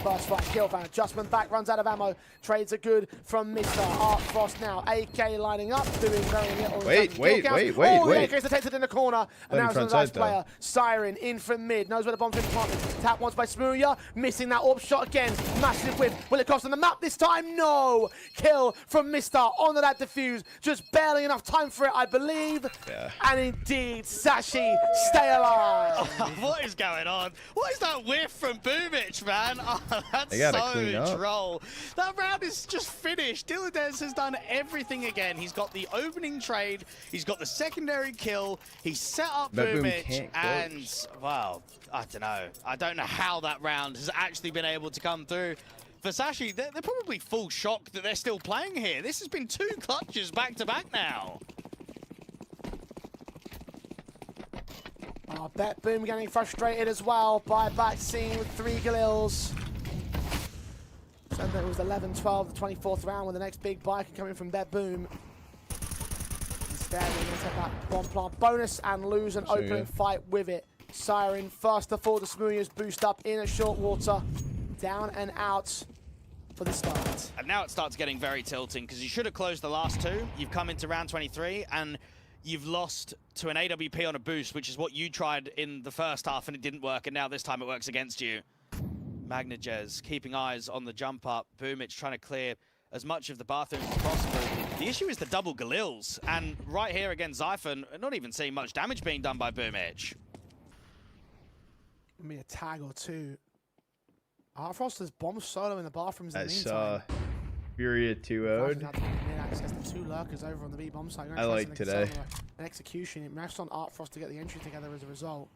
Speaker 8: First fight, kill fan, adjustment back, runs out of ammo. Trades are good from Mr. Art Frost now. AK lining up, doing very little.
Speaker 1: Wait.
Speaker 8: The AK's detected in the corner. And now it's the last player. Siren in from mid, knows where the bomb's been planted. Tap once by Smuya, missing that orb shot again. Massive whip. Will it cost them the map this time? No! Kill from Mr. onto that defuse. Just barely enough time for it, I believe.
Speaker 1: Yeah.
Speaker 8: And indeed, Sashi stay alive.
Speaker 7: What is going on? What is that whiff from Boomich, man? Oh, that's
Speaker 1: They gotta clean
Speaker 7: so
Speaker 1: up.
Speaker 7: droll. That round is just finished. Dilladez has done everything again. He's got the opening trade. He's got the secondary kill. He's set up
Speaker 1: Bed Boom
Speaker 7: Boomich.
Speaker 1: can't
Speaker 7: And,
Speaker 1: close.
Speaker 7: well, I don't know. I don't know how that round has actually been able to come through. For Sashi, they're probably full shock that they're still playing here. This has been 2 clutches back-to-back now.
Speaker 8: Oh, Bet Boom getting frustrated as well by back seeing with 3 Galils. So it was 11-12, the 24th round, with the next big bike coming from Bet Boom. Instead, they're going to take that bomb plant bonus and lose an opening fight with it. Siren first to fall, the Smooyers boost up in a short water. Down and out for the start.
Speaker 7: And now it starts getting very tilting, because you should have closed the last 2. You've come into round 23, and you've lost to an AWP on a boost, which is what you tried in the first half, and it didn't work, and now this time it works against you. Magnajez keeping eyes on the jump up. Boomich trying to clear as much of the bathroom as possible. The issue is the double Galils, and right here against Zyphon, not even seeing much damage being done by Boomich.
Speaker 8: Maybe a tag or 2. Artfrost has bomb solo in the bathrooms in
Speaker 1: I
Speaker 8: the
Speaker 1: saw
Speaker 8: meantime.
Speaker 1: Furia 2-0'd.
Speaker 8: Mid-access, the 2 lurkers over on the B bomb site.
Speaker 1: I like today.
Speaker 8: An execution. It rests on Artfrost to get the entry together as a result.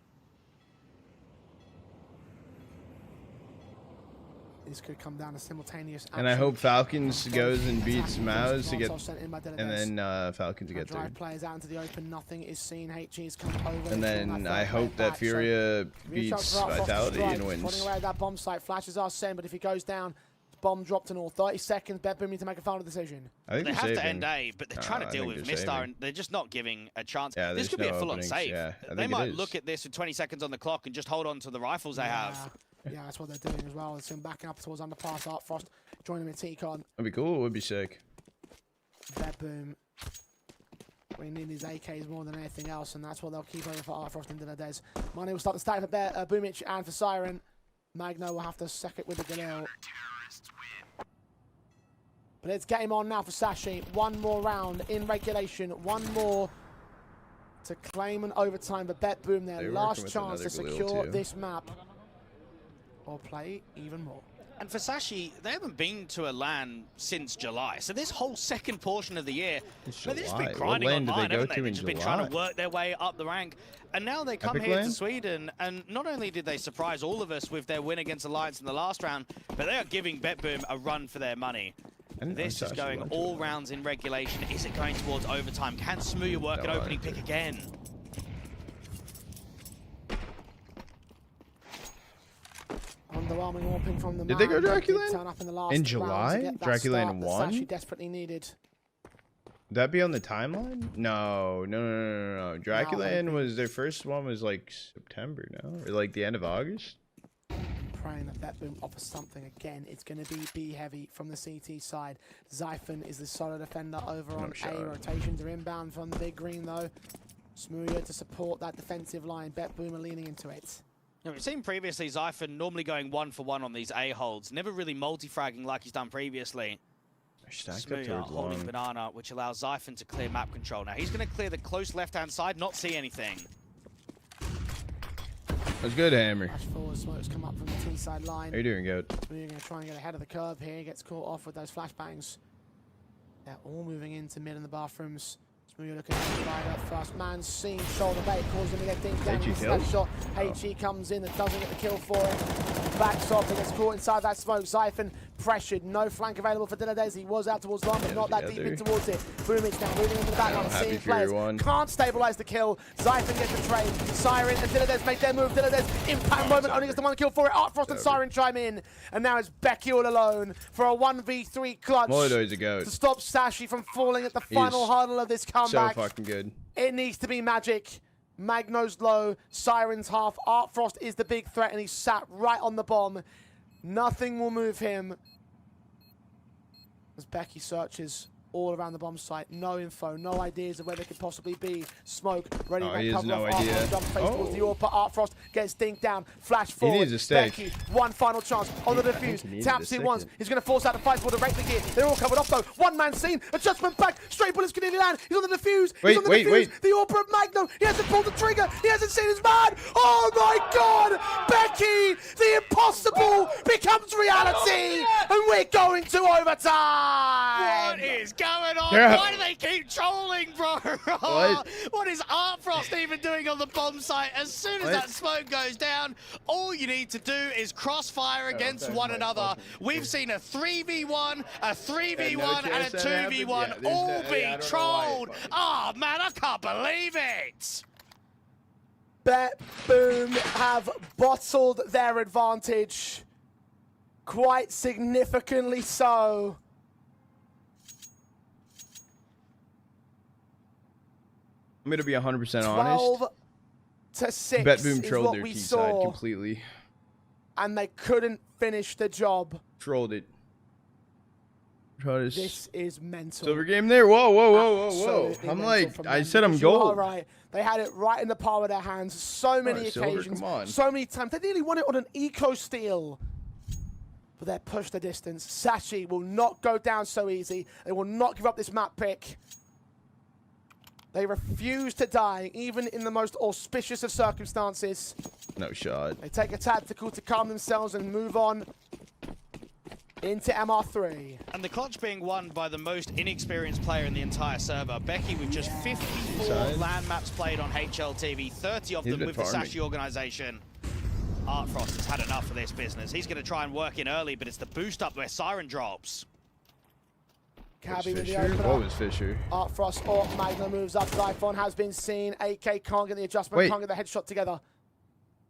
Speaker 8: This could come down to simultaneous action.
Speaker 1: And I hope Falcons goes and beats Mouse to get,
Speaker 8: Sent in by Dilladez.
Speaker 1: and then Falcons to get
Speaker 8: Drive
Speaker 1: third.
Speaker 8: players out into the open. Nothing is seen. HG's come over.
Speaker 1: And then I hope that Furia beats Vitality and wins.
Speaker 8: Running away at that bomb site. Flashes are sent, but if he goes down, bomb dropped in all. 30 seconds. Bet Boom need to make a final decision.
Speaker 1: I think
Speaker 7: They
Speaker 1: they're
Speaker 7: have to
Speaker 1: saving.
Speaker 7: end A, but they're trying to
Speaker 1: I
Speaker 7: deal
Speaker 1: think
Speaker 7: with
Speaker 1: they're
Speaker 7: Mistar,
Speaker 1: saving.
Speaker 7: and they're just not giving a chance.
Speaker 1: Yeah,
Speaker 7: This
Speaker 1: there's
Speaker 7: could be
Speaker 1: no
Speaker 7: a full-on
Speaker 1: openings.
Speaker 7: save.
Speaker 1: Yeah, I
Speaker 7: They
Speaker 1: think it
Speaker 7: might
Speaker 1: is.
Speaker 7: look at this with 20 seconds on the clock and just hold on to the rifles they have.
Speaker 8: Yeah, that's what they're doing as well. It's him backing up towards underpass. Artfrost joining him in T-Con.
Speaker 1: That'd be cool. It would be sick.
Speaker 8: Bet Boom. We need these AKs more than anything else, and that's what they'll keep over for Artfrost and Dilladez. Money will start to stack for Boomich and for Siren. Magno will have to sack it with the Galil. But it's game on now for Sashi. One more round in regulation. One more to claim an overtime. But Bet Boom, their
Speaker 1: They're
Speaker 8: last
Speaker 1: working
Speaker 8: chance
Speaker 1: with
Speaker 8: to
Speaker 1: another Galil
Speaker 8: secure
Speaker 1: too.
Speaker 8: this map. Or play even more.
Speaker 7: And for Sashi, they haven't been to a LAN since July. So this whole second portion of the year,
Speaker 1: It's
Speaker 7: they've just
Speaker 1: July.
Speaker 7: been
Speaker 1: What
Speaker 7: grinding
Speaker 1: LAN did they
Speaker 7: online,
Speaker 1: go
Speaker 7: haven't
Speaker 1: to
Speaker 7: they? They've
Speaker 1: in
Speaker 7: just been trying to
Speaker 1: July?
Speaker 7: work their way up the rank. And now they come
Speaker 1: Epic
Speaker 7: here
Speaker 1: LAN?
Speaker 7: to Sweden, and not only did they surprise all of us with their win against Alliance in the last round, but they are giving Bet Boom a run for their money.
Speaker 1: I didn't know
Speaker 7: This is
Speaker 1: Sashi
Speaker 7: going
Speaker 1: went to
Speaker 7: all
Speaker 1: it.
Speaker 7: rounds in regulation. Is it going towards overtime? Can Smooya work an
Speaker 1: No, I
Speaker 7: opening
Speaker 1: think-
Speaker 7: pick again?
Speaker 8: Underwhelming warping from the
Speaker 1: Did they go
Speaker 8: man, but
Speaker 1: Dracula
Speaker 8: did turn up in the last
Speaker 1: in
Speaker 8: round to
Speaker 1: July?
Speaker 8: get that
Speaker 1: Dracula
Speaker 8: start
Speaker 1: in
Speaker 8: that
Speaker 1: 1?
Speaker 8: Sashi desperately needed.
Speaker 1: Would that be on the timeline? No. Dracula
Speaker 8: No,
Speaker 1: Inn was their first one was like September, no? Or like the end of August?
Speaker 8: Praying that Bet Boom offers something again. It's going to be B heavy from the CT side. Zyphon is the solid defender over on
Speaker 1: shot.
Speaker 8: A. Rotations are inbound from the big green though. Smooya to support that defensive line. Bet Boom are leaning into it.
Speaker 7: Now, we've seen previously Zyphon normally going 1-for-1 on these A holds, never really multi-fragging like he's done previously.
Speaker 1: I stacked up
Speaker 7: Smooya
Speaker 1: towards
Speaker 7: holding
Speaker 1: long.
Speaker 7: banana, which allows Zyphon to clear map control. Now he's going to clear the close left-hand side, not see anything.
Speaker 1: That's good, Hammer.
Speaker 8: Flash forward, smokes come up from the T side line.
Speaker 1: How you doing, Goat?
Speaker 8: Smooya going to try and get ahead of the curve here. He gets caught off with those flashbangs. They're all moving into mid in the bathrooms. Smooya looking at the rider. First man seen, shoulder bait, causing him to get dinged down
Speaker 1: HE
Speaker 8: into that
Speaker 1: kills?
Speaker 8: shot.
Speaker 1: Oh.
Speaker 8: HE comes in, that doesn't get the kill for it. Backs off and gets caught inside that smoke. Zyphon pressured, no flank available for Dilladez. He was out towards long, but
Speaker 1: Yeah,
Speaker 8: not that deep in
Speaker 1: together.
Speaker 8: towards it. Boomich now moving into the background,
Speaker 1: Happy
Speaker 8: seeing
Speaker 1: Fury
Speaker 8: players.
Speaker 1: won.
Speaker 8: Can't stabilize the kill. Zyphon gets the trade. Siren and Dilladez make their move. Dilladez, impact moment, only gets the one kill for it. Artfrost and Siren chime in. And now it's Becky all alone for a 1v3 clutch
Speaker 1: Molodoy's a goat.
Speaker 8: to stop Sashi from falling at the final hurdle of this
Speaker 1: So
Speaker 8: comeback.
Speaker 1: fucking good.
Speaker 8: It needs to be magic. Magno's low, Siren's half. Artfrost is the big threat, and he's sat right on the bomb. Nothing will move him. As Becky searches all around the bomb site. No info, no ideas of where they could possibly be. Smoke, ready
Speaker 1: Oh,
Speaker 8: to
Speaker 1: he has
Speaker 8: cover
Speaker 1: no
Speaker 8: off.
Speaker 1: idea.
Speaker 8: Jump face towards the
Speaker 1: Oh.
Speaker 8: AWP. Artfrost gets dinked down. Flash forward.
Speaker 1: needs a stake.
Speaker 8: Becky, one final chance on the
Speaker 1: I think
Speaker 8: defuse.
Speaker 1: he needed
Speaker 8: Taps
Speaker 1: a
Speaker 8: it once.
Speaker 1: second.
Speaker 8: He's going to force out the fight for the wreck gear. They're all covered off though. One man seen. Adjustment back. Straight bullets can nearly land. He's on the defuse.
Speaker 1: Wait,
Speaker 8: He's on the
Speaker 1: wait,
Speaker 8: defuse.
Speaker 1: wait.
Speaker 8: The AWP of Magno. He hasn't pulled the trigger. He hasn't seen his man. Oh my God. Becky, the impossible becomes reality. And we're going to overtime.
Speaker 7: What is going on?
Speaker 1: Yeah.
Speaker 7: Why do they keep trolling, bro?
Speaker 1: What?
Speaker 7: What is Artfrost even doing on the bomb site? As soon as
Speaker 1: What?
Speaker 7: that smoke goes down, all you need to do is crossfire against one another. We've seen a 3v1, a 3v1, and a 2v1 all be trolled. Oh man, I can't believe it.
Speaker 8: Bet Boom have bottled their advantage. Quite significantly so.
Speaker 1: I'm gonna be 100% honest.
Speaker 8: 12 to 6
Speaker 1: Bet Boom
Speaker 8: is
Speaker 1: trolled
Speaker 8: what
Speaker 1: their
Speaker 8: we
Speaker 1: key side
Speaker 8: saw,
Speaker 1: completely.
Speaker 8: and they couldn't finish the job.
Speaker 1: Trolled it. Trolled
Speaker 8: This is mental.
Speaker 1: silver game there. Whoa, whoa, whoa, whoa, whoa.
Speaker 8: Absolutely
Speaker 1: I'm
Speaker 8: mental
Speaker 1: like,
Speaker 8: from
Speaker 1: I
Speaker 8: them,
Speaker 1: said I'm
Speaker 8: because you are
Speaker 1: gold.
Speaker 8: right. They had it right in the palm of their hands. So many
Speaker 1: Silver,
Speaker 8: occasions,
Speaker 1: come on.
Speaker 8: so many times. They nearly won it on an eco steal. But they're pushed the distance. Sashi will not go down so easy. They will not give up this map pick. They refuse to die, even in the most auspicious of circumstances.
Speaker 1: No shot.
Speaker 8: They take a tactical to calm themselves and move on into MR3.
Speaker 7: And the clutch being won by the most inexperienced player in the entire server, Becky, with just 54
Speaker 1: Inside.
Speaker 7: LAN maps played on HLTV, 30 of
Speaker 1: He's
Speaker 7: them
Speaker 1: been
Speaker 7: with the
Speaker 1: farming.
Speaker 7: Sashi organization. Artfrost has had enough of this business. He's going to try and work in early, but it's the boost up where Siren drops.
Speaker 8: Cabby with the
Speaker 1: Fisher?
Speaker 8: opener.
Speaker 1: What was Fisher?
Speaker 8: Artfrost or Magna moves up. Zyphon has been seen. AK can't get the adjustment,
Speaker 1: Wait.
Speaker 8: can't get the headshot together.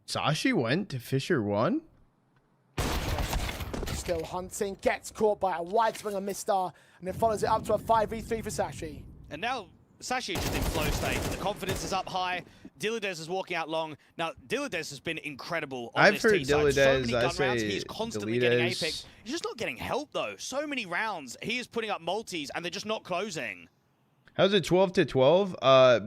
Speaker 1: Sashi went to Fisher 1?
Speaker 8: Still hunting, gets caught by a wide swing of Mistar, and then follows it up to a 5v3 for Sashi.
Speaker 7: And now Sashi is just in flow state. The confidence is up high. Dilladez is walking out long. Now, Dilladez has been incredible on
Speaker 1: I've
Speaker 7: this
Speaker 1: heard
Speaker 7: T side. So
Speaker 1: Dilladez,
Speaker 7: many
Speaker 1: I
Speaker 7: gun rounds.
Speaker 1: say
Speaker 7: He's constantly getting
Speaker 1: Dilladez.
Speaker 7: apex. He's just not getting help, though. So many rounds. He is putting up multis, and they're just not closing.
Speaker 1: How's it 12 to 12?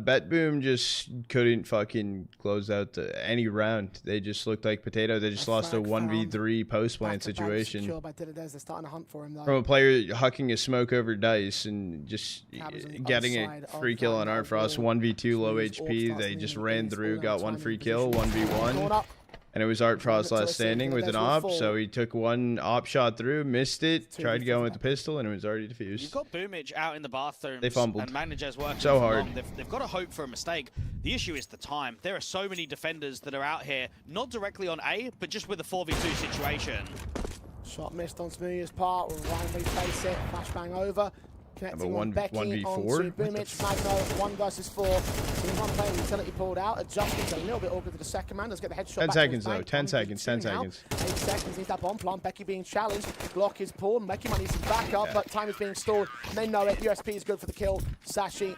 Speaker 1: Bet Boom just couldn't fucking close out any round. They just looked like potato. They just lost a
Speaker 8: Flag found.
Speaker 1: 1v3 post plant
Speaker 8: Back-to-back
Speaker 1: situation
Speaker 8: secured by Dilladez. They're starting to hunt for him, though.
Speaker 1: from a player hucking a smoke over dice and just
Speaker 8: Cabs on the
Speaker 1: getting
Speaker 8: other
Speaker 1: a
Speaker 8: side of
Speaker 1: free kill on
Speaker 8: that
Speaker 1: Artfrost.
Speaker 8: wall.
Speaker 1: 1v2 low
Speaker 8: Smooth
Speaker 1: HP.
Speaker 8: AWP
Speaker 1: They
Speaker 8: starts
Speaker 1: just
Speaker 8: leaning
Speaker 1: ran
Speaker 8: against
Speaker 1: through,
Speaker 8: all
Speaker 1: got
Speaker 8: that
Speaker 1: one
Speaker 8: time
Speaker 1: free
Speaker 8: in
Speaker 1: kill,
Speaker 8: position.
Speaker 1: 1v1.
Speaker 8: Going up.
Speaker 1: And it was Artfrost
Speaker 8: Until
Speaker 1: last
Speaker 8: it's
Speaker 1: standing with an
Speaker 8: Dilladez will
Speaker 1: op,
Speaker 8: fall.
Speaker 1: so he took one op shot through, missed it, tried
Speaker 8: 2v3
Speaker 1: going with
Speaker 8: for
Speaker 1: the
Speaker 8: that.
Speaker 1: pistol, and it was already defused.
Speaker 7: You've got Boomage out in the bathrooms.
Speaker 1: They fumbled.
Speaker 7: And Magnajez working
Speaker 1: So
Speaker 7: for
Speaker 1: hard.
Speaker 7: long. They've got to hope for a mistake. The issue is the time. There are so many defenders that are out here, not directly on A, but just with a 4v2 situation.
Speaker 8: Shot missed on Smooth's part. Will Ryan replace it? Flashbang over. Connecting
Speaker 1: one-
Speaker 8: on Becky
Speaker 1: 1v4?
Speaker 8: onto
Speaker 1: What the
Speaker 8: Boomage. Magno 1 versus 4. Team 1 playing utility pulled out. Adjustments a little bit awkward to the second man. Let's get the headshot
Speaker 1: 10
Speaker 8: back
Speaker 1: seconds,
Speaker 8: to his
Speaker 1: though.
Speaker 8: bank.
Speaker 1: 10
Speaker 8: 1v2
Speaker 1: seconds, 10
Speaker 8: now.
Speaker 1: seconds.
Speaker 8: 8 seconds. Needs that bomb plant. Becky being challenged. Glock is pulled. Becky might need some backup, but time is being stalled. And they know it. USP is good for the kill. Sashi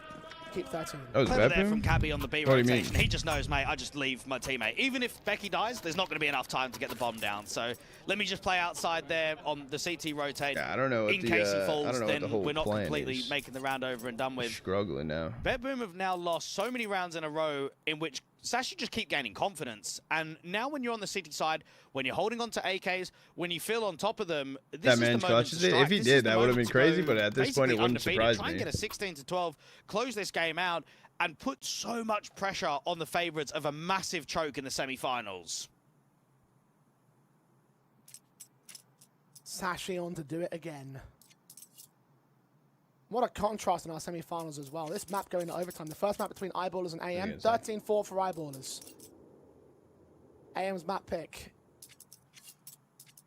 Speaker 8: keep 13.
Speaker 1: That was
Speaker 7: Clever
Speaker 1: Bet
Speaker 7: there
Speaker 1: Boom?
Speaker 7: from Cabby on the B
Speaker 1: What do you mean?
Speaker 7: rotation. He just knows, mate, I just leave my teammate. Even if Becky dies, there's not going to be enough time to get the bomb down. So let me just play outside there on the CT rotate.
Speaker 1: Yeah, I don't know what
Speaker 7: In
Speaker 1: the,
Speaker 7: case he
Speaker 1: I
Speaker 7: falls,
Speaker 1: don't know what
Speaker 7: then
Speaker 1: the whole
Speaker 7: we're not
Speaker 1: plan
Speaker 7: completely
Speaker 1: is.
Speaker 7: making the round over and done with.
Speaker 1: Struggling now.
Speaker 7: Bet Boom have now lost so many rounds in a row in which Sashi just keep gaining confidence. And now when you're on the City side, when you're holding on to AKs, when you feel on top of them, this
Speaker 1: That
Speaker 7: is
Speaker 1: man
Speaker 7: the moment
Speaker 1: clutches
Speaker 7: to
Speaker 1: it.
Speaker 7: strike.
Speaker 1: If he
Speaker 7: This
Speaker 1: did,
Speaker 7: is the
Speaker 1: that would have
Speaker 7: moment
Speaker 1: been
Speaker 7: to
Speaker 1: crazy,
Speaker 7: go
Speaker 1: but at this point,
Speaker 7: basically
Speaker 1: it wouldn't
Speaker 7: undefeated.
Speaker 1: surprise
Speaker 7: Try and
Speaker 1: me.
Speaker 7: get a 16 to 12, close this game out, and put so much pressure on the favourites of a massive choke in the semi-finals.
Speaker 8: Sashi on to do it again. What a contrast in our semi-finals as well. This map going to overtime. The first map between Eyeballers and AM. 13-4 for Eyeballers. AM's map pick.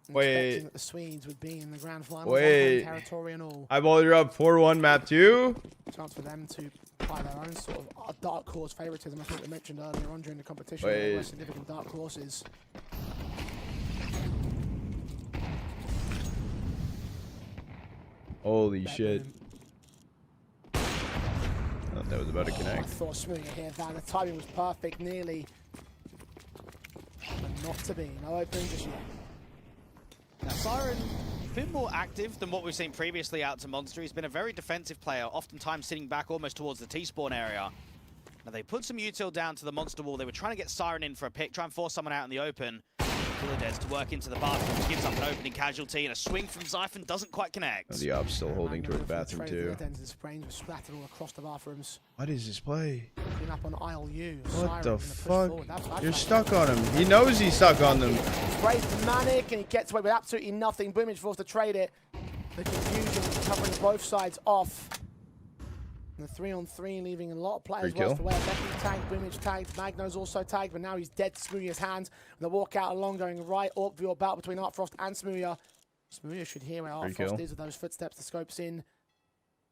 Speaker 1: Wait.
Speaker 8: Expecting that the Swedes would be in the grand final.
Speaker 1: Wait.
Speaker 8: Territory and all.
Speaker 1: Eyeball, you're up 4-1 map 2.
Speaker 8: Chance for them to apply their own sort of dark horse favoritism. I think we mentioned earlier on during the competition.
Speaker 1: Wait.
Speaker 8: There were significant dark horses.
Speaker 1: Holy
Speaker 8: Bet
Speaker 1: shit.
Speaker 8: Boom.
Speaker 1: Thought that was about to
Speaker 8: I
Speaker 1: connect.
Speaker 8: thought Smooth here, Van. The timing was perfect, nearly. But not to be. No opening just yet.
Speaker 7: Now, Siren bit more active than what we've seen previously out to Monster. He's been a very defensive player, oftentimes sitting back almost towards the T-spawn area. Now they put some util down to the Monster wall. They were trying to get Siren in for a pick, try and force someone out in the open. Villadez to work into the bathroom, gives up an opening casualty, and a swing from Zyphon doesn't quite connect.
Speaker 1: Oh, the op's still holding towards the bathroom too.
Speaker 8: Sprains were splattered all across the bathrooms.
Speaker 1: What is this play?
Speaker 8: Clean up on aisle U.
Speaker 1: What
Speaker 8: Siren
Speaker 1: the
Speaker 8: gonna push
Speaker 1: fuck?
Speaker 8: forward. That's
Speaker 1: You're stuck on him. He knows he's stuck on them.
Speaker 8: Sprays manic, and he gets away with absolutely nothing. Boomage forced to trade it. The confusion covering both sides off. And the 3-on-3 leaving a lot of players worse away. Becky's tagged, Boomage tagged, Magno's also tagged, but now he's dead to Smooya's hands. And the walk out along going right, Orc view battle between Artfrost and Smooya. Smooya should hear where Artfrost is with those footsteps, the scope's in.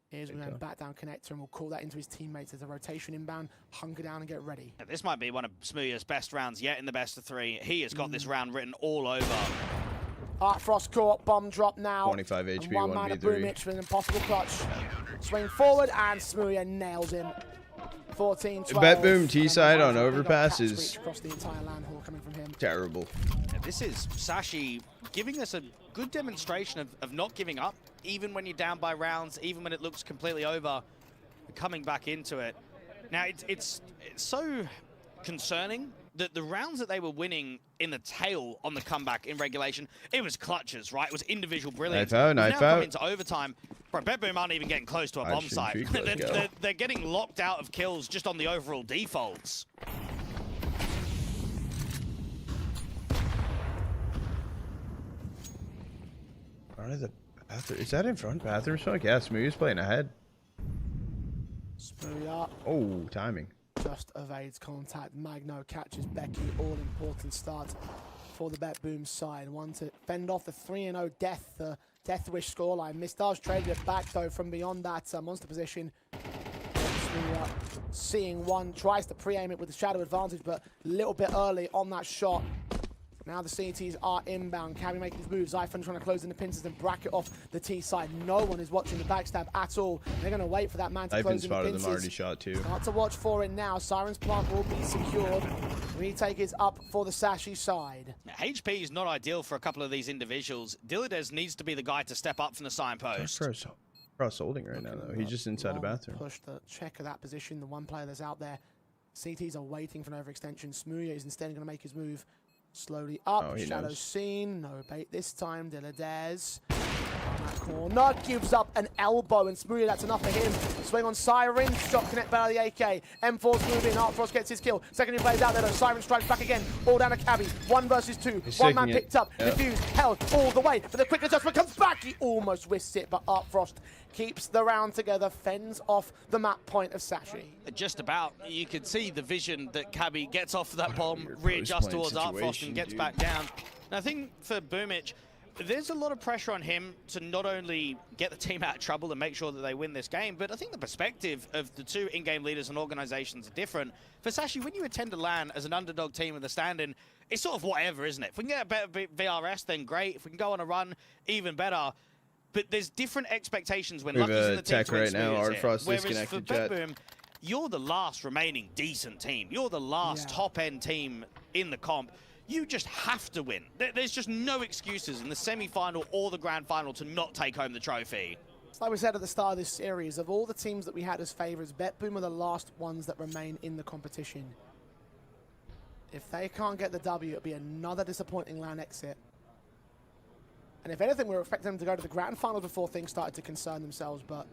Speaker 8: Here's going to back down connector, and we'll call that into his teammates as a rotation inbound. Hunker down and get ready.
Speaker 7: This might be one of Smooya's best rounds yet in the best of 3. He has got this round written all over.
Speaker 8: Artfrost caught, bomb drop now.
Speaker 1: 25 HP,
Speaker 8: and 1 mana
Speaker 1: 1v3.
Speaker 8: Boomage with an impossible clutch. Swing forward, and Smooya nails him. 14-12.
Speaker 1: Bet boom T-side on overpasses.
Speaker 8: Across the entire land hall coming from him.
Speaker 1: Terrible.
Speaker 7: Yeah, this is Sashi giving us a good demonstration of not giving up, even when you're down by rounds, even when it looks completely over, coming back into it. Now, it's so concerning that the rounds that they were winning in the tail on the comeback in regulation, it was clutches, right? It was individual brilliance.
Speaker 1: Knife out,
Speaker 7: We've
Speaker 1: knife
Speaker 7: now come
Speaker 1: out.
Speaker 7: into overtime. Bro, Bedboom aren't even getting close to a bomb site. They're getting locked out of kills just on the overall defaults.
Speaker 1: Front of the bathroom. Is that in front bathroom smoke? Yeah, Smooth's playing ahead.
Speaker 8: Smooya.
Speaker 1: Oh, timing.
Speaker 8: Just evades contact. Magno catches Becky. All important start for the Bet Boom side. One to fend off the 3-0 death, the Death Wish scoreline. Mistage traded it back though from beyond that monster position. Seeing one, tries to pre-aim it with the shadow advantage, but a little bit early on that shot. Now the CTs are inbound. Cabby making his move. Zyphon trying to close in the pincers and bracket off the T side. No one is watching the backstab at all. They're going to wait for that man to close in the pincers.
Speaker 1: Them already shot too.
Speaker 8: Start to watch for it now. Siren's plant will be secured. Retake is up for the Sashi side.
Speaker 7: Now, HP is not ideal for a couple of these individuals. Dilladez needs to be the guy to step up from the signpost.
Speaker 1: Cross holding right now though. He's just inside the bathroom.
Speaker 8: Push the check of that position. The one player that's out there. CTs are waiting for an overextension. Smooya is instead going to make his move. Slowly up,
Speaker 1: oh,
Speaker 8: Shadow
Speaker 1: knows.
Speaker 8: Seen, no bait this time, Dilladez. On that corner, gives up an elbow, and Smooya, that's enough for him. Swing on Siren, shot connect by the AK. M4's moving, Artfrost gets his kill. Secondary plays out there though, Siren strikes back again. All down to Cabby, 1 versus 2. One man picked up, defused, held all the way. But the quick adjustment comes back, he almost whisks it, but Artfrost keeps the round together, fends off the map point of Sashi.
Speaker 7: Just about. You can see the vision that Cabby gets off that bomb, readjusts towards Artfrost and gets back down. And I think for Boomich, there's a lot of pressure on him to not only get the team out of trouble and make sure that they win this game, but I think the perspective of the two in-game leaders and organizations are different. For Sashi, when you attend a LAN as an underdog team with a stand-in, it's sort of whatever, isn't it? If we can get a better VRS, then great. If we can go on a run, even better. But there's different expectations when Lucky's in the team to win Smooya's here. Whereas for Bedboom, you're the last remaining decent team. You're the last top-end team in the comp. You just have to win. There's just no excuses in the semi-final or the grand final to not take home the trophy.
Speaker 8: It's like we said at the start of this series, of all the teams that we had as favourites, Bet Boom are the last ones that remain in the competition. If they can't get the W, it'll be another disappointing LAN exit. And if anything, we were expecting them to go to the grand final before things started to concern themselves, but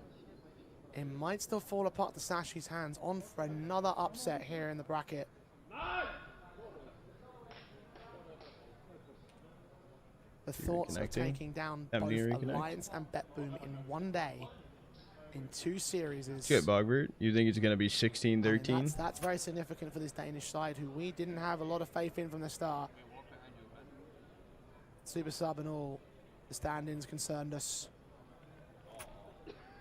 Speaker 8: it might still fall apart to Sashi's hands. On for another upset here in the bracket. The thoughts of taking down both Alliance and Bet Boom in one day, in 2 series.
Speaker 1: Good, Bogbert. You think it's going to be 16-13?
Speaker 8: That's very significant for this Danish side, who we didn't have a lot of faith in from the start. Super sub and all, the stand-ins concerned us.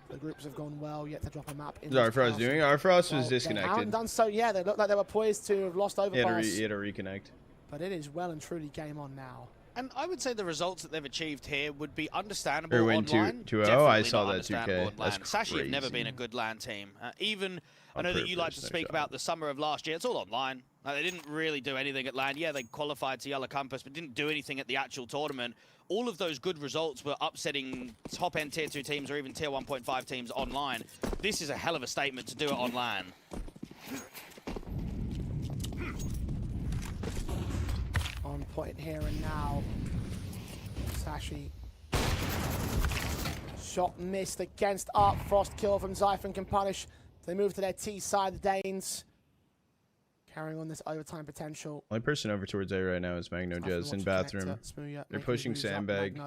Speaker 8: The groups have gone well, yet to drop a map.
Speaker 1: Artfrost doing? Artfrost was disconnected.
Speaker 8: They haven't done so, yeah. They looked like they were poised to have lost overpass.
Speaker 1: He had to reconnect.
Speaker 8: But it is well and truly game on now.
Speaker 7: And I would say the results that they've achieved here would be understandable
Speaker 1: Or win
Speaker 7: online.
Speaker 1: 2-0. I saw that 2K.
Speaker 7: Sashi have never been a good LAN team. Even I know that you like to speak about the summer of last year. It's all online. Like, they didn't really do anything at LAN. Yeah, they qualified to Yellow Compass, but didn't do anything at the actual tournament. All of those good results were upsetting top-end Tier 2 teams or even Tier 1.5 teams online. This is a hell of a statement to do it on LAN.
Speaker 8: On point here and now. Sashi. Shot missed against Art Frost. Kill from Zyphon can punish. They move to their T side, the Danes. Carrying on this overtime potential.
Speaker 1: Only person over towards A right now is Magno Jazz in bathroom. They're pushing sandbag.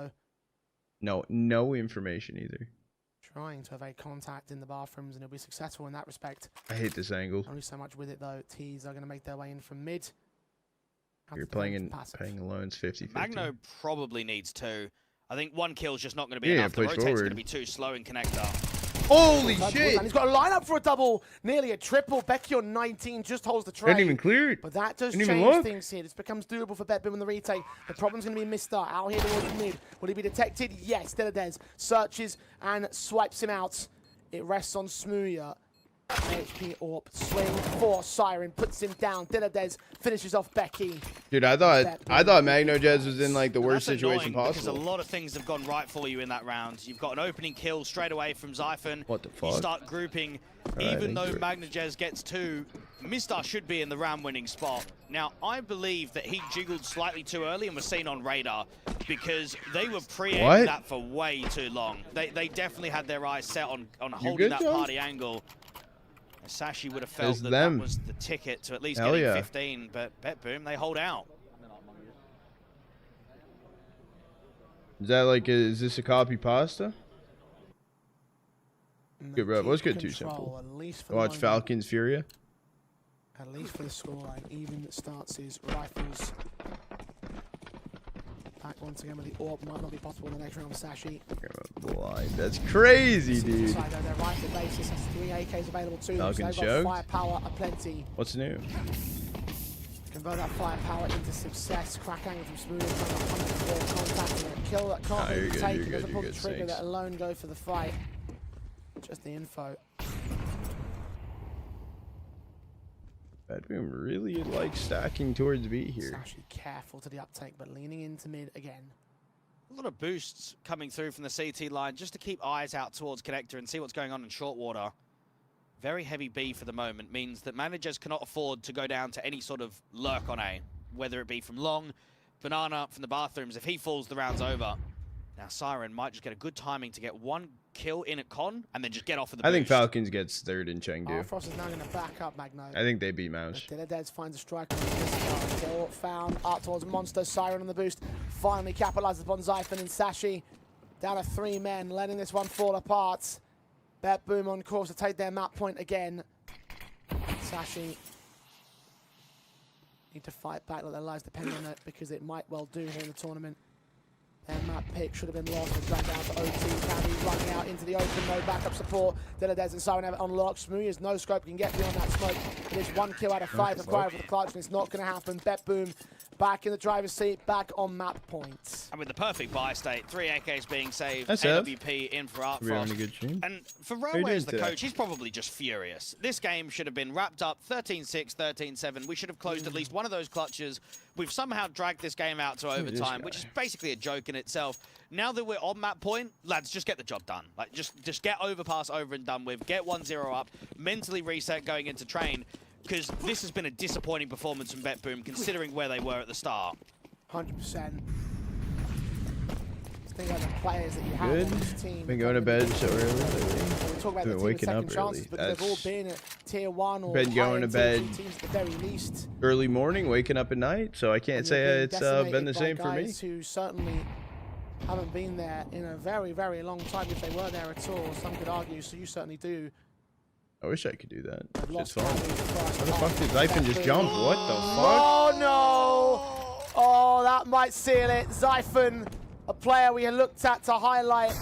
Speaker 1: No information either.
Speaker 8: Trying to evade contact in the bathrooms, and he'll be successful in that respect.
Speaker 1: I hate this angle.
Speaker 8: Only so much with it though. T's are going to make their way in from mid.
Speaker 1: You're playing alone, 50-50.
Speaker 7: Magno probably needs 2. I think 1 kill is just not going to be enough. The rotate's going to be too slow in connector.
Speaker 1: Holy shit!
Speaker 8: And he's got a lineup for a double, nearly a triple. Becky on 19 just holds the trade.
Speaker 1: Didn't even clear it.
Speaker 8: But that does change things here. This becomes doable for BetBoom in the retake. The problem's going to be Mr. out here towards mid. Will he be detected? Yes, Deladez searches and swipes him out. It rests on Smooya. HP Orp swing for Siren, puts him down. Deladez finishes off Becky.
Speaker 1: Dude, I thought Magno Jazz was in like the worst situation possible.
Speaker 7: Because a lot of things have gone right for you in that round. You've got an opening kill straight away from Zyphon.
Speaker 1: What the fuck?
Speaker 7: You start grouping. Even though Magno Jazz gets 2, Mistar should be in the round-winning spot. Now, I believe that he jiggled slightly too early and was seen on radar because they were pre-aiming that for way too long. They definitely had their eyes set on holding that party angle. Sashi would have felt that was the ticket to at least getting 15, but BetBoom, they hold out.
Speaker 1: Is that like, is this a copy pasta? Good, bro. Let's get too simple. Watch Falcons Furia.
Speaker 8: At least for the scoreline, even starts his rifles. Back once again with the Orb, might not be possible in the next round with Sashi.
Speaker 1: Blind. That's crazy, dude.
Speaker 8: Side, their rifle basis has 3 AKs available to them.
Speaker 1: Falcon
Speaker 8: so they've got firepower aplenty.
Speaker 1: What's new?
Speaker 8: Convert that firepower into success. Crack angle from Smooth, trying to hunt for contact and a kill that can't be taken. Doesn't pull the trigger, let alone go for the fight. Just the info.
Speaker 1: BetBoom really likes stacking towards B here.
Speaker 8: Actually careful to the uptake, but leaning into mid again.
Speaker 7: A lot of boosts coming through from the CT line just to keep eyes out towards connector and see what's going on in short water. Very heavy B for the moment means that managers cannot afford to go down to any sort of lurk on A, whether it be from long, banana, from the bathrooms. If he falls, the round's over. Now Siren might just get a good timing to get 1 kill in at con and then just get off of the boost.
Speaker 1: I think Falcons gets 3rd in Chengdu.
Speaker 8: Frost is now going to back up Magno.
Speaker 1: I think they beat Mouse.
Speaker 8: Deladez finds a strike on this kill found out towards Monster. Siren on the boost. Finally capitalizes upon Zyphon and Sashi. Down to 3 men, letting this one fall apart. BetBoom on course to take their map point again. Sashi need to fight back like their lives depend on it because it might well do here in the tournament. Their map pick should have been lost and dragged down to OT. Caddy running out into the open, no backup support. Deladez and Siren have it unlocked. Smooya's no scope can get beyond that smoke. It is 1 kill out of 5 acquired with the Clarkson. It's not going to happen. BetBoom back in the driver's seat, back on map points.
Speaker 7: And with the perfect buy state, 3 AKs being saved, AWP in for Art Frost. And for Railway as the coach, he's probably just furious. This game should have been wrapped up 13-6, 13-7. We should have closed at least one of those clutches. We've somehow dragged this game out to overtime, which is basically a joke in itself. Now that we're on map point, lads, just get the job done. Like, just get overpass over and done with. Get 1-0 up, mentally reset going into train. Because this has been a disappointing performance from BetBoom, considering where they were at the start.
Speaker 8: 100%. Think about the players that you have on this team.
Speaker 1: Been going to bed so early.
Speaker 8: We talk about the team with second chances, but they've all been at tier 1 or
Speaker 1: been going to bed
Speaker 8: teams at the very least.
Speaker 1: Early morning, waking up at night, so I can't say it's been the same for me.
Speaker 8: Who certainly haven't been there in a very, very long time, if they were there at all. Some could argue, so you certainly do.
Speaker 1: I wish I could do that.
Speaker 8: It's
Speaker 1: fun. What the fuck did Zyphon just jump? What the fuck?
Speaker 8: Oh no! Oh, that might seal it. Zyphon, a player we had looked at to highlight.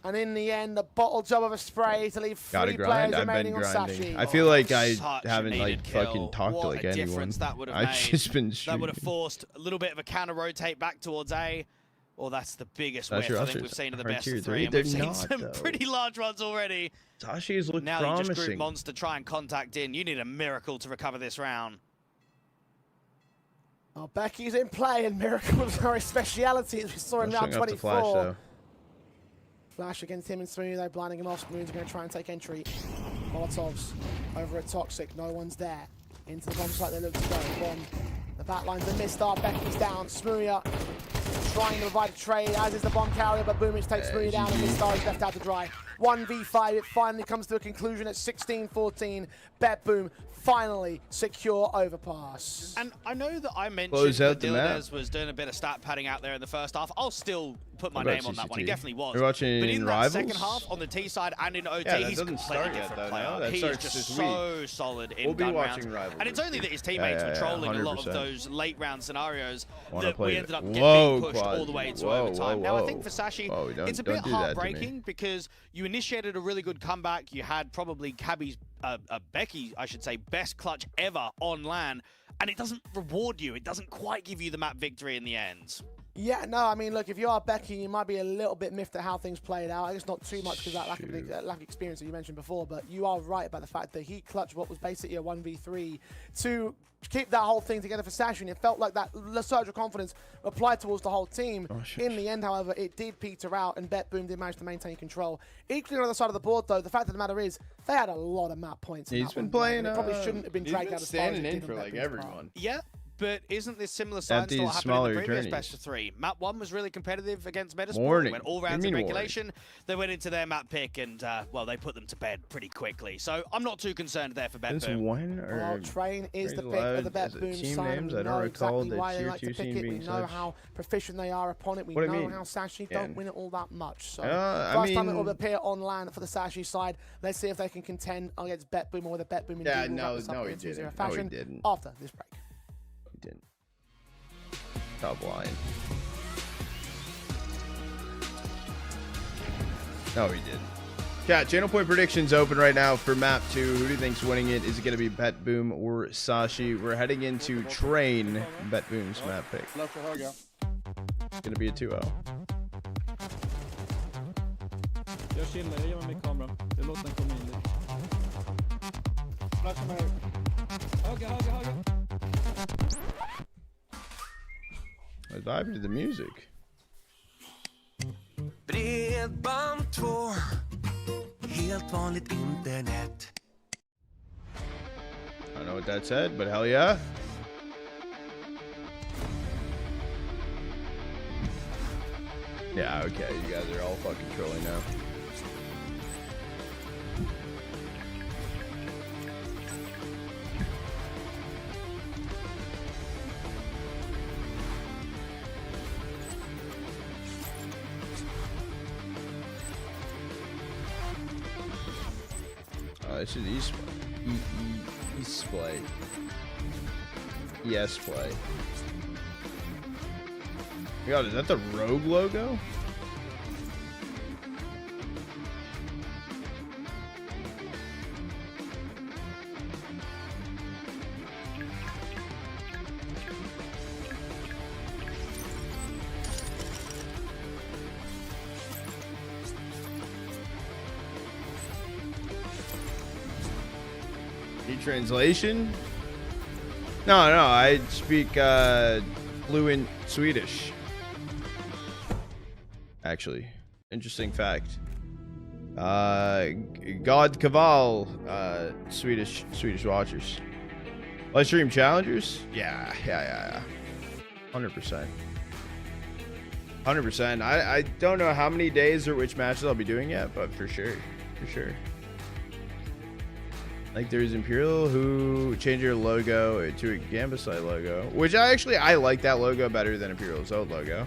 Speaker 8: And in the end, a bottle job of a spray to leave 3 players remaining on Sashi.
Speaker 1: I feel like I haven't like fucking talked to like anyone.
Speaker 7: That would have
Speaker 1: I've just been
Speaker 7: shooting. That would have forced a little bit of a counter rotate back towards A. Well, that's the biggest
Speaker 1: That's
Speaker 7: whiff
Speaker 1: your
Speaker 7: I think
Speaker 1: ushers
Speaker 7: we've seen in the
Speaker 1: are
Speaker 7: best
Speaker 1: tier
Speaker 7: of
Speaker 1: three.
Speaker 7: three. And
Speaker 1: They're
Speaker 7: we've seen
Speaker 1: not,
Speaker 7: some
Speaker 1: though.
Speaker 7: pretty large ones already.
Speaker 1: Tashi's look
Speaker 7: Now you just group
Speaker 1: promising.
Speaker 7: Monster, try and contact in. You need a miracle to recover this round.
Speaker 8: Oh, Becky's in play, and miracles are his speciality, as we saw in
Speaker 1: Not
Speaker 8: round
Speaker 1: showing up the
Speaker 8: 24.
Speaker 1: Flash, though.
Speaker 8: Flash against him and Smooth, though, blinding him off. Smooth's going to try and take entry. Molotovs over at Toxic. No one's there. Into the bomb site they look to go. Bomb. The back line's a missed start. Becky's down. Smooth trying to provide a trade, as is the bomb carrier, but Boomich takes Smooth down, and Mistar is left out to dry. 1v5, it finally comes to a conclusion at 16-14. Bet Boom finally secure overpass.
Speaker 7: And I know that I mentioned
Speaker 1: Close
Speaker 7: that
Speaker 1: out the map.
Speaker 7: Dilladez was doing a bit of stat padding out there in the first half. I'll still put my
Speaker 1: What about
Speaker 7: name on that one. He
Speaker 1: CCT?
Speaker 7: definitely was.
Speaker 1: You're watching
Speaker 7: but in that
Speaker 1: Rivals?
Speaker 7: second half, on the T side and in OT,
Speaker 1: Yeah, that
Speaker 7: he's a
Speaker 1: doesn't
Speaker 7: completely
Speaker 1: start yet,
Speaker 7: different
Speaker 1: though,
Speaker 7: player.
Speaker 1: no? That
Speaker 7: He is
Speaker 1: starts
Speaker 7: just
Speaker 1: this
Speaker 7: so solid in
Speaker 1: We'll be
Speaker 7: gun
Speaker 1: watching
Speaker 7: rounds.
Speaker 1: Rivals
Speaker 7: And it's
Speaker 1: this
Speaker 7: only that
Speaker 1: week.
Speaker 7: his teammates were trolling a lot of
Speaker 1: 100%.
Speaker 7: those late round scenarios
Speaker 1: Wanna
Speaker 7: that
Speaker 1: play
Speaker 7: we
Speaker 1: it.
Speaker 7: ended up
Speaker 1: Whoa,
Speaker 7: getting pushed
Speaker 1: Quad.
Speaker 7: all the way to
Speaker 1: Whoa,
Speaker 7: overtime.
Speaker 1: whoa,
Speaker 7: Now, I
Speaker 1: whoa.
Speaker 7: think for Sashi,
Speaker 1: Whoa, don't-
Speaker 7: it's a
Speaker 1: don't
Speaker 7: bit
Speaker 1: do that to me.
Speaker 7: heartbreaking because you initiated a really good comeback. You had probably Cabby's, Becky, I should say, best clutch ever on LAN, and it doesn't reward you. It doesn't quite give you the map victory in the end.
Speaker 8: Yeah, no, I mean, look, if you are Becky, you might be a little bit miffed at how things played out. I guess not too much because that lack of experience that you mentioned before, but you are right about the fact that he clutched what was basically a 1v3 to keep that whole thing together for Sashi, and it felt like that surge of confidence applied towards the whole team. In the end, however, it did peter out, and Bet Boom did manage to maintain control. Equally on the other side of the board, though, the fact of the matter is, they had a lot of map points. In
Speaker 1: He's
Speaker 8: that
Speaker 1: been
Speaker 8: one,
Speaker 1: playing.
Speaker 8: It probably shouldn't have been
Speaker 1: He's
Speaker 8: dragged
Speaker 1: been
Speaker 8: out as far as
Speaker 1: standing
Speaker 8: it
Speaker 1: in
Speaker 8: did
Speaker 1: for
Speaker 8: on
Speaker 1: like
Speaker 8: Bet Boom's part.
Speaker 1: everyone.
Speaker 7: Yeah, but isn't this similar signs to
Speaker 1: these
Speaker 7: what happened in
Speaker 1: smaller
Speaker 7: the previous
Speaker 1: tourneys.
Speaker 7: best of three? Map 1 was really competitive against Metasport.
Speaker 1: Warning.
Speaker 7: They went all
Speaker 1: What do
Speaker 7: rounds
Speaker 1: you
Speaker 7: in
Speaker 1: mean
Speaker 7: regulation. They went into their map pick and, well, they put them to bed pretty quickly. So I'm not too concerned there for Bet
Speaker 1: Since
Speaker 7: Boom.
Speaker 1: when
Speaker 8: Well,
Speaker 1: are
Speaker 8: Train is the
Speaker 1: Train's
Speaker 8: pick of the
Speaker 1: allowed
Speaker 8: Bet
Speaker 1: as a
Speaker 8: Boom
Speaker 1: team
Speaker 8: side.
Speaker 1: names?
Speaker 8: We
Speaker 1: I don't
Speaker 8: know
Speaker 1: recall
Speaker 8: exactly
Speaker 1: the
Speaker 8: why they
Speaker 1: tier
Speaker 8: like to
Speaker 1: 2
Speaker 8: pick
Speaker 1: scene
Speaker 8: it. We
Speaker 1: being
Speaker 8: know
Speaker 1: such.
Speaker 8: how proficient they are upon it. We
Speaker 1: What do you
Speaker 8: know
Speaker 1: mean?
Speaker 8: how Sashi
Speaker 1: Yeah.
Speaker 8: don't win it all that much. So
Speaker 1: I
Speaker 8: first time it
Speaker 1: mean-
Speaker 8: will appear on LAN for the Sashi side. Let's see if they can contend against Bet Boom, or whether Bet Boom
Speaker 1: Yeah,
Speaker 8: indeed will
Speaker 1: no,
Speaker 8: wrap this up
Speaker 1: no,
Speaker 8: in
Speaker 1: he
Speaker 8: a 2-0
Speaker 1: didn't. No, he
Speaker 8: fashion
Speaker 1: didn't.
Speaker 8: after this break.
Speaker 1: He didn't. Top line. No, he didn't. Yeah, channel point predictions open right now for map 2. Who do you think's winning it? Is it going to be Bet Boom or Sashi? We're heading into Train, Bet Boom's map pick. It's going to be a 2-0.
Speaker 9: Jag chillar, jag ger mig kameran. Jag låter den komma in lite. Höger.
Speaker 1: I was vibing to the music.
Speaker 10: Bredband 2. Helt vanligt internet.
Speaker 1: I don't know what that said, but hell yeah. Yeah, okay, you guys are all fucking trolling now. This is Eastplay. Yes play. God, is that the Rogue logo? Translation? No, I speak fluent Swedish. Actually, interesting fact. God Kaval, Swedish watchers. Live stream challengers? Yeah. 100%. 100%. I don't know how many days or which matches I'll be doing yet, but for sure. Like there's Imperial who changed their logo to a Gambasite logo, which I like that logo better than Imperial's old logo.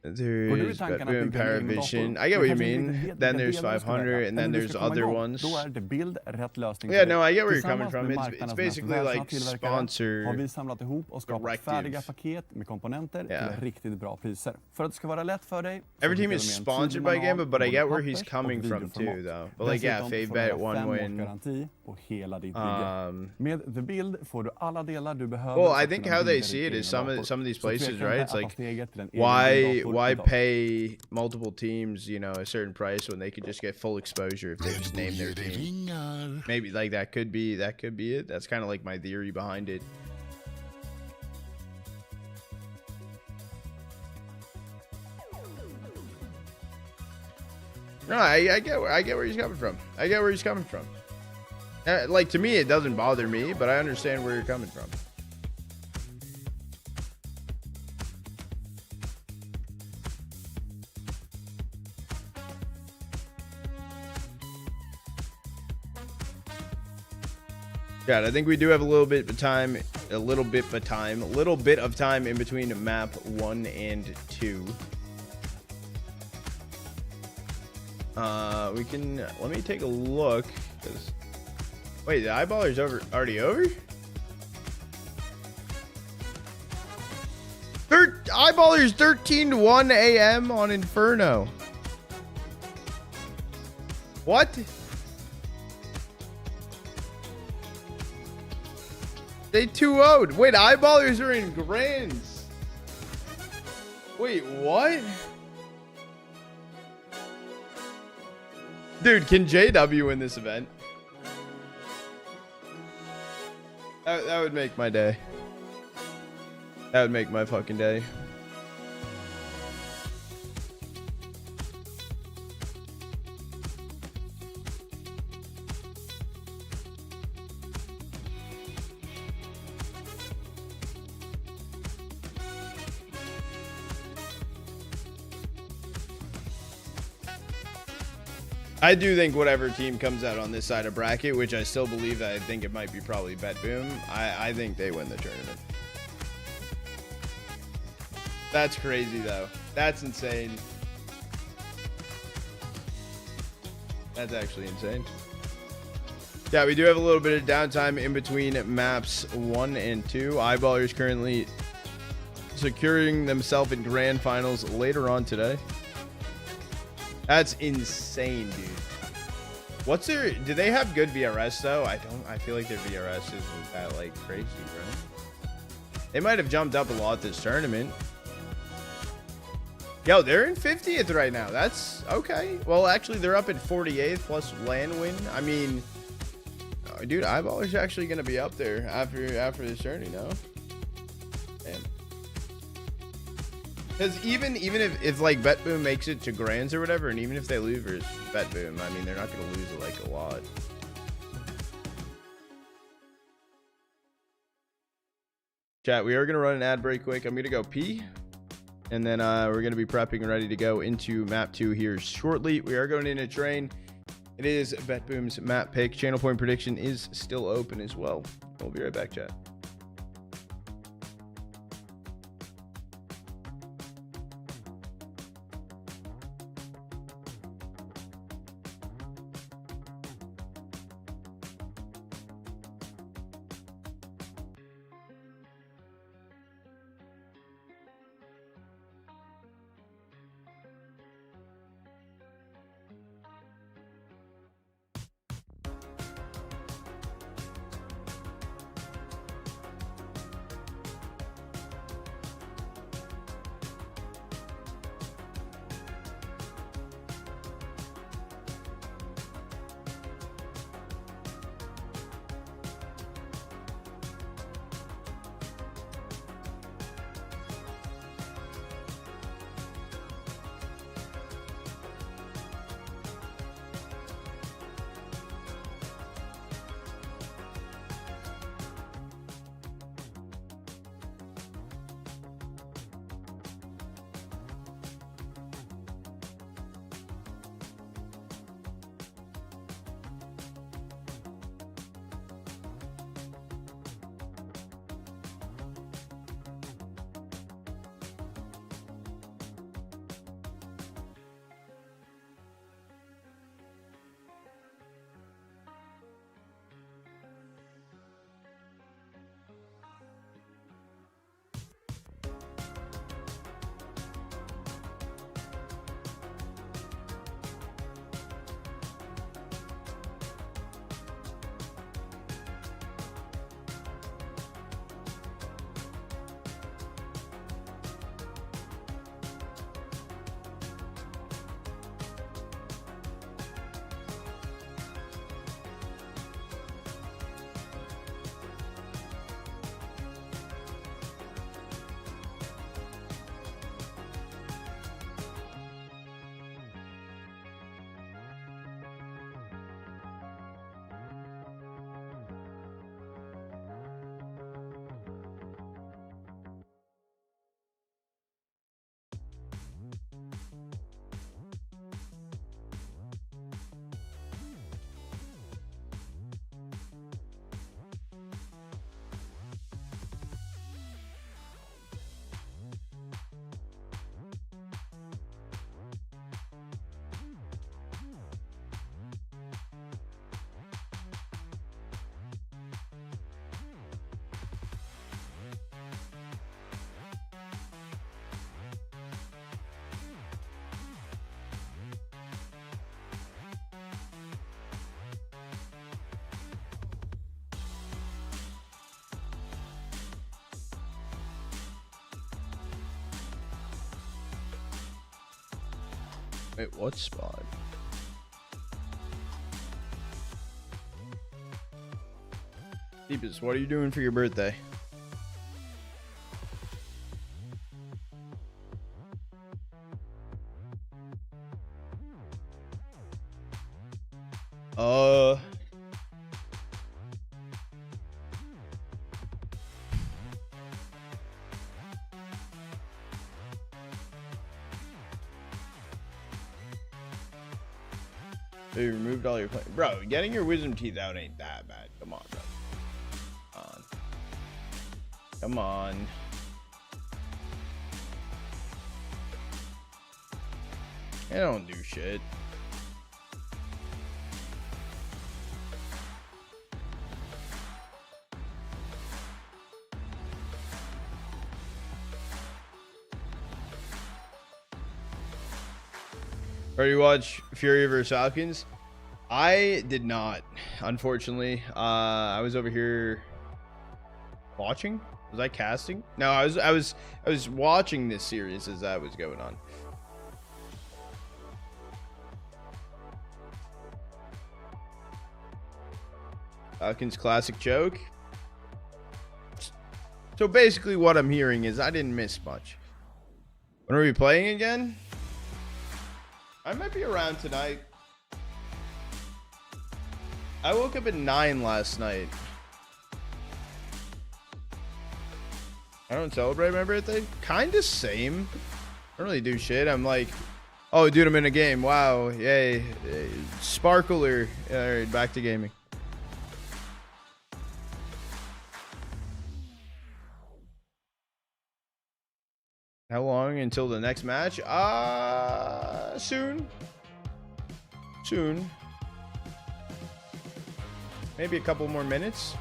Speaker 1: There's Boom Paravision. I get what you mean. Then there's 500, and then there's other ones. Yeah, no, I get where you're coming from. It's basically like sponsor
Speaker 9: har vi samlat ihop och skapat färdiga paket med komponenter till riktigt bra priser. För att det ska vara lätt för dig.
Speaker 1: Every team is sponsored by Gamba, but I get where he's coming from too, though. But like, yeah, fave bet, one win.
Speaker 9: Med The Build får du alla delar du behöver.
Speaker 1: Well, I think how they see it is some of these places, right? It's like, why pay multiple teams, you know, a certain price when they could just get full exposure if they just name their team? Maybe like that could be it. That's kind of like my theory behind it. No, I get where he's coming from. I get where he's coming from. Like, to me, it doesn't bother me, but I understand where you're coming from. God, I think we do have a little bit of time in between map 1 and 2. We can, let me take a look, because, wait, the eyeballer's already over? Eyeballer's 13-1 AM on Inferno. What? They 2-0'd. Wait, eyeballers are in grands. Wait, what? Dude, can JW win this event? That would make my day. That would make my fucking day. I do think whatever team comes out on this side of bracket, which I still believe that I think it might be probably Bet Boom, I think they win the tournament. That's crazy, though. That's insane. That's actually insane. Yeah, we do have a little bit of downtime in between maps 1 and 2. Eyeballer is currently securing themselves in grand finals later on today. That's insane, dude. What's their, do they have good VRS though? I feel like their VRS isn't that like crazy, right? They might have jumped up a lot this tournament. Yo, they're in 50th right now. That's okay. Well, actually, they're up at 48th plus land win. I mean, oh, dude, Eyeballer's actually gonna be up there after this journey, no? Damn. Because even if like Bet Boom makes it to grands or whatever, and even if they lose versus Bet Boom, I mean, they're not gonna lose like a lot. Chat, we are gonna run an ad break quick. I'm gonna go pee, and then we're gonna be prepping and ready to go into map 2 here shortly. We are going in a train. It is Bet Boom's map pick. Channel point prediction is still open as well. We'll be right back, chat. Wait, what spot? Deepest, what are you doing for your birthday? You removed all your bro. Getting your wisdom teeth out ain't that bad. Come on, bro. Come on. I don't do shit. Already watch Fury vs Falcons? I did not, unfortunately. I was over here watching. Was I casting? No, I was watching this series as that was going on. Falcons classic joke. So basically what I'm hearing is I didn't miss much. When are we playing again? I might be around tonight. I woke up at 9 last night. I don't celebrate my birthday. Kinda same. I don't really do shit. I'm like, oh dude, I'm in a game. Wow, yay. Sparkler. Alright, back to gaming. How long until the next match? Soon. Soon. Maybe a couple more minutes.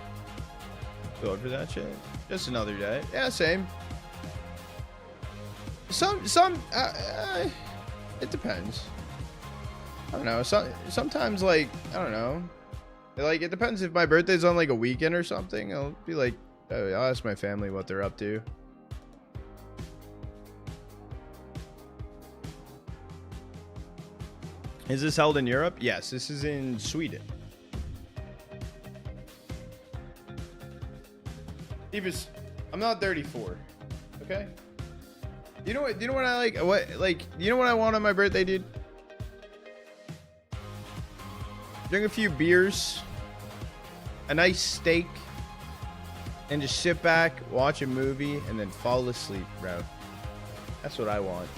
Speaker 1: Go for that shit. Just another day. Yeah, same. It depends. I don't know. Sometimes, like, I don't know. Like, it depends if my birthday's on like a weekend or something. I'll be like, I'll ask my family what they're up to. Is this held in Europe? Yes, this is in Sweden. Davis, I'm not 34. Okay? You know what? Do you know what I like? You know what I want on my birthday, dude? Drink a few beers, a nice steak, and just sit back, watch a movie, and then fall asleep, bro. That's what I want.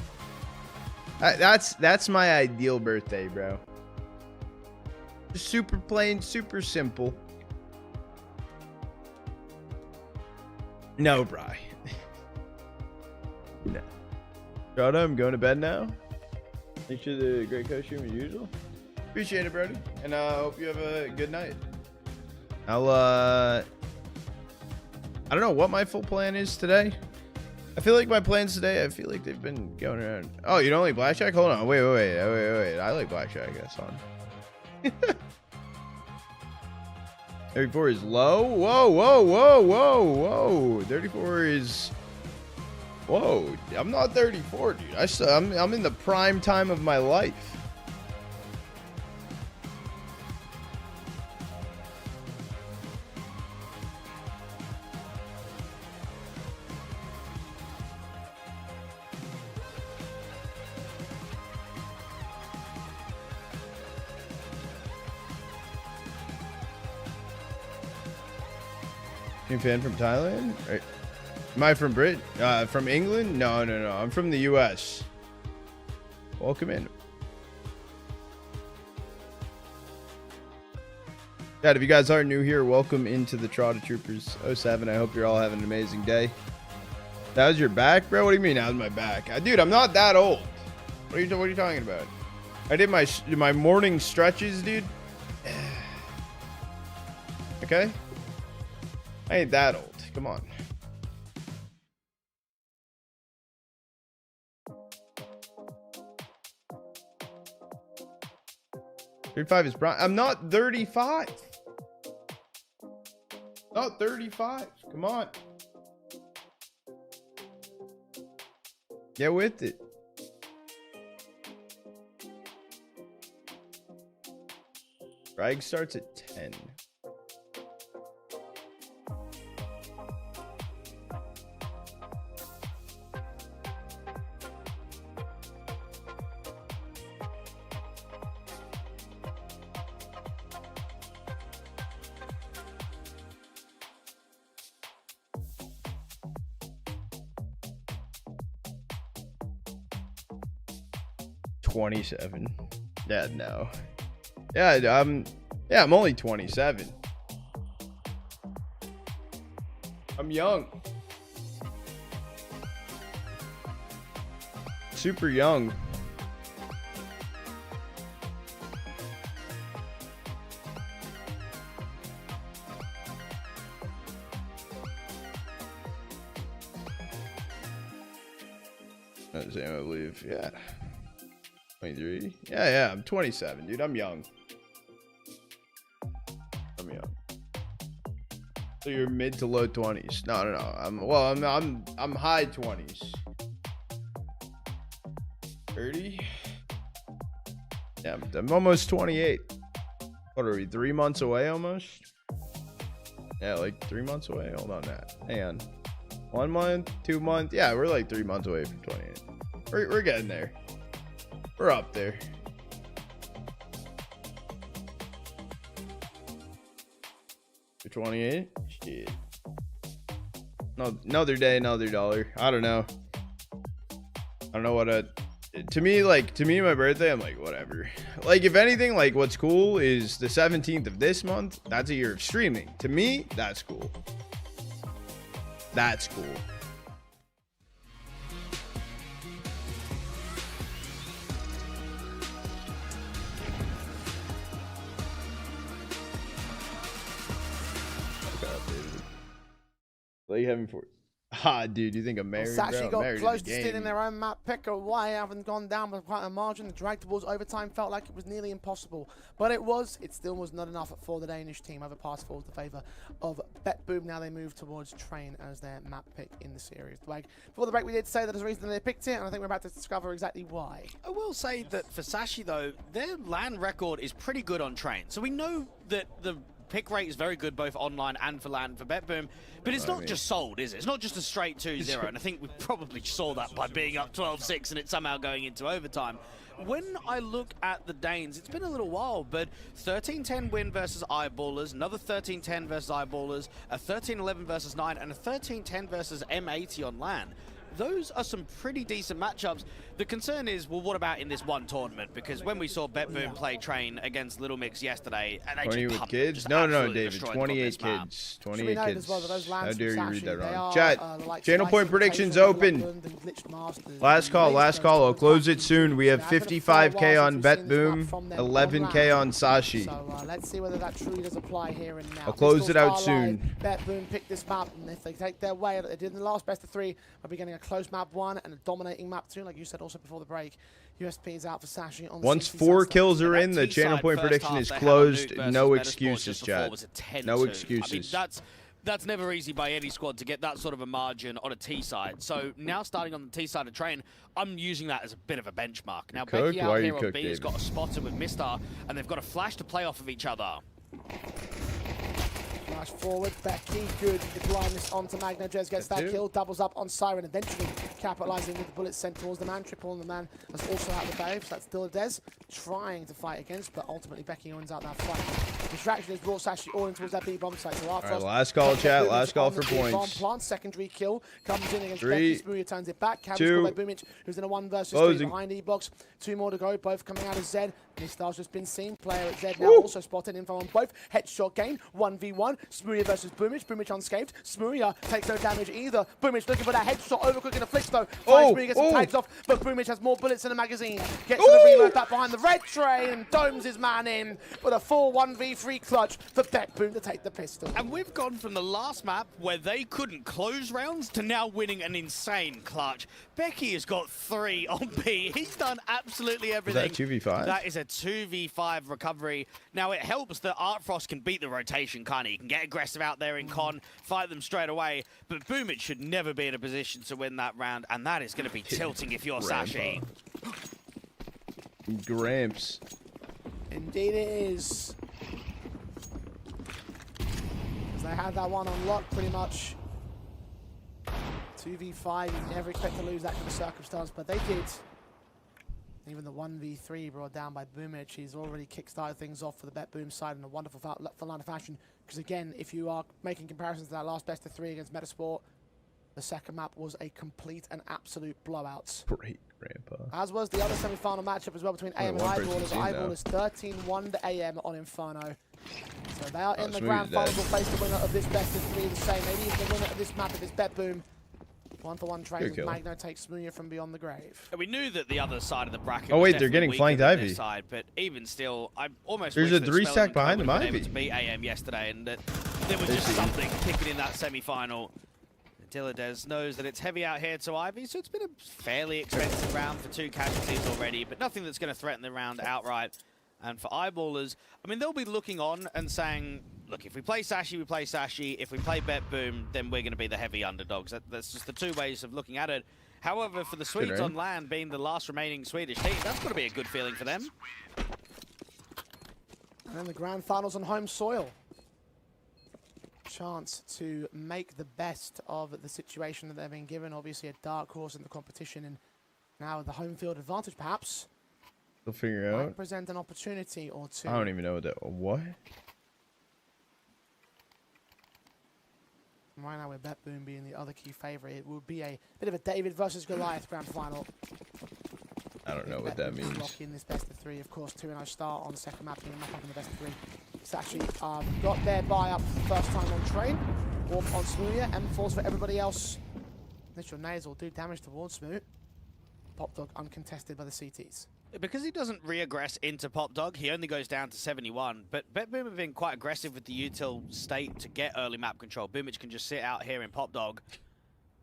Speaker 1: That's my ideal birthday, bro. Just super plain, super simple. No, bro. No. Shut up, I'm going to bed now. Make sure the great costume as usual. Appreciate it, Brody. And I hope you have a good night. I don't know what my full plan is today. I feel like my plans today, I feel like they've been going around. Oh, you don't like blackjack? Hold on. Wait. I like blackjack, I guess. On. 34 is low. Whoa. 34 is. Whoa. I'm not 34, dude. I'm in the prime time of my life. Fan from Thailand? Right. Am I from from England? No. I'm from the US. Welcome in. Dad, if you guys are new here, welcome into the Trotter Troopers 07. I hope you're all having an amazing day. That was your back, bro? What do you mean that was my back? Dude, I'm not that old. What are you talking about? I did my morning stretches, dude. Okay? I ain't that old. Come on. $35 is brown. I'm not 35. Not 35. Come on. Get with it. Frag starts at 10. $27. Yeah, no. Yeah, I'm only 27. I'm young. Super young. That's the same, I believe. Yeah. 23. Yeah, I'm 27, dude. I'm young. I'm young. So you're mid to low 20s. No. I'm high 20s. 30. Yeah, I'm almost 28. What are we, 3 months away almost? Yeah, like 3 months away. Hold on that. Hang on. 1 month, 2 months. Yeah, we're like 3 months away from 28. We're getting there. We're up there. You're 28? Shit. No, another day, another dollar. I don't know. I don't know what to me, my birthday, I'm like, whatever. Like, if anything, like, what's cool is the 17th of this month. That's a year of streaming. To me, that's cool. That's cool. Like having for dude, you think I'm married?
Speaker 8: Actually got
Speaker 1: married
Speaker 8: close to stealing their own map pick away, haven't gone down with quite a margin. The drag towards overtime felt like it was nearly impossible, but it still was not enough for the Danish team. Overpass falls in favour of BetBoom. Now they move towards Train as their map pick in the series. Like before the break, we did say that there's a reason they picked it, and I think we're about to discover exactly why.
Speaker 7: I will say that for Sashi though, their LAN record is pretty good on Train, so we know that the pick rate is very good both online and for LAN for BetBoom, but it's not just sold, is it? It's not just a straight 2-0, and I think we probably saw that by being up 12-6 and it somehow going into overtime. When I look at the Danes, it's been a little while, but 13-10 win versus Eyeballers, another 13-10 versus Eyeballers, a 13-11 versus 9, and a 13-10 versus M80 on LAN. Those are some pretty decent matchups. The concern is, well, what about in this one tournament? Because when we saw BetBoom play Train against Little Mix yesterday, and they
Speaker 1: 20
Speaker 7: just
Speaker 1: with kids? No, David. 28 kids. 28 kids. How dare you read that wrong? Chat, channel point predictions open. Last call. I'll close it soon. We have 55K on BetBoom, 11K on Sashi.
Speaker 8: So let's see whether that truly does apply here and now.
Speaker 1: I'll close it out soon.
Speaker 8: BetBoom picked this map, and if they take their way that they did in the last best of 3, they'll be getting a close map 1 and a dominating map 2, like you said also before the break. USP is out for Sashi on
Speaker 1: once 4 kills are in, the channel point prediction is closed. No excuses, chat. No excuses.
Speaker 7: I mean, that's never easy by any squad to get that sort of a margin on a T side. So now starting on the T side of Train, I'm using that as a bit of a benchmark. Now Becky out here on B has got a spotter with Mistar, and they've got a flash to play off of each other.
Speaker 8: Flash forward, Becky, good. The blindness onto Magno. Jez gets that kill, doubles up on Siren, eventually capitalizing with the bullets sent towards the man. Triple on the man that's also out the barrier, so that's still a Dez trying to fight against, but ultimately Becky wins out that fight. Distraction has brought Sashi all in towards that B-bomb site. So
Speaker 1: right, last call, chat. Last call for points.
Speaker 8: Plant, secondary kill comes in against Becky. Smoothie turns it back. Carries by Boomich, who's in a 1 versus 3 behind E-box. 2 more to go, both coming out of Zed. Mistar's just been seen. Player at Zed now also spotted. Info on both. Headshot game. 1v1. Smoothie versus Boomich. Boomich unscathed. Smoothie takes no damage either. Boomich looking for that headshot. Overcooking the flicks though. Smoothie gets some tags off, but Boomich has more bullets in the magazine. Gets to the reload back behind the red train and domes his man in with a full 1v3 clutch for BetBoom to take the pistol.
Speaker 7: And we've gone from the last map where they couldn't close rounds to now winning an insane clutch. Becky has got 3 on B. He's done absolutely everything.
Speaker 1: Is that 2v5?
Speaker 7: That is a 2v5 recovery. Now it helps that Artfrost can beat the rotation, can't he? He can get aggressive out there in con, fight them straight away. But Boomich should never be in a position to win that round, and that is going to be tilting if you're Sashi.
Speaker 1: Gramps.
Speaker 8: Indeed it is. They had that one unlocked pretty much. 2v5, you never expect to lose that kind of circumstance, but they did. Even the 1v3 brought down by Boomich, he's already kickstarted things off for the Bet Boom side in a wonderful line of fashion. Because again, if you are making comparisons to that last best of 3 against Metasport, the second map was a complete and absolute blowout.
Speaker 1: Great, Grandpa.
Speaker 8: As was the other semi-final matchup as well between AM and Eyeballers. Eyeballers 13-1 to AM on Inferno. So they are in the grand finals. Will face the winner of this best of 3 the same. Maybe even the winner of this map if it's Bet Boom. 1-for-1 trade as Magno takes Smooya from beyond the grave.
Speaker 7: We knew that the other side of the bracket.
Speaker 1: Oh wait, they're getting flanked Ivy.
Speaker 7: Side, but even still, I almost.
Speaker 1: There's a 3-stack behind them Ivy.
Speaker 7: To beat AM yesterday, and that there was just something kicking in that semi-final. Dilladez knows that it's heavy out here to Ivy, so it's been a fairly expensive round for 2 casualties already, but nothing that's going to threaten the round outright. And for Eyeballers, I mean, they'll be looking on and saying, look, if we play Sashi, we play Sashi. If we play Bet Boom, then we're going to be the heavy underdogs. That's just the 2 ways of looking at it. However, for the Swedes on land, being the last remaining Swedish team, that's got to be a good feeling for them.
Speaker 8: And then the grand finals on home soil. Chance to make the best of the situation that they've been given. Obviously a dark horse in the competition, and now the home field advantage perhaps.
Speaker 1: They'll figure out.
Speaker 8: Present an opportunity or 2.
Speaker 1: I don't even know what that. What?
Speaker 8: Right now with Bet Boom being the other key favourite, it would be a bit of a David versus Goliath grand final.
Speaker 1: I don't know what that means.
Speaker 8: Lock in this best of 3, of course. 2-0 start on the second map, and map up in the best of 3. It's actually got their buy up for the first time on train. Warp on Smooya, M4s for everybody else. Initial nades will do damage towards Smoo. Pop Dog uncontested by the CTs.
Speaker 7: Because he doesn't re-aggress into Pop Dog, he only goes down to 71. But Bet Boom have been quite aggressive with the util state to get early map control. Boomich can just sit out here in Pop Dog.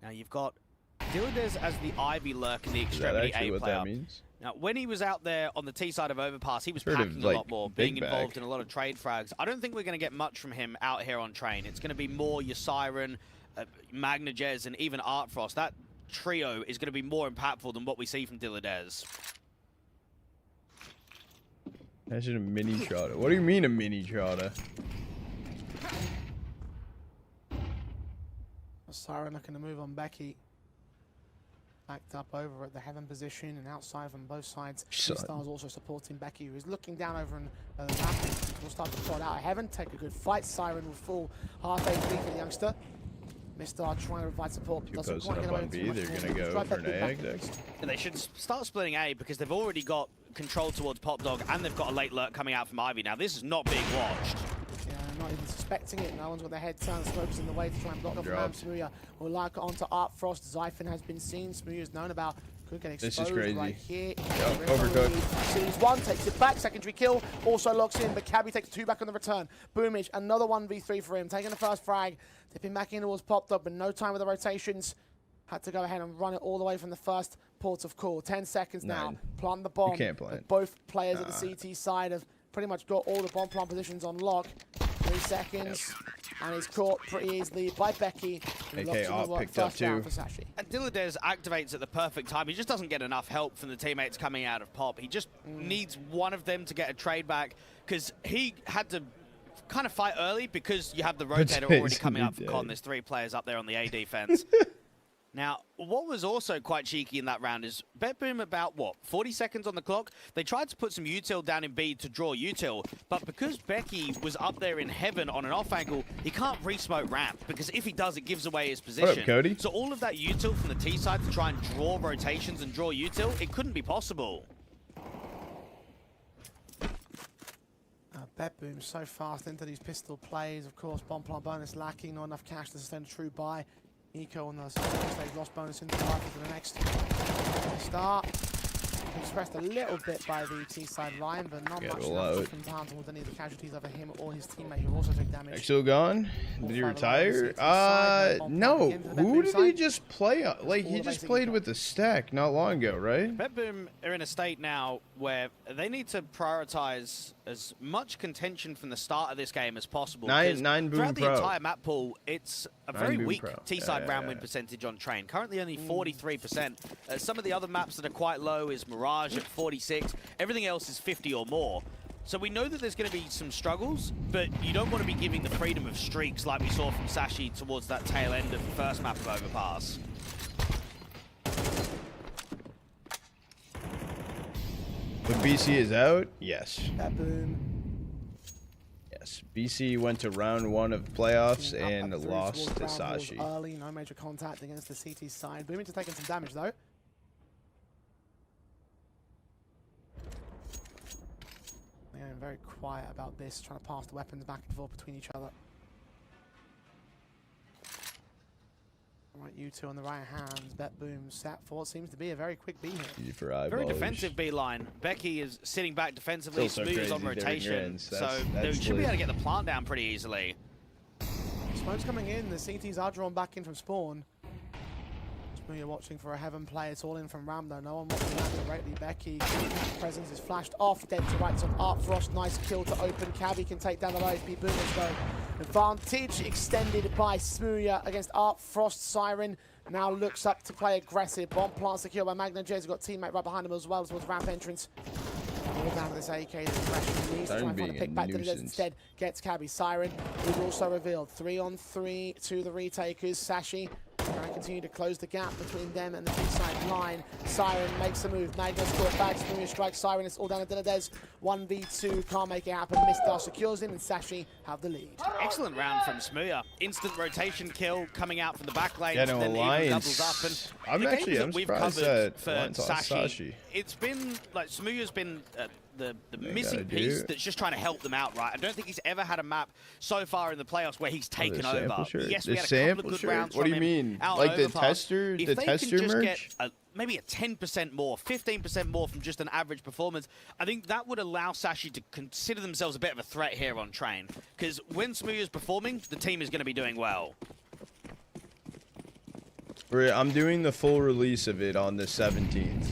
Speaker 7: Now you've got Dilladez as the Ivy lurk in the extremity A player.
Speaker 1: That means?
Speaker 7: Now, when he was out there on the T side of Overpass, he was packing a lot more, being involved in a lot of trade frags. I don't think we're going to get much from him out here on train. It's going to be more your Siren, Magna Jez, and even Art Frost. That trio is going to be more impactful than what we see from Dilladez.
Speaker 1: Imagine a mini Chata. What do you mean a mini Chata?
Speaker 8: Siren looking to move on Becky. Backed up over at the heaven position and outside from both sides. Stars also supporting Becky, who is looking down over in the map. Will start to plot out heaven, take a good fight. Siren will fall half HP for the youngster. Mistar trying to provide support. Doesn't quite get away with too much.
Speaker 1: They're going to go for an egg next.
Speaker 7: They should start splitting A because they've already got control towards Pop Dog and they've got a late lurk coming out from Ivy. Now this is not being watched.
Speaker 8: Yeah, not even suspecting it. No one's got their head turned. Smokes in the way to try and block off Ram. Smooya will like it onto Art Frost. Zyphon has been seen. Smooya's known about. Could get exposed.
Speaker 1: This is crazy.
Speaker 8: Right here.
Speaker 1: Overcooked.
Speaker 8: Series 1 takes it back. Secondary kill. Also locks in, but Cabby takes 2 back on the return. Boomich, another 1v3 for him. Taking the first frag. Dipping back in towards Pop Dog, but no time with the rotations. Had to go ahead and run it all the way from the first port of call. 10 seconds now. Plant the bomb.
Speaker 1: You can't plant.
Speaker 8: Both players at the CT side have pretty much got all the bomb plant positions on lock. 3 seconds. And he's caught pretty easily by Becky.
Speaker 1: AK Op picked up too.
Speaker 7: And Dilladez activates at the perfect time. He just doesn't get enough help from the teammates coming out of Pop. He just needs one of them to get a trade back because he had to kind of fight early because you have the rotator already coming up for Con. There's 3 players up there on the A defense. Now, what was also quite cheeky in that round is Bet Boom about, 40 seconds on the clock? They tried to put some util down in B to draw util, but because Becky was up there in heaven on an off angle, he can't re-smoke ramp, because if he does, it gives away his position.
Speaker 1: What up, Cody?
Speaker 7: So all of that util from the T side to try and draw rotations and draw util, it couldn't be possible.
Speaker 8: Bet Boom so fast into these pistol plays. Of course, bomb plant bonus lacking, not enough cash to sustain a true buy. Eco on the stage lost bonus into the rifle for the next start. Expressed a little bit by the T-side line, but not much enough to compound towards any of the casualties over him or his teammate who also took damage.
Speaker 1: Still gone? Did he retire? No. Who did he just play on? Like, he just played with the stack not long ago, right?
Speaker 7: Bet Boom are in a state now where they need to prioritize as much contention from the start of this game as possible.
Speaker 1: 9 Boom
Speaker 7: throughout
Speaker 1: Pro.
Speaker 7: the entire map pool, it's a very weak
Speaker 1: Pro.
Speaker 7: T-side round win percentage on train. Currently only 43%. Some of the other maps that are quite low is Mirage at 46. Everything else is 50 or more. So we know that there's going to be some struggles, but you don't want to be giving the freedom of streaks like we saw from Sashi towards that tail end of the first map of Overpass.
Speaker 1: But BC is out? Yes.
Speaker 8: That boom.
Speaker 1: Yes. BC went to round 1 of playoffs and
Speaker 8: Up
Speaker 1: lost to
Speaker 8: towards Brown Balls
Speaker 1: Sashi.
Speaker 8: early, no major contact against the CT side. Booming to taking some damage though. They're very quiet about this, trying to pass the weapons back and forth between each other. Right, you two on the right hands. Bet boom sat for what seems to be a very quick B here.
Speaker 1: Easy for eyeballs.
Speaker 7: Very defensive B line. Becky is sitting back defensively,
Speaker 1: Still so
Speaker 7: Smooth is on
Speaker 1: crazy,
Speaker 7: rotation.
Speaker 1: That's
Speaker 7: So they should be
Speaker 1: lit.
Speaker 7: able to get the plant down pretty easily.
Speaker 8: Smoke's coming in. The CTs are drawn back in from spawn. You're watching for a heaven play. It's all in from Ram though. No one watching that directly. Becky presence is flashed off. Dead to rights on Art Frost. Nice kill to open. Cabby can take down the low HP boomers though. Advantage extended by Smooya against Art Frost. Siren now looks up to play aggressive. Bomb plant secured by Magna Jay's got teammate right behind him as well towards ramp entrance. All down to this AK. The pressure needs to try and find a pick back. Then instead gets Cabby. Siren is also revealed. 3-on-3 to the retakers. Sashi trying to continue to close the gap between them and the B-side line. Siren makes the move. Magna's caught back. Smooya strikes Siren. It's all down to Dinadez. 1v2. Can't make it happen. Mistar secures him and Sashi have the lead.
Speaker 7: Excellent round from Smooya. Instant rotation kill coming out from the back lane.
Speaker 1: Yeah, no,
Speaker 7: then
Speaker 1: Alliance.
Speaker 7: even doubles up. And
Speaker 1: I'm
Speaker 7: the
Speaker 1: actually,
Speaker 7: games that
Speaker 1: I'm
Speaker 7: we've
Speaker 1: surprised
Speaker 7: covered
Speaker 1: that
Speaker 7: for
Speaker 1: Alliance lost Sashi.
Speaker 7: It's been like Smooya's been the
Speaker 1: They
Speaker 7: missing
Speaker 1: gotta
Speaker 7: piece
Speaker 1: do it.
Speaker 7: that's just trying to help them out, right? I don't think he's ever had a map so far in the playoffs where he's taken
Speaker 1: the sample
Speaker 7: over.
Speaker 1: shirt?
Speaker 7: Yes,
Speaker 1: The
Speaker 7: we had a couple
Speaker 1: sample
Speaker 7: of good
Speaker 1: shirt?
Speaker 7: rounds
Speaker 1: What do
Speaker 7: from
Speaker 1: you
Speaker 7: him
Speaker 1: mean?
Speaker 7: out
Speaker 1: Like
Speaker 7: on
Speaker 1: the
Speaker 7: Overpass.
Speaker 1: tester-
Speaker 7: If
Speaker 1: the
Speaker 7: they
Speaker 1: tester
Speaker 7: can just
Speaker 1: merch?
Speaker 7: get maybe a 10% more, 15% more from just an average performance, I think that would allow Sashi to consider themselves a bit of a threat here on Train. Because when Smooya's performing, the team is going to be doing well.
Speaker 1: I'm doing the full release of it on the 17th.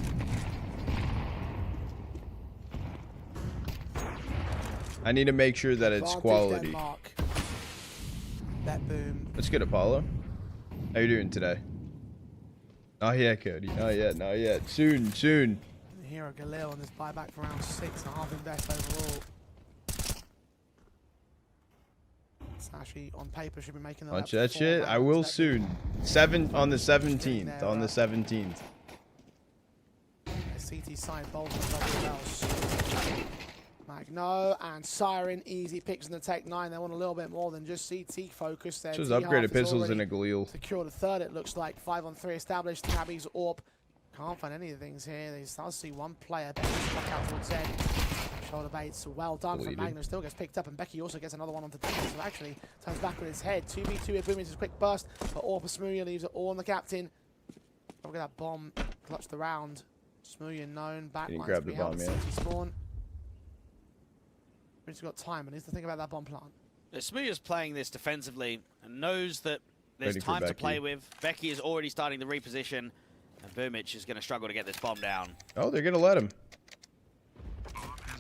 Speaker 1: I need to make sure that it's
Speaker 8: Advantage
Speaker 1: quality.
Speaker 8: Denmark. Bet boom.
Speaker 1: Let's get Apollo. How you doing today? Not yet, Cody. Not yet. Not yet. Soon. Soon.
Speaker 8: Hero Galil on this buyback for round 6 and half in best overall. Sashi on paper should be making the
Speaker 1: Watch that shit. I will soon. On the 17th. On the 17th.
Speaker 8: CT side bolts on double bells. Magno and Siren easy picks in the Tech 9. They want a little bit more than just CT focus. Their
Speaker 1: Just
Speaker 8: T
Speaker 1: upgraded
Speaker 8: half is
Speaker 1: pistols and
Speaker 8: already
Speaker 1: a Galil.
Speaker 8: secured a third, it looks like. 5-on-3 established. Cabby's AWP. Can't find any of the things here. They start to see one player. Becky stuck out towards Zed. Shoulder baits. Well done from Magno. Still gets picked up, and Becky also gets another one onto defense. So actually turns back with his head. 2v2 with Boom. It's a quick burst, but AWP Smooya leaves it all on the captain. Look at that bomb. Clutch the round. Smooya known. Backline.
Speaker 1: grab the bomb, yeah.
Speaker 8: Spawn. He's got time and needs to think about that bomb plant.
Speaker 7: Smooya's playing this defensively and knows that there's
Speaker 1: Ready for
Speaker 7: time to
Speaker 1: Becky.
Speaker 7: play with. Becky is already starting the reposition, and Boomich is going to struggle to get this bomb down.
Speaker 1: Oh, they're gonna let him.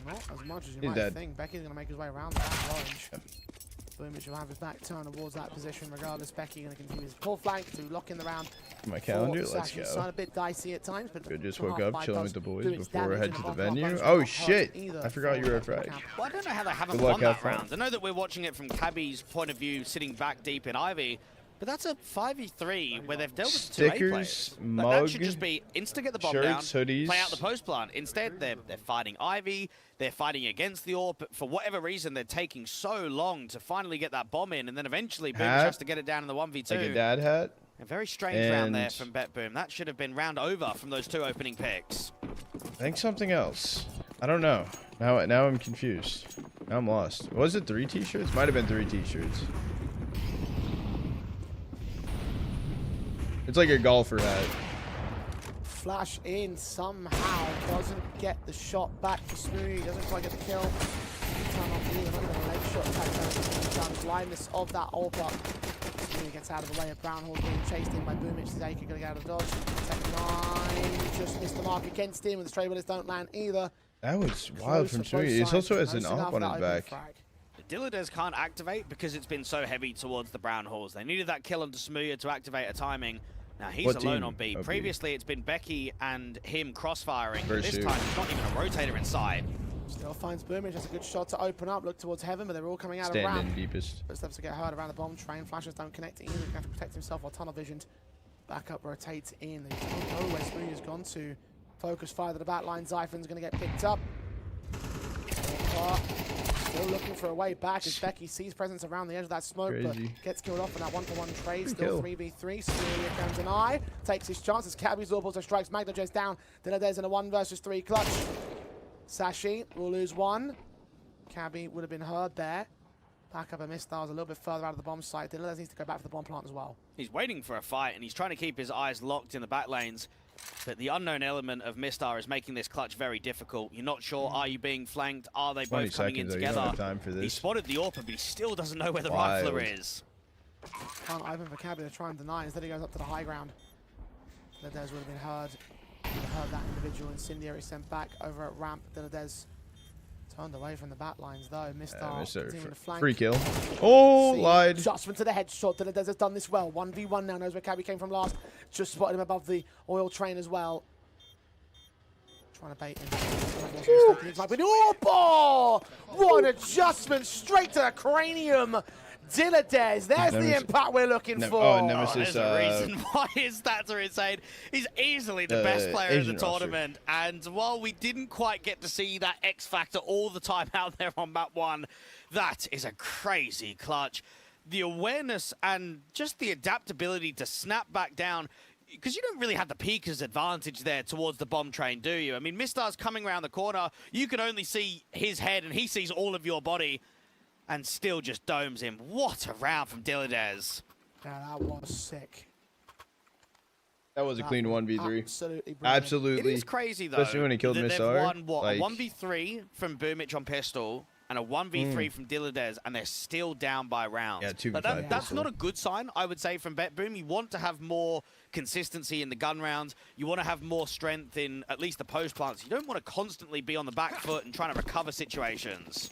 Speaker 8: Not as much as you
Speaker 1: He's
Speaker 8: might
Speaker 1: dead.
Speaker 8: think. Becky's going to make his way around the back orange. Boomich will have his back turned towards that position regardless. Becky going to continue his pull flank to lock in the round.
Speaker 1: My calendar.
Speaker 8: for
Speaker 1: Let's
Speaker 8: Sashi.
Speaker 1: go.
Speaker 8: Sign a bit dicey at times, but
Speaker 1: Good, just
Speaker 8: the
Speaker 1: woke
Speaker 8: half
Speaker 1: up,
Speaker 8: by
Speaker 1: chilling
Speaker 8: does
Speaker 1: with the boys
Speaker 8: do its
Speaker 1: before I
Speaker 8: damage,
Speaker 1: head
Speaker 8: and
Speaker 1: to
Speaker 8: the
Speaker 1: the
Speaker 8: bomb
Speaker 1: venue.
Speaker 8: plant
Speaker 1: Oh
Speaker 8: won't hurt
Speaker 1: shit!
Speaker 8: either
Speaker 1: I forgot
Speaker 8: for
Speaker 1: you were a
Speaker 8: the
Speaker 1: frag.
Speaker 8: camp.
Speaker 7: Well, I don't know how they haven't
Speaker 1: Good luck,
Speaker 7: won that
Speaker 1: have fun.
Speaker 7: round. I know that we're watching it from Cabby's point of view, sitting back deep in Ivy, but that's a 5v3 where they've dealt with two A
Speaker 1: Stickers,
Speaker 7: players. Like,
Speaker 1: mug,
Speaker 7: that should just be insta get the bomb
Speaker 1: shirts,
Speaker 7: down,
Speaker 1: hoodies.
Speaker 7: play out the post plant. Instead, they're fighting Ivy, they're fighting against the AWP. For whatever reason, they're taking so long to finally get that bomb in, and then eventually Boomich
Speaker 1: Hat.
Speaker 7: has to get it down in the 1v2.
Speaker 1: Like a dad hat.
Speaker 7: A very strange round there
Speaker 1: And-
Speaker 7: from Bet Boom. That should have been round over from those two opening picks.
Speaker 1: I think something else. I don't know. Now I'm confused. Now I'm lost. Was it 3 t-shirts? Might have been 3 t-shirts. It's like a golfer hat.
Speaker 8: Flash in somehow. Doesn't get the shot back for Smoothie. Doesn't quite get the kill. Turn off either. Not even a leg shot. Done. Blindness of that AWP. Smoothie gets out of the way of Brown Hall being chased in by Boomich. Zaka going to get out of dodge. Tech 9 just missed the mark against him, and the stray bullets don't land either.
Speaker 1: That was wild from Smoothie. He also has an op on his back.
Speaker 7: Dilladez can't activate because it's been so heavy towards the Brown Halls. They needed that kill onto Smooya to activate a timing. Now he's
Speaker 1: What
Speaker 7: alone
Speaker 1: team?
Speaker 7: on B.
Speaker 1: Oh, B.
Speaker 7: Previously it's been Becky and him crossfiring. But
Speaker 1: Versus
Speaker 7: this
Speaker 1: who?
Speaker 7: time there's not even a rotator in sight.
Speaker 8: Still finds Boomage. That's a good shot to open up. Look towards heaven, but they're all coming out of
Speaker 1: Stand
Speaker 8: ramp.
Speaker 1: in deepest.
Speaker 8: Footsteps to get hurt around the bomb train. Flashes don't connect either. He's going to have to protect himself while tunnel visioned. Back up, rotates in. They don't know where Smoothie has gone to. Focus fire to the back line. Zyphon's going to get picked up. Still looking for a way back as Becky sees presence around the edge of that smoke, but gets killed off in that one-for-one trade. Still 3v3. Syria can deny. Takes his chances. Cabby's Zorb also strikes. Magna J's down. Dinadez in a 1 versus 3 clutch. Sashi will lose 1. Cabby would have been heard there. Back up a Mistyles a little bit further out of the bomb site. Dinadez needs to go back for the bomb plant as well.
Speaker 7: He's waiting for a fight, and he's trying to keep his eyes locked in the back lanes. But the unknown element of Mistar is making this clutch very difficult. You're not sure, are you being flanked? Are they both coming in together? He spotted the AWP, but he still doesn't know where the rifler is.
Speaker 8: Can't open for Cabby to try and deny. Instead he goes up to the high ground. Dinadez would have been heard. Would have heard that individual. Incendiary sent back over at ramp. Dinadez turned away from the back lines though. Mistar continuing to flank.
Speaker 1: Free kill. Oh, lied.
Speaker 8: Adjustment to the headshot. Dinadez has done this well. 1v1 now. Knows where Cabby came from last. Just spotted him above the oil train as well. Trying to bait him. Oh, ball! What an adjustment. Straight to the cranium. Dinadez, there's the impact we're looking for.
Speaker 1: Oh, Nemesis.
Speaker 7: There's a reason why his stats are insane. He's easily the best player in the tournament. And while we didn't quite get to see that X factor all the time out there on map 1, that is a crazy clutch. The awareness and just the adaptability to snap back down, because you don't really have the peeker's advantage there towards the bomb train, do you? I mean, Mistar's coming around the corner. You can only see his head, and he sees all of your body, and still just domes him. What a round from Dinadez.
Speaker 8: Yeah, that was sick.
Speaker 1: That was a clean 1v3.
Speaker 8: Absolutely brilliant.
Speaker 1: Absolutely.
Speaker 7: It is crazy, though.
Speaker 1: Especially when he killed Mistar.
Speaker 7: They've won, what, a 1v3 from Boomich on pistol, and a 1v3 from Dinadez, and they're still down by rounds.
Speaker 1: Yeah, 2v5.
Speaker 7: But that's not a good sign, I would say, from BetBoom. You want to have more consistency in the gun rounds. You want to have more strength in at least the post plants. You don't want to constantly be on the back foot and trying to recover situations.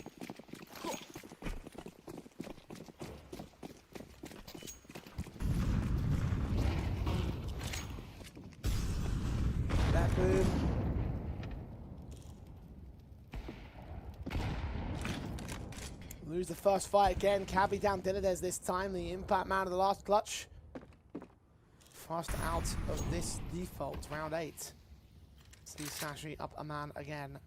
Speaker 8: Lose the first fight again. Cabby down Dinadez this time. The impact man of the last clutch. Fast out of this default. Round 8. See Sashi up a man again.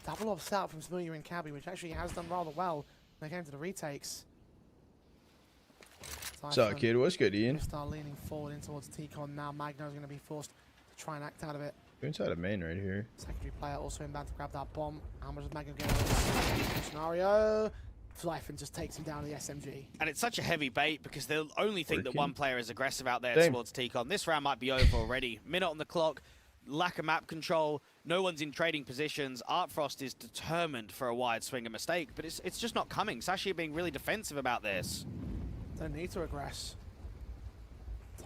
Speaker 8: Double offset from Smoothie and Cabby, which actually has done rather well when they came to the retakes.
Speaker 1: What's up, kid? What's good, Ian?
Speaker 8: Start leaning forward in towards T-Con now. Magno's going to be forced to try and act out of it.
Speaker 1: We're inside of main right here.
Speaker 8: Secondary player also inbound to grab that bomb. How much does Magno get out of this scenario? Flyfin just takes him down to the SMG.
Speaker 7: And it's such a heavy bait because they'll only think that one player is aggressive out there
Speaker 1: Damn.
Speaker 7: towards T-Con. This round might be over already. Minute on the clock, lack of map control, no one's in trading positions. Artfrost is determined for a wide swing and mistake, but it's just not coming. Sashi being really defensive about this.
Speaker 8: Don't need to aggress.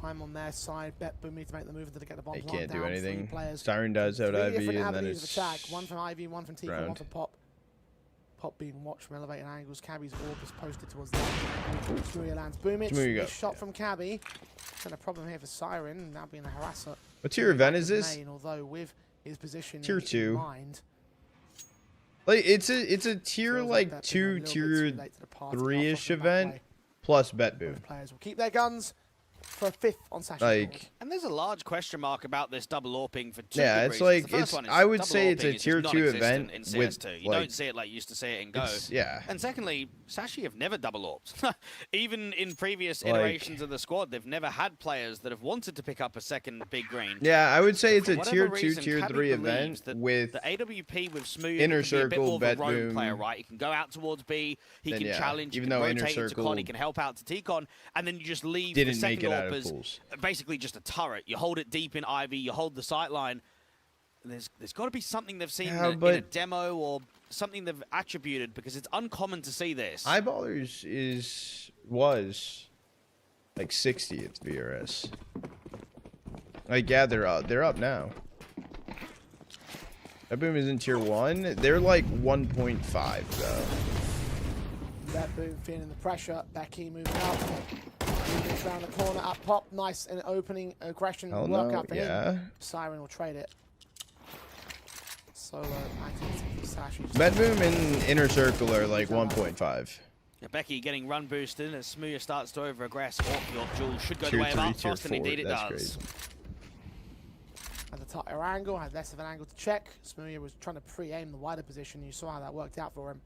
Speaker 8: Time on their side. BetBoom need to make the move to get the bomb
Speaker 1: They
Speaker 8: plant
Speaker 1: can't
Speaker 8: down.
Speaker 1: do anything.
Speaker 8: Players.
Speaker 1: Siren does out
Speaker 8: Three
Speaker 1: IV,
Speaker 8: different
Speaker 1: and then
Speaker 8: avenues of
Speaker 1: it's
Speaker 8: attack. One from IV, one from T-Con, one
Speaker 1: round.
Speaker 8: from Pop. Pop being watched from elevated angles. Cabby's orb is posted towards the Smoothie lands. Boomich, shot from Cabby. And a problem here for Siren, now being the harasser.
Speaker 1: What tier event is this?
Speaker 8: Although with his position
Speaker 1: Tier 2.
Speaker 8: in mind.
Speaker 1: Like it's a tier
Speaker 8: Feels
Speaker 1: like
Speaker 8: that's
Speaker 1: 2,
Speaker 8: been a little bit
Speaker 1: tier
Speaker 8: too late to the party.
Speaker 1: 3-ish
Speaker 8: Artfrost in the back
Speaker 1: event
Speaker 8: way.
Speaker 1: plus BetBoom.
Speaker 8: Both players will keep their guns for a 5th on Sashi.
Speaker 1: Like,
Speaker 7: And there's a large question mark about this double AWPing for two
Speaker 1: yeah,
Speaker 7: good
Speaker 1: it's
Speaker 7: reasons.
Speaker 1: like
Speaker 7: The first one is
Speaker 1: I would
Speaker 7: double
Speaker 1: say it's a
Speaker 7: AWPing is
Speaker 1: tier
Speaker 7: just
Speaker 1: 2
Speaker 7: non-existent
Speaker 1: event
Speaker 7: in
Speaker 1: with
Speaker 7: CS2. You
Speaker 1: like,
Speaker 7: don't see it like you used to see it in Go.
Speaker 1: Yeah.
Speaker 7: And secondly, Sashi have never double AWPed. Even in previous iterations of the squad, they've never had players that have wanted to pick up a second big green.
Speaker 1: Yeah, I would say it's a
Speaker 7: For
Speaker 1: tier
Speaker 7: whatever
Speaker 1: 2,
Speaker 7: reason,
Speaker 1: tier
Speaker 7: Cabby
Speaker 1: 3
Speaker 7: believes
Speaker 1: event
Speaker 7: that
Speaker 1: with
Speaker 7: the AWP with Smooth
Speaker 1: Inner
Speaker 7: can be a bit more
Speaker 1: Circle,
Speaker 7: of a roam
Speaker 1: BetBoom.
Speaker 7: player, right? He can go out towards B, he
Speaker 1: Then,
Speaker 7: can
Speaker 1: yeah,
Speaker 7: challenge,
Speaker 1: even
Speaker 7: he can
Speaker 1: though Inner
Speaker 7: rotate into
Speaker 1: Circle
Speaker 7: Con, he can help out to T-Con, and then you just leave
Speaker 1: didn't
Speaker 7: the second
Speaker 1: make it out
Speaker 7: AWP
Speaker 1: of
Speaker 7: as
Speaker 1: pools.
Speaker 7: basically just a turret. You hold it deep in IV, you hold the sight line. There's got to be something they've seen in a demo or something they've attributed, because it's uncommon to see this.
Speaker 1: Eyeballers was like 60th VRS. Like, yeah, they're up now. BetBoom is in tier 1. They're like 1.5 though.
Speaker 8: BetBoom feeling the pressure. Becky moving up. Moving around the corner up Pop. Nice and opening aggression
Speaker 1: Hell
Speaker 8: workout
Speaker 1: no,
Speaker 8: for
Speaker 1: yeah.
Speaker 8: him. Siren will trade it. solo activity for Sashi.
Speaker 1: Bedboom and Inner Circle are like 1.5.
Speaker 7: Yeah, Becky getting run boosted as Smooya starts to over-aggress. Your Jewel should go the
Speaker 1: Tier
Speaker 7: way of
Speaker 1: 3,
Speaker 7: Outfrost,
Speaker 1: tier
Speaker 7: and
Speaker 1: 4.
Speaker 7: indeed it
Speaker 1: That's
Speaker 7: does.
Speaker 1: crazy.
Speaker 8: At the tighter angle, had less of an angle to check. Smooya was trying to pre-aim the wider position. You saw how that worked out for him.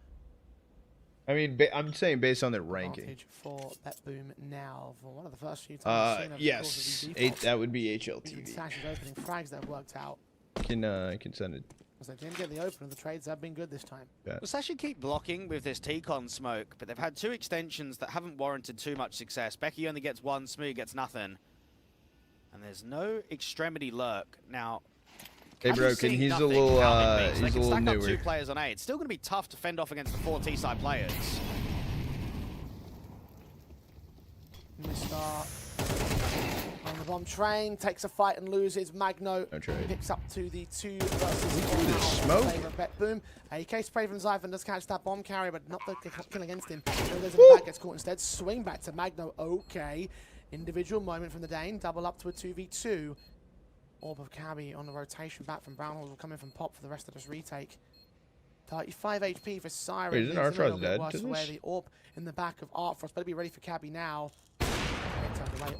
Speaker 1: I mean, I'm saying based on their ranking.
Speaker 8: Advantage for Betboom now for one of the first few times we've seen over the course
Speaker 1: Yes,
Speaker 8: of these defaults.
Speaker 1: that would be HLTV.
Speaker 8: Sash's opening frags that have worked out.
Speaker 1: Can send it.
Speaker 8: As they didn't get the open, the trades have been good this time.
Speaker 1: Yeah.
Speaker 7: Well, Sashi keep blocking with this T-Con smoke, but they've had 2 extensions that haven't warranted too much success. Becky only gets 1, Smooya gets nothing. And there's no extremity lurk. Now,
Speaker 1: Hey, Broken, he's a little, he's a little newer.
Speaker 7: 2 players on A. It's still going to be tough to fend off against the 4 T-side players.
Speaker 8: Mr. on the bomb train, takes a fight and loses. Magno picks up to the 2 versus 1 in favor of Betboom. AK spray from Zyphon does catch that bomb carrier, but not the kill against him. There's in the back, gets caught instead. Swing back to Magno. Okay. Individual moment from the Dane. Double up to a 2v2. Orb of Cabby on the rotation back from Brownhorse will come in from Pop for the rest of this retake. 35 HP for Siren.
Speaker 1: Wait, isn't Artfrost dead?
Speaker 8: Where the Orb in the back of Artfrost. Better be ready for Cabby now.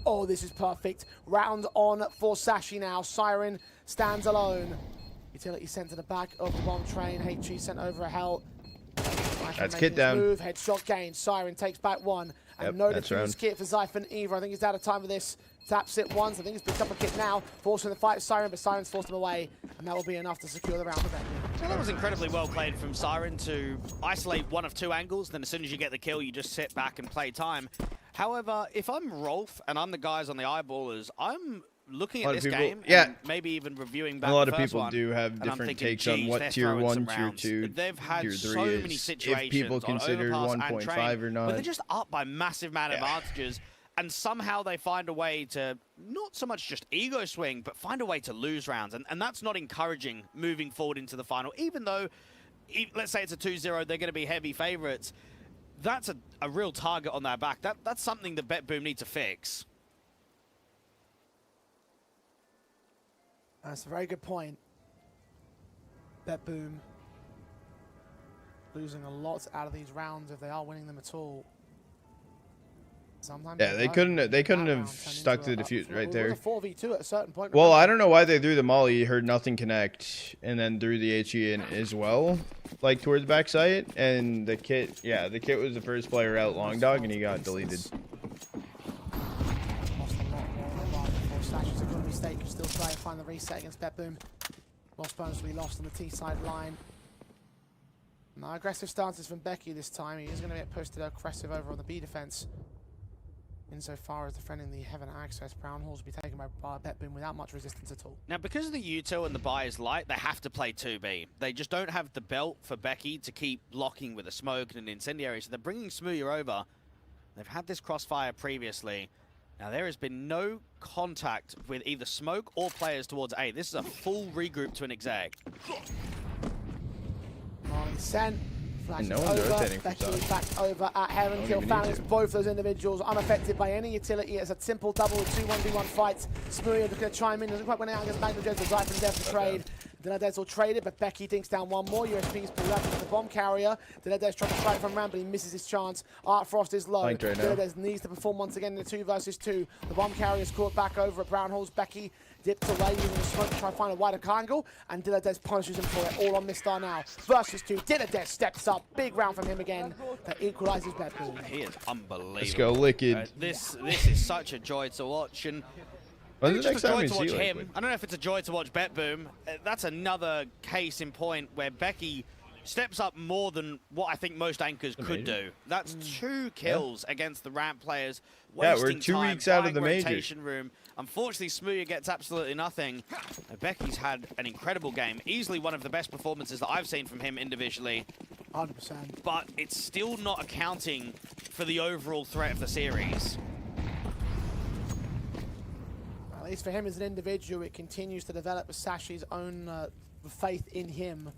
Speaker 8: Oh, this is perfect. Round on for Sashi now. Siren stands alone. Utility sent to the back of the bomb train. HG sent over a hell.
Speaker 1: That's Kit down.
Speaker 8: Move. Headshot gain. Siren takes back 1. And no defuse kit for Zyphon either. I think he's out of time for this. Taps it once. I think he's picked up a kit now. Forcing the fight Siren, but Siren's forced him away. And that will be enough to secure the round for them.
Speaker 7: Well, that was incredibly well played from Siren to isolate 1 of 2 angles. Then as soon as you get the kill, you just sit back and play time. However, if I'm Rolf and I'm the guys on the eyeballers, I'm looking at this game and maybe even reviewing back
Speaker 1: a lot
Speaker 7: the
Speaker 1: of
Speaker 7: first
Speaker 1: people
Speaker 7: one,
Speaker 1: do have different takes on what tier 1, tier 2,
Speaker 7: they've had
Speaker 1: tier
Speaker 7: so
Speaker 1: 3
Speaker 7: many
Speaker 1: is.
Speaker 7: situations
Speaker 1: If people consider
Speaker 7: on
Speaker 1: 1.5 or not.
Speaker 7: but they're just up by massive amount of advantages, and somehow they find a way to not so much just ego swing, but find a way to lose rounds, and that's not encouraging moving forward into the final. Even though, let's say it's a 2-0, they're going to be heavy favorites. That's a real target on their back. That's something that Betboom need to fix.
Speaker 8: That's a very good point. Betboom losing a lot out of these rounds if they are winning them at all. Sometimes
Speaker 1: they couldn't have stuck to the defuse right there.
Speaker 8: It was a 4v2 at a certain point.
Speaker 1: Well, I don't know why they threw the molly, heard nothing connect, and then threw the HE in as well, like towards backside. And the kit, the kit was the first player out long dog, and he got deleted.
Speaker 8: Lost a lot more before Stash is a good mistake. Can still try and find the reset against Betboom. Lost bonus to be lost on the T side line. Now aggressive stances from Becky this time. He is going to get posted aggressive over on the B defense. Insofar as defending the Heaven access, Brown Halls will be taken by Betboom without much resistance at all.
Speaker 7: Now, because of the util and the buy is light, they have to play 2B. They just don't have the belt for Becky to keep blocking with a smoke and an incendiary, so they're bringing Smooya over. They've had this crossfire previously. Now, there has been no contact with either smoke or players towards A. This is a full regroup to an exec.
Speaker 8: Molly sent.
Speaker 1: And no one's rotating from
Speaker 8: Becky
Speaker 1: side.
Speaker 8: back over at Heaven. Kill Phalanx. Both those individuals unaffected by any utility. It's a simple double with 2 1v1 fights. Smooya going to chime in. Doesn't quite win out against Magno Jones. The Zyphon there for trade. Dinadez will trade it, but Becky dinks down 1 more. USP's pulled up into the bomb carrier. Dinadez trying to try it from Ram, but he misses his chance. Artfrost is low. Dinadez needs to perform once again in the 2 versus 2. The bomb carrier is caught back over at Brown Halls. Becky dips away using the smoke to try to find a wider angle, and Dinadez punishes him for it. All on Mistar now. Versus 2. Dinadez steps up. Big round from him again. That equalizes Betboom.
Speaker 7: He is unbelievable.
Speaker 1: Let's go, Liquid.
Speaker 7: This is such a joy to watch, and
Speaker 1: When's the
Speaker 7: just
Speaker 1: next
Speaker 7: a
Speaker 1: time
Speaker 7: joy
Speaker 1: we
Speaker 7: to
Speaker 1: see
Speaker 7: watch
Speaker 1: Liquid?
Speaker 7: him. I don't know if it's a joy to watch Betboom. That's another case in point where Becky steps up more than what I think most anchors could do. That's 2 kills against the ramp players.
Speaker 1: We're 2 weeks out of the major.
Speaker 7: Rotation room. Unfortunately, Smooya gets absolutely nothing. Becky's had an incredible game. Easily one of the best performances that I've seen from him individually.
Speaker 8: 100%.
Speaker 7: But it's still not accounting for the overall threat of the series.
Speaker 8: At least for him as an individual, it continues to develop with Sashi's own faith in him.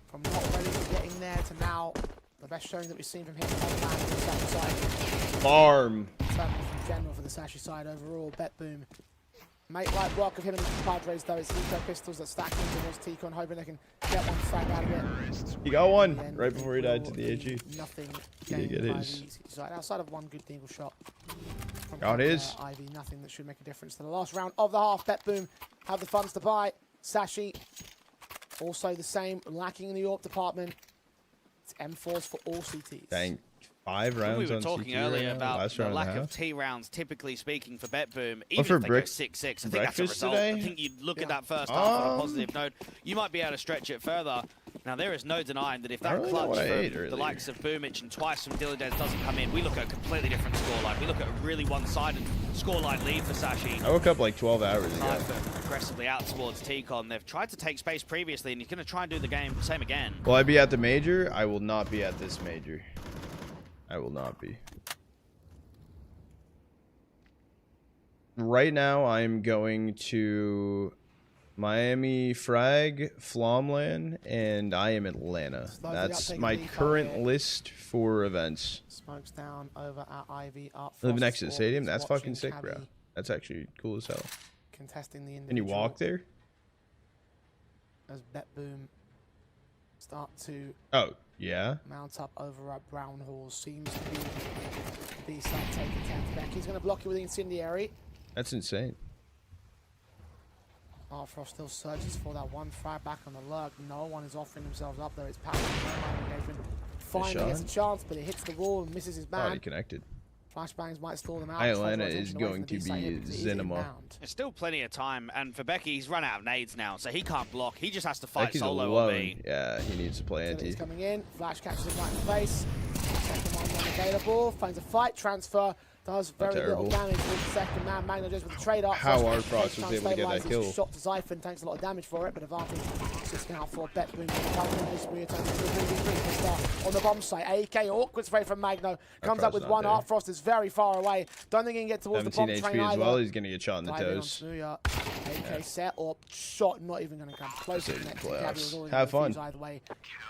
Speaker 8: From not ready to getting there to now, the best showing that we've seen from him on the Sashi side.
Speaker 1: Farm.
Speaker 8: Certainly from general for the Sashi side overall. Betboom Make light work of him and his Padres, though. It's eco pistols that stack into towards Tico and hoping they can get one frag out of it.
Speaker 1: He got one right before he died to the AG.
Speaker 8: Nothing.
Speaker 1: He did get his.
Speaker 8: Outside of one good deagle shot.
Speaker 1: Got his.
Speaker 8: Ivy, nothing that should make a difference to the last round of the half. Bet Boom have the funds to buy. Sashi, also the same, lacking in the AWP department. It's M4s for all CTs.
Speaker 1: Dang. 5 rounds
Speaker 7: we were
Speaker 1: on
Speaker 7: talking
Speaker 1: CT
Speaker 7: earlier
Speaker 1: right
Speaker 7: about
Speaker 1: last
Speaker 7: the
Speaker 1: round
Speaker 7: lack
Speaker 1: and a
Speaker 7: of
Speaker 1: half.
Speaker 7: T rounds, typically speaking, for Bet Boom.
Speaker 1: What
Speaker 7: Even
Speaker 1: for
Speaker 7: if they go 6-6, I think that's a result.
Speaker 1: today?
Speaker 7: I think you'd look at that first half on a positive note. You might be able to stretch it further. Now, there is no denying that if that
Speaker 1: really know
Speaker 7: clutch
Speaker 1: what I ate
Speaker 7: from the
Speaker 1: earlier.
Speaker 7: likes of Boomich and twice from Dilladez doesn't come in, we look at a completely different scoreline. We look at a really one-sided scoreline lead for Sashi.
Speaker 1: I woke up like 12 hours ago.
Speaker 7: Knife aggressively out towards T-Con. They've tried to take space previously, and he's going to try and do the same again.
Speaker 1: Will I be at the major? I will not be at this major. I will not be. Right now, I'm going to Miami Frag, Flomland, and I am Atlanta. That's my current list for events.
Speaker 8: Smokes down over at Ivy. Up
Speaker 1: Live next to the stadium? That's fucking sick, bro. That's actually cool as hell.
Speaker 8: Contesting the
Speaker 1: Can you walk there?
Speaker 8: As Bet Boom start to
Speaker 1: yeah.
Speaker 8: mount up over at Brown Hall. Seems to be B-side taking count back. He's going to block it with the incendiary.
Speaker 1: That's insane.
Speaker 8: Frost still surges for that one frag back on the lurk. No one is offering themselves up there. It's Paulo engagement. Finally gets a chance, but it hits the wall and misses his man.
Speaker 1: Oh, he connected.
Speaker 8: Flashbangs might stall them out.
Speaker 1: Atlanta is going to be Zenema.
Speaker 7: There's still plenty of time, and for Becky, he's run out of nades now, so he can't block. He just has to fight
Speaker 1: Becky's
Speaker 7: solo
Speaker 1: alone.
Speaker 7: on B.
Speaker 1: Yeah, he needs to play anti.
Speaker 8: He's coming in. Flash catches him right in the face. Second one unavailable. Finds a fight transfer. Does very little damage with the second man. Magno just with the trade up.
Speaker 1: How our Frost was able to get that kill.
Speaker 8: Shot to Zyphon, takes a lot of damage for it, but advantage assisting out for Bet Boom. On the bomb site. AK awkward spray from Magno. Comes up with one. Art Frost is very far away. Don't think he can get towards the bomb train
Speaker 1: HP
Speaker 8: either.
Speaker 1: as well. He's going to get shot in the toes.
Speaker 8: AK set up. Shot not even going to come close to the next.
Speaker 1: Have fun.
Speaker 8: Either way.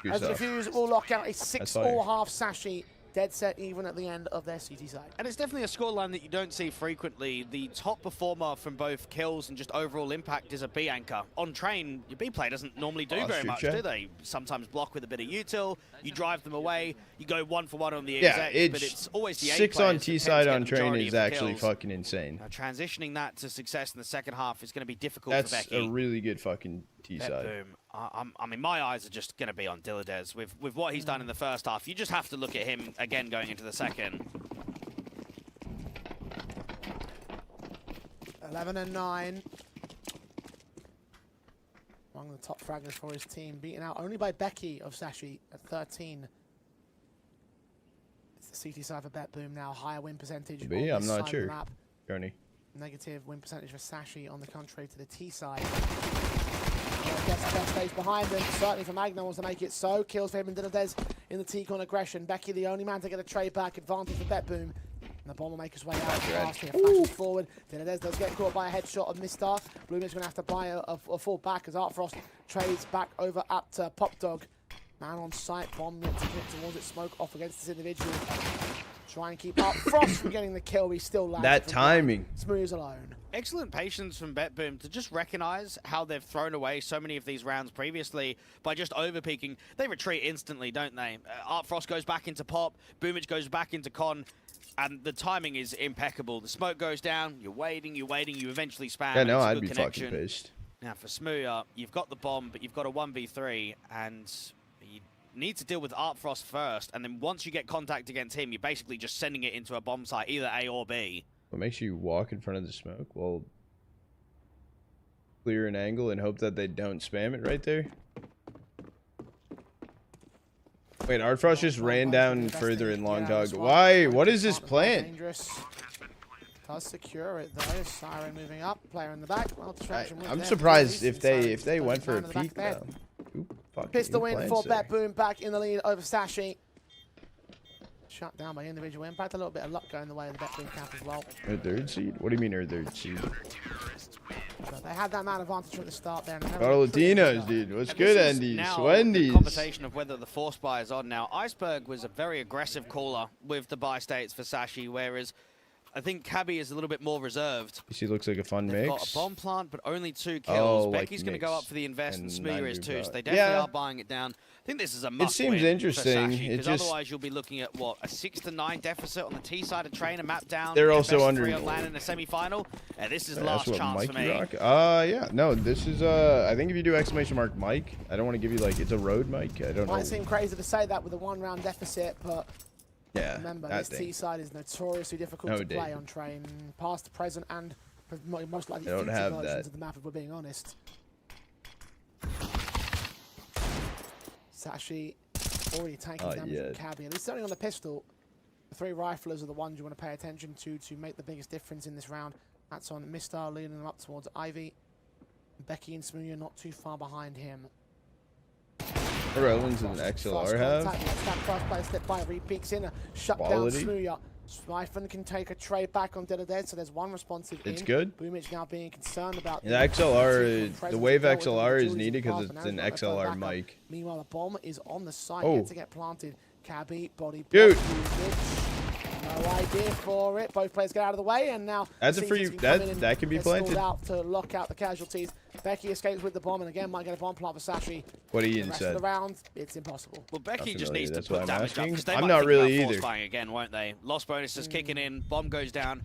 Speaker 8: As the defuse will lock out a 6-all-half Sashi. Dead set even at the end of their CT side.
Speaker 7: And it's definitely a scoreline that you don't see frequently. The top performer from both kills and just overall impact is a B anchor. On train, your B play doesn't normally do very much, do they? Sometimes block with a bit of util, you drive them away, you go 1-for-1 on the exec, but it's always the A
Speaker 1: 6 on
Speaker 7: T
Speaker 1: side on train is actually fucking insane.
Speaker 7: Now, transitioning that to success in the second half is going to be difficult
Speaker 1: That's
Speaker 7: for Becky.
Speaker 1: That's a really good fucking T side.
Speaker 7: Boom. I mean, my eyes are just going to be on Dilladez. With what he's done in the first half, you just have to look at him again going into the second.
Speaker 8: 11-9. Among the top fraggers for his team, beaten out only by Becky of Sashi at 13. It's the CT side for Bet Boom now. Higher win percentage.
Speaker 1: I'm not sure. Gurney.
Speaker 8: Negative win percentage for Sashi on the contrary to the T side. Gets the best stage behind him. Certainly for Magno wants to make it so. Kills for him and Dilladez in the T-con aggression. Becky the only man to get a trade back. Advantage for Bet Boom. And the bomb will make his way out fast here. Flashes forward. Dilladez does get caught by a headshot of Mistar. Bloom's going to have to buy a full back as Art Frost trades back over at Pop Dog. Man on site. Bomb yet to hit towards it. Smoke off against this individual. Try and keep up. Frost from getting the kill. He still lands.
Speaker 1: That timing.
Speaker 8: Smooths alone.
Speaker 7: Excellent patience from Bet Boom to just recognize how they've thrown away so many of these rounds previously by just overpeaking. They retreat instantly, don't they? Art Frost goes back into Pop, Boomich goes back into Con, and the timing is impeccable. The smoke goes down, you're waiting, you eventually spam.
Speaker 1: Yeah, no, I'd be fucking pissed.
Speaker 7: Now for Smooya, you've got the bomb, but you've got a 1v3, and you need to deal with Art Frost first, and then once you get contact against him, you're basically just sending it into a bomb site, either A or B.
Speaker 1: What makes you walk in front of the smoke? Well, clear an angle and hope that they don't spam it right there. Wait, Art Frost just ran down further in Long Dog. Why? What is this plan?
Speaker 8: Does secure it though. Siren moving up. Player in the back. Well,
Speaker 1: I'm surprised if they went for a peek though.
Speaker 8: Pistol win for Bet Boom, back in the lead over Sashi. Shut down by individual impact. A little bit of luck going the way of the Bet Boom camp as well.
Speaker 1: Our third seed? What do you mean our third seed?
Speaker 8: But they had that man advantage at the start there.
Speaker 1: Latinos, dude. What's good, Andy?
Speaker 7: Wendy's. The conversation of whether the force buy is on now. Iceberg was a very aggressive caller with the buy states for Sashi, whereas I think Cabby is a little bit more reserved.
Speaker 1: He looks like a fun
Speaker 7: They've
Speaker 1: mix.
Speaker 7: got a bomb plant, but only 2 kills.
Speaker 1: Oh,
Speaker 7: Becky's
Speaker 1: like
Speaker 7: going to go
Speaker 1: mix
Speaker 7: up for the invest, and
Speaker 1: and
Speaker 7: Smooya is too. So they
Speaker 1: yeah.
Speaker 7: definitely are buying it down. I think this is a must
Speaker 1: seems
Speaker 7: win
Speaker 1: interesting.
Speaker 7: for Sashi,
Speaker 1: It
Speaker 7: because
Speaker 1: just-
Speaker 7: otherwise you'll be looking at, what, a 6-9 deficit on the T side of train, a map down.
Speaker 1: They're
Speaker 7: get
Speaker 1: also
Speaker 7: best of
Speaker 1: under-
Speaker 7: 3 on land in the semi-final. And this is
Speaker 1: That's
Speaker 7: last
Speaker 1: what
Speaker 7: chance
Speaker 1: Mikey
Speaker 7: for me.
Speaker 1: Rock? Yeah. No, this is, I think if you do exclamation mark Mike, I don't want to give you, like, it's a road Mike. I don't know.
Speaker 8: Might seem crazy to say that with a 1-round deficit, but
Speaker 1: Yeah,
Speaker 8: remember,
Speaker 1: that
Speaker 8: this
Speaker 1: thing.
Speaker 8: T side is notoriously difficult
Speaker 1: No,
Speaker 8: to
Speaker 1: dude.
Speaker 8: play on train, past, present, and most likely
Speaker 1: They don't
Speaker 8: future
Speaker 1: have
Speaker 8: versions
Speaker 1: that.
Speaker 8: of the map, if we're being honest. Sashi already taking damage
Speaker 1: yeah.
Speaker 8: from Cabby, and he's only on the pistol. The 3 riflers are the ones you want to pay attention to make the biggest difference in this round. That's on Mistar, leading them up towards Ivy. Becky and Smooya not too far behind him.
Speaker 1: What Rollins and an XLR have?
Speaker 8: That first player step by, re-peeks in, shut
Speaker 1: Quality.
Speaker 8: down Smooya. Smifen can take a trade back on Dead or Dead, so there's one responsive
Speaker 1: It's
Speaker 8: in.
Speaker 1: good.
Speaker 8: Boomich now being concerned about
Speaker 1: The XLR, the
Speaker 8: presence
Speaker 1: Wave
Speaker 8: of Joe
Speaker 1: XLR
Speaker 8: with
Speaker 1: is
Speaker 8: the
Speaker 1: needed because
Speaker 8: Julius
Speaker 1: it's an
Speaker 8: and Alpha, now
Speaker 1: XLR
Speaker 8: back up.
Speaker 1: mic.
Speaker 8: Meanwhile, the bomb is on the side,
Speaker 1: Oh.
Speaker 8: yet to get planted. Cabby, body
Speaker 1: Dude.
Speaker 8: block, Boomich. No idea for it. Both players get out of the way, and now
Speaker 1: That's a
Speaker 8: Caesars
Speaker 1: free-
Speaker 8: can come in and
Speaker 1: that can be
Speaker 8: get stalled
Speaker 1: planted.
Speaker 8: out to lock out the casualties. Becky escapes with the bomb, and again might get a bomb plant for Sashi.
Speaker 1: What
Speaker 8: The
Speaker 1: Ian
Speaker 8: rest
Speaker 1: said.
Speaker 8: of the round, it's impossible.
Speaker 7: Well, Becky just
Speaker 1: familiar,
Speaker 7: needs to
Speaker 1: that's
Speaker 7: put
Speaker 1: why I'm
Speaker 7: damage up,
Speaker 1: asking.
Speaker 7: because they
Speaker 1: I'm
Speaker 7: might
Speaker 1: not
Speaker 7: think
Speaker 1: really
Speaker 7: about force
Speaker 1: either.
Speaker 7: buying again, won't they? Lost bonuses kicking in, bomb goes down.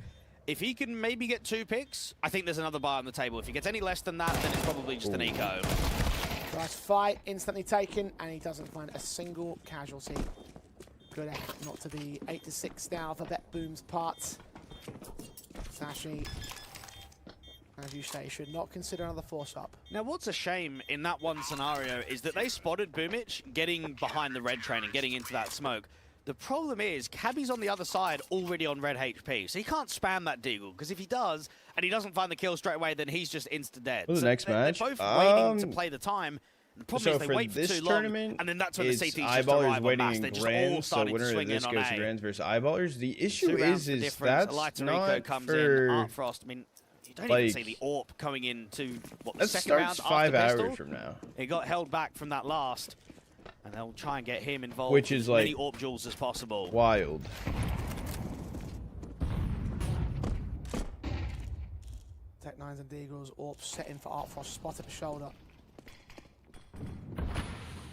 Speaker 7: If he can maybe get 2 picks, I think there's another buy on the table. If he gets any less than that, then it's probably just an eco.
Speaker 8: Nice fight, instantly taken, and he doesn't find a single casualty. Good effort not to be 8-6 now for Bet Boom's part. Sashi, as you say, should not consider another force up.
Speaker 7: Now, what's a shame in that one scenario is that they spotted Boomich getting behind the red train and getting into that smoke. The problem is, Cabby's on the other side already on red HP, so he can't spam that deagle, because if he does, and he doesn't find the kill straight away, then he's just insta-dead.
Speaker 1: What's the next match?
Speaker 7: They're both waiting to play the time. The problem
Speaker 1: So
Speaker 7: is they
Speaker 1: for
Speaker 7: wait for
Speaker 1: this
Speaker 7: too long,
Speaker 1: tournament,
Speaker 7: and then that's when the
Speaker 1: it's
Speaker 7: CTs just
Speaker 1: Eyeballers
Speaker 7: arrive en
Speaker 1: waiting
Speaker 7: masse.
Speaker 1: in
Speaker 7: They're just all
Speaker 1: Grands, so
Speaker 7: starting to
Speaker 1: winner of
Speaker 7: swing
Speaker 1: this
Speaker 7: in on
Speaker 1: goes to
Speaker 7: A.
Speaker 1: Grands versus Eyeballers. The issue
Speaker 7: 2 rounds for
Speaker 1: is
Speaker 7: difference.
Speaker 1: that's
Speaker 7: Lighter
Speaker 1: not
Speaker 7: Rico comes in.
Speaker 1: for...
Speaker 7: Art Frost, I mean, you don't
Speaker 1: like,
Speaker 7: even see the AWP going into, what, the
Speaker 1: That
Speaker 7: second
Speaker 1: starts
Speaker 7: round
Speaker 1: 5
Speaker 7: after pistol?
Speaker 1: hours from now.
Speaker 7: He got held back from that last, and they'll try and get him involved
Speaker 1: Which
Speaker 7: with
Speaker 1: is,
Speaker 7: as many
Speaker 1: like,
Speaker 7: AWP duels as possible.
Speaker 1: Wild.
Speaker 8: Tech 9s and Deagles, AWP setting for Art Frost, spot at the shoulder.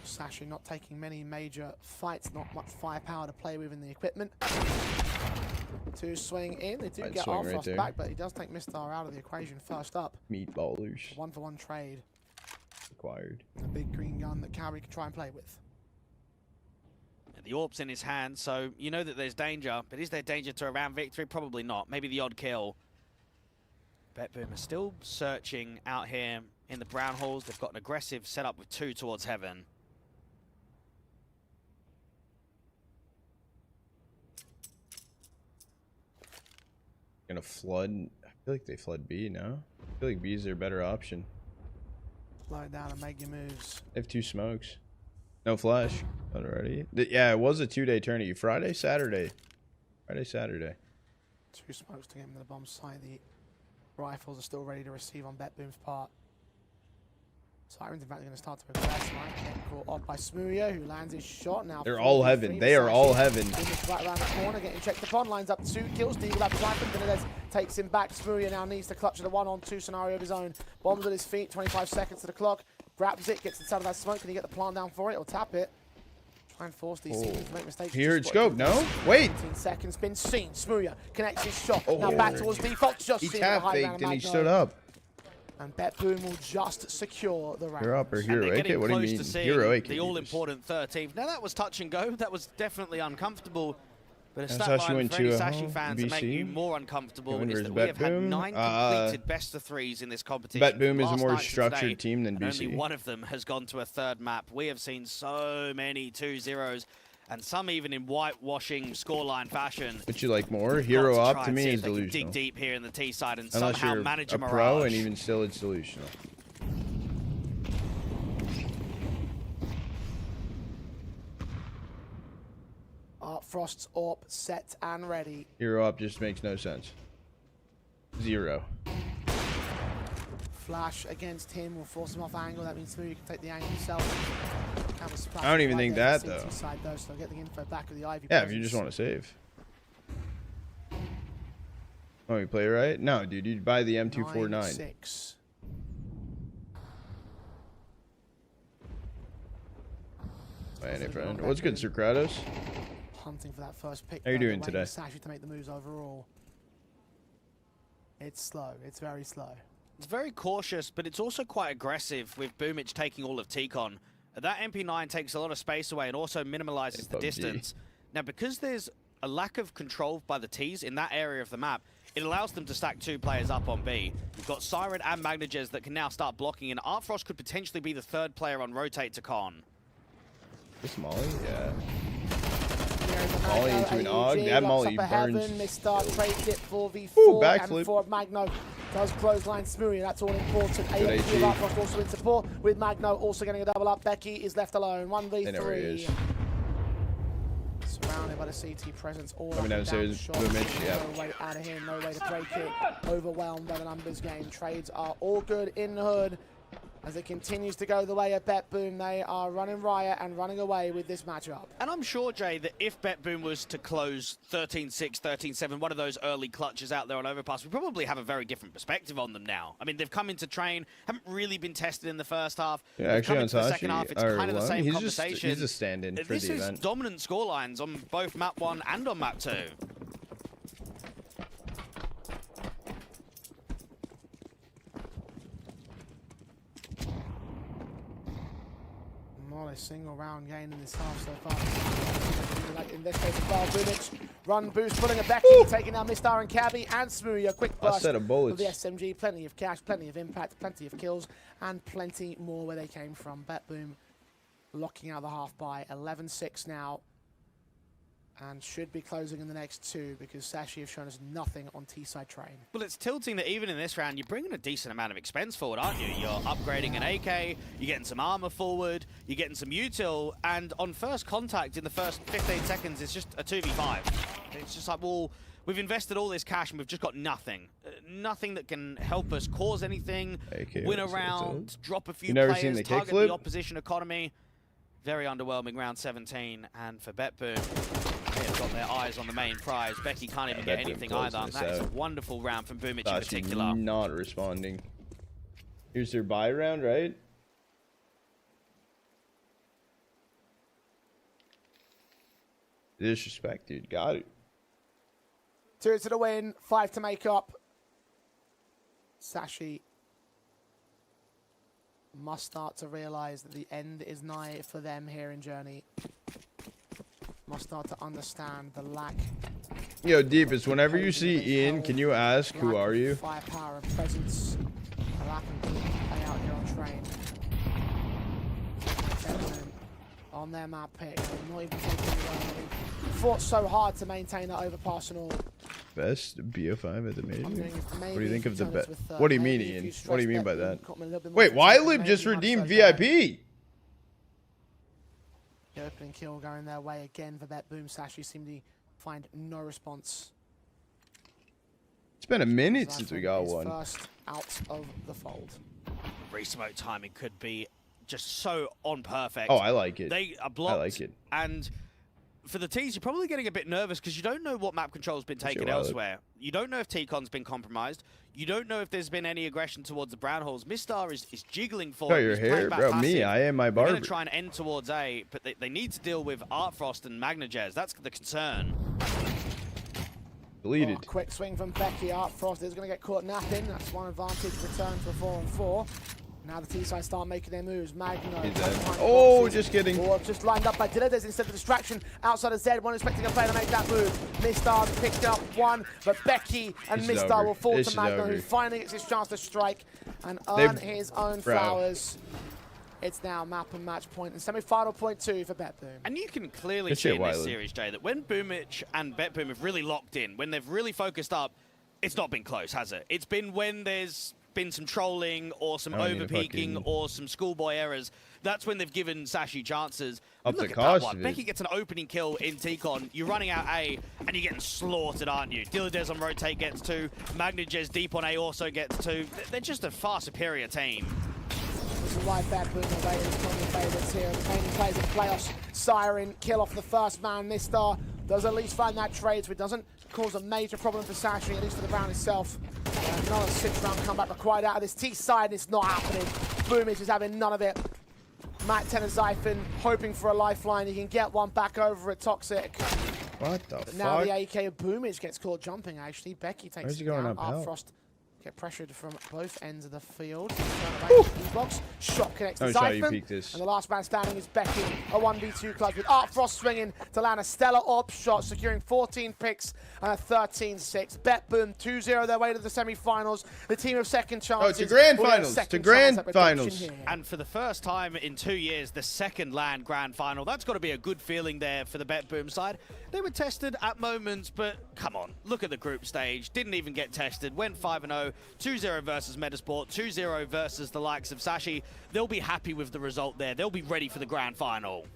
Speaker 8: Sashi not taking many major fights, not much firepower to play with in the equipment. 2 swing in, they do
Speaker 1: Right
Speaker 8: get
Speaker 1: swing
Speaker 8: Art
Speaker 1: right
Speaker 8: Frost
Speaker 1: there.
Speaker 8: back, but he does take Mistar out of the equation first up.
Speaker 1: Meatballers
Speaker 8: 1-for-1 trade.
Speaker 1: acquired.
Speaker 8: A big green gun that Carry can try and play with.
Speaker 7: And the AWP's in his hand, so you know that there's danger, but is there danger to a round victory? Probably not. Maybe the odd kill. Bet Boom are still searching out here in the brown halls. They've got an aggressive setup with 2 towards heaven.
Speaker 1: Gonna flood. I feel like they flood B now. I feel like B is their better option.
Speaker 8: Slow it down and make your moves.
Speaker 1: They have 2 smokes. No flash already. Yeah, it was a 2-day tourney. Friday, Saturday. Friday, Saturday.
Speaker 8: 2 smokes to get him to the bomb site. The rifles are still ready to receive on Bet Boom's part. Sirens, in fact, are going to start to progress. Might get caught off by Smooya, who lands his shot now.
Speaker 1: They're all
Speaker 8: 4v3
Speaker 1: heaven.
Speaker 8: for
Speaker 1: They are
Speaker 8: Sashi.
Speaker 1: all heaven.
Speaker 8: Boomich right around the corner, getting checked upon. Lines up 2 kills. Deagle up his rifle. Benitez takes him back. Smooya now needs to clutch at a 1-on-2 scenario of his own. Bombs at his feet. 25 seconds to the clock. Grabs it, gets inside of that smoke. Can he get the plant down for it or tap it? Try and force these teams to make mistakes.
Speaker 1: Here
Speaker 8: Just
Speaker 1: it's scope. No? Wait.
Speaker 8: 18 seconds. Been seen. Smooya connects his shot.
Speaker 1: Oh.
Speaker 8: Now back towards default. Just
Speaker 1: He
Speaker 8: seen the
Speaker 1: tap
Speaker 8: high
Speaker 1: faked
Speaker 8: round
Speaker 1: and he
Speaker 8: Magno.
Speaker 1: stood up.
Speaker 8: And Bet Boom will just secure the round.
Speaker 1: You're up or
Speaker 7: And they're
Speaker 1: heroic
Speaker 7: getting
Speaker 1: it? What do you
Speaker 7: close
Speaker 1: mean?
Speaker 7: to seeing
Speaker 1: Heroic
Speaker 7: the all-important 13th. Now that was touch and go. That was definitely uncomfortable. But a
Speaker 1: That's
Speaker 7: stat
Speaker 1: how she
Speaker 7: line
Speaker 1: went
Speaker 7: for any
Speaker 1: to,
Speaker 7: Sashi fans to make
Speaker 1: BC.
Speaker 7: you more uncomfortable
Speaker 1: Going
Speaker 7: is
Speaker 1: versus
Speaker 7: that we have had
Speaker 1: Bet-Boom.
Speaker 7: 9 completed best of 3s in this competition.
Speaker 1: Bet Boom is a
Speaker 7: Last
Speaker 1: more
Speaker 7: night to
Speaker 1: structured
Speaker 7: today,
Speaker 1: team than
Speaker 7: and
Speaker 1: BC.
Speaker 7: only one of them has gone to a 3rd map. We have seen so many 2-0s, and some even in whitewashing scoreline fashion.
Speaker 1: But you like more? Hero
Speaker 7: Got
Speaker 1: up
Speaker 7: try
Speaker 1: to
Speaker 7: and
Speaker 1: me
Speaker 7: see
Speaker 1: is
Speaker 7: if they can
Speaker 1: delusional.
Speaker 7: dig deep here in the T side and
Speaker 1: Unless
Speaker 7: somehow
Speaker 1: you're
Speaker 7: manage
Speaker 1: a
Speaker 7: a mirage.
Speaker 1: pro and even still it's delusional.
Speaker 8: Art Frost's AWP set and ready.
Speaker 1: Hero up just makes no sense. 0.
Speaker 8: Flash against him will force him off angle. That means Smooya can take the angle himself. Have a splash
Speaker 1: I don't even
Speaker 8: right
Speaker 1: think
Speaker 8: there
Speaker 1: that,
Speaker 8: on the CT
Speaker 1: though.
Speaker 8: Side, though, so they'll get the info back of the Ivy
Speaker 1: Yeah, if
Speaker 8: presence.
Speaker 1: you just want to save. Oh, you play right? No, dude, you'd buy the M249.
Speaker 8: 9-6.
Speaker 1: My friend. What's good, Sir Kratos?
Speaker 8: Hunting for that first pick.
Speaker 1: How you doing
Speaker 8: waiting
Speaker 1: today?
Speaker 8: for Sashi to make the moves overall. It's slow. It's very slow.
Speaker 7: It's very cautious, but it's also quite aggressive with Boomich taking all of T-Con. That MP9 takes a lot of space away and also minimalizes the distance. Now, because there's a lack of control by the Ts in that area of the map, it allows them to stack 2 players up on B. You've got Siren and Magnagez that can now start blocking, and Artfrost could potentially be the 3rd player on rotate to Con.
Speaker 1: This Molly? Yeah. Molly into an AUG. That Molly burns.
Speaker 8: Mr. trades it for V4.
Speaker 1: Ooh, backflip.
Speaker 8: And for Magno does clothesline Smoothie. That's all important. AUG Artfrost also in support with Magno also getting a double up. Becky is left alone. 1v3. Surrounded by the CT presence all
Speaker 1: coming downstairs. Boomich, yeah.
Speaker 8: No way out of here, no way to break it. Overwhelmed by the numbers game. Trades are all good in the hood. As it continues to go the way of BetBoom, they are running riot and running away with this matchup.
Speaker 7: And I'm sure, Jay, that if BetBoom was to close 13-6, 13-7, one of those early clutches out there on Overpass, we probably have a very different perspective on them now. I mean, they've come into train, haven't really been tested in the first half.
Speaker 1: Yeah, actually, on
Speaker 7: the second half, it's kind of the same conversation.
Speaker 1: He's a stand-in for the event.
Speaker 7: This is dominant scorelines on both map 1 and on map 2.
Speaker 8: Not a single round gain in this half so far. Like in this case, Boomich. Run boost, pulling a Becky, taking out Mistar and Cabby and Smoothie. A quick burst
Speaker 1: of bullets.
Speaker 8: of the SMG. Plenty of cash, plenty of impact, plenty of kills, and plenty more where they came from. BetBoom locking out the half by 11-6 now. And should be closing in the next 2 because Sashi have shown us nothing on T-side train.
Speaker 7: Well, it's tilting that even in this round, you're bringing a decent amount of expense forward, aren't you? You're upgrading an AK, you're getting some armor forward, you're getting some util, and on first contact in the first 15 seconds, it's just a 2v5. It's just like, well, we've invested all this cash and we've just got nothing. Nothing that can help us cause anything, win a round, drop a few players, target the opposition economy. Very underwhelming round 17, and for BetBoom, they've got their eyes on the main prize. Becky can't even get anything either. That is a wonderful round from Boomich in particular.
Speaker 1: Not responding. Here's their buy round, right? Disrespect, dude. Got it.
Speaker 8: 2 to the win, 5 to make up. Sashi must start to realize that the end is nigh for them here in Journey. Must start to understand the lack.
Speaker 1: Yo, Deepest, whenever you see Ian, can you ask who are you?
Speaker 8: Firepower and presence. A lack of play out here on train. On their map pick. Not even taking fought so hard to maintain that overpass and all.
Speaker 1: Best BO5 at the major? What do you think of the bet?
Speaker 8: What
Speaker 1: What do you mean, Ian? What do you mean by that? Wait, Wylib just redeemed VIP!
Speaker 8: The opening kill going their way again for BetBoom. Sashi seem to find no response.
Speaker 1: It's been a minute since we got one.
Speaker 8: First out of the fold.
Speaker 7: Re-smoke timing could be just so on perfect.
Speaker 1: Oh, I like it.
Speaker 7: They are blocked.
Speaker 1: I like it.
Speaker 7: And for the T's, you're probably getting a bit nervous because you don't know what map control's been taken elsewhere. You don't know if T-Con's been compromised. You don't know if there's been any aggression towards the brown holes. Mistar is jiggling forward.
Speaker 1: Got your hair, bro. Me, I am my barber.
Speaker 7: They're going to try and end towards A, but they need to deal with Artfrost and Magnagez. That's the concern.
Speaker 1: Deleted.
Speaker 8: Oh, quick swing from Becky. Artfrost is going to get caught napping. That's one advantage. Return to a 4-on-4. Now the T-side start making their moves. Magno.
Speaker 1: Oh, just kidding.
Speaker 8: Or just lined up by Dillades instead of distraction. Outside of Zed, one expecting a player to make that move. Mistar's picked up one, but Becky and Mistar will fall to Magno, who finally gets his chance to strike and earn his own flowers. It's now map and match point and semi-final point 2 for BetBoom.
Speaker 7: And you can clearly see in this series, Jay, that when Boomich and BetBoom have really locked in, when they've really focused up, it's not been close, has it? It's been when there's been some trolling or some over-peaking or some schoolboy errors. That's when they've given Sashi chances.
Speaker 1: Up
Speaker 7: look
Speaker 1: the
Speaker 7: at
Speaker 1: cost
Speaker 7: that one. Becky gets an opening kill in T-Con. You're running out A, and you're getting slaughtered, aren't you? Dillades on rotate gets 2. Magnagez deep on A also gets 2. They're just a far superior team.
Speaker 8: This is why BetBoom are rated as one of the favourites here. Remaining players in playoffs. Siren, kill off the first man. Mistar does at least find that trade, so it doesn't cause a major problem for Sashi, at least for the round itself. Another 6-round comeback required out of this T side, and it's not happening. Boomich is having none of it. Matt Tenezyphon hoping for a lifeline. He can get one back over at Toxic.
Speaker 1: What the fuck?
Speaker 8: Now the AK of Boomich gets caught jumping, actually. Becky takes
Speaker 1: Where's he
Speaker 8: it
Speaker 1: going
Speaker 8: down.
Speaker 1: uphill?
Speaker 8: Frost get pressured from both ends of the field. Box. Shot connects to
Speaker 1: Oh, sorry, you
Speaker 8: Zyphon.
Speaker 1: peeked this.
Speaker 8: And the last man standing is Becky. A 1v2 clutch with Frost swinging to land a stellar AWP shot, securing 14 picks and a 13-6. Bet Boom 2-0 their way to the semi-finals. The team of second chances.
Speaker 1: Oh, to grand finals. To grand finals.
Speaker 7: And for the first time in 2 years, the second LAN grand final. That's got to be a good feeling there for the Bet Boom side. They were tested at moments, but come on, look at the group stage. Didn't even get tested. Went 5-0. 2-0 versus Metasport, 2-0 versus the likes of Sashi. They'll be happy with the result there. They'll be ready for the grand final.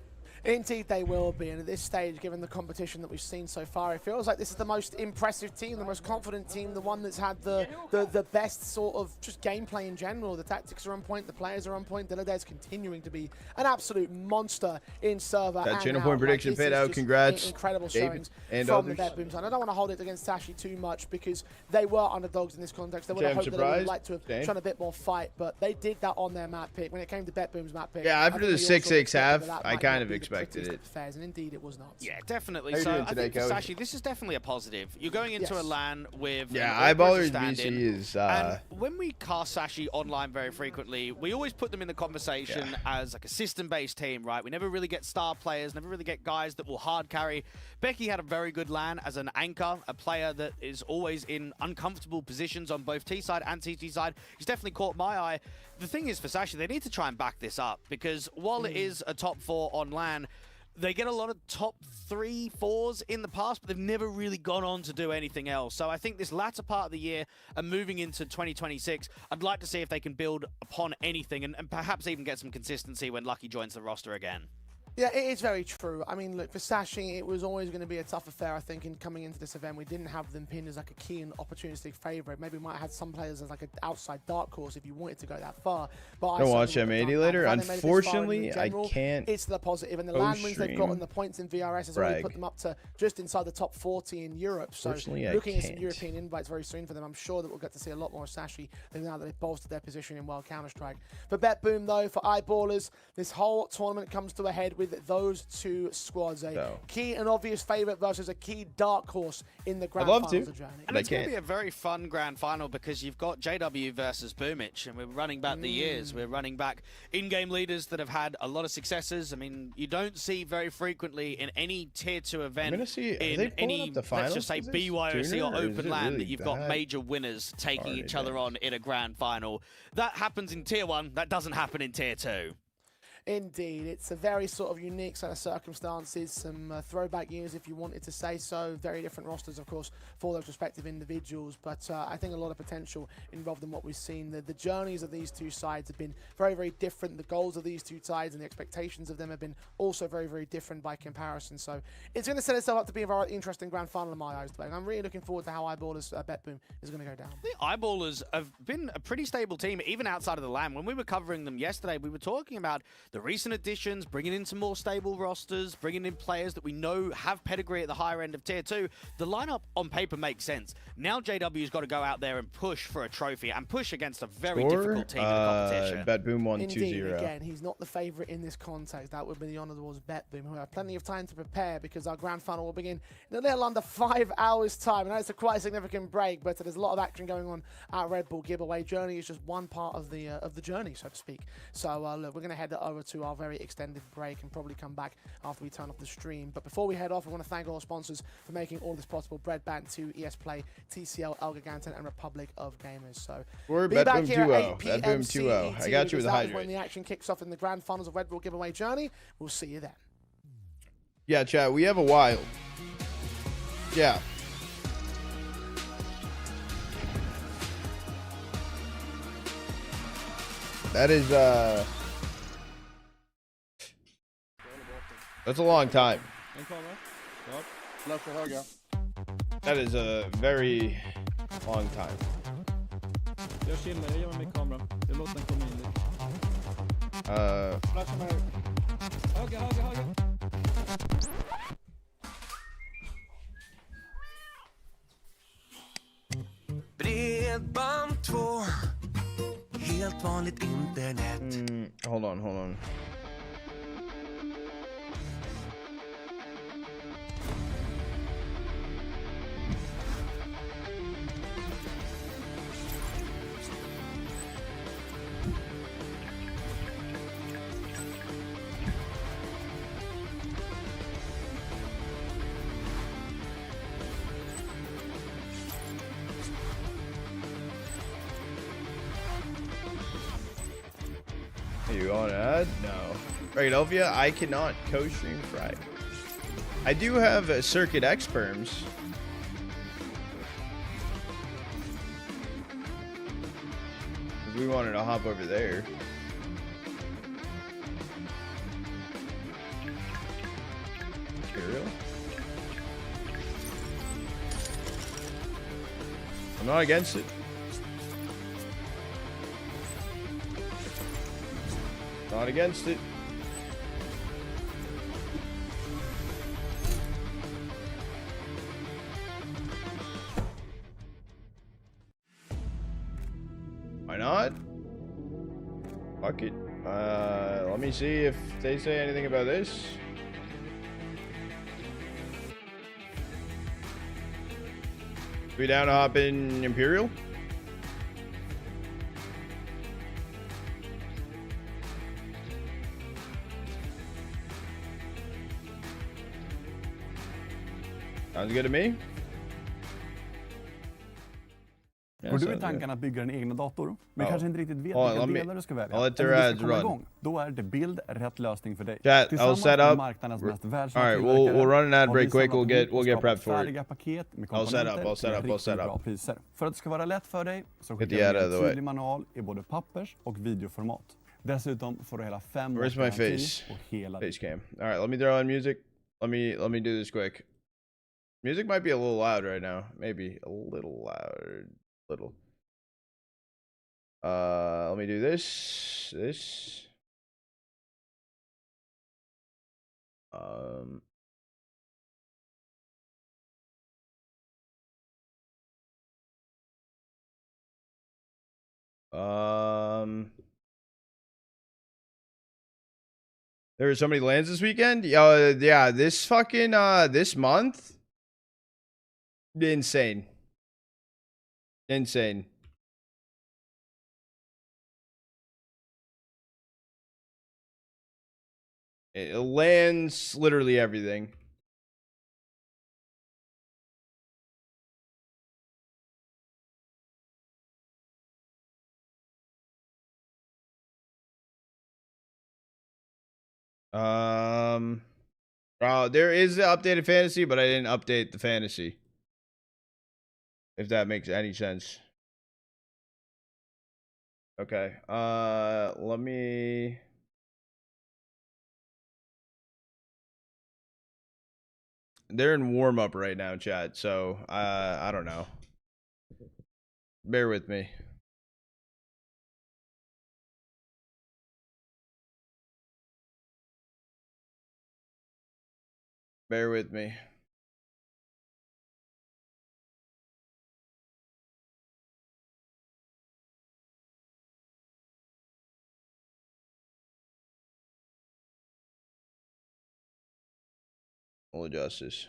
Speaker 8: Indeed they will be, and at this stage, given the competition that we've seen so far, it feels like this is the most impressive team, the most confident team, the one that's had the best sort of just gameplay in general. The tactics are on point, the players are on point. Dillade's continuing to be an absolute monster in server.
Speaker 1: That channel point prediction paid out. Congrats,
Speaker 8: incredible
Speaker 1: David
Speaker 8: showings
Speaker 1: and
Speaker 8: from
Speaker 1: others.
Speaker 8: the Bet Boom side. I don't want to hold it against Sashi too much because they were underdogs in this context. They would have hoped that they would like to have shown a bit more fight, but they did that on their map pick. When it came to Bet Boom's map pick,
Speaker 1: yeah, after the 6-6 half, I kind of expected it.
Speaker 8: And indeed it was not.
Speaker 7: Yeah, definitely.
Speaker 1: How you
Speaker 7: So
Speaker 1: doing
Speaker 7: I
Speaker 1: today,
Speaker 7: think for
Speaker 1: Coach?
Speaker 7: Sashi, this is definitely a positive. You're going into a LAN with
Speaker 1: Eyeballers
Speaker 7: stand-in.
Speaker 1: VC is
Speaker 7: And when we cast Sashi online very frequently, we always put them in the conversation as like a system-based team, right? We never really get star players, never really get guys that will hard carry. Becky had a very good LAN as an anchor, a player that is always in uncomfortable positions on both T side and CT side. He's definitely caught my eye. The thing is for Sashi, they need to try and back this up because while it is a top 4 on LAN, they get a lot of top 3, 4s in the past, but they've never really gone on to do anything else. So I think this latter part of the year and moving into 2026, I'd like to see if they can build upon anything and perhaps even get some consistency when Lucky joins the roster again.
Speaker 8: Yeah, it is very true. I mean, look, for Sashi, it was always going to be a tough affair, I think, in coming into this event. We didn't have them pinned as like a key and opportunistic favourite. Maybe we might have had some players as like an outside dark horse if you wanted to go that far. But
Speaker 1: Don't watch M80 later. Unfortunately, I can't.
Speaker 8: It's the positive. And the land wins they've got and the points in VRS has already put them up to just inside the top 40 in Europe. So looking at some European invites very soon for them, I'm sure that we'll get to see a lot more of Sashi now that they've bolstered their position in World Counter-Strike. For Bet Boom, though, for Eyeballers, this whole tournament comes to a head with those two squads. A key and obvious favourite versus a key dark horse in the grand finals of Journey.
Speaker 7: And it's going to be a very fun grand final because you've got JW versus Boomich, and we're running back the years. We're running back in-game leaders that have had a lot of successes. I mean, you don't see very frequently in any tier 2 event in any, let's just say, BYOC or open LAN that you've got major winners taking each other on in a grand final. That happens in tier 1. That doesn't happen in tier 2.
Speaker 8: Indeed, it's a very sort of unique set of circumstances, some throwback years if you wanted to say so, very different rosters of course for those respective individuals, but I think a lot of potential involved in what we've seen. The journeys of these two sides have been very, very different. The goals of these two sides and the expectations of them have been also very, very different by comparison, so it's going to set itself up to be a very interesting grand final in my eyes today. I'm really looking forward to how Eyeballers Bet Boom is going to go down.
Speaker 7: The Eyeballers have been a pretty stable team even outside of the LAN. When we were covering them yesterday, we were talking about the recent additions, bringing in some more stable rosters, bringing in players that we know have pedigree at the higher end of tier 2. The lineup on paper makes sense. Now JW's got to go out there and push for a trophy and push against a very difficult team in the competition.
Speaker 1: Bet Boom won 2-0.
Speaker 8: Indeed, again, he's not the favourite in this context. That would be the honour towards Bet Boom, who have plenty of time to prepare because our grand final will begin in a little under 5 hours' time. And that's a quite significant break, but there's a lot of action going on at Red Bull Giveaway. Journey is just one part of the journey, so to speak. So look, we're going to head over to our very extended break and probably come back after we turn off the stream. But before we head off, I want to thank all our sponsors for making all this possible. Breadband 2, ES Play, TCL, El Giganten, and Republic of Gamers. So
Speaker 1: we're
Speaker 8: be back here at 8
Speaker 1: Bet
Speaker 8: p.m.
Speaker 1: Boom 2-0. I got you with the hydrate.
Speaker 8: When the action kicks off in the grand finals of Red Bull Giveaway Journey. We'll see you then.
Speaker 1: Yeah, chat, we have a while. Yeah. That is, that's a long time. That is a very long time.
Speaker 10: bredband 2. Helt vanligt internet.
Speaker 1: Hold on. Are you on ad? No. Philadelphia, I cannot co-stream Friday. I do have Circuit X perms. If we wanted to hop over there. Imperial? I'm not against it. Not against it. Why not? Fuck it. Let me see if they say anything about this. We down to hop in Imperial? Sounds good to me.
Speaker 9: Går du i tankarna att bygga din egna dator, men kanske inte riktigt vet vilka delar du ska välja?
Speaker 1: I'll let their ads run.
Speaker 9: Då är det Build rätt lösning för dig.
Speaker 1: Chat, I'll set up. All right, we'll run an ad break quick. We'll get prepped for it. I'll set up.
Speaker 9: Priser. För att det ska vara lätt för dig så
Speaker 1: Get
Speaker 9: skickar
Speaker 1: the
Speaker 9: vi
Speaker 1: ad out
Speaker 9: en
Speaker 1: of the
Speaker 9: tydlig manual i både pappers- och videoformat. Dessutom får du hela 5
Speaker 1: Where's my face?
Speaker 9: och hela
Speaker 1: Face cam. All right, let me throw on music. Let me do this quick. Music might be a little loud right now. Maybe a little loud. Little. Let me do this. There were so many lands this weekend. Yeah, this fucking this month, insane. It lands literally everything. There is the updated fantasy, but I didn't update the fantasy. If that makes any sense. Okay. Let me. They're in warm up right now, chat. So I don't know. Bear with me. Bear with me. We'll adjust this.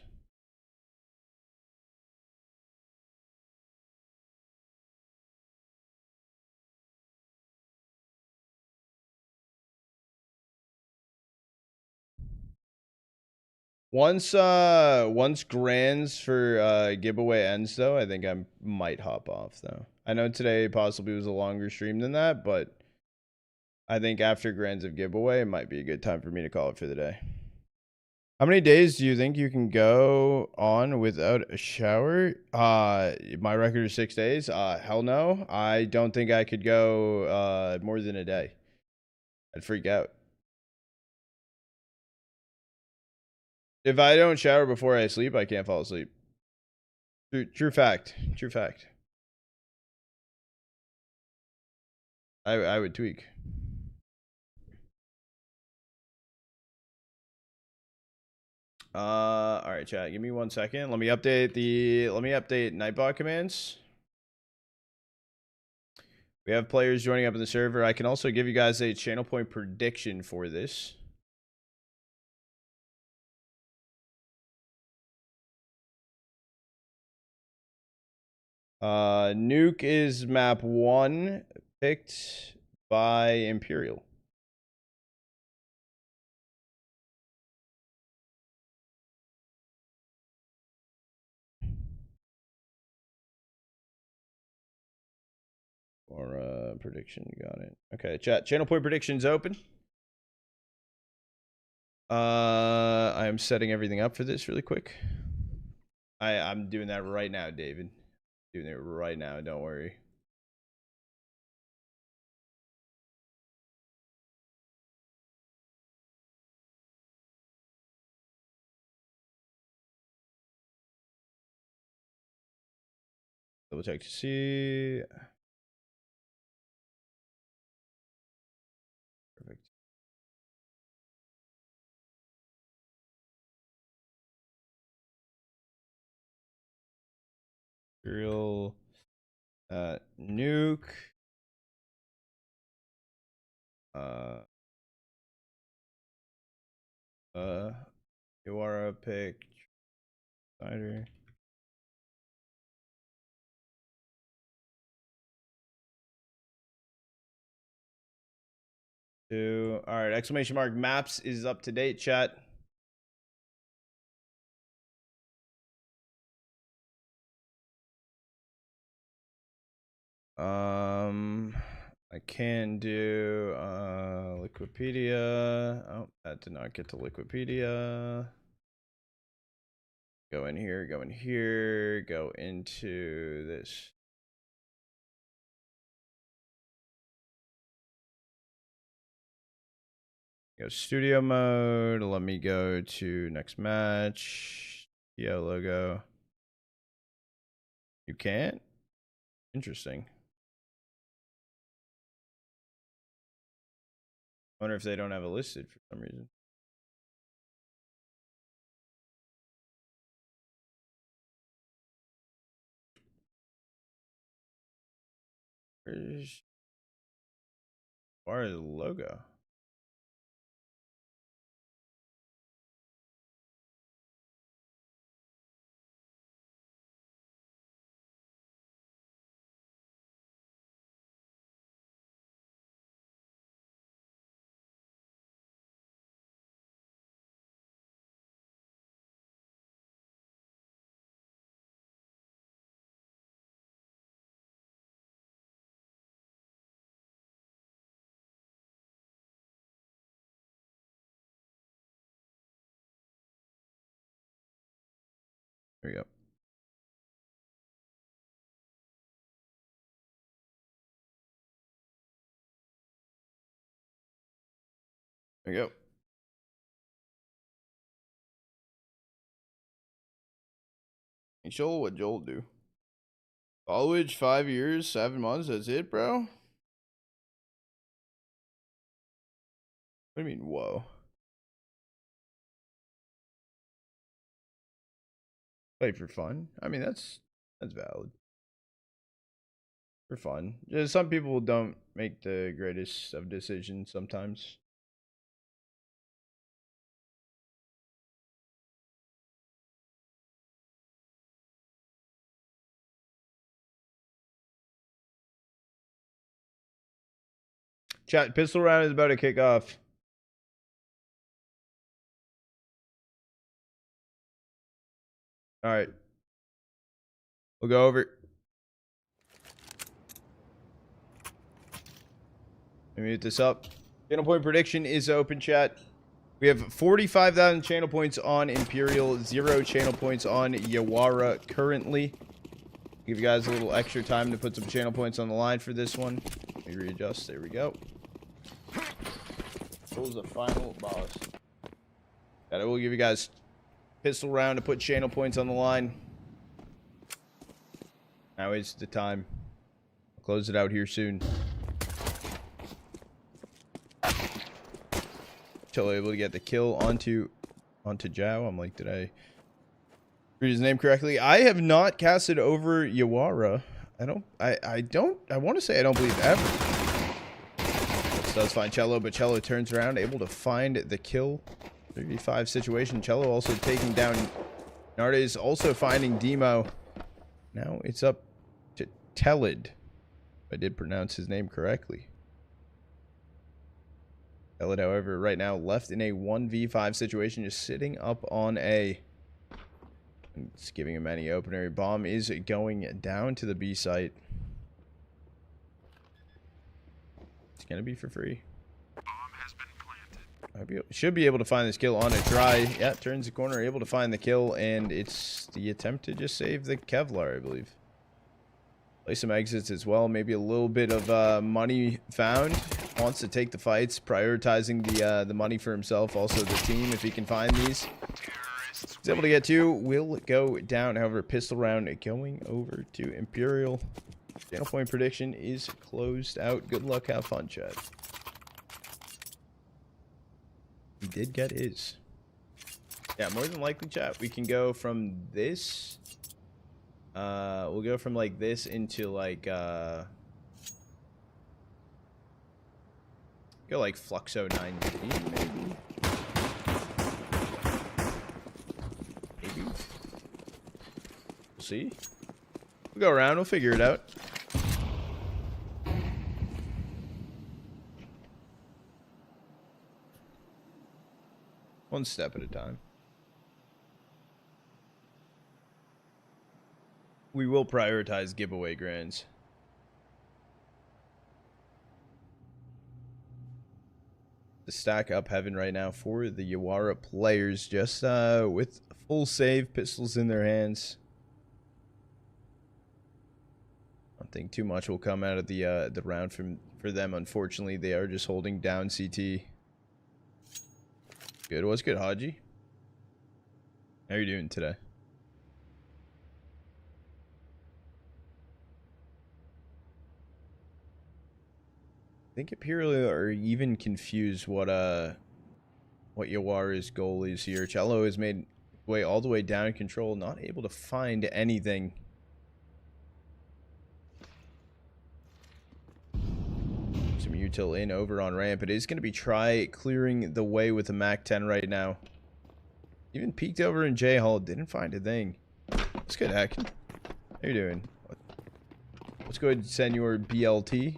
Speaker 1: Once Grands for giveaway ends though, I think I might hop off though. I know today possibly was a longer stream than that, but I think after Grands of giveaway, it might be a good time for me to call it for the day. How many days do you think you can go on without a shower? My record is 6 days. Hell no. I don't think I could go more than a day. I'd freak out. If I don't shower before I sleep, I can't fall asleep. True fact. I would tweak. All right, chat. Give me 1 second. Let me update Nightbot commands. We have players joining up in the server. I can also give you guys a channel point prediction for this. Nuke is map 1, picked by Imperial. Or prediction, got it. Okay, chat. Channel point predictions open. I am setting everything up for this really quick. I'm doing that right now, David. Doing it right now, don't worry. Double check to see. Perfect. Imperial nuke. Yawara pick. Spider. All right, exclamation mark maps is up to date, chat. I can do Liquipedia. Oh, that did not get to Liquipedia. Go in here, go in here, go into this. Go studio mode. Let me go to next match. Yeah, logo. You can't? Interesting. I wonder if they don't have it listed for some reason. Where's the logo? There we go. There we go. Hey, Joel, what Joel do? College, 5 years, 7 months. That's it, bro. What do you mean, whoa? Play for fun. I mean, that's valid. For fun. Just some people don't make the greatest of decisions sometimes. Chat, pistol round is about to kick off. All right. We'll go over. Let me mute this up. Channel point prediction is open, chat. We have 45,000 channel points on Imperial, 0 channel points on Yawara currently. Give you guys a little extra time to put some channel points on the line for this one. Let me readjust. There we go. Who's the final boss? And I will give you guys pistol round to put channel points on the line. Now is the time. I'll close it out here soon. Still able to get the kill onto Zhao. I'm like, did I read his name correctly? I have not casted over Yawara. I want to say I don't believe ever. This does find Cello, but Cello turns around, able to find the kill. 35 situation. Cello also taking down Nardes, also finding Demo. Now it's up to Telid. I did pronounce his name correctly. Telid, however, right now left in a 1v5 situation, just sitting up on A. It's giving him any opener. Bomb is going down to the B site. It's going to be for free.
Speaker 5: Bomb has been planted.
Speaker 1: Should be able to find this kill on a try. Yeah, turns the corner, able to find the kill, and it's the attempt to just save the Kevlar, I believe. Play some exits as well. Maybe a little bit of money found. Wants to take the fights, prioritizing the money for himself, also the team if he can find these. He's able to get 2. Will go down. However, pistol round going over to Imperial. Channel point prediction is closed out. Good luck. Have fun, Chad. He did get his. Yeah, more than likely, chat. We can go from this. We'll go from like this into like go like Fluxo 19 maybe. Maybe. We'll see. We'll go around. We'll figure it out. One step at a time. We will prioritize giveaway grands. The stack up heaven right now for the Yawara players, just with full save, pistols in their hands. I don't think too much will come out of the round for them. Unfortunately, they are just holding down CT. Good. What's good, Haji? How are you doing today? I think Imperial are even confused what Yawara's goal is here. Cello has made way all the way down in control, not able to find anything. Some util in over on ramp. It is going to be try clearing the way with the Mac 10 right now. Even peeked over in J Hall, didn't find a thing. What's good, Hack? How you doing? Let's go ahead and send your BLT.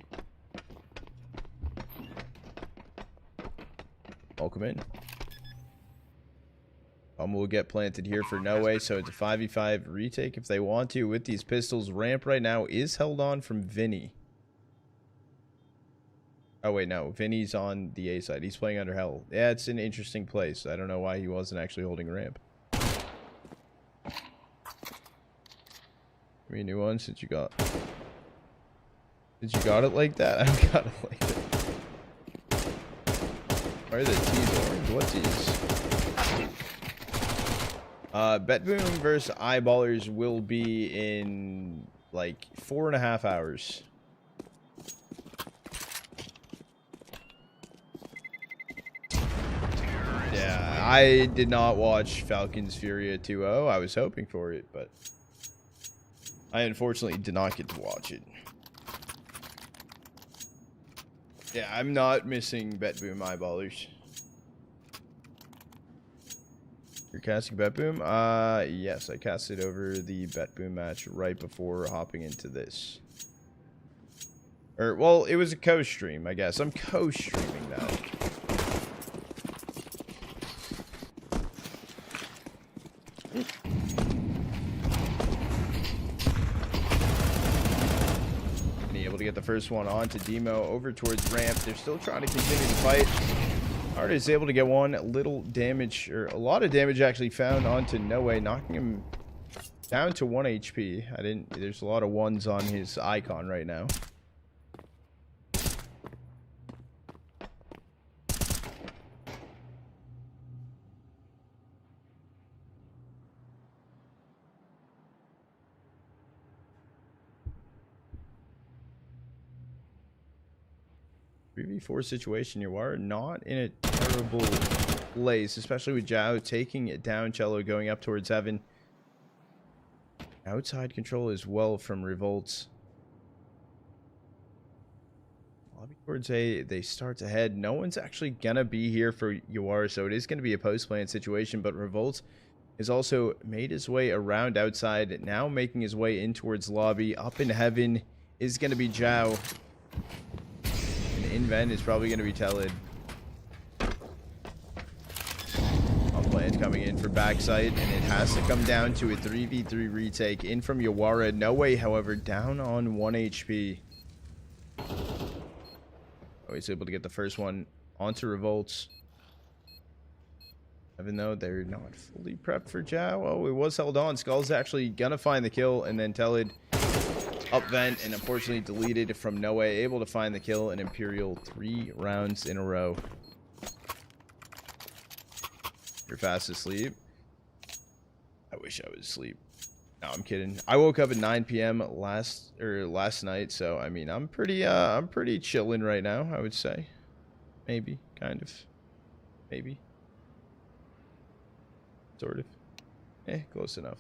Speaker 1: Welcome in. Will get planted here for no way, so it's a 5v5 retake if they want to with these pistols. Ramp right now is held on from Vinny. Oh wait, no, Vinny's on the A side. He's playing under hell. Yeah, it's an interesting place. I don't know why he wasn't actually holding ramp. Give me a new one since you got. Since you got it like that, I've got it like that. Why are the T's orange? What T's? Bet Boom versus Eyeballers will be in like 4.5 hours. Yeah, I did not watch Falcons Furia 2-0. I was hoping for it, but I unfortunately did not get to watch it. Yeah, I'm not missing Bet Boom Eyeballers. You're casting Bet Boom? Yes, I casted over the Bet Boom match right before hopping into this. Or, well, it was a co-stream, I guess. I'm co-streaming now. Able to get the first one on to Demo over towards ramp. They're still trying to continue to fight. Art is able to get one little damage, or a lot of damage actually found onto No Way, knocking him down to 1 HP. There's a lot of ones on his icon right now. 3v4 situation. You are not in a terrible place, especially with Zhao taking it down. Cello going up towards heaven. Outside control as well from Revolts. Lobby towards A, they start to head. No one's actually gonna be here for Yawara, so it is gonna be a post-plant situation, but Revolt has also made his way around outside, now making his way in towards lobby. Up in heaven is gonna be Zhao. And in vent is probably gonna be Telid. On plant coming in for backside, and it has to come down to a 3v3 retake. In from Yawara. No way, however, down on 1 HP. Oh, he's able to get the first one onto Revolts. Even though they're not fully prepped for Zhao. Oh, it was held on. Skull's actually gonna find the kill, and then Telid up vent, and unfortunately deleted from No Way. Able to find the kill, and Imperial 3 rounds in a row. You're fast asleep. I wish I was asleep. No, I'm kidding. I woke up at 9 p.m. last night, so I mean, I'm pretty chilling right now, I would say. Maybe, kind of. Maybe. Sort of. Close enough.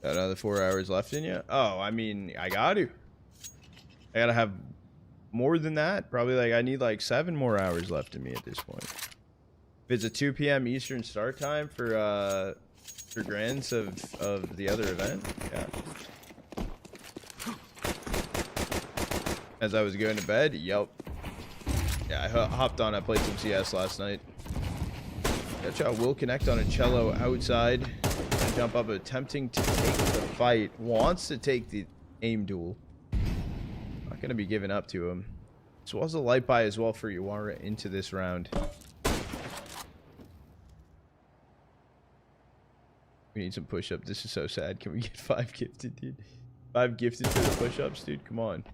Speaker 1: Got another 4 hours left in you? Oh, I mean, I gotta have more than that. Probably like I need like 7 more hours left in me at this point. If it's a 2 p.m. Eastern start time for grands of the other event, yeah. As I was going to bed, yep. Yeah, I hopped on. I played some CS last night. Gotcha will connect on a cello outside. Jump up, attempting to take the fight. Wants to take the aim duel. Not going to be giving up to him. This was a light buy as well for Yawara into this round. We need some push-up. This is so sad. Can we get 5 gifted, dude? 5 gifted for the push-ups, dude? Come on.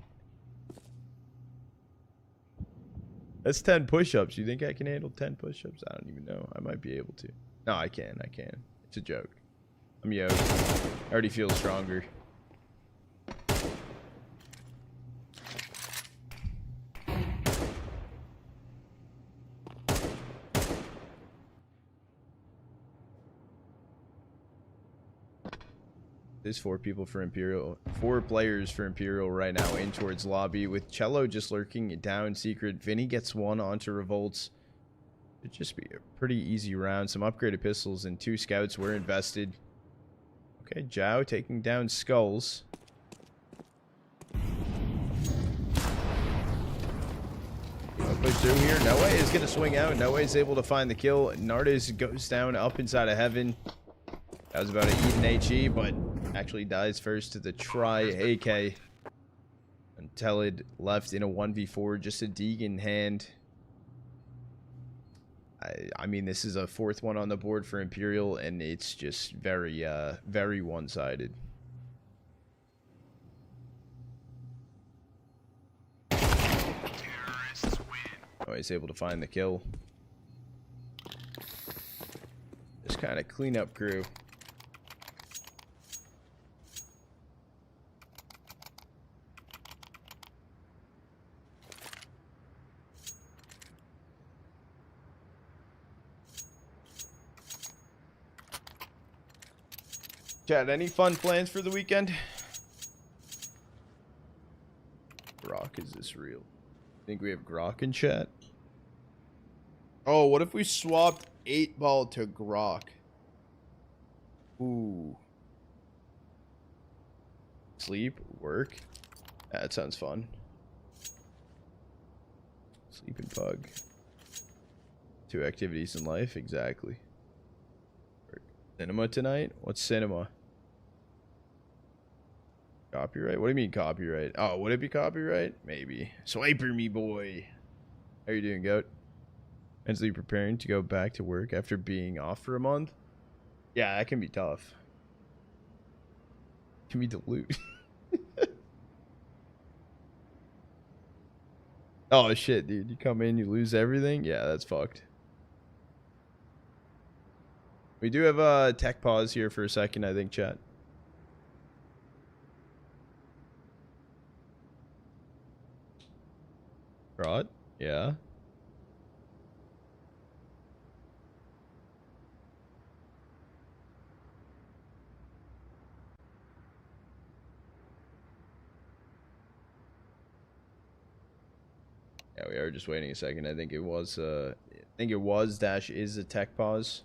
Speaker 1: That's 10 push-ups. You think I can handle 10 push-ups? I don't even know. I might be able to. No, I can. I can. It's a joke. I'm yoked. I already feel stronger. There's 4 people for Imperial. 4 players for Imperial right now in towards lobby, with Cello just lurking down secret. Vinny gets 1 onto Revolts. It'd just be a pretty easy round. Some upgraded pistols and 2 scouts were invested. Okay, Zhao taking down Skulls. Push through here. No Way is going to swing out. No Way is able to find the kill. Nardes goes down up inside of heaven. That was about to eat an HE, but actually dies first to the Tri-AK. And Telid left in a 1v4, just a Deeg in hand. I mean, this is a 4th one on the board for Imperial, and it's just very, very one-sided. Oh, he's able to find the kill. Just kind of clean up crew. Chat, any fun plans for the weekend? Grok, is this real? Think we have Grok in chat? Oh, what if we swapped 8-ball to Grok? Ooh. Sleep, work. That sounds fun. Sleep and pug. 2 activities in life, exactly. Cinema tonight? What's cinema? Copyright? What do you mean copyright? Oh, would it be copyright? Maybe. Swiper me, boy. How you doing, goat? Mentally preparing to go back to work after being off for a month? Yeah, that can be tough. Can be dilute. Oh shit, dude. You come in, you lose everything? Yeah, that's fucked. We do have a tech pause here for a second, I think, chat. Rod? Yeah. Yeah, we are just waiting a second. I think it was dash is a tech pause.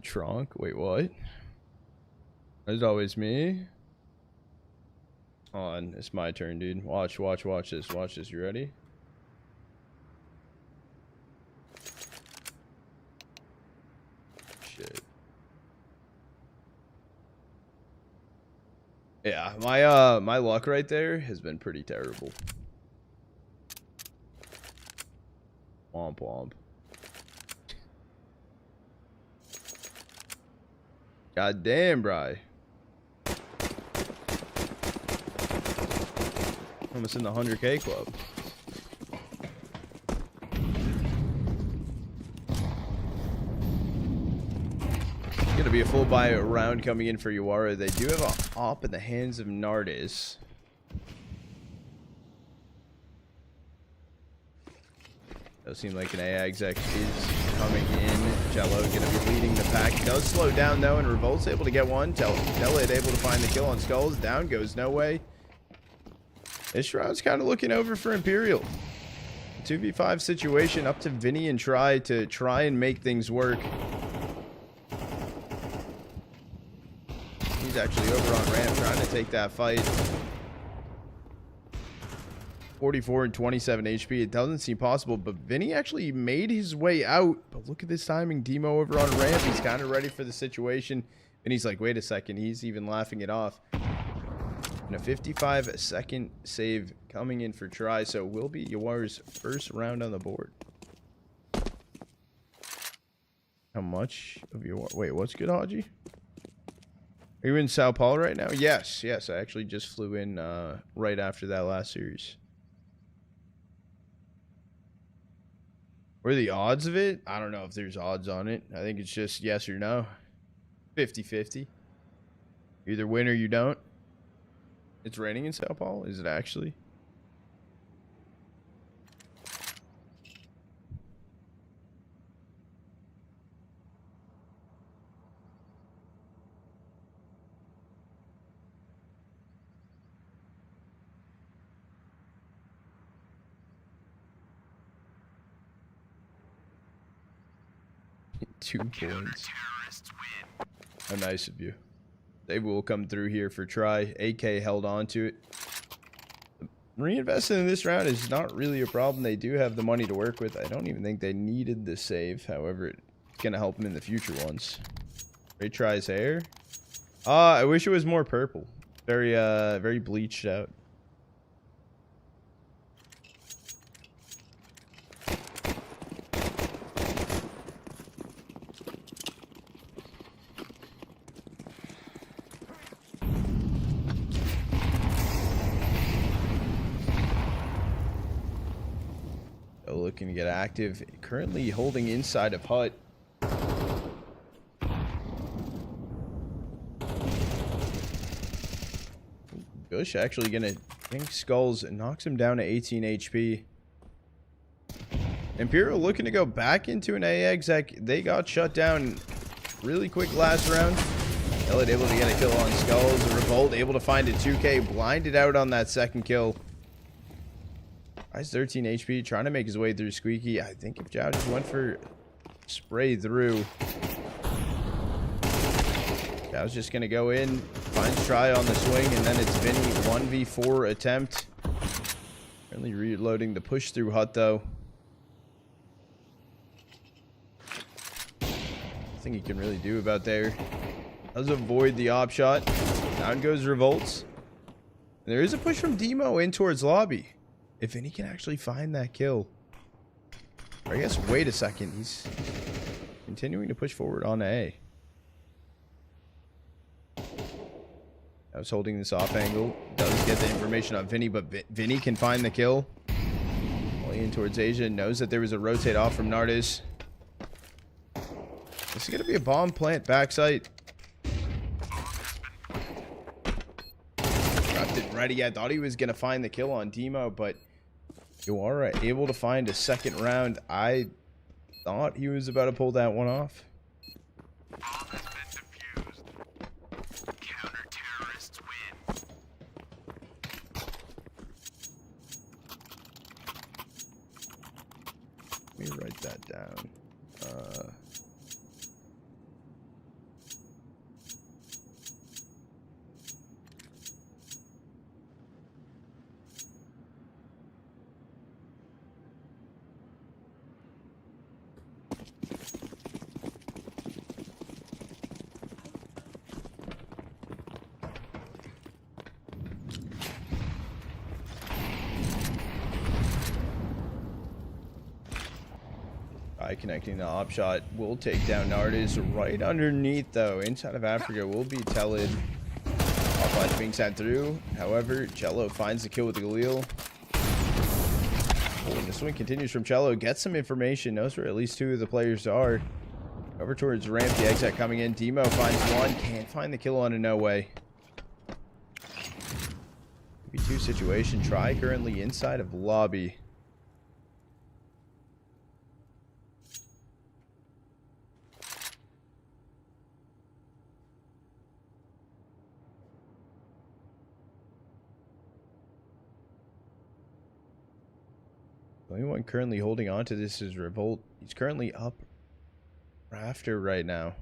Speaker 1: Trunk. Wait, what? It's always me. On, it's my turn, dude. Watch this. Watch this. You ready? Shit. Yeah, my luck right there has been pretty terrible. Womp womp. God damn, bro. Almost in the 100K club. It's gonna be a full buy round coming in for Yawara. They do have a op in the hands of Nardis. Does seem like an AI exec is coming in. Jello gonna be leading the pack. Does slow down though, and Revolt's able to get one. Telid able to find the kill on Skulls. Down goes no way. This round's kind of looking over for Imperial. 2v5 situation, up to Vinny and try and make things work. He's actually over on ramp trying to take that fight. 44 and 27 HP. It doesn't seem possible, but Vinny actually made his way out. But look at this timing. Demo over on ramp. He's kind of ready for the situation. And he's like, wait a second. He's even laughing it off. And a 55-second save coming in for try. So will be Yawara's first round on the board. How much of your... Wait, what's good, Haji? Are you in Sao Paulo right now? Yes. I actually just flew in right after that last series. What are the odds of it? I don't know if there's odds on it. I think it's just yes or no. 50-50. You either win or you don't. It's raining in Sao Paulo? Is it actually? Two points. How nice of you. They will come through here for try. AK held on to it. Reinvesting in this round is not really a problem. They do have the money to work with. I don't even think they needed the save. However, it's going to help them in the future ones. Great tries hair. I wish it was more purple. Very bleached out. Looking to get active. Currently holding inside of hut. Gush actually gonna think Skulls knocks him down to 18 HP. Imperial looking to go back into an AA exec. They got shut down really quick last round. Elliot able to get a kill on Skulls. Revolt able to find a 2K. Blinded out on that second kill. Guy's 13 HP, trying to make his way through Squeaky. I think if Jow just went for spray through. Jow's just going to go in, finds try on the swing, and then it's Vinny 1v4 attempt. Currently reloading the push through hut, though. Nothing he can really do about there. Does avoid the op shot. Down goes Revolts. There is a push from Demo in towards lobby. If Vinny can actually find that kill. Or I guess, wait a second. He's continuing to push forward on A. I was holding this off angle. Does get the information on Vinny, but Vinny can find the kill. Only in towards Asia. Knows that there was a rotate off from Nardis. This is going to be a bomb plant backside. left and ready. I thought he was going to find the kill on Demo, but Yawara able to find a second round. I thought he was about to pull that one off.
Speaker 5: Counter-terrorists win.
Speaker 1: Let me write that down. Connecting the op shot will take down Nardis right underneath though. Inside of Africa will be Telid. Op flash being sent through. However, Cello finds the kill with the Galil. Oh, and the swing continues from Cello. Gets some information. Knows where at least 2 of the players are. Over towards ramp. The exit coming in. Demo finds one. Can't find the kill on a no way. B2 situation. Try currently inside of lobby. The only one currently holding on to this is Revolt. He's currently up rafter right now.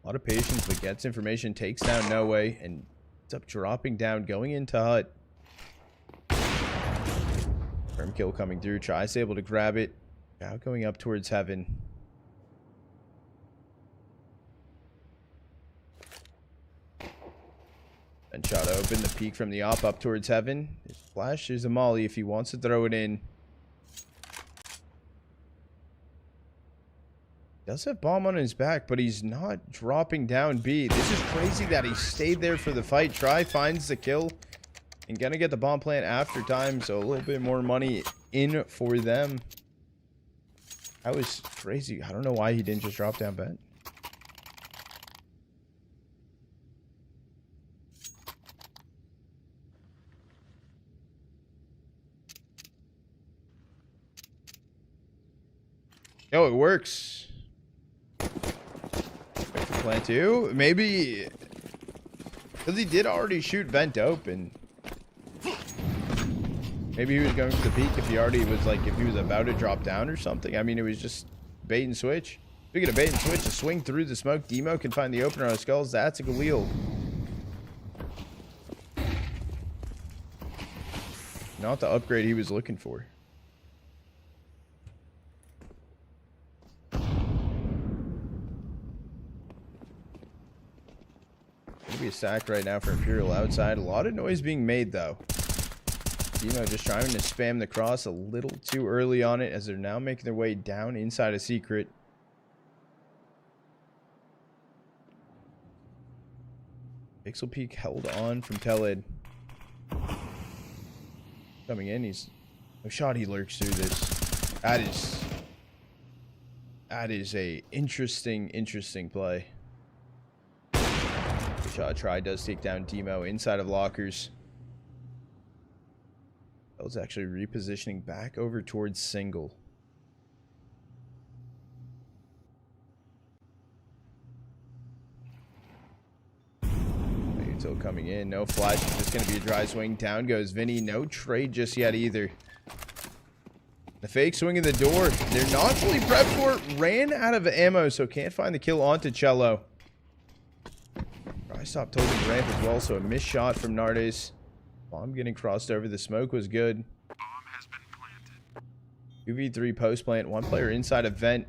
Speaker 1: A lot of patience, but gets information, takes down No Way, and ends up dropping down, going into hut. Firm kill coming through. Tries able to grab it. Now going up towards heaven. And shot open, the peek from the op up towards heaven. There's a flash, there's a molly if he wants to throw it in. Does have bomb on his back, but he's not dropping down B. This is crazy that he stayed there for the fight. Try finds the kill and gonna get the bomb plant after time, so a little bit more money in for them. That was crazy. I don't know why he didn't just drop down bet. Oh, it works. Plan 2. Maybe because he did already shoot vent open. Maybe he was going for the peak if he already was like, if he was about to drop down or something. I mean, it was just bait and switch. Speaking of bait and switch, a swing through the smoke. Demo can find the opener on skulls. That's a Galil. Not the upgrade he was looking for. Be a sack right now for Imperial outside. A lot of noise being made though. Demo just trying to spam the cross a little too early on it as they're now making their way down inside a secret. Pixel Peak held on from Telid. Coming in, he's no shot. He lurks through this. That is a interesting play. Shot try does take down Demo inside of lockers. That was actually repositioning back over towards single. Until coming in, no flash, it's just going to be a dry swing. Down goes Vinny, no trade just yet either. The fake swing in the door, they're not fully prepped for it. Ran out of ammo, so can't find the kill onto Cello. I stopped holding the ramp as well, so a missed shot from Nardes. Bomb getting crossed over the smoke was good.
Speaker 5: Bomb has been planted.
Speaker 1: 2v3 post plant, one player inside a vent.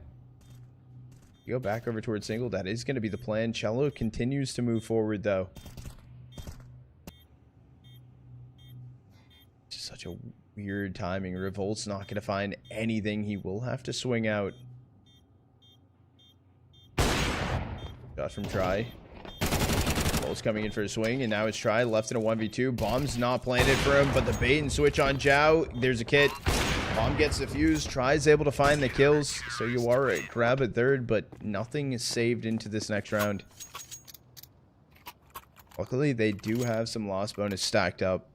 Speaker 1: You go back over towards single. That is going to be the plan. Cello continues to move forward though. Just such a weird timing. Revolt's not going to find anything. He will have to swing out. Shot from Try. Bolt's coming in for a swing, and now it's Try left in a 1v2. Bomb's not planted for him, but the bait and switch on Zhao. There's a kit. Bomb gets defused. Tries able to find the kills. So Yawara grab a third, but nothing is saved into this next round. Luckily, they do have some loss bonus stacked up.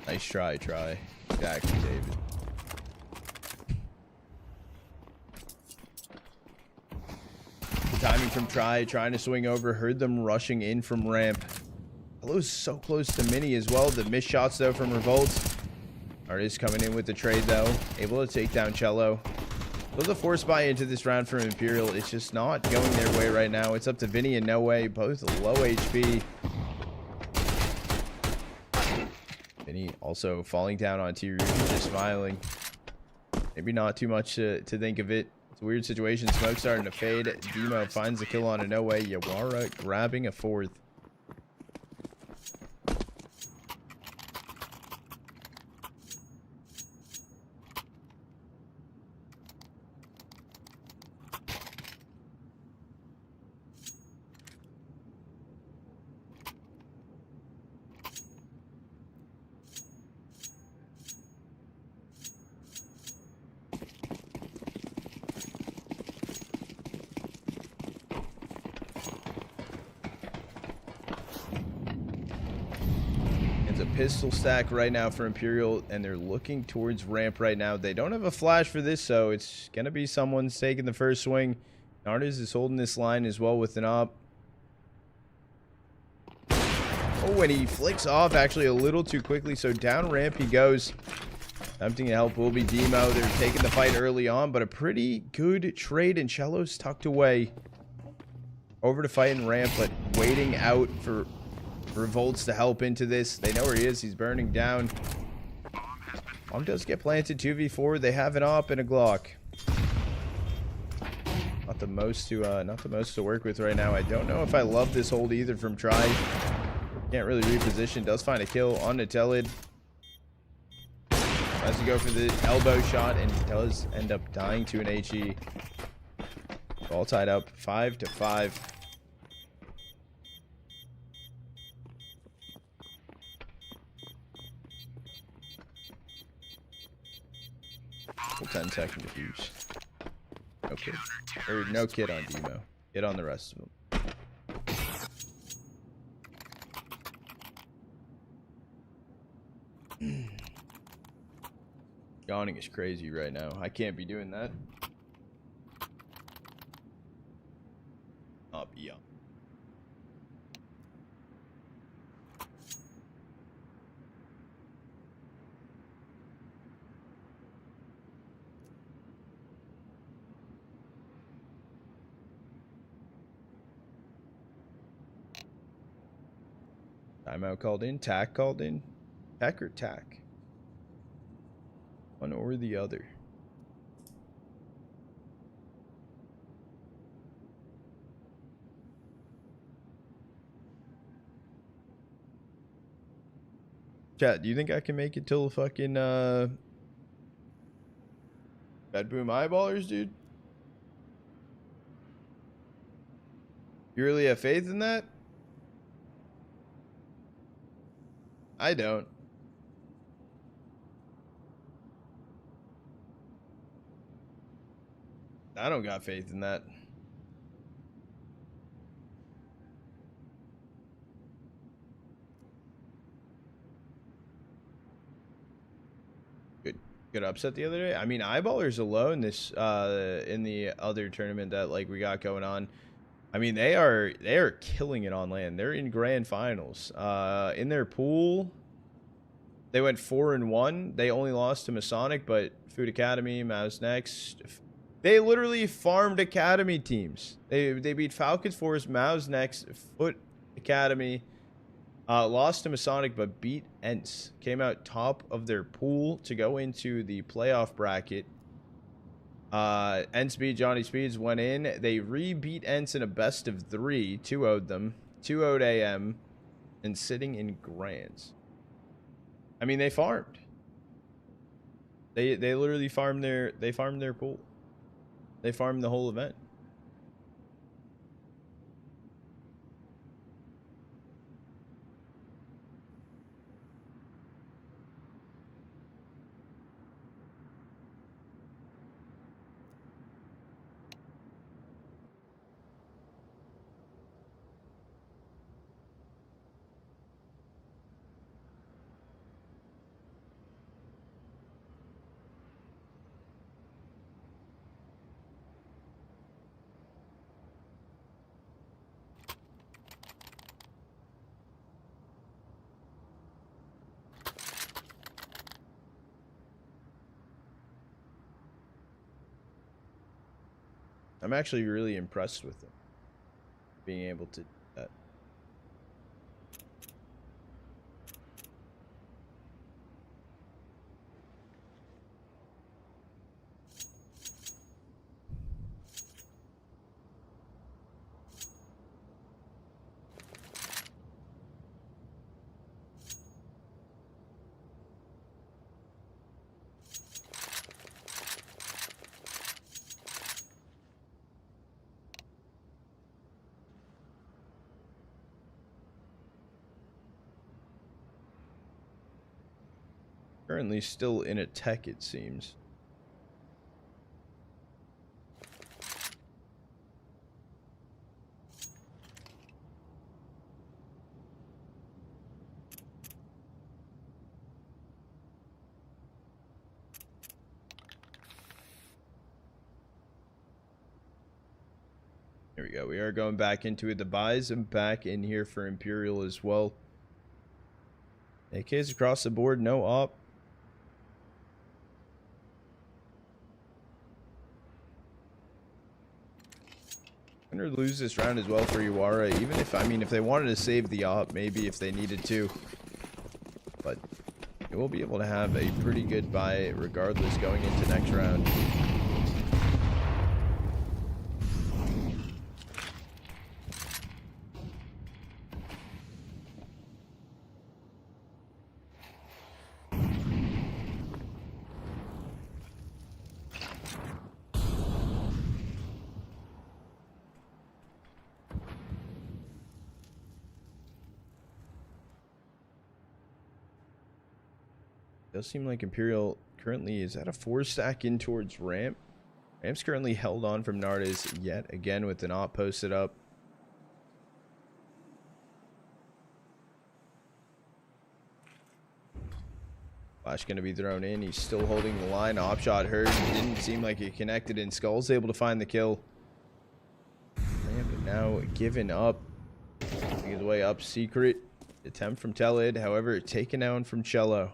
Speaker 1: Nice try. Exactly, David. Timing from trying to swing over, heard them rushing in from ramp. Paulo's so close to mini as well. The missed shots though from Revolt. Artist coming in with the trade though, able to take down Cello. There's a force buy into this round from Imperial. It's just not going their way right now. It's up to Vinny and No Way, both low HP. Vinny also falling down on T-Root, just smiling. Maybe not too much to think of it. It's a weird situation. Smoke starting to fade. Demo finds the kill on a No Way. Yawara grabbing a fourth. It's a pistol stack right now for Imperial, and they're looking towards ramp right now. They don't have a flash for this, so it's going to be someone's taking the first swing. Nardas is holding this line as well with an op. Oh, and he flicks off actually a little too quickly, so down ramp he goes. Attempting to help will be Demo. They're taking the fight early on, but a pretty good trade, and Cello's tucked away. Over to fight in ramp, but waiting out for Revolts to help into this. They know where he is. He's burning down. Bomb does get planted. 2v4. They have an op and a Glock. Not the most to work with right now. I don't know if I love this hold either from Try. Can't really reposition. Does find a kill on Natelid. Has to go for the elbow shot and does end up dying to an HE. All tied up 5-5. Full 10-second defuse. No kid. Or no kid on Demo. Get on the rest of them. Yawning is crazy right now. I can't be doing that. I'll be young. Timeout called in. Tack called in. Tack or tack? One or the other. Chat, do you think I can make it till fucking Bed Boom Eyeballers, dude? You really have faith in that? I don't. I don't got faith in that. Good upset the other day. I mean, Eyeballers alone this in the other tournament that like we got going on. I mean, they are killing it on land. They're in grand finals. In their pool, they went 4-1. They only lost to Masonic, but Food Academy, Mouse Next. They literally farmed Academy teams. They beat Falcons Force, Mouse Next, Foot Academy. Lost to Masonic, but beat Ents. Came out top of their pool to go into the playoff bracket. Ents beat Johnny Speeds, went in. They re-beat Ents in a best of 3, 2-0'd them. 2:00 a.m. and sitting in Grants. I mean, they farmed. They literally farmed their pool. They farmed the whole event. I'm actually really impressed with them being able to do that. Currently still in a tech, it seems. Here we go. We are going back into it. The buys and back in here for Imperial as well. AKs across the board, no op. Gonna lose this round as well for Yawara, even if, I mean, if they wanted to save the op, maybe if they needed to. But they will be able to have a pretty good buy regardless going into next round. Does seem like Imperial currently is at a 4-stack in towards ramp. Ramp's currently held on from Nardas yet again with an op posted up. Flash going to be thrown in. He's still holding the line. Op shot heard. Didn't seem like it connected, and Skull's able to find the kill. Ramp now given up. Making his way up secret. Attempt from Telid, however, taken down from Cello.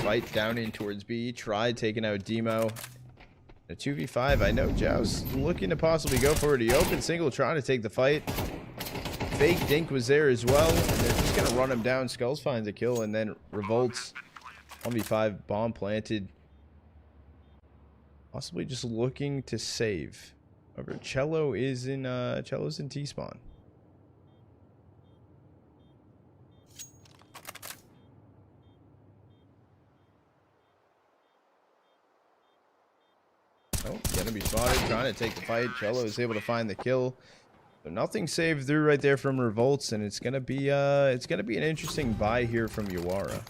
Speaker 1: Fight down in towards B. Tried taking out Demo. A 2v5. I know Zhao's looking to possibly go for it. He open single trying to take the fight. Fake Dink was there as well. And they're just going to run him down. Skulls finds a kill and then revolts. 1v5 bomb planted. Possibly just looking to save. However, Cello is in Cello's in T-spawn. Oh, gonna be spotted, trying to take the fight. Cello is able to find the kill. So nothing saved through right there from Revolts, and it's gonna be an interesting buy here from Yawara.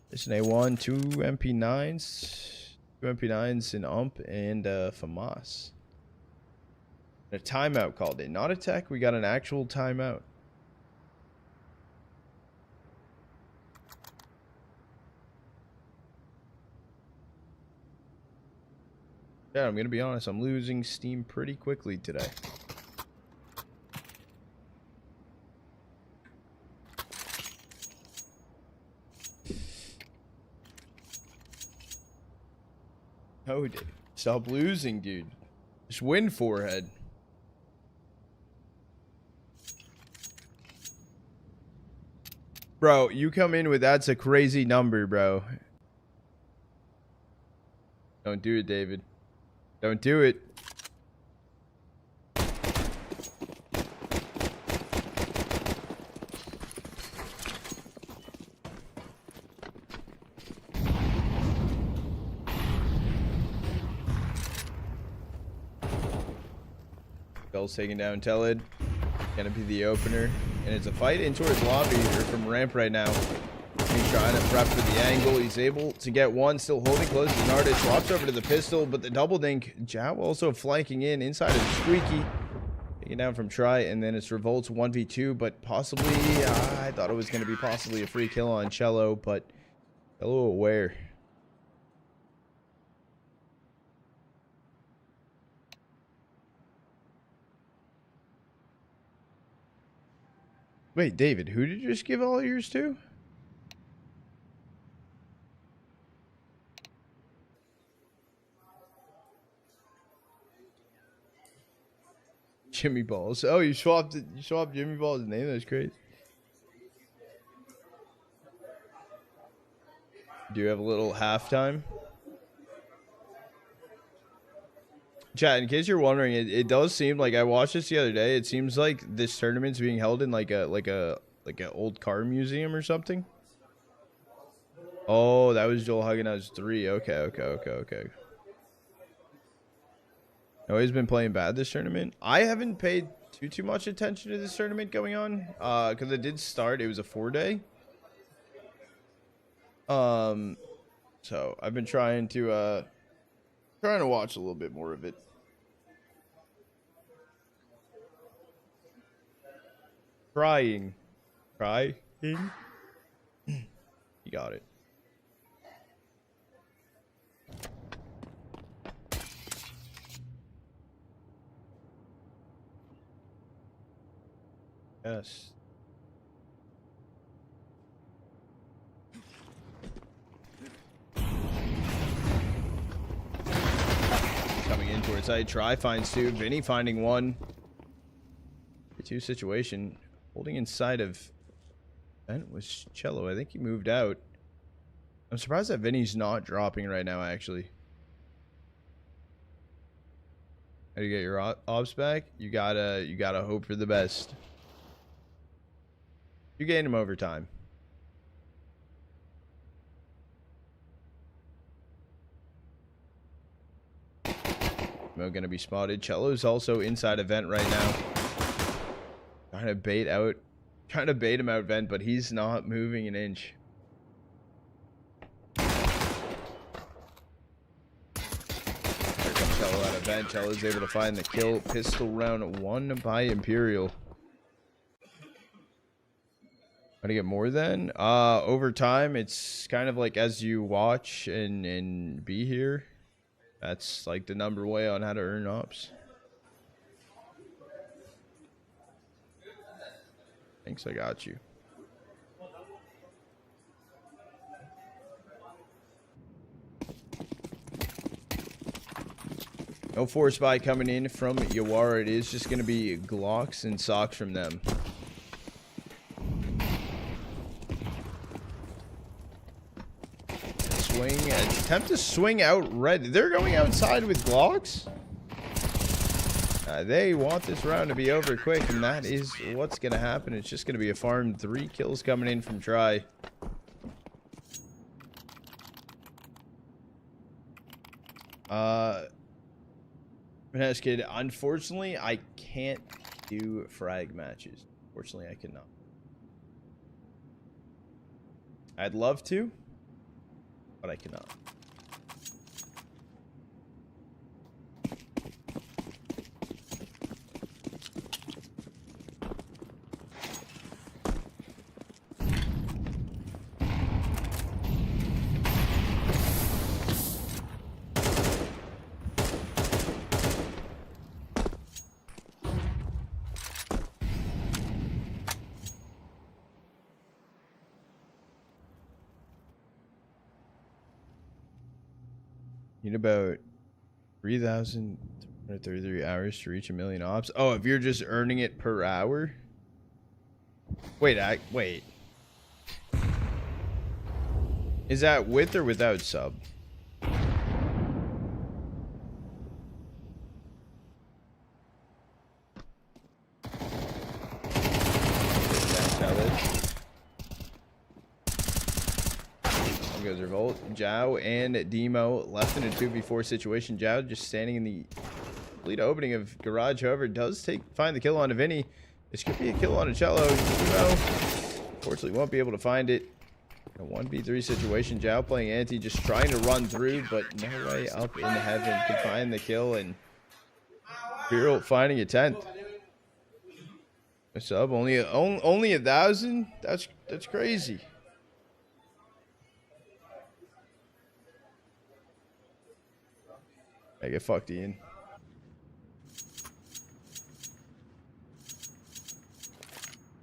Speaker 1: There's an A1, 2 MP9s in Ump and FAMAS. A timeout called in, not a tech. We got an actual timeout. Yeah, I'm gonna be honest, I'm losing steam pretty quickly today. Oh, dude. Stop losing, dude. Just win, forehead. Bro, you come in with that's a crazy number, bro. Don't do it, David. Don't do it. Bell's taking down Teled. Gonna be the opener. And it's a fight in towards lobby or from ramp right now. He's trying to prep for the angle. He's able to get one, still holding close to Nardis. Swaps over to the pistol, but the double dink. Jow also flanking in inside of Squeaky. Taking down from Try, and then it's Revolt's 1v2, but possibly, I thought it was going to be possibly a free kill on Cello, but Cello aware. Wait, David, who did you just give all yours to? Jimmy Balls. Oh, you swapped it. You swapped Jimmy Balls' name. That's crazy. Do you have a little halftime? Chat, in case you're wondering, it does seem like I watched this the other day. It seems like this tournament's being held in like a old car museum or something. Oh, that was Joel Huggins 3. Okay. No, he's been playing bad this tournament. I haven't paid too much attention to this tournament going on, because it did start. It was a 4-day. So I've been trying to watch a little bit more of it. Crying. You got it. Yes. Coming in towards side. Try finds two. Vinny finding one. The two situation. Holding inside of Vent was Cello. I think he moved out. I'm surprised that Vinny's not dropping right now, actually. How do you get your ops back? You gotta hope for the best. You gained him over time. Mo gonna be spotted. Cello's also inside a vent right now. Trying to bait him out vent, but he's not moving an inch. Here comes Cello out of vent. Cello's able to find the kill. Pistol round won by Imperial. How to get more then? Over time, it's kind of like as you watch and be here. That's like the number way on how to earn ops. Thanks, I got you. No force buy coming in from Yawara. It is just going to be Glocks and socks from them. Swing, attempt to swing out red. They're going outside with Glocks. They want this round to be over quick, and that is what's going to happen. It's just going to be a farm. 3 kills coming in from Try. Finesse Kid, unfortunately, I can't do frag matches. Unfortunately, I cannot. I'd love to, but I cannot. Need about 3,233 hours to reach 1 million ops. Oh, if you're just earning it per hour? Wait, wait. Is that with or without sub? Goes Revolt. Jow and Demo left in a 2v4 situation. Jow just standing in the complete opening of garage, however, does find the kill on a Vinny. This could be a kill on a Cello. Unfortunately, won't be able to find it. A 1v3 situation. Zhao playing anti, just trying to run through, but no way up in heaven could find the kill. And Imperial finding a 10th. A sub only 1,000. That's crazy. I get fucked, Ian.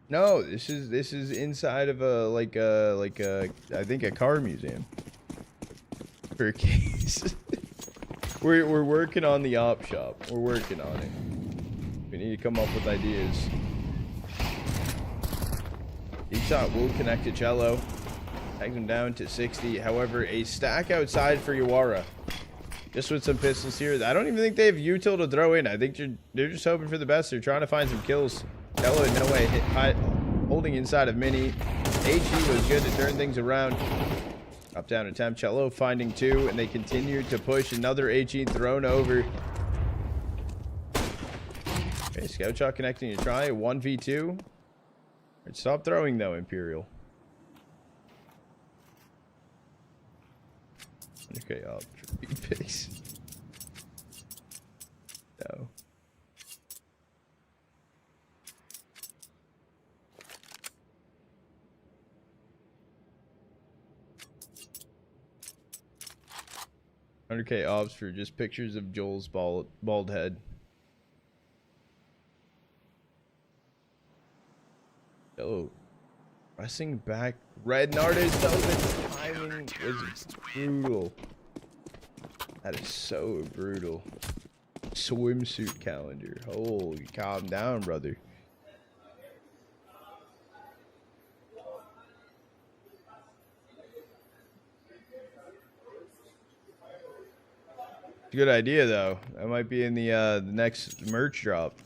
Speaker 1: No, this is inside of I think a car museum. For a case. we're working on the op shop. We're working on it. We need to come up with ideas. Each shot will connect to Cello. Tags him down to 60. However, a stack outside for Yawara. Just with some pistols here. I don't even think they have util to throw in. I think they're just hoping for the best. They're trying to find some kills. Cello in no way holding inside of Mini. HE was good to turn things around. Up down attempt. Cello finding 2, and they continue to push. Another HE thrown over. Okay, scout shot connecting to try. 1v2. Stop throwing though, Imperial. Okay, up for picks. No. $100K ops for just pictures of Joel's bald head. Oh, pressing back. Red Nardes, though, the timing was brutal. That is so brutal. Swimsuit calendar. Holy, calm down, brother. Good idea, though. That might be in the next merch drop.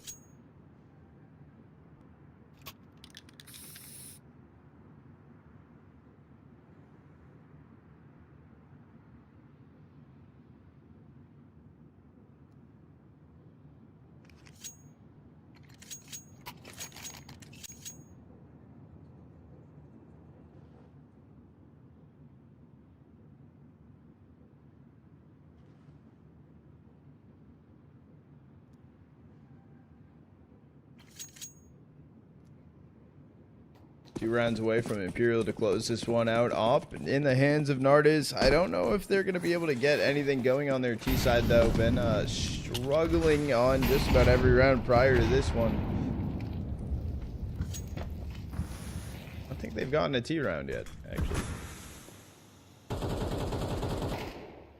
Speaker 1: Two rounds away from Imperial to close this one out. Op in the hands of Nardes. I don't know if they're going to be able to get anything going on their T side, though. Been struggling on just about every round prior to this one. I don't think they've gotten a T round yet, actually.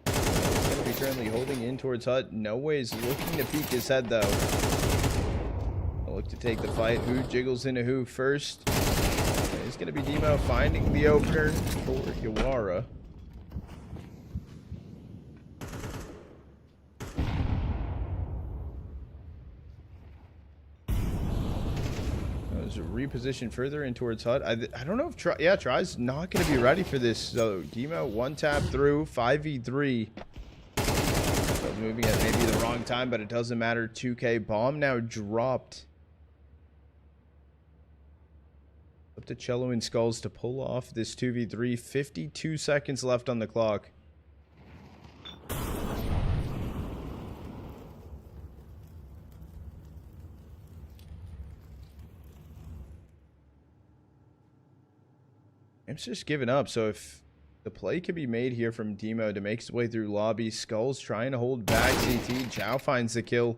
Speaker 1: Going to be currently holding in towards Hut. No ways looking to peek his head, though. I'll look to take the fight. Who jiggles into who first? It's going to be Demo finding the opener for Yawara. There's a reposition further in towards Hut. I don't know if Try's not going to be ready for this. So Demo one tap through 5v3. So moving at maybe the wrong time, but it doesn't matter. 2K bomb now dropped. Up to Cello and Skulls to pull off this 2v3. 52 seconds left on the clock. Im's just giving up. So if the play could be made here from Demo to make his way through lobby. Skulls trying to hold back CT. Zhao finds the kill.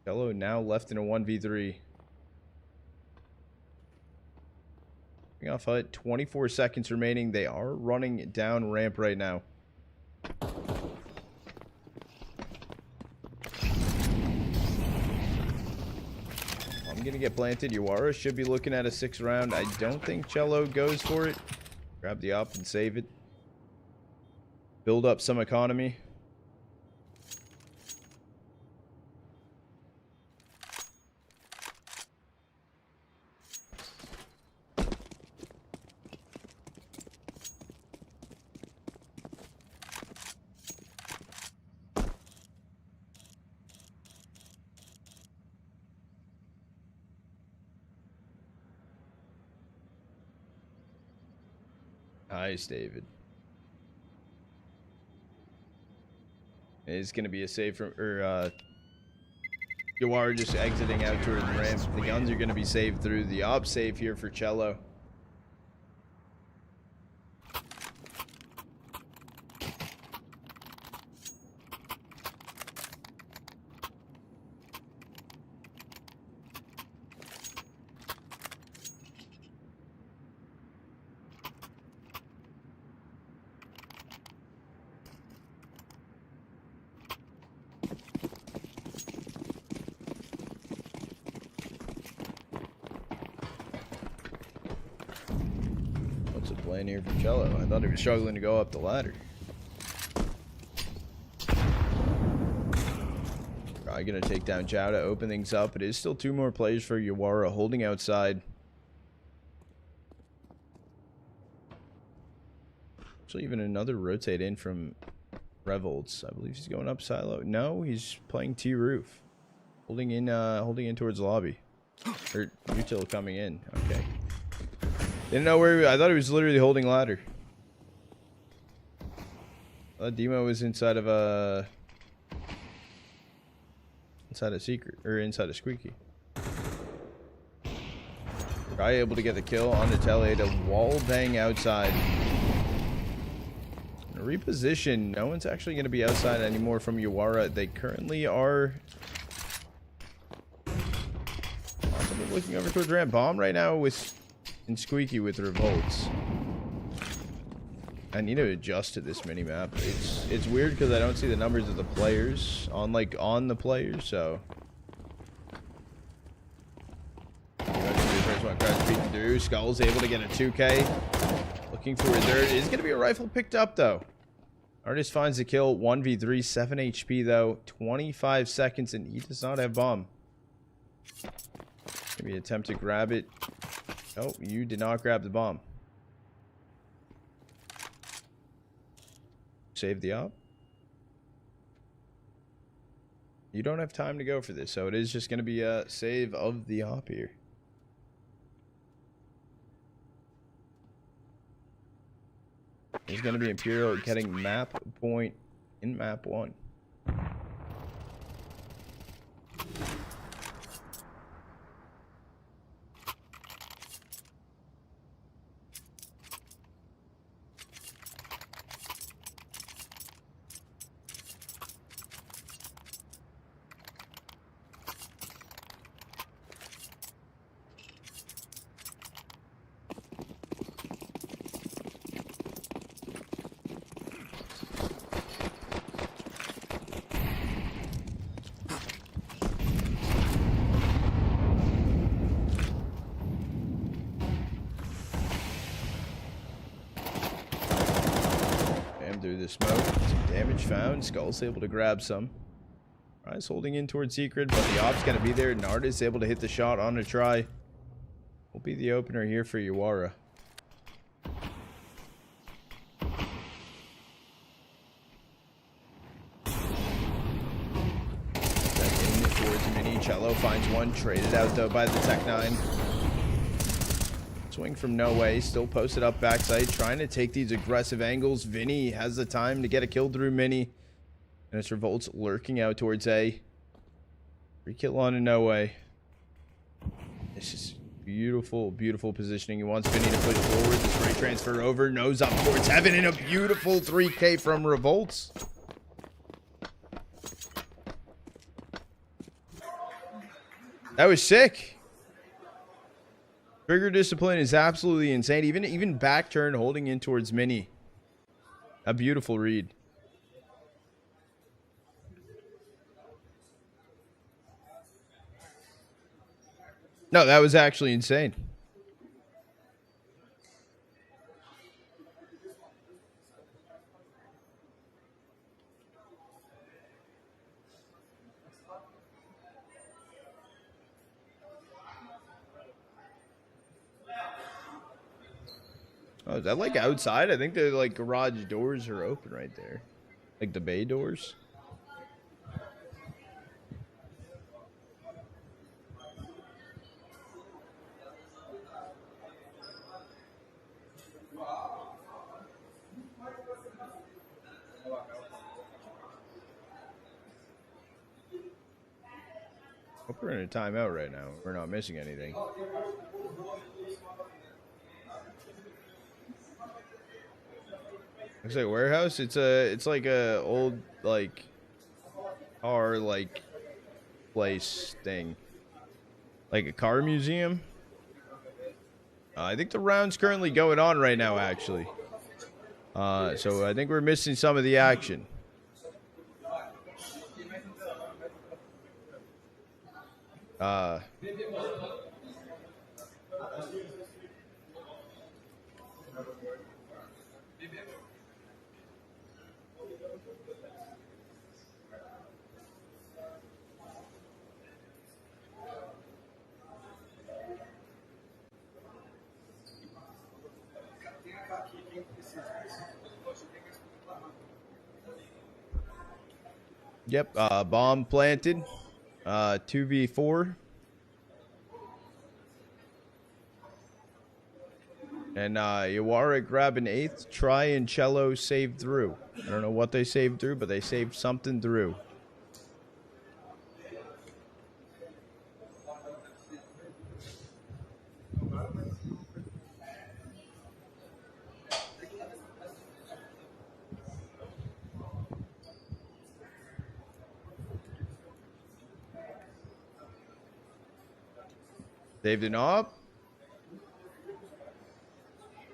Speaker 1: Cello now left in a 1v3. Off Hut, 24 seconds remaining. They are running down ramp right now. I'm gonna get planted. Yawara should be looking at a 6th round. I don't think Cello goes for it. Grab the op and save it. Build up some economy. Nice, David. It's going to be a save from, Yawara just exiting out towards the ramp. The guns are going to be saved through the op save here for Cello. What's the plan here for Cello? I thought he was struggling to go up the ladder. Probably gonna take down Chow to open things up. It is still 2 more players for Yawara holding outside. Actually, even another rotate in from Revolts. I believe he's going up silo. No, he's playing T-Roof. Holding in towards lobby. Or util coming in. Okay. Didn't know where I thought he was literally holding ladder. Demo was inside of a secret or inside a squeaky. Guy able to get the kill on the Tele to wall bang outside. Reposition. No one's actually going to be outside anymore from Yawara. They currently are possibly looking over towards ramp. Bomb right now with in squeaky with revolts. I need to adjust to this minimap. It's weird because I don't see the numbers of the players on the players. So first one card speaking through. Skull's able to get a 2K. Looking for a third. Is going to be a rifle picked up though. Artist finds the kill. 1v3, 7 HP though. 25 seconds and he does not have bomb. Maybe attempt to grab it. Oh, you did not grab the bomb. Save the op. You don't have time to go for this, so it is just going to be a save of the op here. There's going to be Imperial getting map point in map 1. Through the smoke, some damage found. Skull's able to grab some. Rise holding in towards secret, but the op's gonna be there. Nardis able to hit the shot on a try. Will be the opener here for Yawara. Towards Mini. Cello finds one, traded out though by the Tech 9. Swing from no way, still posted up backside, trying to take these aggressive angles. Vinny has the time to get a kill through Mini. And it's Revolts lurking out towards A. Free kill on a no way. This is beautiful, beautiful positioning. He wants Vinny to push forward. The spray transfer over, nose up towards heaven, and a beautiful 3K from Revolts. That was sick. Trigger discipline is absolutely insane. Even back turn holding in towards Mini. A beautiful read. No, that was actually insane. Oh, is that like outside? I think the like garage doors are open right there. Like the bay doors. Hope we're in a timeout right now. We're not missing anything. Looks like a warehouse. It's like a old like car like place thing, like a car museum. I think the round's currently going on right now, actually. So I think we're missing some of the action. Yep, bomb planted. 2v4. And Yawara grab an 8th. Try and Cello saved through. I don't know what they saved through, but they saved something through. Saved an op.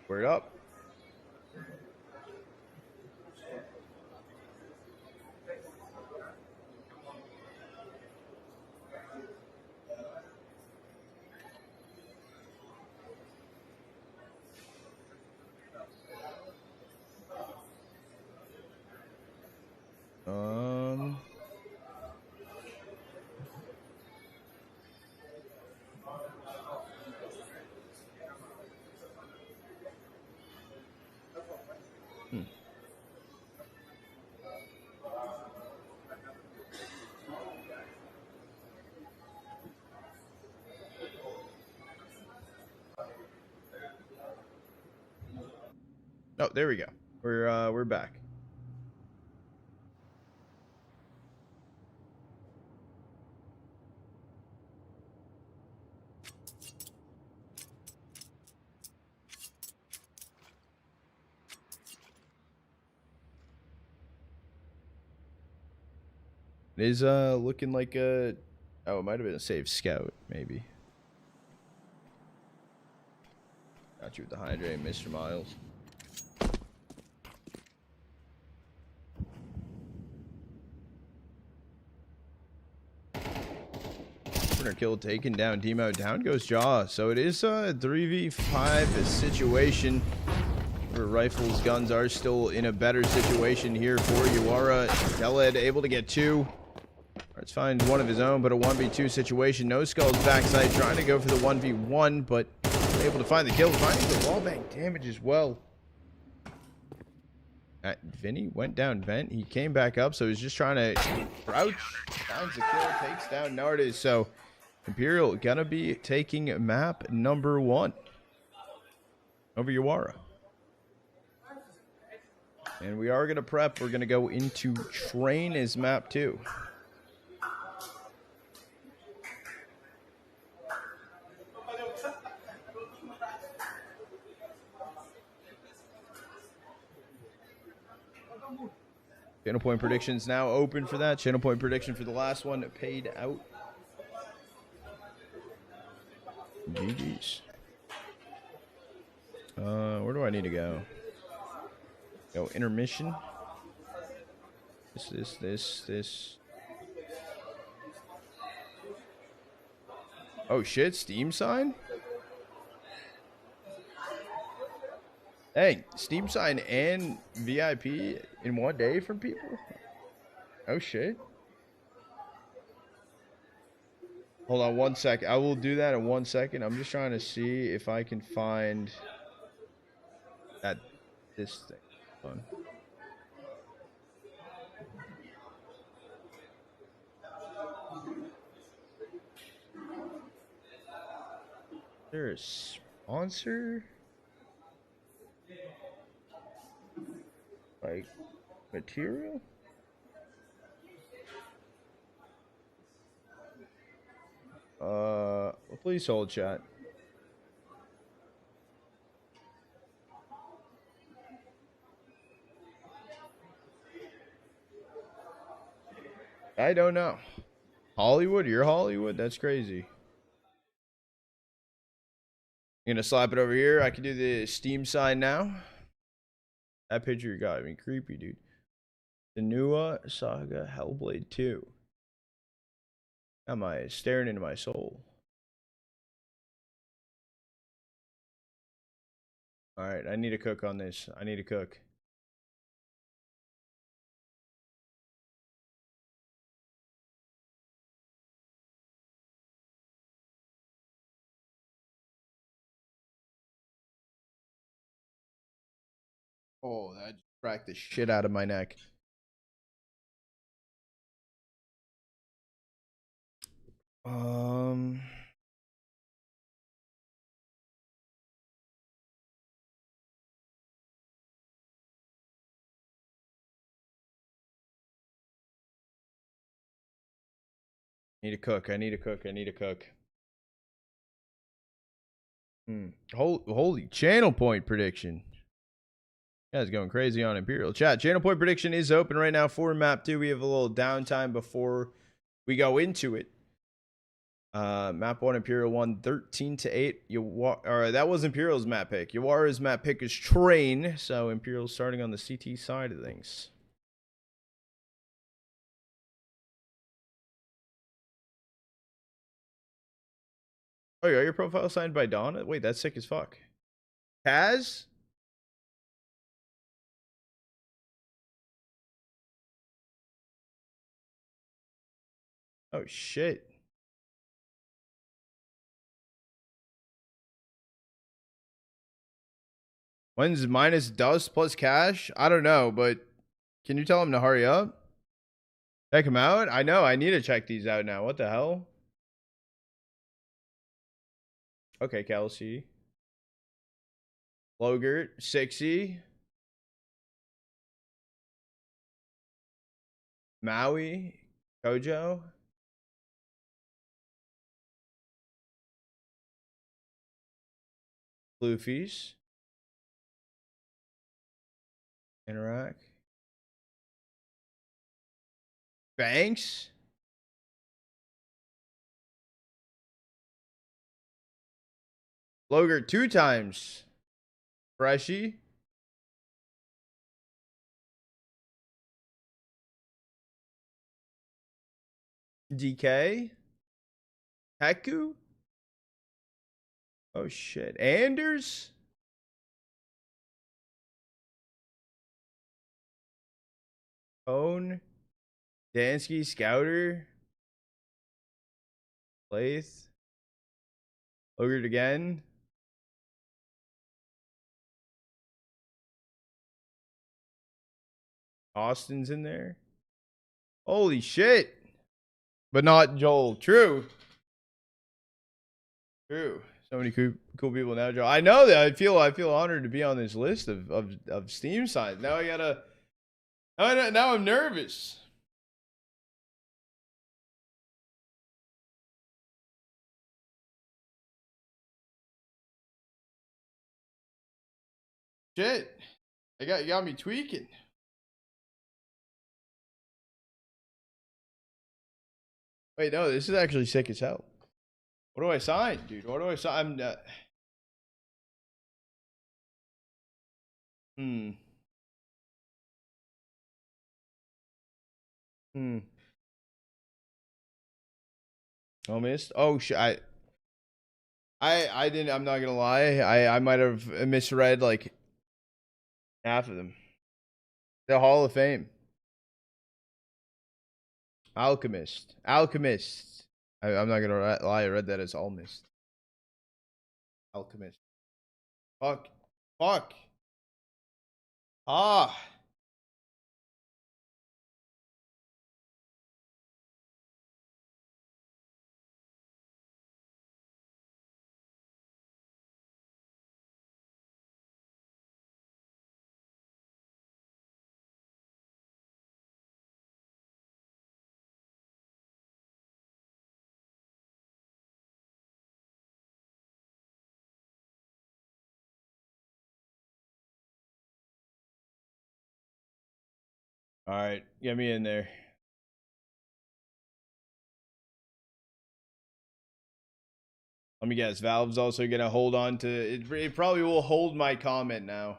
Speaker 1: Word up. Oh, there we go. We're back. It is looking like a oh, it might have been a save scout, maybe. Got you with the hydrate, Mr. Miles. Kill taken down. Demo down goes Jaw. So it is a 3v5 situation. Where rifles, guns are still in a better situation here for Yawara. Deled able to get 2. Let's find one of his own, but a 1v2 situation. No Skull's backside trying to go for the 1v1, but able to find the kill. Finding the wallbang damage as well. Vinny went down vent. He came back up, so he's just trying to crouch. Finds the kill, takes down Nardis. So Imperial gonna be taking map number 1 over Yawara. And we are gonna prep. We're gonna go into train as map 2. Channel point predictions now open for that. Channel point prediction for the last one paid out. GG's. Where do I need to go? Go intermission. This. Oh shit, Steam sign? Hey, Steam sign and VIP in one day from people? Oh shit. Hold on 1 sec. I will do that in 1 second. I'm just trying to see if I can find this thing. Hold on. Is there a sponsor? Like material? Please hold chat. I don't know. Hollywood? You're Hollywood? That's crazy. I'm gonna slap it over here. I can do the Steam sign now. That picture got me creepy, dude. The Senua Saga Hellblade 2. Am I staring into my soul? Alright, I need to cook on this. I need to cook. Oh, that just cracked the shit out of my neck. Need to cook. I need to cook. I need to cook. Holy channel point prediction. Guys going crazy on Imperial chat. Channel point prediction is open right now for map 2. We have a little downtime before we go into it. Map 1, Imperial 1, 13-8. Or that was Imperial's map pick. Yawara's map pick is Train. So Imperial's starting on the CT side of things. Oh, yeah, your profile signed by Donna? Wait, that's sick as fuck. Kaz? Oh, shit. When's minus dust plus cash? I don't know, but can you tell him to hurry up? Check him out? I know, I need to check these out now. What the hell? Okay, Kelsey. Logert, 60. Maui, Kojo. Bluefish. Interact. Banks. Logert 2 times. Freshie. DK. Heku. Oh shit. Anders. Cone. Dansky. Scouter. Lath. Logert again. Austin's in there. Holy shit. But not Joel. True. True. So many cool people now, Joel. I know that. I feel honored to be on this list of Steam signs. Now I gotta. Now I'm nervous. Shit. You got me tweaking. Wait, no, this is actually sick as hell. What do I sign, dude? What do I sign? Oh, missed. Oh shit. I didn't. I'm not gonna lie. I might have misread like half of them. The Hall of Fame. Alchemist. Alchemist. I'm not gonna lie. I read that as Almist. Alchemist. Fuck. Fuck. Ah. All right, get me in there. Let me guess. Valve's also gonna hold on to it. It probably will hold my comment now.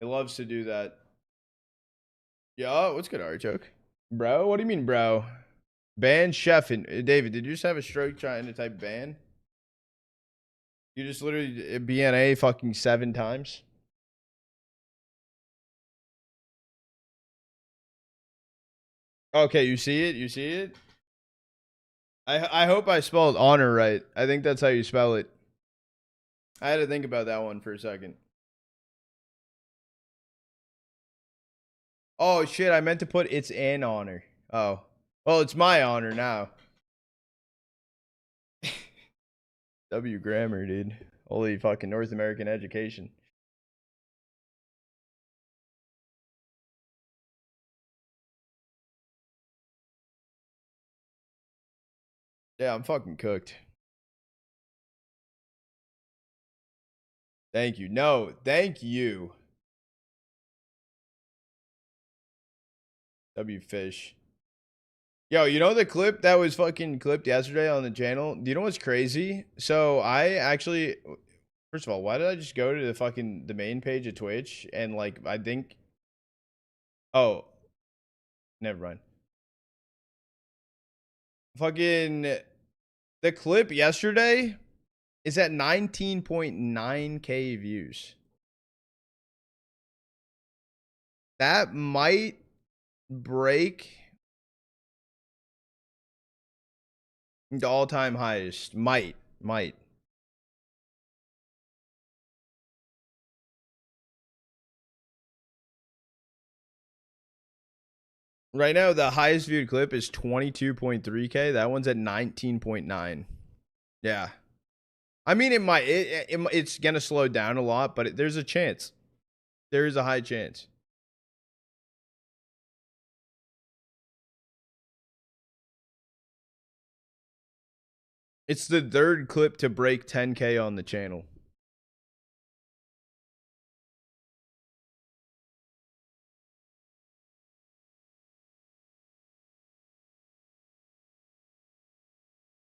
Speaker 1: It loves to do that. Yeah, what's good, Artichoke? Bro, what do you mean, bro? Ban chef and David, did you just have a stroke trying to type ban? You just literally BNA fucking 7 times. Okay, you see it? You see it? I hope I spelled honor right. I think that's how you spell it. I had to think about that one for a second. Oh shit, I meant to put it's an honor. Oh. Well, it's my honor now. W grammar, dude. Holy fucking North American education. Yeah, I'm fucking cooked. Thank you. No, thank you. W fish. Yo, you know the clip that was fucking clipped yesterday on the channel? Do you know what's crazy? So I actually, first of all, why did I just go to the fucking the main page of Twitch and like I think, oh, never mind. Fucking the clip yesterday is at 19.9K views. That might break the all-time highest. Might. Right now, the highest viewed clip is 22.3K. That one's at 19.9. Yeah. I mean, it might. It's gonna slow down a lot, but there's a chance. There is a high chance. It's the third clip to break 10K on the channel.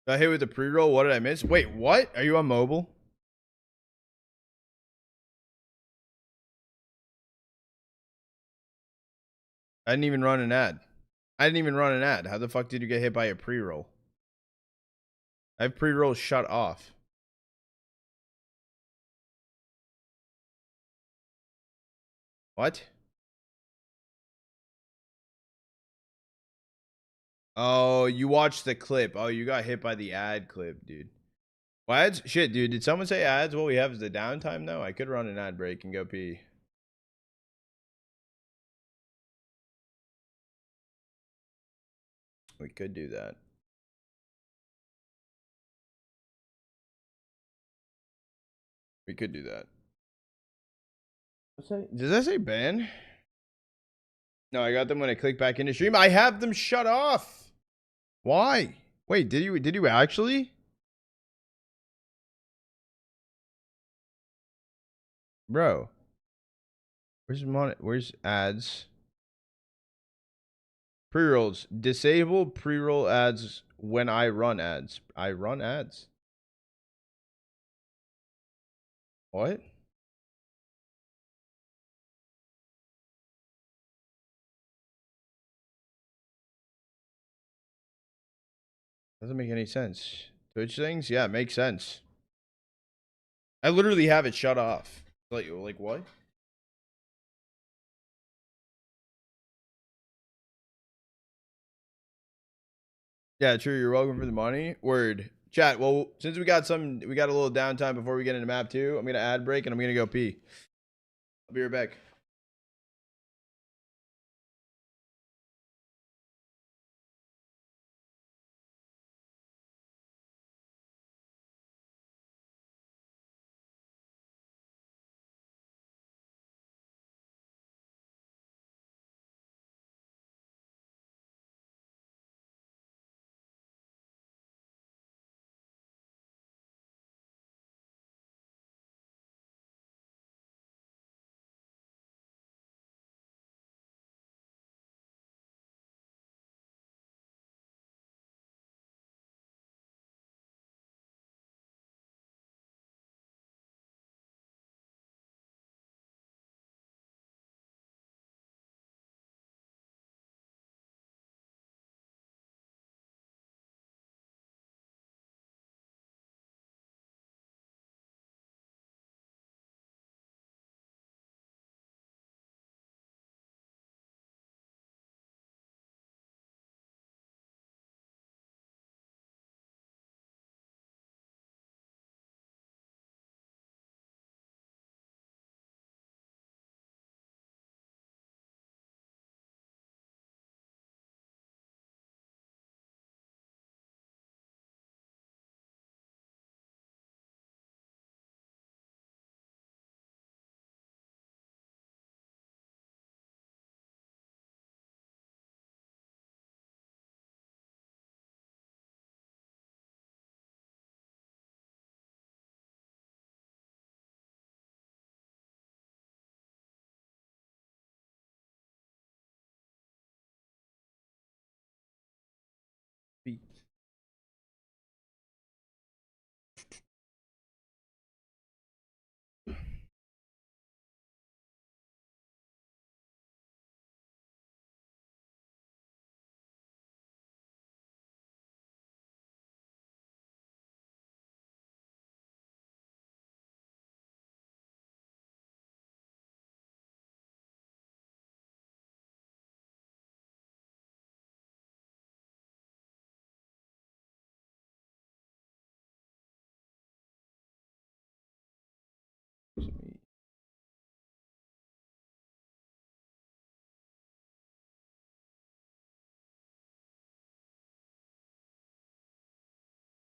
Speaker 1: Got hit with the pre-roll. What did I miss? Wait, what? Are you on mobile? I didn't even run an ad. How the fuck did you get hit by a pre-roll? I have pre-roll shut off. What? Oh, you watched the clip. Oh, you got hit by the ad clip, dude. Well, ads? Shit, dude. Did someone say ads? What we have is the downtime, though. I could run an ad break and go pee. We could do that. We could do that. Does that say ban? No, I got them when I click back into stream. I have them shut off. Why? Wait, did you actually? Bro. Where's ads? Pre-rolls. Disable pre-roll ads when I run ads. I run ads. What? Doesn't make any sense. Twitch things? Yeah, it makes sense. I literally have it shut off. Like what? Yeah, true. You're welcome for the money. Word. Chat. Well, since we got a little downtime before we get into map 2, I'm gonna ad break and I'm gonna go pee. I'll be right back.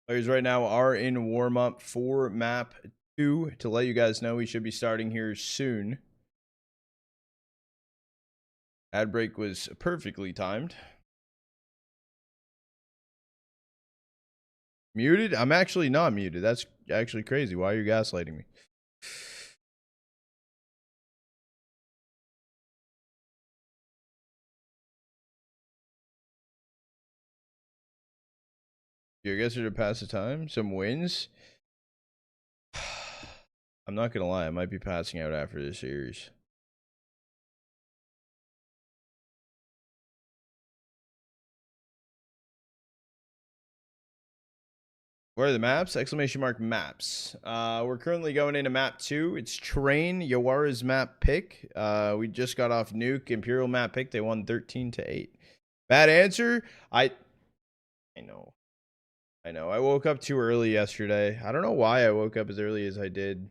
Speaker 1: Players right now are in warm-up for map 2. To let you guys know, we should be starting here soon. Ad break was perfectly timed. Muted? I'm actually not muted. That's actually crazy. Why are you gaslighting me? You guys are to pass the time? Some wins? I'm not gonna lie, I might be passing out after this series. Where are the maps? Exclamation mark maps. We're currently going into map 2. It's Train, Yawara's map pick. We just got off Nuke, Imperial map pick. They won 13-8. Bad answer? I know. I woke up too early yesterday. I don't know why I woke up as early as I did.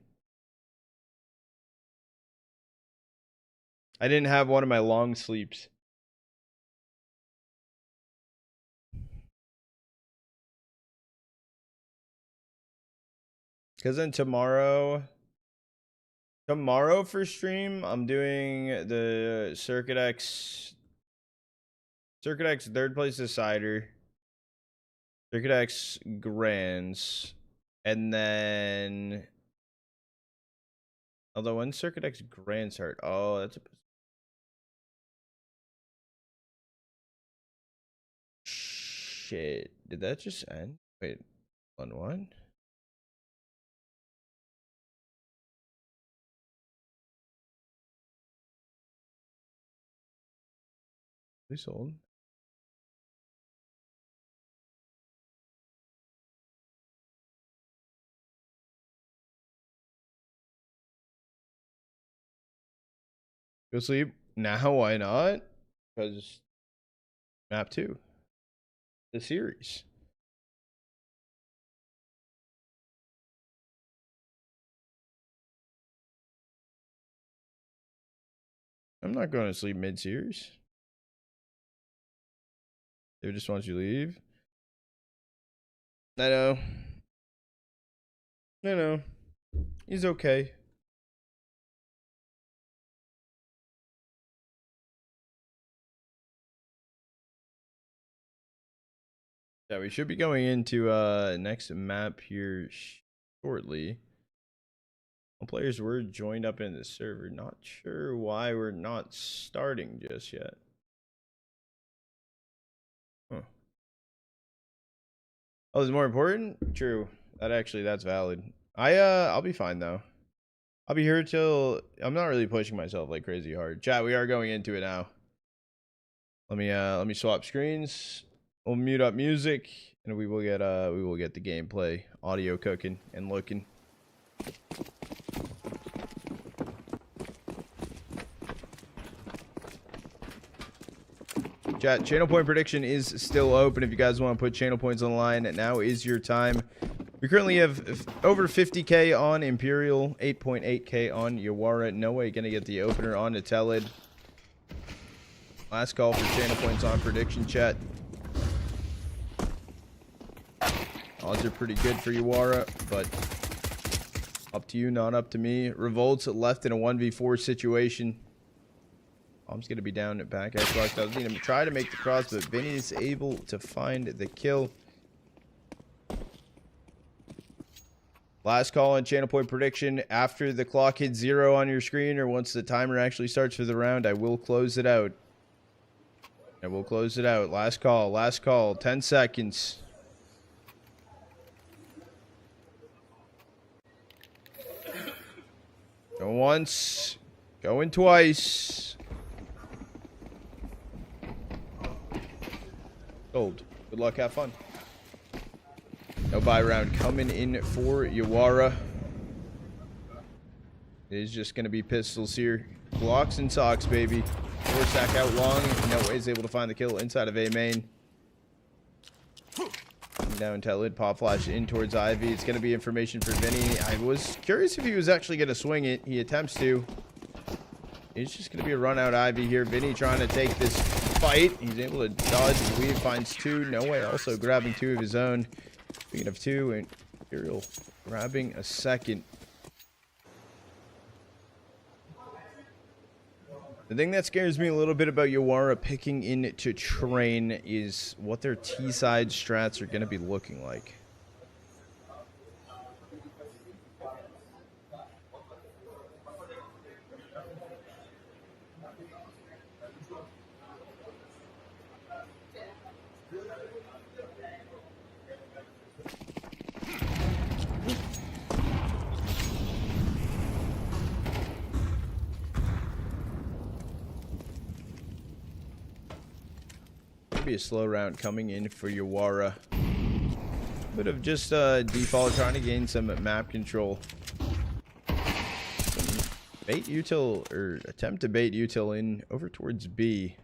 Speaker 1: I didn't have one of my long sleeps. Because then tomorrow for stream, I'm doing the Circuit X third place decider, Circuit X Grands, and then, although when Circuit X Grands start, oh, that's a shit. Did that just end? Wait, on what? We sold. Go sleep now. Why not? Because map 2, the series. I'm not going to sleep mid-series. They just want you to leave. I know. He's okay. Yeah, we should be going into next map here shortly. All players were joined up in the server. Not sure why we're not starting just yet. Huh. Oh, it's more important? True. That's valid. I'll be fine though. I'll be here till, I'm not really pushing myself like crazy hard. Chat, we are going into it now. Let me swap screens. We'll mute up music, and we will get the gameplay audio cooking and looking. Chat, channel point prediction is still open. If you guys want to put channel points on the line, now is your time. We currently have over 50k on Imperial, 8.8k on Yawara. No way gonna get the opener on Telid. Last call for channel points on prediction, chat. Odds are pretty good for Yawara, but up to you, not up to me. Revolt's left in a 1v4 situation. Bomb's going to be down at back. Xbox doesn't need him to try to make the cross, but Vinny is able to find the kill. Last call on channel point prediction. After the clock hits 0 on your screen, or once the timer actually starts for the round, I will close it out. Last call. 10 seconds. Going once. Going twice. Sold. Good luck. Have fun. No buy round coming in for Yawara. It is just going to be pistols here. Glocks and socks, baby. 4 stack out long. No ways able to find the kill inside of A main. Down Telid, pop flash in towards Ivy. It's going to be information for Vinny. I was curious if he was actually going to swing it. He attempts to. It's just going to be a run out Ivy here. Vinny trying to take this fight. He's able to dodge the weave, finds 2. No way also grabbing 2 of his own. Speaking of 2, and Imperial grabbing a second. The thing that scares me a little bit about Yawara picking into train is what their T-side strats are going to be looking like. Be a slow round coming in for Yawara. Bit of just default trying to gain some map control. Bait util, or attempt to bait util in over towards B.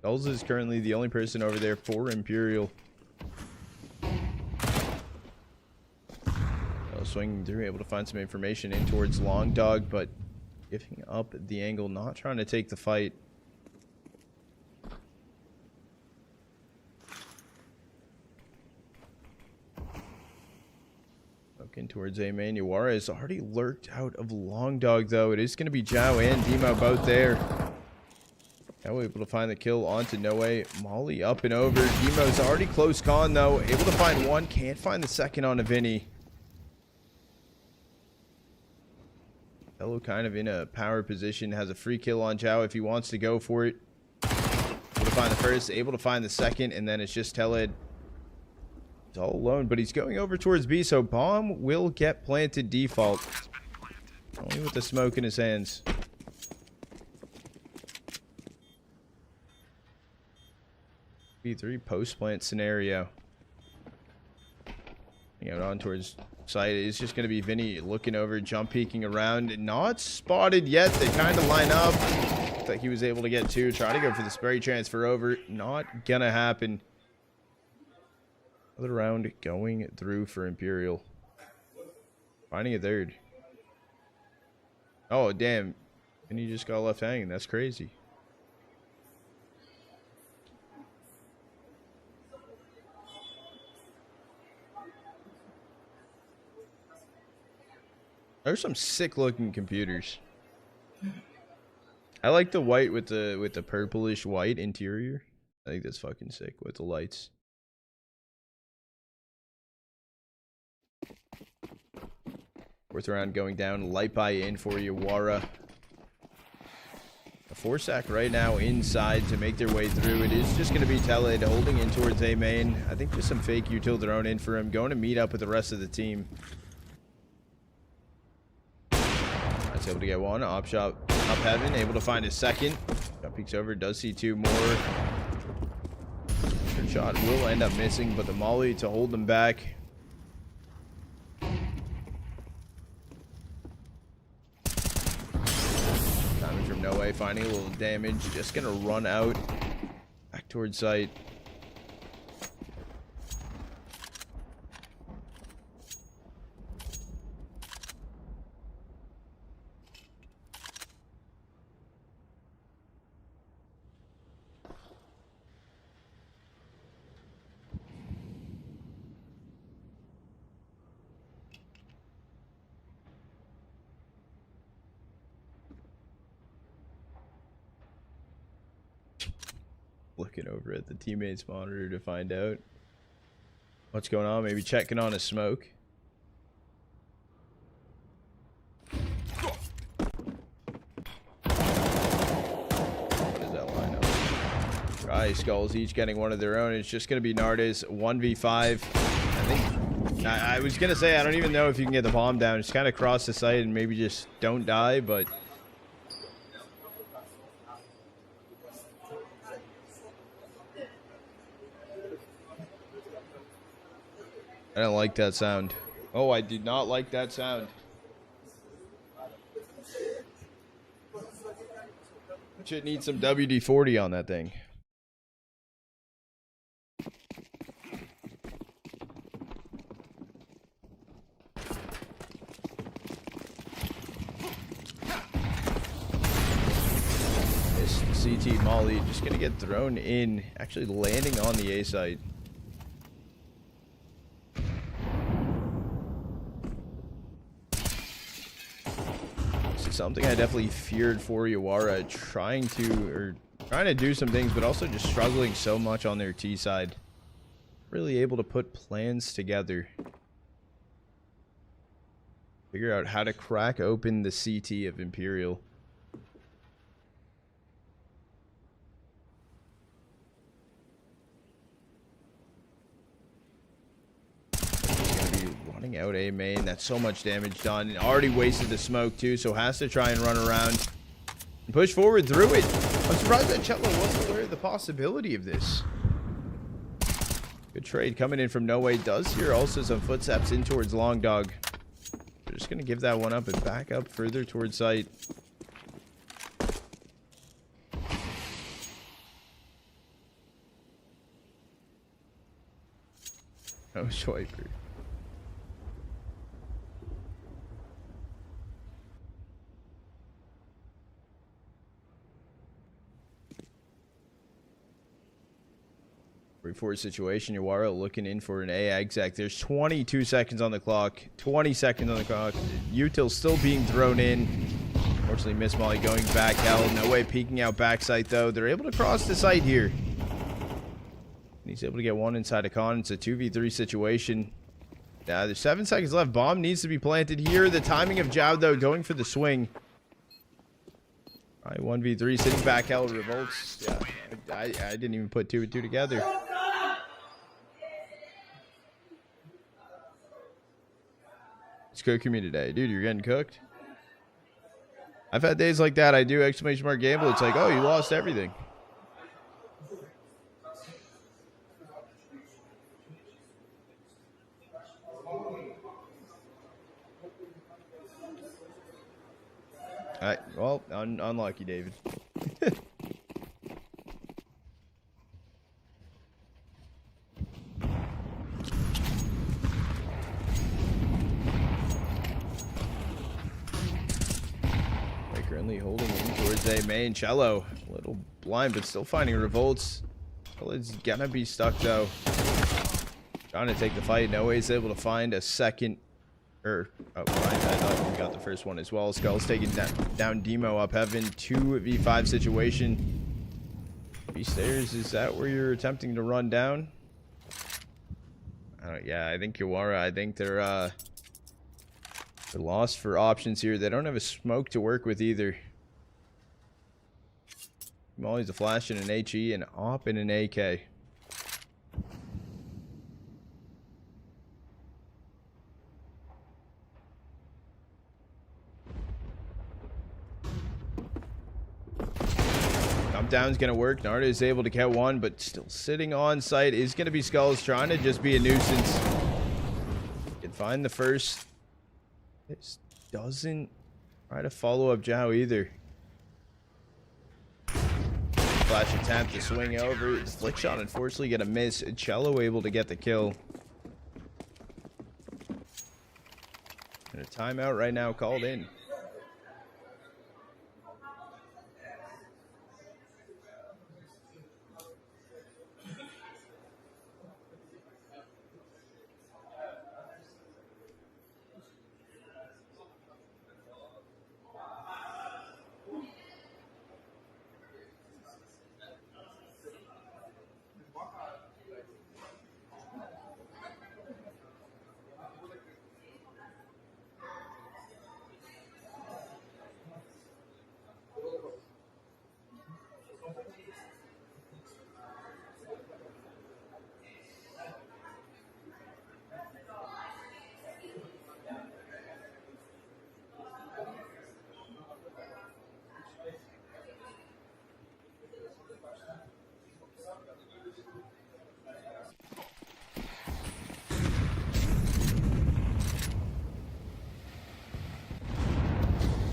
Speaker 1: Dulz is currently the only person over there for Imperial. Swinging through, able to find some information in towards Long Dog, but giving up the angle, not trying to take the fight. Looking towards A main. Yawara is already lurked out of Long Dog, though. It is going to be Zhao and Demo both there. Now able to find the kill onto Noe. Molly up and over. Demo's already close con, though. Able to find one. Can't find the second on a Vinny. Fellow kind of in a power position. Has a free kill on Zhao if he wants to go for it. Able to find the first. Able to find the second. And then it's just Teled. He's all alone, but he's going over towards B, so bomb will get planted default. Only with the smoke in his hands. B3 post-plant scenario. On towards site. It's just going to be Vinny looking over, jump peeking around. Not spotted yet. They kind of line up. Looks like he was able to get 2. Try to go for the spray transfer over. Not going to happen. Another round going through for Imperial. Finding a third. Oh, damn. And he just got left hanging. That's crazy. There's some sick looking computers. I like the white with the purplish white interior. I think that's fucking sick with the lights. Fourth round going down. Light buy in for Yawara. A 4-sack right now inside to make their way through. It is just going to be Teled holding in towards A main. I think just some fake util thrown in for him. Going to meet up with the rest of the team. That's able to get one. Op shot up heaven. Able to find his second. Jump peeks over. Does see 2 more. Third shot will end up missing, but the molly to hold them back. No way, finding a little damage. Just gonna run out back towards site. Looking over at the teammates monitor to find out what's going on. Maybe checking on a smoke. What is that lineup? Dry Skulls each getting one of their own. It's just going to be Nardes 1v5. I think I was going to say I don't even know if you can get the bomb down. Just kind of cross the site and maybe just don't die, but I don't like that sound. Oh, I did not like that sound. Should need some WD-40 on that thing. This CT Molly just gonna get thrown in, actually landing on the A side. something I definitely feared for Yawara, trying to do some things, but also just struggling so much on their T side. Really able to put plans together. Figure out how to crack open the CT of Imperial. Running out A main. That's so much damage done. And already wasted the smoke too, so has to try and run around and push forward through it. I'm surprised that Chetlo wasn't aware of the possibility of this. Good trade coming in from No Way. Does hear also some footsteps in towards Long Dog. They're just going to give that one up and back up further towards site. Oh, Swiper. Forward situation. Yawara looking in for an A exec. There's 22 seconds on the clock. 20 seconds on the clock. Util still being thrown in. Unfortunately, Miss Molly going back. Hell, No Way peeking out backside though. They're able to cross the site here. And he's able to get one inside a con. It's a 2v3 situation. There's 7 seconds left. Bomb needs to be planted here. The timing of Jao though going for the swing. All right, 1v3 sitting back. Hell revolts. Yeah, I didn't even put 2 and 2 together. It's cooking me today. Dude, you're getting cooked. I've had days like that. I do exclamation mark gamble. It's like, oh, you lost everything. Alright, well, unlucky, David. Currently holding in towards A main. Cello, a little blind, but still finding revolts. It's gonna be stuck though. Trying to take the fight. No Way's able to find a second. Oh, fine. I thought we got the first one as well. Skull's taking down Demo up heaven. 2v5 situation. B-stairs, is that where you're attempting to run down? Yeah, I think Yawara, I think they're lost for options here. They don't have a smoke to work with either. Molly's a flash and an HE, and Op and an AK. Jump down's gonna work. Narda is able to get one, but still sitting on site is gonna be Skulls, trying to just be a nuisance. Can find the first. This doesn't try to follow up Jao either. Flash attempt to swing over. Flick shot unfortunately gonna miss. Cello able to get the kill. And a timeout right now called in.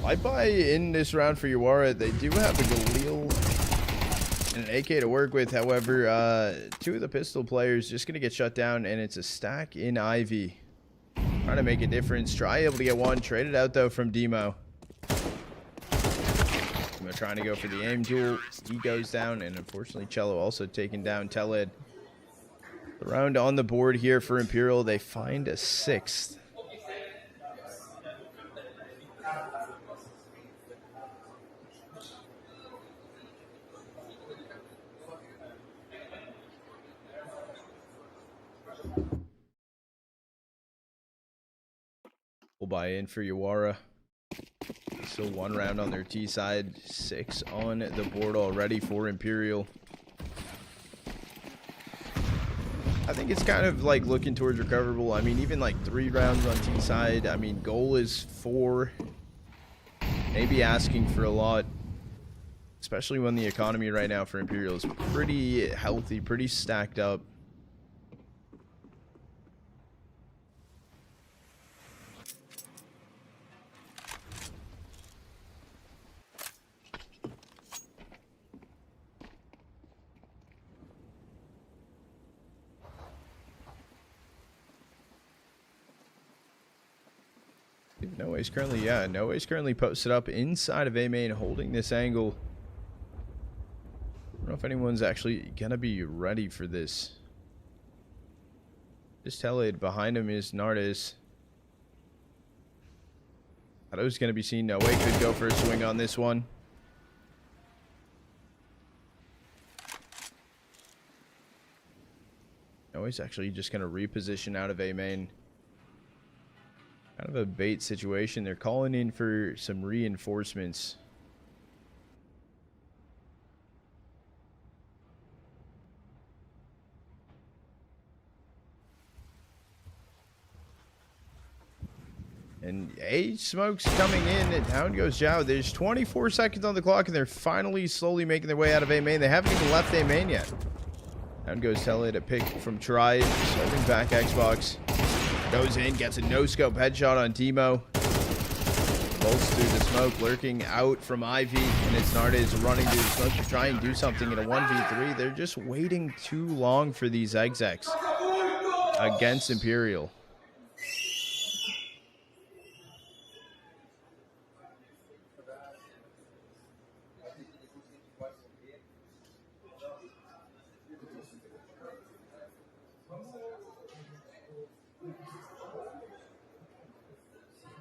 Speaker 1: I buy in this round for Yawara. They do have a Galil and an AK to work with. However, 2 of the pistol players just going to get shut down, and it's a stack in Ivy. Trying to make a difference. Try able to get one. Traded out, though, from Demo. Demo trying to go for the aim duel. He goes down, and unfortunately, Cello also taking down Teled. The round on the board here for Imperial. They find a 6th. We'll buy in for Yawara. Still 1 round on their T side. 6 on the board already for Imperial. I think it's kind of like looking towards recoverable. I mean, even like 3 rounds on T side. I mean, goal is 4. Maybe asking for a lot. Especially when the economy right now for Imperial is pretty healthy, pretty stacked up. Noah's currently posted up inside of A main, holding this angle. I don't know if anyone's actually gonna be ready for this. Just tell it behind him is Nardis. Hado's gonna be seen. Noah could go for a swing on this one. Noah's actually just gonna reposition out of A main. Kind of a bait situation. They're calling in for some reinforcements. And A smoke's coming in, and down goes Zhao. There's 24 seconds on the clock, and they're finally slowly making their way out of A main. They haven't even left A main yet. Down goes Tele to pick from Tri, holding back Xbox. Goes in, gets a no-scope headshot on Timo. Bolts through the smoke, lurking out from Ivy, and it's Nardes running through the smoke to try and do something in a 1v3. They're just waiting too long for these execs against Imperial.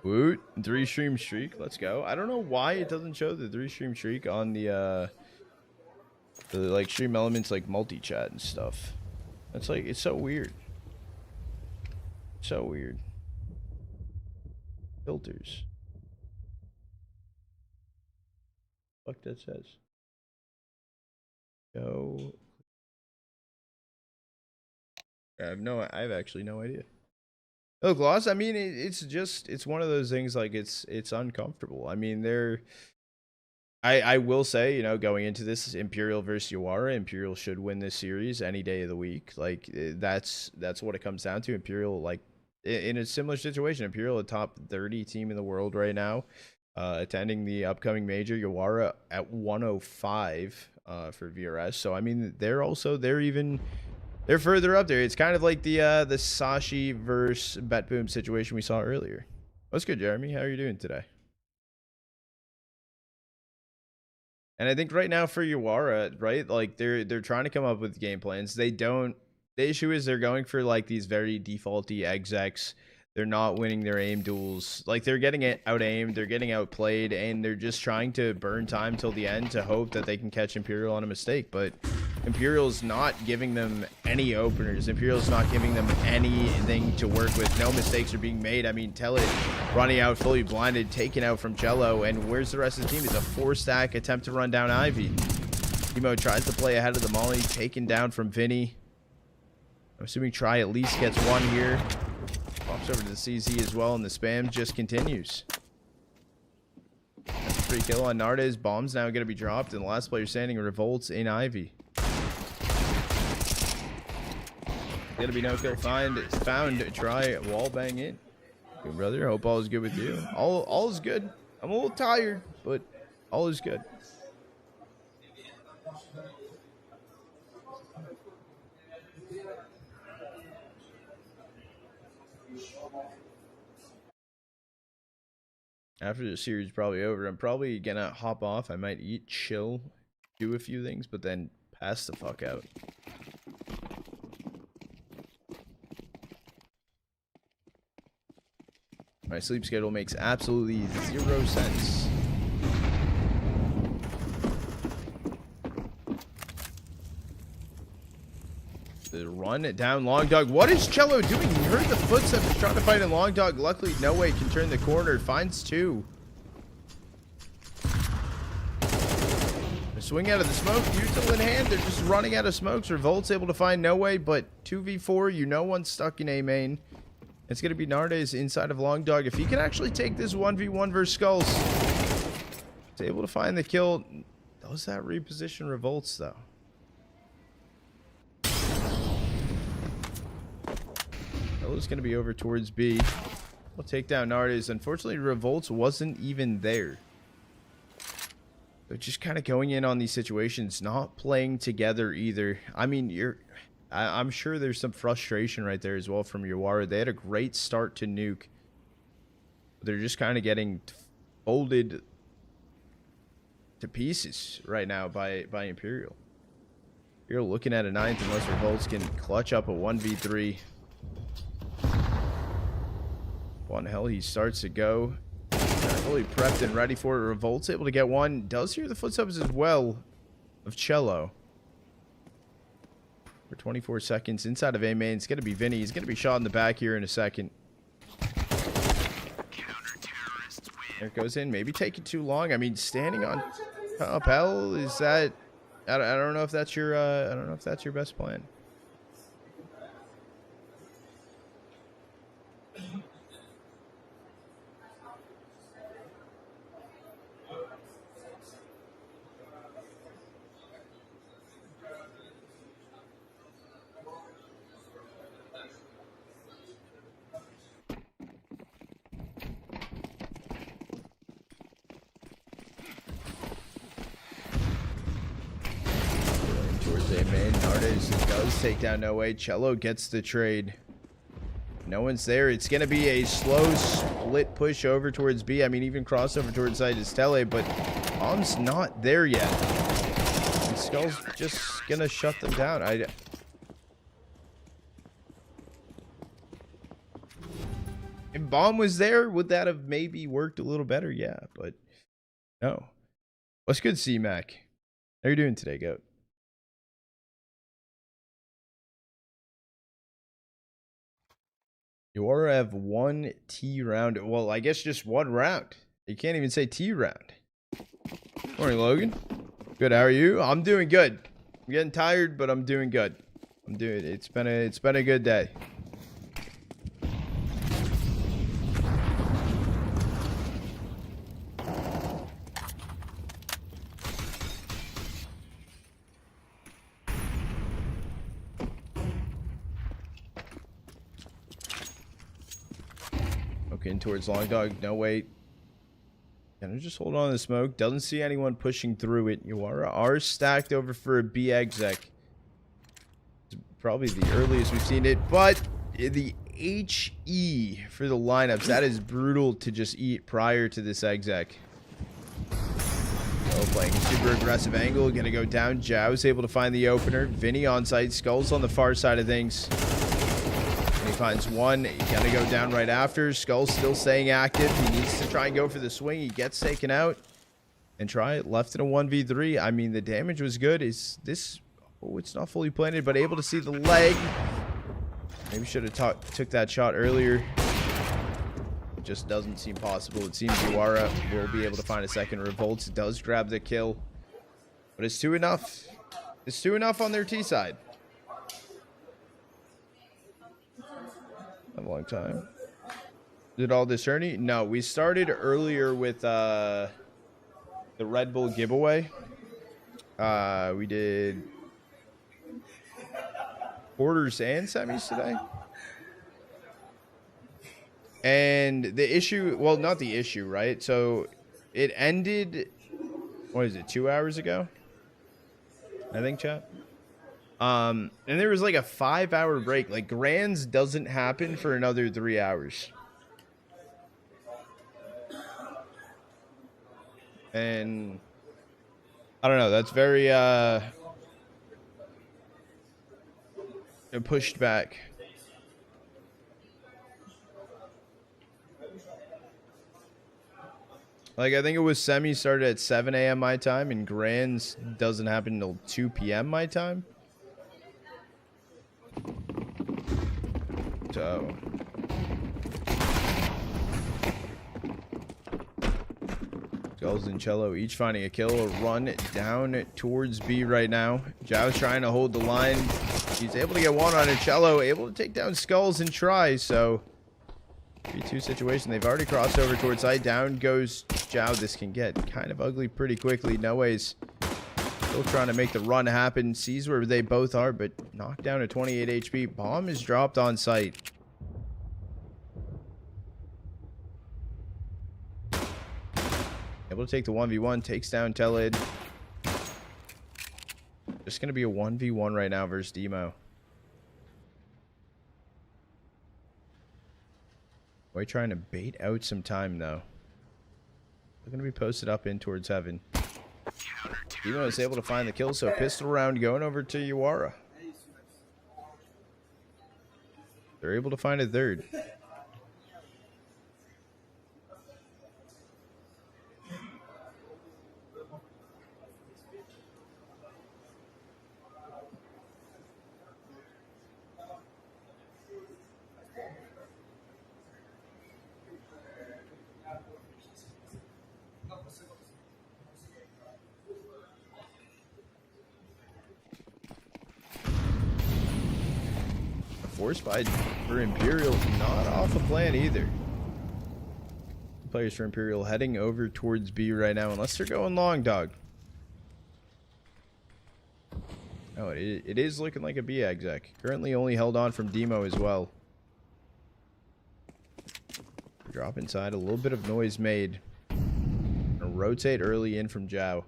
Speaker 1: Woot, 3-stream streak. Let's go. I don't know why it doesn't show the 3-stream streak on the like stream elements like multi-chat and stuff. That's like, it's so weird. So weird. Filters. Fuck that says. Go. I have actually no idea. Oh, gloss. I mean, it's one of those things. Like it's uncomfortable. I mean, I will say, you know, going into this, Imperial versus Yawara, Imperial should win this series any day of the week. Like that's what it comes down to. Imperial, like in a similar situation, Imperial, a top 30 team in the world right now, attending the upcoming major. Yawara at 105 for VRS. So I mean, they're further up there. It's kind of like the Sashi versus BetBoom situation we saw earlier. What's good, Jeremy? How are you doing today? And I think right now for Yawara, right, like they're trying to come up with game plans. The issue is they're going for like these very defaulty execs. They're not winning their aim duels. Like they're getting out-aimed, they're getting outplayed, and they're just trying to burn time till the end to hope that they can catch Imperial on a mistake. But Imperial's not giving them any openers. Imperial's not giving them anything to work with. No mistakes are being made. I mean, Tele running out fully blinded, taken out from Cello, and where's the rest of the team? It's a 4-stack attempt to run down Ivy. Timo tries to play ahead of the Molly, taken down from Vinny. I'm assuming Try at least gets one here. Pops over to the CZ as well, and the spam just continues. That's a free kill on Nardes. Bomb's now going to be dropped, and the last player standing revolts in Ivy. Gonna be no kill found. Try wall bang in. Good brother. Hope all is good with you. All is good. I'm a little tired, but all is good. After the series is probably over, I'm probably gonna hop off. I might eat, chill, do a few things, but then pass the fuck out. My sleep schedule makes absolutely 0 sense. The run down Long Dog. What is Cello doing? You heard the footsteps. He's trying to fight in Long Dog. Luckily, No Way can turn the corner. Finds 2. Swing out of the smoke. Util in hand. They're just running out of smokes. Revolt's able to find No Way, but 2v4. You know one's stuck in A main. It's going to be Nardes inside of Long Dog. If he can actually take this 1v1 versus Skulls, he's able to find the kill. Does that reposition Revolts, though? Is going to be over towards B. We'll take down Nardes. Unfortunately, Revolts wasn't even there. They're just kind of going in on these situations, not playing together either. I mean, I'm sure there's some frustration right there as well from Yawara. They had a great start to Nuke. They're just kind of getting folded to pieces right now by Imperial. You're looking at a 9th unless Revolts can clutch up a 1v3. One hell, he starts to go. Fully prepped and ready for it. Revolt's able to get one. Does hear the footsteps as well of Cello. For 24 seconds inside of A main. It's going to be Vinny. He's going to be shot in the back here in a second. There it goes in. Maybe taking too long. I mean, standing on top L, is that... I don't know if that's your I don't know if that's your best plan. Nardes does take down No Way. Cello gets the trade. No one's there. It's going to be a slow split push over towards B. I mean, even crossover towards side is Tele, but Bomb's not there yet. And Skull's just going to shut them down. If Bomb was there, would that have maybe worked a little better? Yeah, but no. What's good, C-Mac? How you doing today, Goat? Yawara have 1 T round. Well, I guess just 1 round. You can't even say T round. Morning, Logan. Good. How are you? I'm doing good. I'm getting tired, but I'm doing good. It's been a good day. In towards Long Dog. No wait. Gonna just hold on to the smoke. Doesn't see anyone pushing through it. Yawara are stacked over for a B exec. It's probably the earliest we've seen it, but the HE for the lineups, that is brutal to just eat prior to this exec. Oh, playing a super aggressive angle. Gonna go down. Zhao's able to find the opener. Vinny on site. Skull's on the far side of things. He finds one. He's gonna go down right after. Skull's still staying active. He needs to try and go for the swing. He gets taken out and try it. Left in a 1v3. I mean, the damage was good. Is this... Oh, it's not fully planted, but able to see the leg. Maybe should have took that shot earlier. It just doesn't seem possible. It seems Yawara will be able to find a second. Revolts does grab the kill, but it's 2 enough. It's 2 enough on their T side. A long time. Did all this journey? No, we started earlier with the Red Bull giveaway. We did quarters and semis today. And the issue, well, not the issue, right? So it ended, what is it, 2 hours ago? I think, chat. And there was like a 5-hour break. Like, Grands doesn't happen for another 3 hours. And I don't know, that's very pushed back. Like, I think it was semi started at 7 a.m. my time, and Grands doesn't happen until 2 p.m. my time. Oh. Skulls and Cello each finding a kill. A run down towards B right now. Zhao's trying to hold the line. He's able to get one on a Cello. Able to take down Skulls and try. So 3-2 situation. They've already crossed over towards side. Down goes Zhao. This can get kind of ugly pretty quickly. No ways. Still trying to make the run happen. Sees where they both are, but knocked down to 28 HP. Bomb is dropped on site. Able to take the 1v1. Takes down Telid. Just going to be a 1v1 right now versus Demo. We're trying to bait out some time, though. They're going to be posted up in towards heaven. Demo is able to find the kill, so pistol round going over to Yawara. They're able to find a third. Force by for Imperial, not off a plan either. Players for Imperial heading over towards B right now, unless they're going long, dog. Oh, it is looking like a B exec. Currently only held on from Demo as well. Drop inside, a little bit of noise made. Gonna rotate early in from Zhao.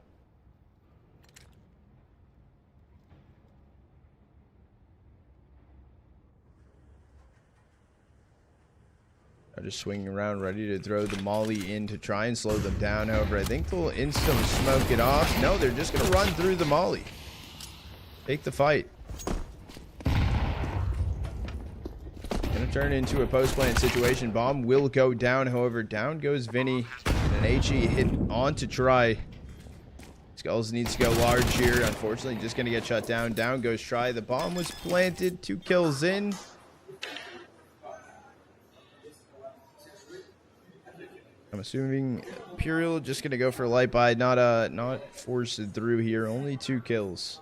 Speaker 1: Just swinging around, ready to throw the molly in to try and slow them down. However, I think they'll instantly smoke it off. No, they're just going to run through the molly. Take the fight. Going to turn into a post-plant situation. Bomb will go down. However, down goes Vinny. And an HE hit on to try. Skulls needs to go large here. Unfortunately, just going to get shut down. Down goes try. The bomb was planted. 2 kills in. I'm assuming Imperial just gonna go for a light buy, not forced through here. Only 2 kills.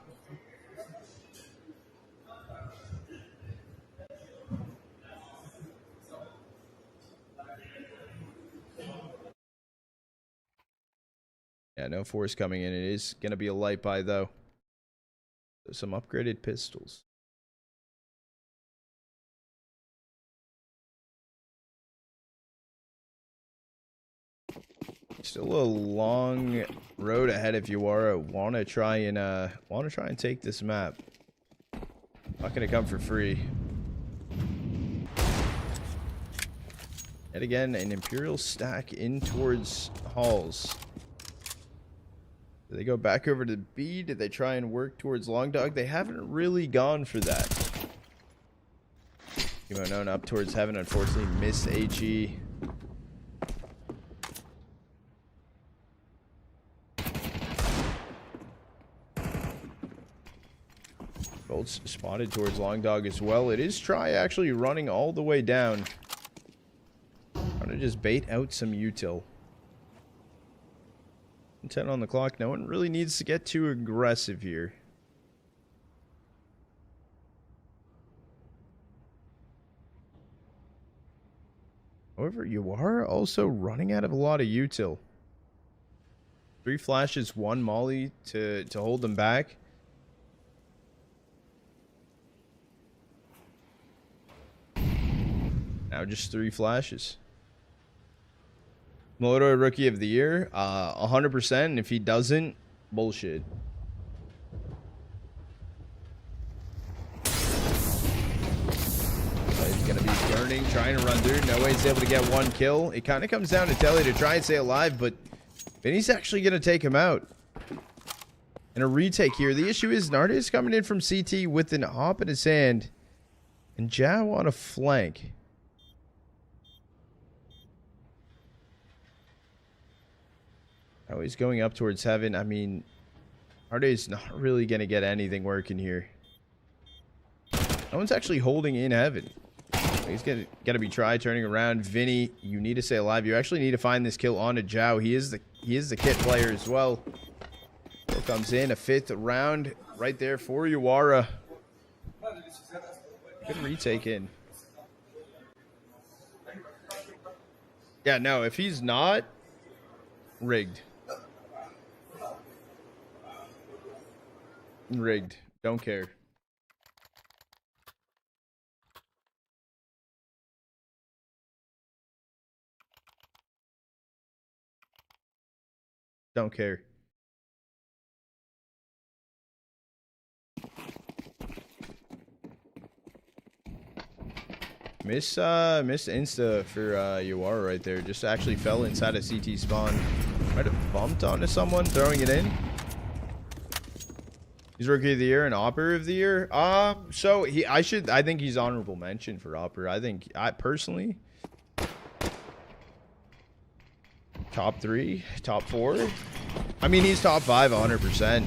Speaker 1: Yeah, no force coming in. It is gonna be a light buy though. So some upgraded pistols. Still a long road ahead if you are want to try and take this map. Not gonna come for free. Yet again, an Imperial stack in towards halls. Do they go back over to B? Did they try and work towards Long Dog? They haven't really gone for that. Known up towards heaven, unfortunately missed HE. Bolts spotted towards Long Dog as well. It is Try actually running all the way down. Trying to just bait out some util. 10 on the clock. No one really needs to get too aggressive here. However, Yawara also running out of a lot of util. 3 flashes, 1 molly to hold them back. Now just 3 flashes. Molotov Rookie of the Year, 100%. And if he doesn't, bullshit. He's going to be burning, trying to run through. No way he's able to get 1 kill. It kind of comes down to Telly to try and stay alive, but Vinny's actually going to take him out. And a retake here. The issue is Narda is coming in from CT with an op in his hand. And Zhao on a flank. Oh, he's going up towards heaven. I mean, Narda's not really going to get anything working here. No one's actually holding in heaven. He's gotta be turning around. Vinny, you need to stay alive. You actually need to find this kill onto Zhao. He is the kit player as well. Kill comes in, a 5th round right there for Yawara. Good retake in. Yeah, no, if he's not, rigged. Rigged. Don't care. Don't care. Miss insta for Yawara right there. Just actually fell inside a CT spawn. Might have bumped onto someone throwing it in. He's rookie of the year and Opper of the year. So I think he's honorable mention for Opper. I personally top 3, top 4. I mean, he's top 5 100%.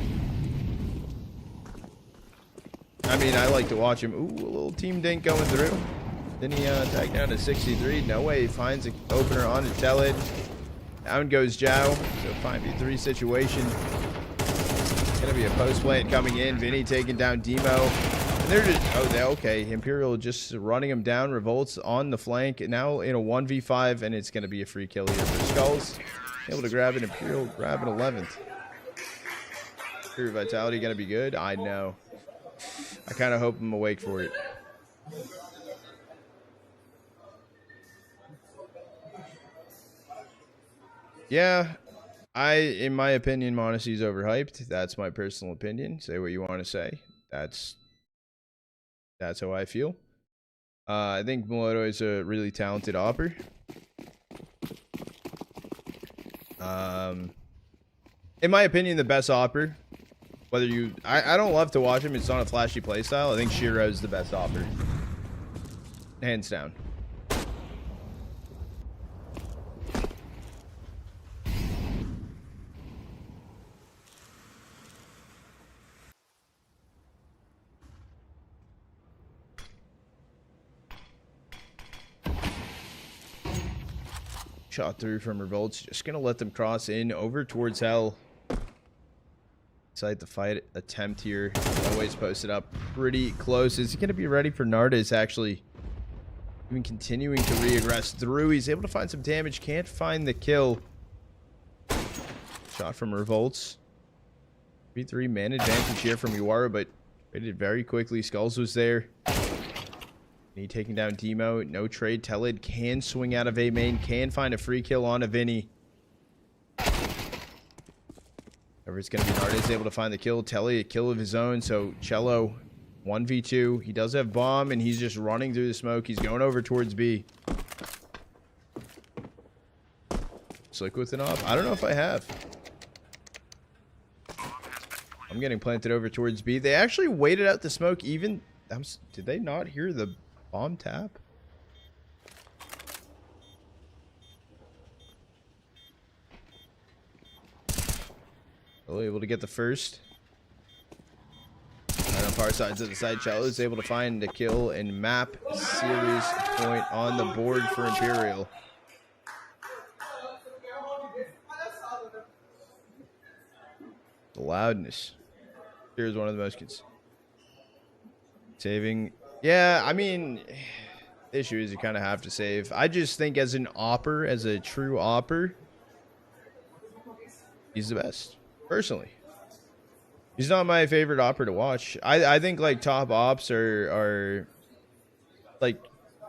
Speaker 1: I mean, I like to watch him. Ooh, a little team dink going through. Then he tagged down to 63. No way. He finds an opener on to Teled. Down goes Zhao. So 5v3 situation. Gonna be a post plant coming in. Vinny taking down Demo. And they're just okay. Imperial just running him down. Revolts on the flank. Now in a 1v5, and it's gonna be a free kill here for Skulls. Able to grab an Imperial, grab an 11th. Pure Vitality gonna be good. I know. I kind of hope I'm awake for it. Yeah, in my opinion, Monacy's overhyped. That's my personal opinion. Say what you want to say. That's how I feel. I think Moloto is a really talented opper. In my opinion, the best opper. Whether you, I don't love to watch him. It's not a flashy playstyle. I think Shiro is the best opper, hands down. Shot through from Revolts. Just gonna let them cross in over towards Hell. Inside the fight attempt here. Always posted up pretty close. Is he gonna be ready for Nardes? Actually, even continuing to re-aggress through. He's able to find some damage. Can't find the kill. Shot from Revolts. 3-3 man advantage here from Yawara, but traded very quickly. Skulls was there. He taking down Demo. No trade. Teled can swing out of A main. Can find a free kill on a Vinny. However, it's going to be Nardes able to find the kill. Telly a kill of his own. So Cello 1v2. He does have bomb, and he's just running through the smoke. He's going over towards B. Slick with an op. I don't know if I have. I'm getting planted over towards B. They actually waited out the smoke even. Did they not hear the bomb tap? Well, able to get the first. Right on far sides of the side. Cello is able to find a kill and map series point on the board for Imperial. The loudness. Here's one of the most saving. Yeah, I mean, the issue is you kind of have to save. I just think as an opper, as a true opper, he's the best. Personally, he's not my favorite opper to watch. I think like top ops are like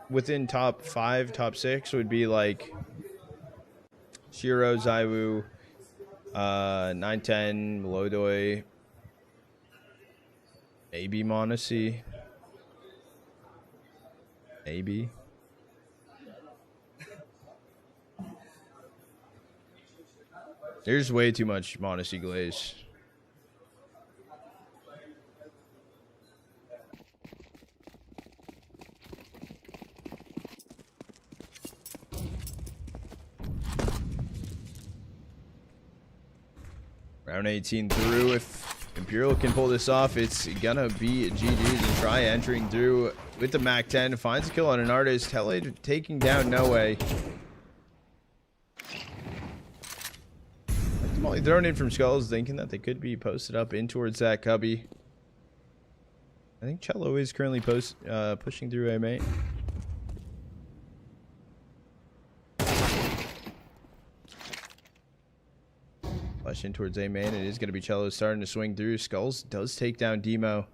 Speaker 1: within top 5, top 6 would be like Shiro, Zaiwu, 910, Lodoy, maybe Monacy. Maybe. There's way too much Monacy glaze. Round 18 through. If Imperial can pull this off, it's gonna be GG's and try entering through with the MAC-10. Finds a kill on an artist. Hella taking down No Way. I'm only thrown in from Skulls, thinking that they could be posted up in towards that cubby. I think Cello is currently pushing through A mate. Flash in towards A main. It is going to be Cello starting to swing through. Skulls does take down Demo.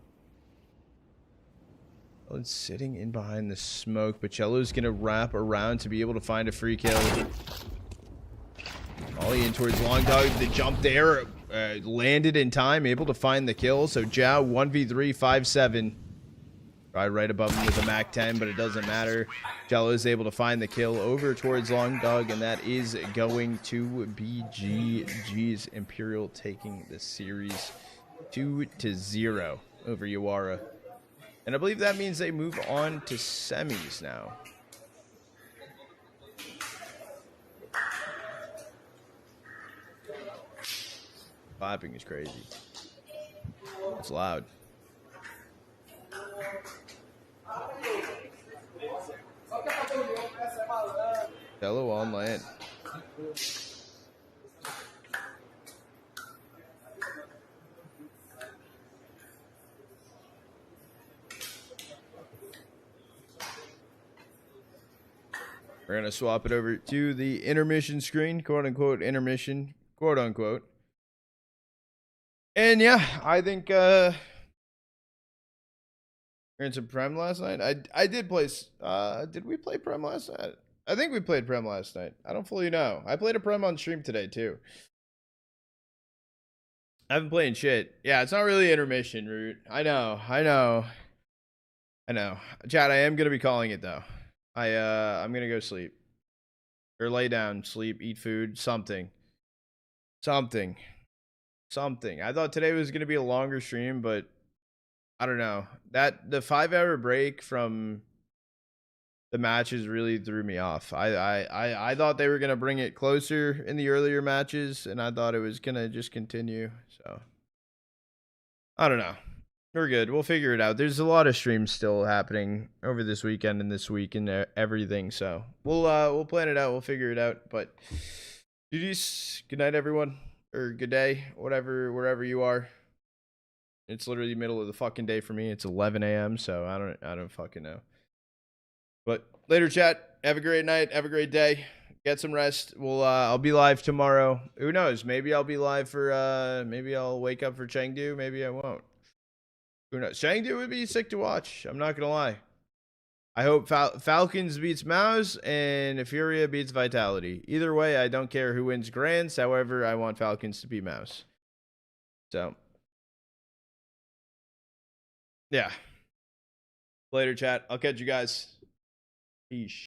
Speaker 1: It's sitting in behind the smoke, but Cello's going to wrap around to be able to find a free kill. Ollie in towards Long Dog. The jump there landed in time, able to find the kill. So Zhao 1v3, 5-7. Right above him with the MAC-10, but it doesn't matter. Jello is able to find the kill over towards Long Dog, and that is going to be GG's. Imperial taking the series 2-0 over Yawara. And I believe that means they move on to semis now. Clapping is crazy. It's loud. Cello on land. We're going to swap it over to the intermission screen, quote unquote intermission, quote unquote. And yeah, I think we're in some Prem last night. I did play did we play Prem last night? I think we played Prem last night. I don't fully know. I played a Prem on stream today too. I haven't played shit. Yeah, it's not really intermission, Root. I know. Chad, I am gonna be calling it though. I'm gonna go sleep. Or lay down, sleep, eat food, something. I thought today was gonna be a longer stream, but I don't know. The 5-hour break from the matches really threw me off. I thought they were gonna bring it closer in the earlier matches, and I thought it was gonna just continue. So I don't know. We're good. We'll figure it out. There's a lot of streams still happening over this weekend and this week and everything. So we'll plan it out. We'll figure it out. But GG's. Good night, everyone, or good day, whatever, wherever you are. It's literally middle of the fucking day for me. It's 11 a.m. So I don't fucking know. But later, chat. Have a great night. Have a great day. Get some rest. I'll be live tomorrow. Who knows? Maybe I'll be live for maybe I'll wake up for Chengdu. Maybe I won't. Who knows? Chengdu would be sick to watch. I'm not gonna lie. I hope Falcons beats Mouse and Furia beats Vitality. Either way, I don't care who wins Grands. However, I want Falcons to beat Mouse. So, yeah. Later, chat. I'll catch you guys. Peace.